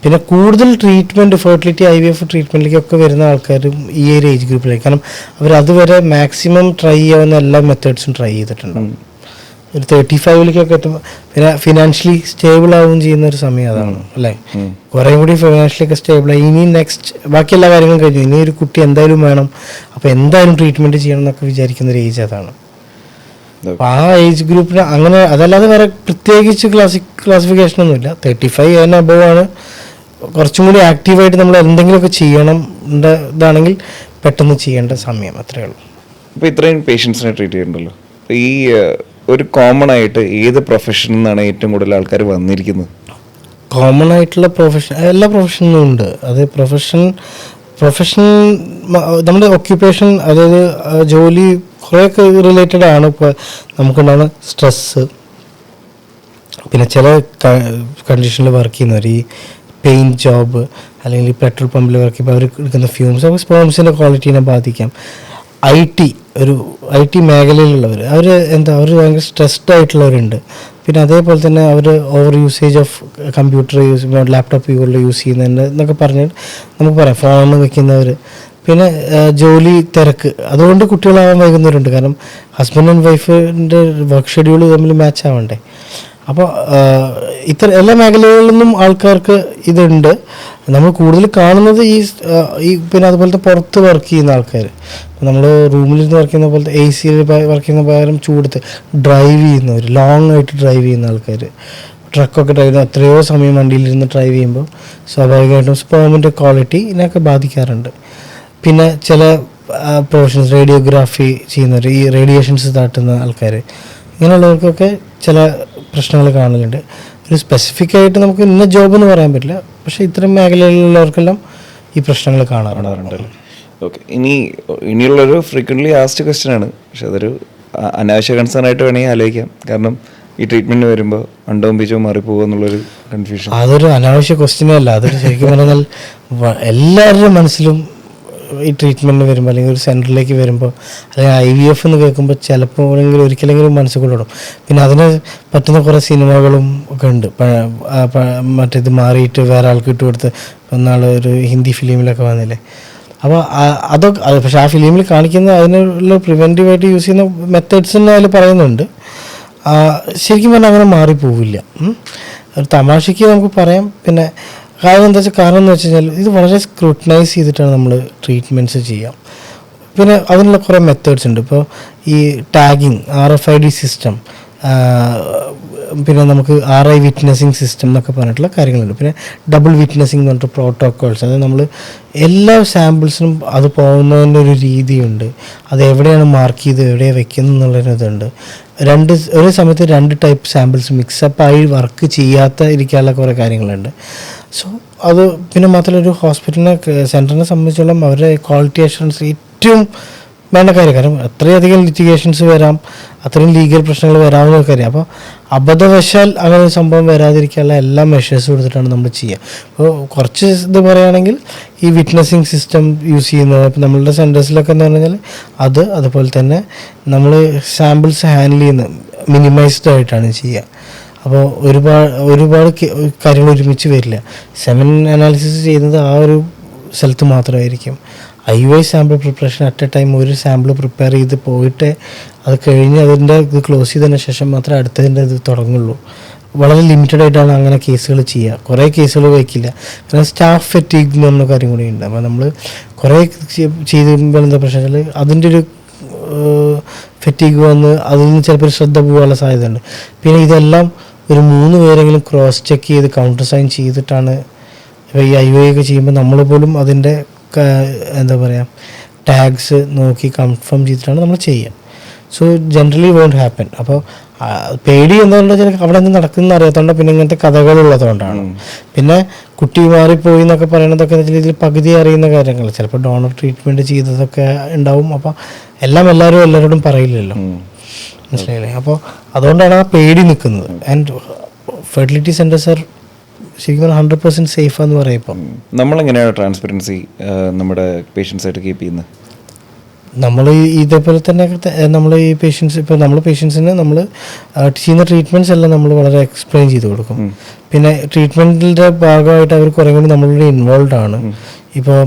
S2: പിന്നെ കൂടുതൽ ട്രീറ്റ്മെൻറ്റ് ഫെർട്ടിലിറ്റി IVF ട്രീറ്റ്മെൻറ്റിലേക്കൊക്കെ വരുന്ന ആൾക്കാരും ഈ ഒരു ഏജ് ഗ്രൂപ്പിലേക്ക്. കാരണം അവർ അതുവരെ മാക്സിമം ട്രൈ ചെയ്യാവുന്ന എല്ലാ മെത്തേഡ്സും ട്രൈ ചെയ്തിട്ടുണ്ട്. ഒരു 35ലേക്കൊക്കെ എത്തുമ്പോൾ പിന്നെ ഫിനാൻഷ്യലി സ്റ്റേബിൾ ആവുകയും ചെയ്യുന്ന ഒരു സമയം അതാണ് അല്ലേ. കുറേ കൂടി ഫിനാൻഷ്യലി സ്റ്റേബിളായി ഇനി നെക്സ്റ്റ് ബാക്കി എല്ലാ കാര്യങ്ങളും കഴിഞ്ഞു, ഇനി ഒരു കുട്ടി എന്തായാലും വേണം, അപ്പോൾ എന്തായാലും ട്രീറ്റ്മെൻറ്റ് ചെയ്യണം എന്നൊക്കെ വിചാരിക്കുന്ന ഒരു ഏജ് അതാണ്. അപ്പോൾ ആ ഏജ് ഗ്രൂപ്പിന് അങ്ങനെ അതല്ലാതെ വേറെ പ്രത്യേകിച്ച് ക്ലാസിഫിക്കേഷനൊന്നുമില്ല. 35 അതിന് അബവ് ആണ്. കുറച്ചും കൂടി ആക്റ്റീവായിട്ട് നമ്മൾ എന്തെങ്കിലുമൊക്കെ ചെയ്യണം ഇതാണെങ്കിൽ പെട്ടെന്ന് ചെയ്യേണ്ട സമയം, അത്രയേ ഉള്ളൂ.
S1: ഇപ്പോൾ ഇത്രയും പേഷ്യൻസിനെ ട്രീറ്റ് ചെയ്യുന്നുണ്ടല്ലോ, ഈ ഒരു കോമൺ ആയിട്ട് ഏത് പ്രൊഫഷനിൽ നിന്നാണ് ഏറ്റവും കൂടുതൽ ആൾക്കാർ വന്നിരിക്കുന്നത്?
S2: കോമൺ ആയിട്ടുള്ള പ്രൊഫഷൻ എല്ലാ പ്രൊഫഷനിലും ഉണ്ട്. അത് പ്രൊഫഷൻ നമ്മുടെ ഒക്യുപ്പേഷൻ, അതായത് ജോലി കുറേയൊക്കെ റിലേറ്റഡ് ആണ്. ഇപ്പോൾ നമുക്കുണ്ടാകുന്ന സ്ട്രെസ്സ്, പിന്നെ ചില കണ്ടീഷനിൽ വർക്ക് ചെയ്യുന്നവർ ഈ പെയിൻറ്റ് ജോബ് അല്ലെങ്കിൽ പെട്രോൾ പമ്പിൽ വർക്ക് ചെയ്യുമ്പോൾ അവർ എടുക്കുന്ന ഫ്യൂംസ് അപ്പോൾ സ്പേംസിൻ്റെ ക്വാളിറ്റീനെ ബാധിക്കാം. ഐ ടി മേഖലയിലുള്ളവർ അവർ ഭയങ്കര സ്ട്രെസ്ഡ് ആയിട്ടുള്ളവരുണ്ട്. പിന്നെ അതേപോലെ തന്നെ അവർ over usage of computer laptop use ചെയ്യുന്നുണ്ട് എന്നൊക്കെ പറഞ്ഞിട്ട് നമുക്ക് പറയാം. ഫോൺ വയ്ക്കുന്നവർ, പിന്നെ ജോലി തിരക്ക്, അതുകൊണ്ട് കുട്ടികളാവാൻ വൈകുന്നവരുണ്ട്. കാരണം ഹസ്ബൻഡ് ആൻഡ് വൈഫിൻ്റെ വർക്ക് ഷെഡ്യൂൾ തമ്മിൽ മാച്ച് ആവണ്ടേ. അപ്പോൾ എല്ലാ മേഖലകളിൽ നിന്നും ആൾക്കാർക്ക് ഇതുണ്ട്. നമ്മൾ കൂടുതൽ കാണുന്നത് ഈ പിന്നെ അതുപോലത്തെ പുറത്ത് വർക്ക് ചെയ്യുന്ന ആൾക്കാർ, നമ്മൾ റൂമിലിരുന്ന് വർക്ക് ചെയ്യുന്ന പോലത്തെ AC വർക്ക് ചെയ്യുന്ന പകരം ചൂടത്ത് ഡ്രൈവ് ചെയ്യുന്നവർ, ലോങ് ആയിട്ട് ഡ്രൈവ് ചെയ്യുന്ന ആൾക്കാർ, ട്രക്കൊക്കെ ഡ്രൈവ് ചെയ്യുന്ന എത്രയോ സമയം വണ്ടിയിലിരുന്ന് ഡ്രൈവ് ചെയ്യുമ്പോൾ സ്വാഭാവികമായിട്ടും സ്പേമിൻ്റെ ക്വാളിറ്റി ഇതിനൊക്കെ ബാധിക്കാറുണ്ട്. പിന്നെ ചില പ്രൊഫഷൻസ്, റേഡിയോഗ്രാഫി ചെയ്യുന്നവർ, ഈ റേഡിയേഷൻസ് താട്ടുന്ന ആൾക്കാർ, ഇങ്ങനെയുള്ളവർക്കൊക്കെ ചില പ്രശ്നങ്ങൾ കാണലുണ്ട്. ഒരു സ്പെസിഫിക് ആയിട്ട് നമുക്ക് ഇന്ന ജോബ് എന്ന് പറയാൻ പറ്റില്ല, പക്ഷേ ഇത്തരം മേഖലയിലുള്ളവർക്കെല്ലാം ഈ പ്രശ്നങ്ങൾ കാണാറുണ്ട്.
S1: ഓക്കെ, ഇനിയുള്ളൊരു ഫ്രീക്വൻ്റ്ലി ആസ്ഡ് ക്വസ്റ്റ്യൻ ആണ്, പക്ഷെ അതൊരു അനാവശ്യ കൺസേൺ ആയിട്ട് വേണമെങ്കിൽ ആലോചിക്കാം. കാരണം ഈ ട്രീറ്റ്മെൻറ്റ് വരുമ്പോൾ അണ്ടവും ബീജവും മാറിപ്പോകുക എന്നുള്ളൊരു കൺഫ്യൂഷൻ.
S2: അതൊരു അനാവശ്യ ക്വസ്റ്റ്യനേ അല്ല. അതൊരു ശരിക്കും പറഞ്ഞാൽ എല്ലാവരുടെ മനസ്സിലും ഈ ട്രീറ്റ്മെൻറ്റ് വരുമ്പോൾ അല്ലെങ്കിൽ ഒരു സെൻറ്ററിലേക്ക് വരുമ്പോൾ അല്ലെങ്കിൽ IVF എന്ന് കേൾക്കുമ്പോൾ ചിലപ്പോൾ ഒരിക്കലെങ്കിലും മനസ്സിൽ കൊണ്ടിടും. പിന്നെ അതിന് പറ്റുന്ന കുറേ സിനിമകളും ഒക്കെ ഉണ്ട്. മറ്റേത് മാറിയിട്ട് വേറെ ആൾക്ക് ഇട്ട് കൊടുത്ത് ഒരു ഹിന്ദി ഫിലിമിലൊക്കെ വന്നില്ലേ. അപ്പോൾ അതൊക്കെ പക്ഷേ ആ ഫിലിമിൽ കാണിക്കുന്ന അതിനുള്ള പ്രിവെൻറ്റീവായിട്ട് യൂസ് ചെയ്യുന്ന മെത്തേഡ്സ് തന്നെ അതിൽ പറയുന്നുണ്ട്. ശരിക്കും പറഞ്ഞാൽ അങ്ങനെ മാറിപ്പോവില്ല. ഒരു തമാശയ്ക്ക് നമുക്ക് പറയാം. പിന്നെ കാരണം എന്താ വെച്ചാൽ കാരണം എന്ന് വെച്ച് കഴിഞ്ഞാൽ ഇത് വളരെ സ്ക്രൂട്ടനൈസ് ചെയ്തിട്ടാണ് നമ്മൾ ട്രീറ്റ്മെൻറ്റ്സ് ചെയ്യുക. പിന്നെ അതിനുള്ള കുറേ മെത്തേഡ്സ് ഉണ്ട്. ഇപ്പോൾ ഈ ടാഗിങ്, RFID സിസ്റ്റം, പിന്നെ നമുക്ക് RI വിറ്റ്നസിങ് സിസ്റ്റം എന്നൊക്കെ പറഞ്ഞിട്ടുള്ള കാര്യങ്ങളുണ്ട്. പിന്നെ ഡബിൾ വിറ്റ്നസിങ് എന്ന് പറഞ്ഞിട്ട് പ്രോട്ടോക്കോൾസ്, അതായത് നമ്മൾ എല്ലാ സാമ്പിൾസിനും അത് പോകുന്നതിൻ്റെ ഒരു രീതിയുണ്ട്. അത് എവിടെയാണ് മാർക്ക് ചെയ്ത് എവിടെയാണ് വെക്കുന്നത് എന്നുള്ളൊരിതുണ്ട്. ഒരേ സമയത്ത് 2 ടൈപ്പ് സാമ്പിൾസ് മിക്സപ്പായി വർക്ക് ചെയ്യാത്ത ഇരിക്കാനുള്ള കുറേ കാര്യങ്ങളുണ്ട്. സോ അത് പിന്നെ മാത്രമല്ല ഒരു ഹോസ്പിറ്റലിനെ സെൻറ്ററിനെ സംബന്ധിച്ചോളം അവരുടെ ക്വാളിറ്റി അഷുറൻസ് ഏറ്റവും വേണ്ട കാര്യം. കാരണം അത്രയധികം ലിറ്റിഗേഷൻസ് വരാം, അത്രയും ലീഗൽ പ്രശ്നങ്ങൾ വരാമെന്ന് അറിയാം. അപ്പോൾ അബദ്ധവശാൽ അങ്ങനെ ഒരു സംഭവം വരാതിരിക്കാനുള്ള എല്ലാ മെഷേഴ്സും എടുത്തിട്ടാണ് നമ്മൾ ചെയ്യുക. അപ്പോൾ കുറച്ച് ഇത് പറയുകയാണെങ്കിൽ ഈ വിറ്റ്നസിങ് സിസ്റ്റം യൂസ് ചെയ്യുന്നത് ഇപ്പോൾ നമ്മളുടെ സെൻറ്റേഴ്സിലൊക്കെ എന്ന് പറഞ്ഞാൽ അതുപോലെ തന്നെ നമ്മൾ സാമ്പിൾസ് ഹാൻഡിൽ ചെയ്യുന്നത് മിനിമൈസ്ഡ് ആയിട്ടാണ് ചെയ്യുക. അപ്പോൾ ഒരുപാട് കാര്യങ്ങൾ ഒരുമിച്ച് വരില്ല. സെമൻ അനാലിസിസ് ചെയ്യുന്നത് ആ ഒരു സ്ഥലത്ത് മാത്രമായിരിക്കും. IUI sample preparation at A time ഒരു സാമ്പിൾ പ്രിപ്പയർ ചെയ്ത് പോയിട്ട് അത് കഴിഞ്ഞ് അതിൻ്റെ ഇത് ക്ലോസ് ചെയ്തതിന് ശേഷം മാത്രമേ അടുത്തതിൻ്റെ ഇത് തുടങ്ങുള്ളൂ. വളരെ ലിമിറ്റഡ് ആയിട്ടാണ് അങ്ങനെ കേസുകൾ ചെയ്യുക. കുറേ കേസുകൾ വയ്ക്കില്ല. കാരണം സ്റ്റാഫ് ഫെറ്റീഗ് എന്ന് പറഞ്ഞ കാര്യം കൂടി ഉണ്ട്. അപ്പോൾ നമ്മൾ കുറേ ചെയ്ത് കഴിയുമ്പോൾ എന്താ പ്രശ്നം വെച്ചാൽ അതിൻ്റെ ഒരു ഫെറ്റീഗ് വന്ന് അതിൽ നിന്ന് ചിലപ്പോൾ ശ്രദ്ധ പോകാനുള്ള സാധ്യതയുണ്ട്. പിന്നെ ഇതെല്ലാം ഒരു 3 പേരെങ്കിലും ക്രോസ് ചെക്ക് ചെയ്ത് കൗണ്ടർ സൈൻ ചെയ്തിട്ടാണ് ഇപ്പോൾ ഈ IUI ഒക്കെ ചെയ്യുമ്പോൾ നമ്മൾ പോലും അതിൻ്റെ എന്താ പറയുക ടാഗ്സ് നോക്കി കൺഫേം ചെയ്തിട്ടാണ് നമ്മൾ ചെയ്യുക. So generally won't happen. അപ്പോൾ പേടി എന്താണെന്ന് വെച്ചാൽ അവിടെ നിന്ന് നടക്കുന്ന അറിയാത്തതുകൊണ്ട് പിന്നെ ഇങ്ങനത്തെ കഥകളുള്ളതുകൊണ്ടാണ്. പിന്നെ കുട്ടി മാറിപ്പോയി എന്നൊക്കെ പറയണതൊക്കെ എന്ന് വെച്ചാൽ ഇതിൽ പകുതി അറിയുന്ന കാര്യങ്ങൾ, ചിലപ്പോൾ ഡോണർ ട്രീറ്റ്മെൻറ്റ് ചെയ്തതൊക്കെ ഉണ്ടാവും. അപ്പോൾ എല്ലാവരോടും പറയില്ലല്ലോ, മനസ്സിലായില്ലേ? അപ്പോൾ അതുകൊണ്ടാണ് ആ പേടി നിൽക്കുന്നത്. ആൻഡ് ഫെർട്ടിലിറ്റി സെൻറ്റേഴ്സ് ആർ ശരിക്കും 100% സേഫ് എന്ന് പറയും. ഇപ്പം
S1: നമ്മളെങ്ങനെയാണ് ട്രാൻസ്പെറൻസി നമ്മുടെ പേഷ്യൻസായിട്ട് കീപ്പ് ചെയ്യുന്നത്?
S2: നമ്മൾ ഇതേപോലെ തന്നെ നമ്മൾ ഈ പേഷ്യൻസ് ഇപ്പോൾ നമ്മൾ പേഷ്യൻസിന് നമ്മൾ ചെയ്യുന്ന ട്രീറ്റ്മെൻറ്റ്സ് എല്ലാം നമ്മൾ വളരെ എക്സ്പ്ലെയിൻ ചെയ്ത് കൊടുക്കും. പിന്നെ ട്രീറ്റ്മെൻറ്റിൻ്റെ ഭാഗമായിട്ട് അവർ കുറേ കൂടി നമ്മളുടെ ഇൻവോൾവ് ആണ്. ഇപ്പോൾ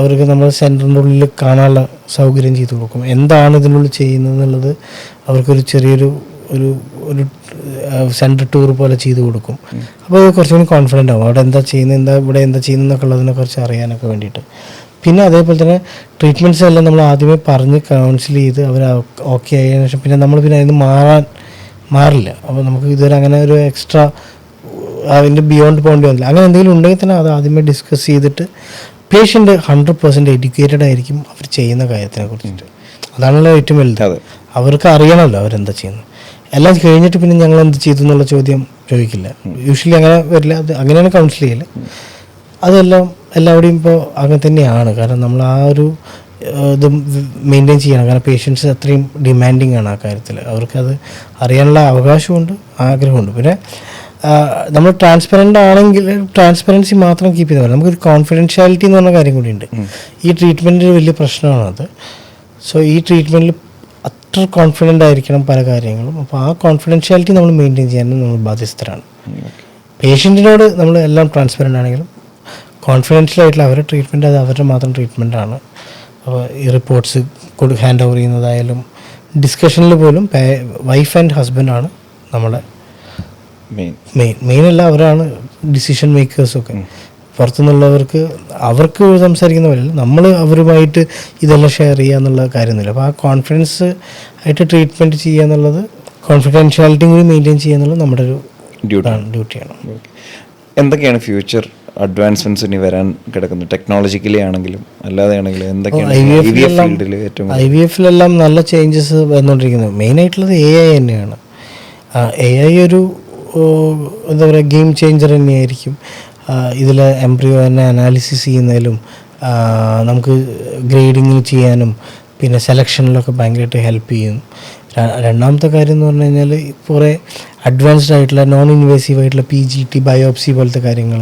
S2: അവർക്ക് നമ്മൾ സെൻറ്ററിൻ്റെ ഉള്ളിൽ കാണാനുള്ള സൗകര്യം ചെയ്ത് കൊടുക്കും. എന്താണ് ഇതിനുള്ളിൽ ചെയ്യുന്നത് എന്നുള്ളത് അവർക്കൊരു ചെറിയൊരു ഒരു സെൻറ്റർ ടൂർ പോലെ ചെയ്ത് കൊടുക്കും. അപ്പോൾ കുറച്ചുകൂടി കോൺഫിഡൻ്റ് ആവും അവിടെ എന്താ ചെയ്യുന്നത്, ഇവിടെ എന്താ ചെയ്യുന്നതെന്നൊക്കെ ഉള്ളതിനെ കുറിച്ച് അറിയാനൊക്കെ വേണ്ടിയിട്ട്. പിന്നെ അതേപോലെ തന്നെ ട്രീറ്റ്മെൻറ്റ്സ് എല്ലാം നമ്മൾ ആദ്യമേ പറഞ്ഞ് കൗൺസിൽ ചെയ്ത് അവർ ഓക്കെ ആയതിനു ശേഷം പിന്നെ നമ്മൾ പിന്നെ അതിന് മാറില്ല. അപ്പോൾ നമുക്ക് ഇതുവരെ അങ്ങനെ ഒരു എക്സ്ട്രാ അതിൻ്റെ ബിയോണ്ട് പോകേണ്ടി വന്നില്ല. അങ്ങനെ എന്തെങ്കിലും ഉണ്ടെങ്കിൽ തന്നെ അത് ആദ്യമേ ഡിസ്കസ് ചെയ്തിട്ട് പേഷ്യൻ്റ് 100% എഡ്യൂക്കേറ്റഡ് ആയിരിക്കും അവർ ചെയ്യുന്ന കാര്യത്തിനെ കുറിച്ചിട്ട്. അതാണല്ലോ ഏറ്റവും വലുത്. അവർക്ക് അറിയണമല്ലോ അവരെന്താ ചെയ്യുന്നത്. എല്ലാം കഴിഞ്ഞിട്ട് പിന്നെ ഞങ്ങൾ എന്ത് ചെയ്തു എന്നുള്ള ചോദ്യം ചോദിക്കില്ല. യൂഷ്വലി അങ്ങനെ വരില്ല. അത് അങ്ങനെയാണ് കൗൺസിൽ ചെയ്യൽ. അതെല്ലാം എല്ലാവരുടെയും ഇപ്പോൾ അങ്ങനെ തന്നെയാണ്. കാരണം നമ്മൾ ആ ഒരു ഇത് മെയിൻറ്റെയിൻ ചെയ്യണം. കാരണം പേഷ്യൻസ് അത്രയും ഡിമാൻഡിങ് ആണ് ആ കാര്യത്തിൽ. അവർക്കത് അറിയാനുള്ള അവകാശമുണ്ട്, ആഗ്രഹമുണ്ട്. പിന്നെ നമ്മൾ ട്രാൻസ്പെറൻ്റ് ആണെങ്കിൽ ട്രാൻസ്പെറൻസി മാത്രം കീപ്പ് ചെയ്താൽ നമുക്കൊരു കോൺഫിഡൻഷ്യാലിറ്റി എന്ന് പറഞ്ഞ കാര്യം കൂടിയുണ്ട്. ഈ ട്രീറ്റ്മെൻറ്റിൻ്റെ വലിയ പ്രശ്നമാണത്. സോ ഈ ട്രീറ്റ്മെൻറ്റിൽ അത്ര കോൺഫിഡൻ്റ് ആയിരിക്കണം പല കാര്യങ്ങളും. അപ്പോൾ ആ കോൺഫിഡൻഷ്യാലിറ്റി നമ്മൾ മെയിൻറ്റെയിൻ ചെയ്യാനും നമ്മൾ ബാധ്യസ്ഥരാണ്. പേഷ്യൻറ്റിനോട് നമ്മൾ എല്ലാം ട്രാൻസ്പെറൻ്റ് ആണെങ്കിലും കോൺഫിഡൻഷ്യൽ ആയിട്ടുള്ള അവരുടെ ട്രീറ്റ്മെൻറ്റ് അത് അവരുടെ മാത്രം ട്രീറ്റ്മെൻറ്റാണ്. അപ്പോൾ ഈ റിപ്പോർട്ട്സ് ഹാൻഡ് ഓവർ ചെയ്യുന്നതായാലും ഡിസ്കഷനിൽ പോലും വൈഫ് ആൻഡ് ഹസ്ബൻഡാണ് നമ്മുടെ മെയിനല്ല, അവരാണ് ഡിസിഷൻ മേക്കേഴ്സൊക്കെ. പുറത്തുനിന്നുള്ളവർക്ക് അവർക്ക് സംസാരിക്കുന്ന പോലെയല്ല, നമ്മൾ അവരുമായിട്ട് ഇതെല്ലാം ഷെയർ ചെയ്യുക എന്നുള്ള കാര്യമൊന്നുമില്ല. അപ്പോൾ ആ കോൺഫിഡൻസ് ആയിട്ട് ട്രീറ്റ്മെൻറ്റ് ചെയ്യുക എന്നുള്ളത്, കോൺഫിഡൻഷ്യാലിറ്റിയും കൂടി മെയിൻറ്റെയിൻ ചെയ്യുക എന്നുള്ളത് നമ്മുടെ ഒരു ഡ്യൂട്ടിയാണ്.
S1: എന്തൊക്കെയാണ് ഫ്യൂച്ചർ അഡ്വാൻസ്മെന്റ്സ് ഇനി വരാൻ കിടക്കുന്നത്? ടെക്നോളജിക്കലി ആണെങ്കിലും അല്ലാതെ ആണെങ്കിലും എന്തൊക്കെയാണ്
S2: IVF-ലെല്ലാം നല്ല ചേഞ്ചസ് വന്നുകൊണ്ടിരിക്കുന്നത്? മെയിനായിട്ടുള്ളത് AI തന്നെയാണ്. AI ഒരു എന്താ പറയുക ഗെയിം ചേഞ്ചർ തന്നെയായിരിക്കും. ഇതിൽ എംബ്രിയോ തന്നെ അനാലിസിസ് ചെയ്യുന്നതിലും നമുക്ക് ഗ്രേഡിങ് ചെയ്യാനും പിന്നെ സെലക്ഷനിലൊക്കെ ഭയങ്കരമായിട്ട് ഹെൽപ്പ് ചെയ്യും. രണ്ടാമത്തെ കാര്യം എന്ന് പറഞ്ഞു കഴിഞ്ഞാൽ കുറേ അഡ്വാൻസ്ഡ് ആയിട്ടുള്ള നോൺ ഇൻവേസീവ് ആയിട്ടുള്ള PGT ബയോപ്സി പോലത്തെ കാര്യങ്ങൾ,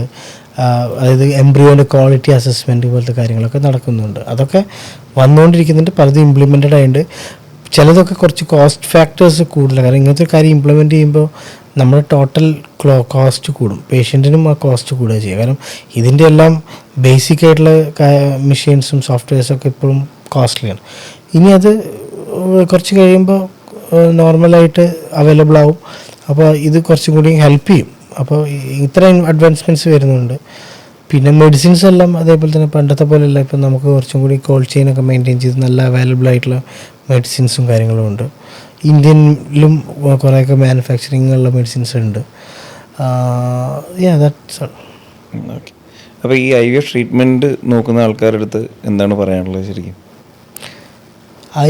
S2: അതായത് എംബ്രിയോൻ്റെ ക്വാളിറ്റി അസസ്മെൻറ്റ് പോലത്തെ കാര്യങ്ങളൊക്കെ നടക്കുന്നുണ്ട്. അതൊക്കെ വന്നുകൊണ്ടിരിക്കുന്നുണ്ട്. പലതും ഇംപ്ലിമെൻറ്റഡ് ആയിട്ടുണ്ട്. ചിലതൊക്കെ കുറച്ച് കോസ്റ്റ് ഫാക്ടേഴ്സ് കൂടുതലാണ്. കാരണം ഇങ്ങനത്തെ കാര്യം ഇംപ്ലിമെൻറ്റ് ചെയ്യുമ്പോൾ നമ്മുടെ ടോട്ടൽ കോസ്റ്റ് കൂടും, പേഷ്യൻറ്റിനും ആ കോസ്റ്റ് കൂടുക ചെയ്യുക. കാരണം ഇതിൻ്റെ എല്ലാം ബേസിക് ആയിട്ടുള്ള മെഷീൻസും സോഫ്റ്റ്വെയർസൊക്കെ ഇപ്പോഴും കോസ്റ്റ്ലിയാണ്. ഇനി അത് കുറച്ച് കഴിയുമ്പോൾ നോർമലായിട്ട് അവൈലബിൾ ആവും. അപ്പോൾ ഇത് കുറച്ചും കൂടി ഹെൽപ്പ് ചെയ്യും. അപ്പോൾ ഇത്രയും അഡ്വാൻസ്മെൻറ്റ്സ് വരുന്നുണ്ട്. പിന്നെ മെഡിസിൻസ് എല്ലാം അതേപോലെ തന്നെ പണ്ടത്തെ പോലെയല്ല. ഇപ്പം നമുക്ക് കുറച്ചും കൂടി കോൾഡ് ചെയിനൊക്കെ മെയിൻറ്റെയിൻ ചെയ്ത് നല്ല അവൈലബിൾ ആയിട്ടുള്ള മെഡിസിൻസും കാര്യങ്ങളും ഉണ്ട്. ഇന്ത്യയിലും കുറേയൊക്കെ മാനുഫാക്ചറിങ് ഉള്ള മെഡിസിൻസ് ഉണ്ട്. That's all.
S1: ഓക്കെ. അപ്പോൾ ഈ IVF ട്രീറ്റ്മെൻറ്റ് നോക്കുന്ന ആൾക്കാരുടെ അടുത്ത് എന്താണ് പറയാനുള്ളത് ശരിക്കും?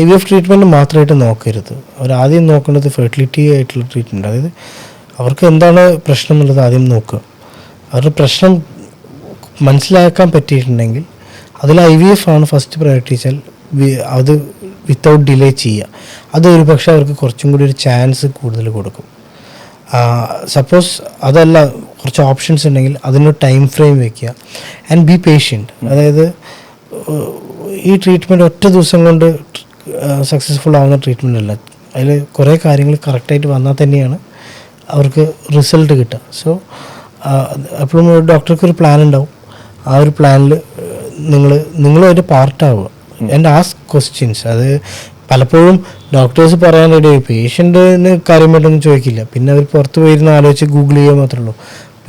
S2: IVF ട്രീറ്റ്മെൻറ്റ് മാത്രമായിട്ട് നോക്കരുത്. അവരാദ്യം നോക്കേണ്ടത് ഫെർട്ടിലിറ്റി ആയിട്ടുള്ള ട്രീറ്റ്മെൻറ്റ്. അതായത് അവർക്ക് എന്താണ് പ്രശ്നം എന്നുള്ളത് ആദ്യം നോക്കുക. അവരുടെ പ്രശ്നം മനസ്സിലാക്കാൻ പറ്റിയിട്ടുണ്ടെങ്കിൽ അതിൽ IVF ആണ് ഫസ്റ്റ് പ്രയോറിറ്റി വെച്ചാൽ അത് വിത്തൗട്ട് ഡിലേ ചെയ്യുക. അത് ഒരു പക്ഷേ അവർക്ക് കുറച്ചും കൂടി ഒരു ചാൻസ് കൂടുതൽ കൊടുക്കും. സപ്പോസ് അതല്ല കുറച്ച് ഓപ്ഷൻസ് ഉണ്ടെങ്കിൽ അതിനൊരു ടൈം ഫ്രെയിം വെക്കുക ആൻഡ് ബി പേഷ്യൻറ്റ്. അതായത് ഈ ട്രീറ്റ്മെൻറ്റ് ഒറ്റ ദിവസം കൊണ്ട് സക്സസ്ഫുൾ ആവുന്ന ട്രീറ്റ്മെൻ്റ് അല്ല. അതിൽ കുറേ കാര്യങ്ങൾ കറക്റ്റായിട്ട് വന്നാൽ തന്നെയാണ് അവർക്ക് റിസൾട്ട് കിട്ടുക. സോ എപ്പോഴും ഡോക്ടർക്ക് ഒരു പ്ലാൻ ഉണ്ടാവും. ആ ഒരു പ്ലാനിൽ നിങ്ങളൊരു പാർട്ടാവുക ആൻഡ് ആസ്ക് ക്വസ്റ്റ്യൻസ്. അത് പലപ്പോഴും ഡോക്ടേഴ്സ് പറയാനിടയിൽ പേഷ്യൻറ്റിന് കാര്യമായിട്ടൊന്നും ചോദിക്കില്ല. പിന്നെ അവർ പുറത്ത് പോയിരുന്ന് ആലോചിച്ച് ഗൂഗിൾ ചെയ്യുക മാത്രമേ ഉള്ളൂ.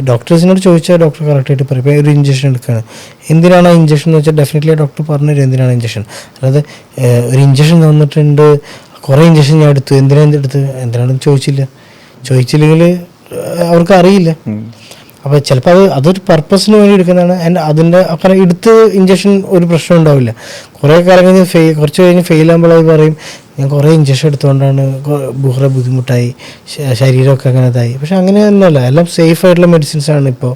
S2: ഡോക്ടേഴ്സിനോട് ചോദിച്ചാൽ ഡോക്ടർ കറക്റ്റായിട്ട് പറയും. ഇപ്പോൾ ഒരു ഇഞ്ചക്ഷൻ എടുക്കുകയാണ്, എന്തിനാണ് ആ ഇഞ്ചക്ഷൻ എന്ന് വെച്ചാൽ ഡെഫിനറ്റ്ലി ഡോക്ടർ പറഞ്ഞുതരും എന്തിനാണ് ഇഞ്ചക്ഷൻ. അല്ലാതെ ഒരു ഇഞ്ചക്ഷൻ തന്നിട്ടുണ്ട്, കുറേ ഇഞ്ചക്ഷൻ ഞാൻ എടുത്തു, എന്തിനാണെന്ന് ചോദിച്ചില്ലെങ്കിൽ അവർക്ക് അറിയില്ല. അപ്പോൾ ചിലപ്പോൾ അതൊരു പർപ്പസിന് വേണ്ടി എടുക്കുന്നതാണ്. ആൻഡ് അതിൻ്റെ കാരണം എടുത്ത് ഇഞ്ചക്ഷൻ ഒരു പ്രശ്നം ഉണ്ടാവില്ല. കുറേ കാലം കഴിഞ്ഞ് കുറച്ച് കഴിഞ്ഞ് ഫെയിൽ ആകുമ്പോൾ അത് പറയും ഞാൻ കുറേ ഇഞ്ചക്ഷൻ എടുത്തുകൊണ്ടാണ് കുറേ ബുദ്ധിമുട്ടായി, ശരീരമൊക്കെ അങ്ങനെ ഇതായി. പക്ഷെ അങ്ങനെ ഒന്നുമല്ല, എല്ലാം സേഫ് ആയിട്ടുള്ള മെഡിസിൻസാണ് ഇപ്പോൾ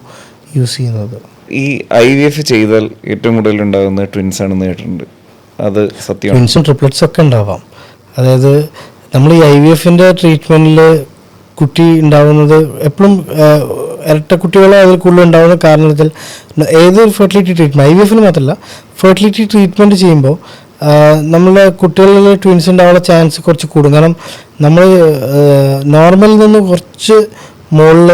S2: യൂസ് ചെയ്യുന്നത്.
S1: ഈ IVF ചെയ്താൽ ഏറ്റവും കൂടുതൽ ഉണ്ടാകുന്ന ട്വിൻസ് ആണെന്ന് കേട്ടിട്ടുണ്ട്. അത് സത്യം?
S2: ട്വിൻസും ട്രിപ്ലറ്റ്സും ഒക്കെ ഉണ്ടാവാം. അതായത് നമ്മൾ ഈ IVFൻ്റെ ട്രീറ്റ്മെൻറ്റിൽ കുട്ടി ഉണ്ടാകുന്നത് എപ്പോഴും ഇരട്ട കുട്ടികളോ അതിൽ കൂടുതൽ ഉണ്ടാകുന്ന കാരണത്തിൽ ഏതൊരു ഫെർട്ടിലിറ്റി ട്രീറ്റ്മെൻറ്റ് IVFന് മാത്രമല്ല ഫെർട്ടിലിറ്റി ട്രീറ്റ്മെൻറ്റ് ചെയ്യുമ്പോൾ നമ്മളെ കുട്ടികളിൽ ട്വിൻസ് ഉണ്ടാകാനുള്ള ചാൻസ് കുറച്ച് കൂടും. കാരണം നമ്മൾ നോർമലിൽ നിന്ന് കുറച്ച് മുകളിൽ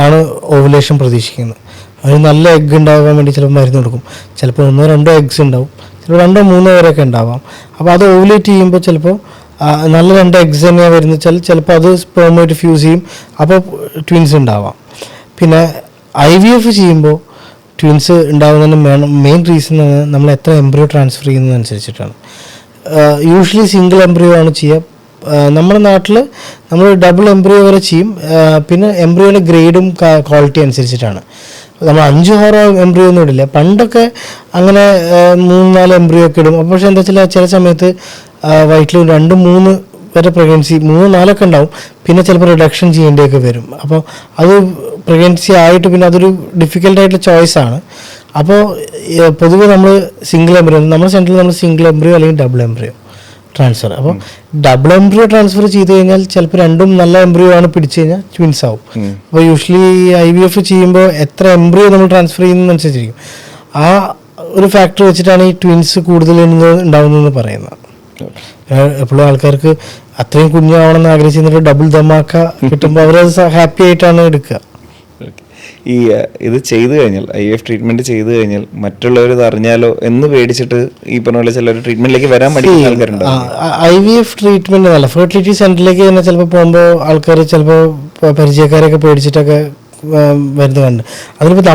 S2: ആണ് ഓവുലേഷൻ പ്രതീക്ഷിക്കുന്നത്. ഒരു നല്ല എഗ്ഗ് ഉണ്ടാകാൻ വേണ്ടി ചിലപ്പോൾ മരുന്ന് കൊടുക്കും. ചിലപ്പോൾ 1-2 എഗ്സ് ഉണ്ടാവും, ചിലപ്പോൾ 2-3 വരെയൊക്കെ ഉണ്ടാവാം. അപ്പോൾ അത് ഓവുലേറ്റ് ചെയ്യുമ്പോൾ ചിലപ്പോൾ നല്ല 2 എഗ്സ് തന്നെയാണ് വരുന്നത് വെച്ചാൽ ചിലപ്പോൾ അത് സ്പെർമായിട്ട് ഫ്യൂസ് ചെയ്യും, അപ്പോൾ ട്വിൻസ് ഉണ്ടാവാം. പിന്നെ IVF ചെയ്യുമ്പോൾ ട്വിൻസ് ഉണ്ടാകുന്നതിന് മെയിൻ റീസൺ നമ്മൾ എത്ര എംബ്രിയോ ട്രാൻസ്ഫർ ചെയ്യുന്നതനുസരിച്ചിട്ടാണ്. യൂഷ്വലി സിംഗിൾ എംബ്രിയോ ആണ് ചെയ്യുക. നമ്മുടെ നാട്ടിൽ നമ്മൾ ഡബിൾ എംബ്രിയോ വരെ ചെയ്യും. പിന്നെ എംബ്രിയോയുടെ ഗ്രേഡും ക്വാളിറ്റി അനുസരിച്ചിട്ടാണ്. നമ്മൾ 5-6 എംബ്രിയോ ഒന്നും ഇടില്ല. പണ്ടൊക്കെ അങ്ങനെ 3-4 എംബ്രിയോ ഒക്കെ ഇടും. അപ്പോൾ പക്ഷേ എന്താ വെച്ചാൽ ചില സമയത്ത് വയറ്റിൽ 2-3 വരെ പ്രഗ്നൻസി 3-4 ഉണ്ടാവും. പിന്നെ ചിലപ്പോൾ റിഡക്ഷൻ ചെയ്യേണ്ടിയൊക്കെ വരും. അപ്പോൾ അത് പ്രഗ്നൻസി ആയിട്ട് പിന്നെ അതൊരു ഡിഫിക്കൽട്ടായിട്ടുള്ള ചോയ്സാണ്. അപ്പോൾ പൊതുവെ നമ്മൾ സിംഗിൾ എംബ്രിയോ, നമ്മുടെ സെൻറ്ററിൽ നമ്മൾ സിംഗിൾ എംബ്രിയോ അല്ലെങ്കിൽ ഡബിൾ എംബ്രിയോ ട്രാൻസ്ഫർ. അപ്പോൾ ഡബിൾ എംബ്രിയോ ട്രാൻസ്ഫർ ചെയ്ത് കഴിഞ്ഞാൽ ചിലപ്പോൾ 2 നല്ല എംബ്രിയോ ആണ് പിടിച്ചു കഴിഞ്ഞാൽ ട്വിൻസ് ആവും. അപ്പോൾ യൂഷ്വലി IVF ചെയ്യുമ്പോൾ എത്ര എംബ്രിയോ നമ്മൾ ട്രാൻസ്ഫർ ചെയ്യുന്നതനുസരിച്ചിരിക്കും. ആ ഒരു ഫാക്ടർ വെച്ചിട്ടാണ് ഈ ട്വിൻസ് കൂടുതൽ ഉണ്ടാവുന്നതെന്ന് പറയുന്നത്. എപ്പോഴും ആൾക്കാർക്ക് അത്രയും കുഞ്ഞാവണമെന്ന് ആഗ്രഹിച്ചിട്ട് ഡബിൾ ദമാക്ക കിട്ടുമ്പോൾ അവരത് ഹാപ്പി ആയിട്ടാണ് എടുക്കുക.
S1: ഈ ഇത് ചെയ്തു കഴിഞ്ഞാൽ IVF ട്രീറ്റ്മെന്റ് ചെയ്തു കഴിഞ്ഞാൽ മറ്റുള്ളവർ ഇത് അറിഞ്ഞാലോ എന്ന് പേടിച്ചിട്ട് ഈ പറഞ്ഞ പോലെ ചിലർ ട്രീറ്റ്മെന്റിലേക്ക് വരാൻ മടിക്കുന്ന ആൾക്കാരുണ്ടാവും.
S2: IVF ട്രീറ്റ്മെന്റ് അല്ല, ഫെർട്ടിലിറ്റി സെന്ററിലേക്ക് തന്നെ ചിലപ്പോൾ പോകുമ്പോൾ ആൾക്കാർ ചിലപ്പോൾ പരിചയക്കാരൊക്കെ പേടിച്ചിട്ടൊക്കെ വരുന്നുണ്ട്. അതിലിപ്പോൾ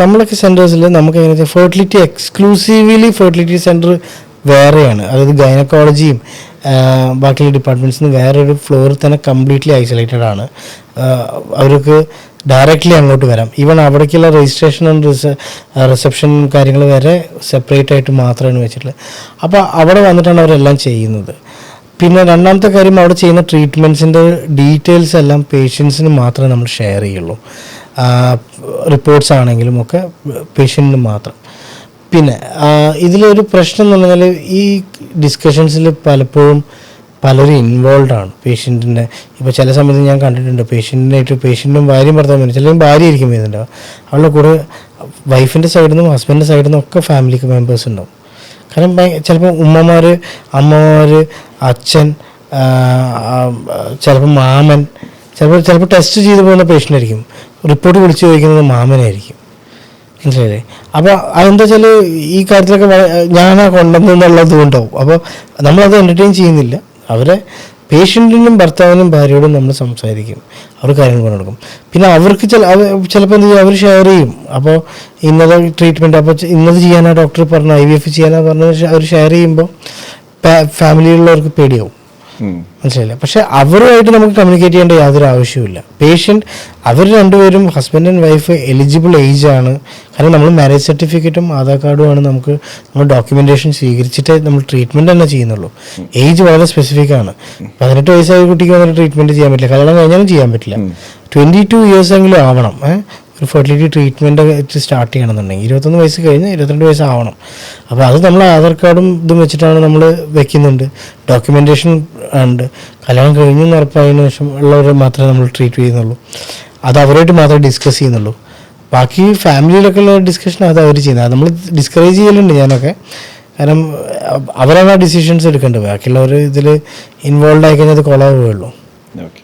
S2: നമ്മളൊക്കെ സെന്റേഴ്സിൽ നമുക്ക് എങ്ങനെ വെച്ചാൽ ഫെർട്ടിലിറ്റി എക്സ്ക്ലൂസീവ്ലി ഫെർട്ടിലിറ്റി സെന്റർ വേറെയാണ്. അതായത് ഗൈനക്കോളജിയും ബാക്കിയുള്ള ഡിപ്പാർട്ട്മെൻറ്റ്സിന് വേറൊരു ഫ്ലോറിൽ തന്നെ കംപ്ലീറ്റ്ലി ഐസൊലേറ്റഡ് ആണ്. അവർക്ക് ഡയറക്റ്റ്ലി അങ്ങോട്ട് വരാം. ഈവൻ അവിടേക്കുള്ള രജിസ്ട്രേഷനും റിസപ്ഷനും കാര്യങ്ങൾ വരെ സെപ്പറേറ്റ് ആയിട്ട് മാത്രമാണ് വെച്ചിട്ടുള്ളത്. അപ്പോൾ അവിടെ വന്നിട്ടാണ് അവരെല്ലാം ചെയ്യുന്നത്. പിന്നെ രണ്ടാമത്തെ കാര്യം, അവിടെ ചെയ്യുന്ന ട്രീറ്റ്മെൻറ്റ്സിൻ്റെ ഡീറ്റെയിൽസ് എല്ലാം പേഷ്യൻസിന് മാത്രമേ നമ്മൾ ഷെയർ ചെയ്യുള്ളൂ. റിപ്പോർട്ട്സ് ആണെങ്കിലും ഒക്കെ പേഷ്യൻറ്റിന് മാത്രം. പിന്നെ ഇതിലൊരു പ്രശ്നം എന്ന് പറഞ്ഞാൽ ഈ ഡിസ്കഷൻസിൽ പലപ്പോഴും പലരും ഇൻവോൾവ് ആണ് പേഷ്യൻറ്റിൻ്റെ. ഇപ്പോൾ ചില സമയത്ത് ഞാൻ കണ്ടിട്ടുണ്ട് പേഷ്യൻറ്റും ഭാര്യയും ഭർത്താവും ചിലപ്പോൾ ഭാര്യ ആയിരിക്കും വരുന്നുണ്ടാവും. അവളുടെ കൂടെ വൈഫിൻ്റെ സൈഡിൽ നിന്നും ഹസ്ബൻഡിൻ്റെ സൈഡിൽ നിന്നും ഒക്കെ ഫാമിലി മെമ്പേഴ്സ് ഉണ്ടാവും. കാരണം ചിലപ്പോൾ ഉമ്മമാർ, അമ്മമാർ, അച്ഛൻ, ചിലപ്പോൾ മാമൻ, ചിലപ്പോൾ ടെസ്റ്റ് ചെയ്ത് പോകുന്ന പേഷ്യൻ്റ് ആയിരിക്കും. റിപ്പോർട്ട് വിളിച്ച് ചോദിക്കുന്നത് മാമനായിരിക്കും. മനസ്സിലായില്ലേ? അപ്പോൾ അതെന്താ വെച്ചാൽ ഈ കാര്യത്തിലൊക്കെ ഞാനാ കൊണ്ടുവന്നുള്ളത് കൊണ്ടാവും. അപ്പോൾ നമ്മളത് എൻ്റർടൈൻ ചെയ്യുന്നില്ല. അവരെ പേഷ്യൻറ്റിനും ഭർത്താവിനും ഭാര്യയോടും നമ്മൾ സംസാരിക്കും, അവർ കാര്യങ്ങൾ കൊണ്ട് കൊടുക്കും. പിന്നെ അവർക്ക് ചിലപ്പോൾ എന്ത് ചെയ്യും, അവർ ഷെയർ ചെയ്യും. അപ്പോൾ ഇന്നത് ട്രീറ്റ്മെൻറ്റ്, അപ്പോൾ ഇന്നത് ചെയ്യാനാണ് ഡോക്ടർ പറഞ്ഞത്, IVF ചെയ്യാനാണ് പറഞ്ഞത്, അവർ ഷെയർ ചെയ്യുമ്പോൾ ഫാമിലിയിലുള്ളവർക്ക് പേടിയാവും. മനസ്സിലായില്ല. പക്ഷെ അവരുമായിട്ട് നമുക്ക് കമ്മ്യൂണിക്കേറ്റ് ചെയ്യേണ്ട യാതൊരു ആവശ്യമില്ല. പേഷ്യൻ്റ് അവർ രണ്ടുപേരും husband and wife eligible age ആണ്. കാരണം നമ്മൾ മാരേജ് സർട്ടിഫിക്കറ്റും ആധാർ കാർഡുമാണ് നമ്മൾ ഡോക്യുമെൻറ്റേഷൻ സ്വീകരിച്ചിട്ടേ നമ്മൾ ട്രീറ്റ്മെൻറ്റ് തന്നെ ചെയ്യുന്നുള്ളൂ. ഏജ് വളരെ സ്പെസിഫിക് ആണ്. 18 വയസ്സായ കുട്ടിക്ക് വന്നിട്ട് ട്രീറ്റ്മെൻറ്റ് ചെയ്യാൻ പറ്റില്ല, കല്യാണം കഴിഞ്ഞാലും ചെയ്യാൻ പറ്റില്ല. 22 ഇയേഴ്സ് എങ്കിലും ആവണം ഒരു ഫെർട്ടിലിറ്റി ട്രീറ്റ്മെൻറ്റ് സ്റ്റാർട്ട് ചെയ്യണമെന്നുണ്ടെങ്കിൽ. 21 വയസ്സ് കഴിഞ്ഞ് 22 വയസ്സ് ആവണം. അപ്പോൾ അത് നമ്മൾ ആധാർ കാർഡും ഇതും വെച്ചിട്ടാണ് നമ്മൾ വെക്കുന്നുണ്ട്. ഡോക്യുമെൻറ്റേഷൻ ഉണ്ട്. കല്യാണം കഴിഞ്ഞെന്ന് ഉറപ്പായതിനു ശേഷം ഉള്ളവരെ മാത്രമേ നമ്മൾ ട്രീറ്റ് ചെയ്യുന്നുള്ളൂ. അത് അവരായിട്ട് മാത്രമേ ഡിസ്കസ് ചെയ്യുന്നുള്ളൂ. ബാക്കി ഫാമിലിയിലൊക്കെ ഉള്ള ഡിസ്കഷൻ അത് അവർ ചെയ്യുന്നത്. അത് നമ്മൾ ഡിസ്കറേജ് ചെയ്യലുണ്ട് ഞാനൊക്കെ. കാരണം അവരാണ് ആ ഡിസിഷൻസ് എടുക്കേണ്ടത്. ബാക്കിയുള്ളവർ ഇതിൽ ഇൻവോൾവ് ആയി കഴിഞ്ഞാൽ അത് കൊളാവുകയുള്ളൂ.
S1: ഓക്കെ.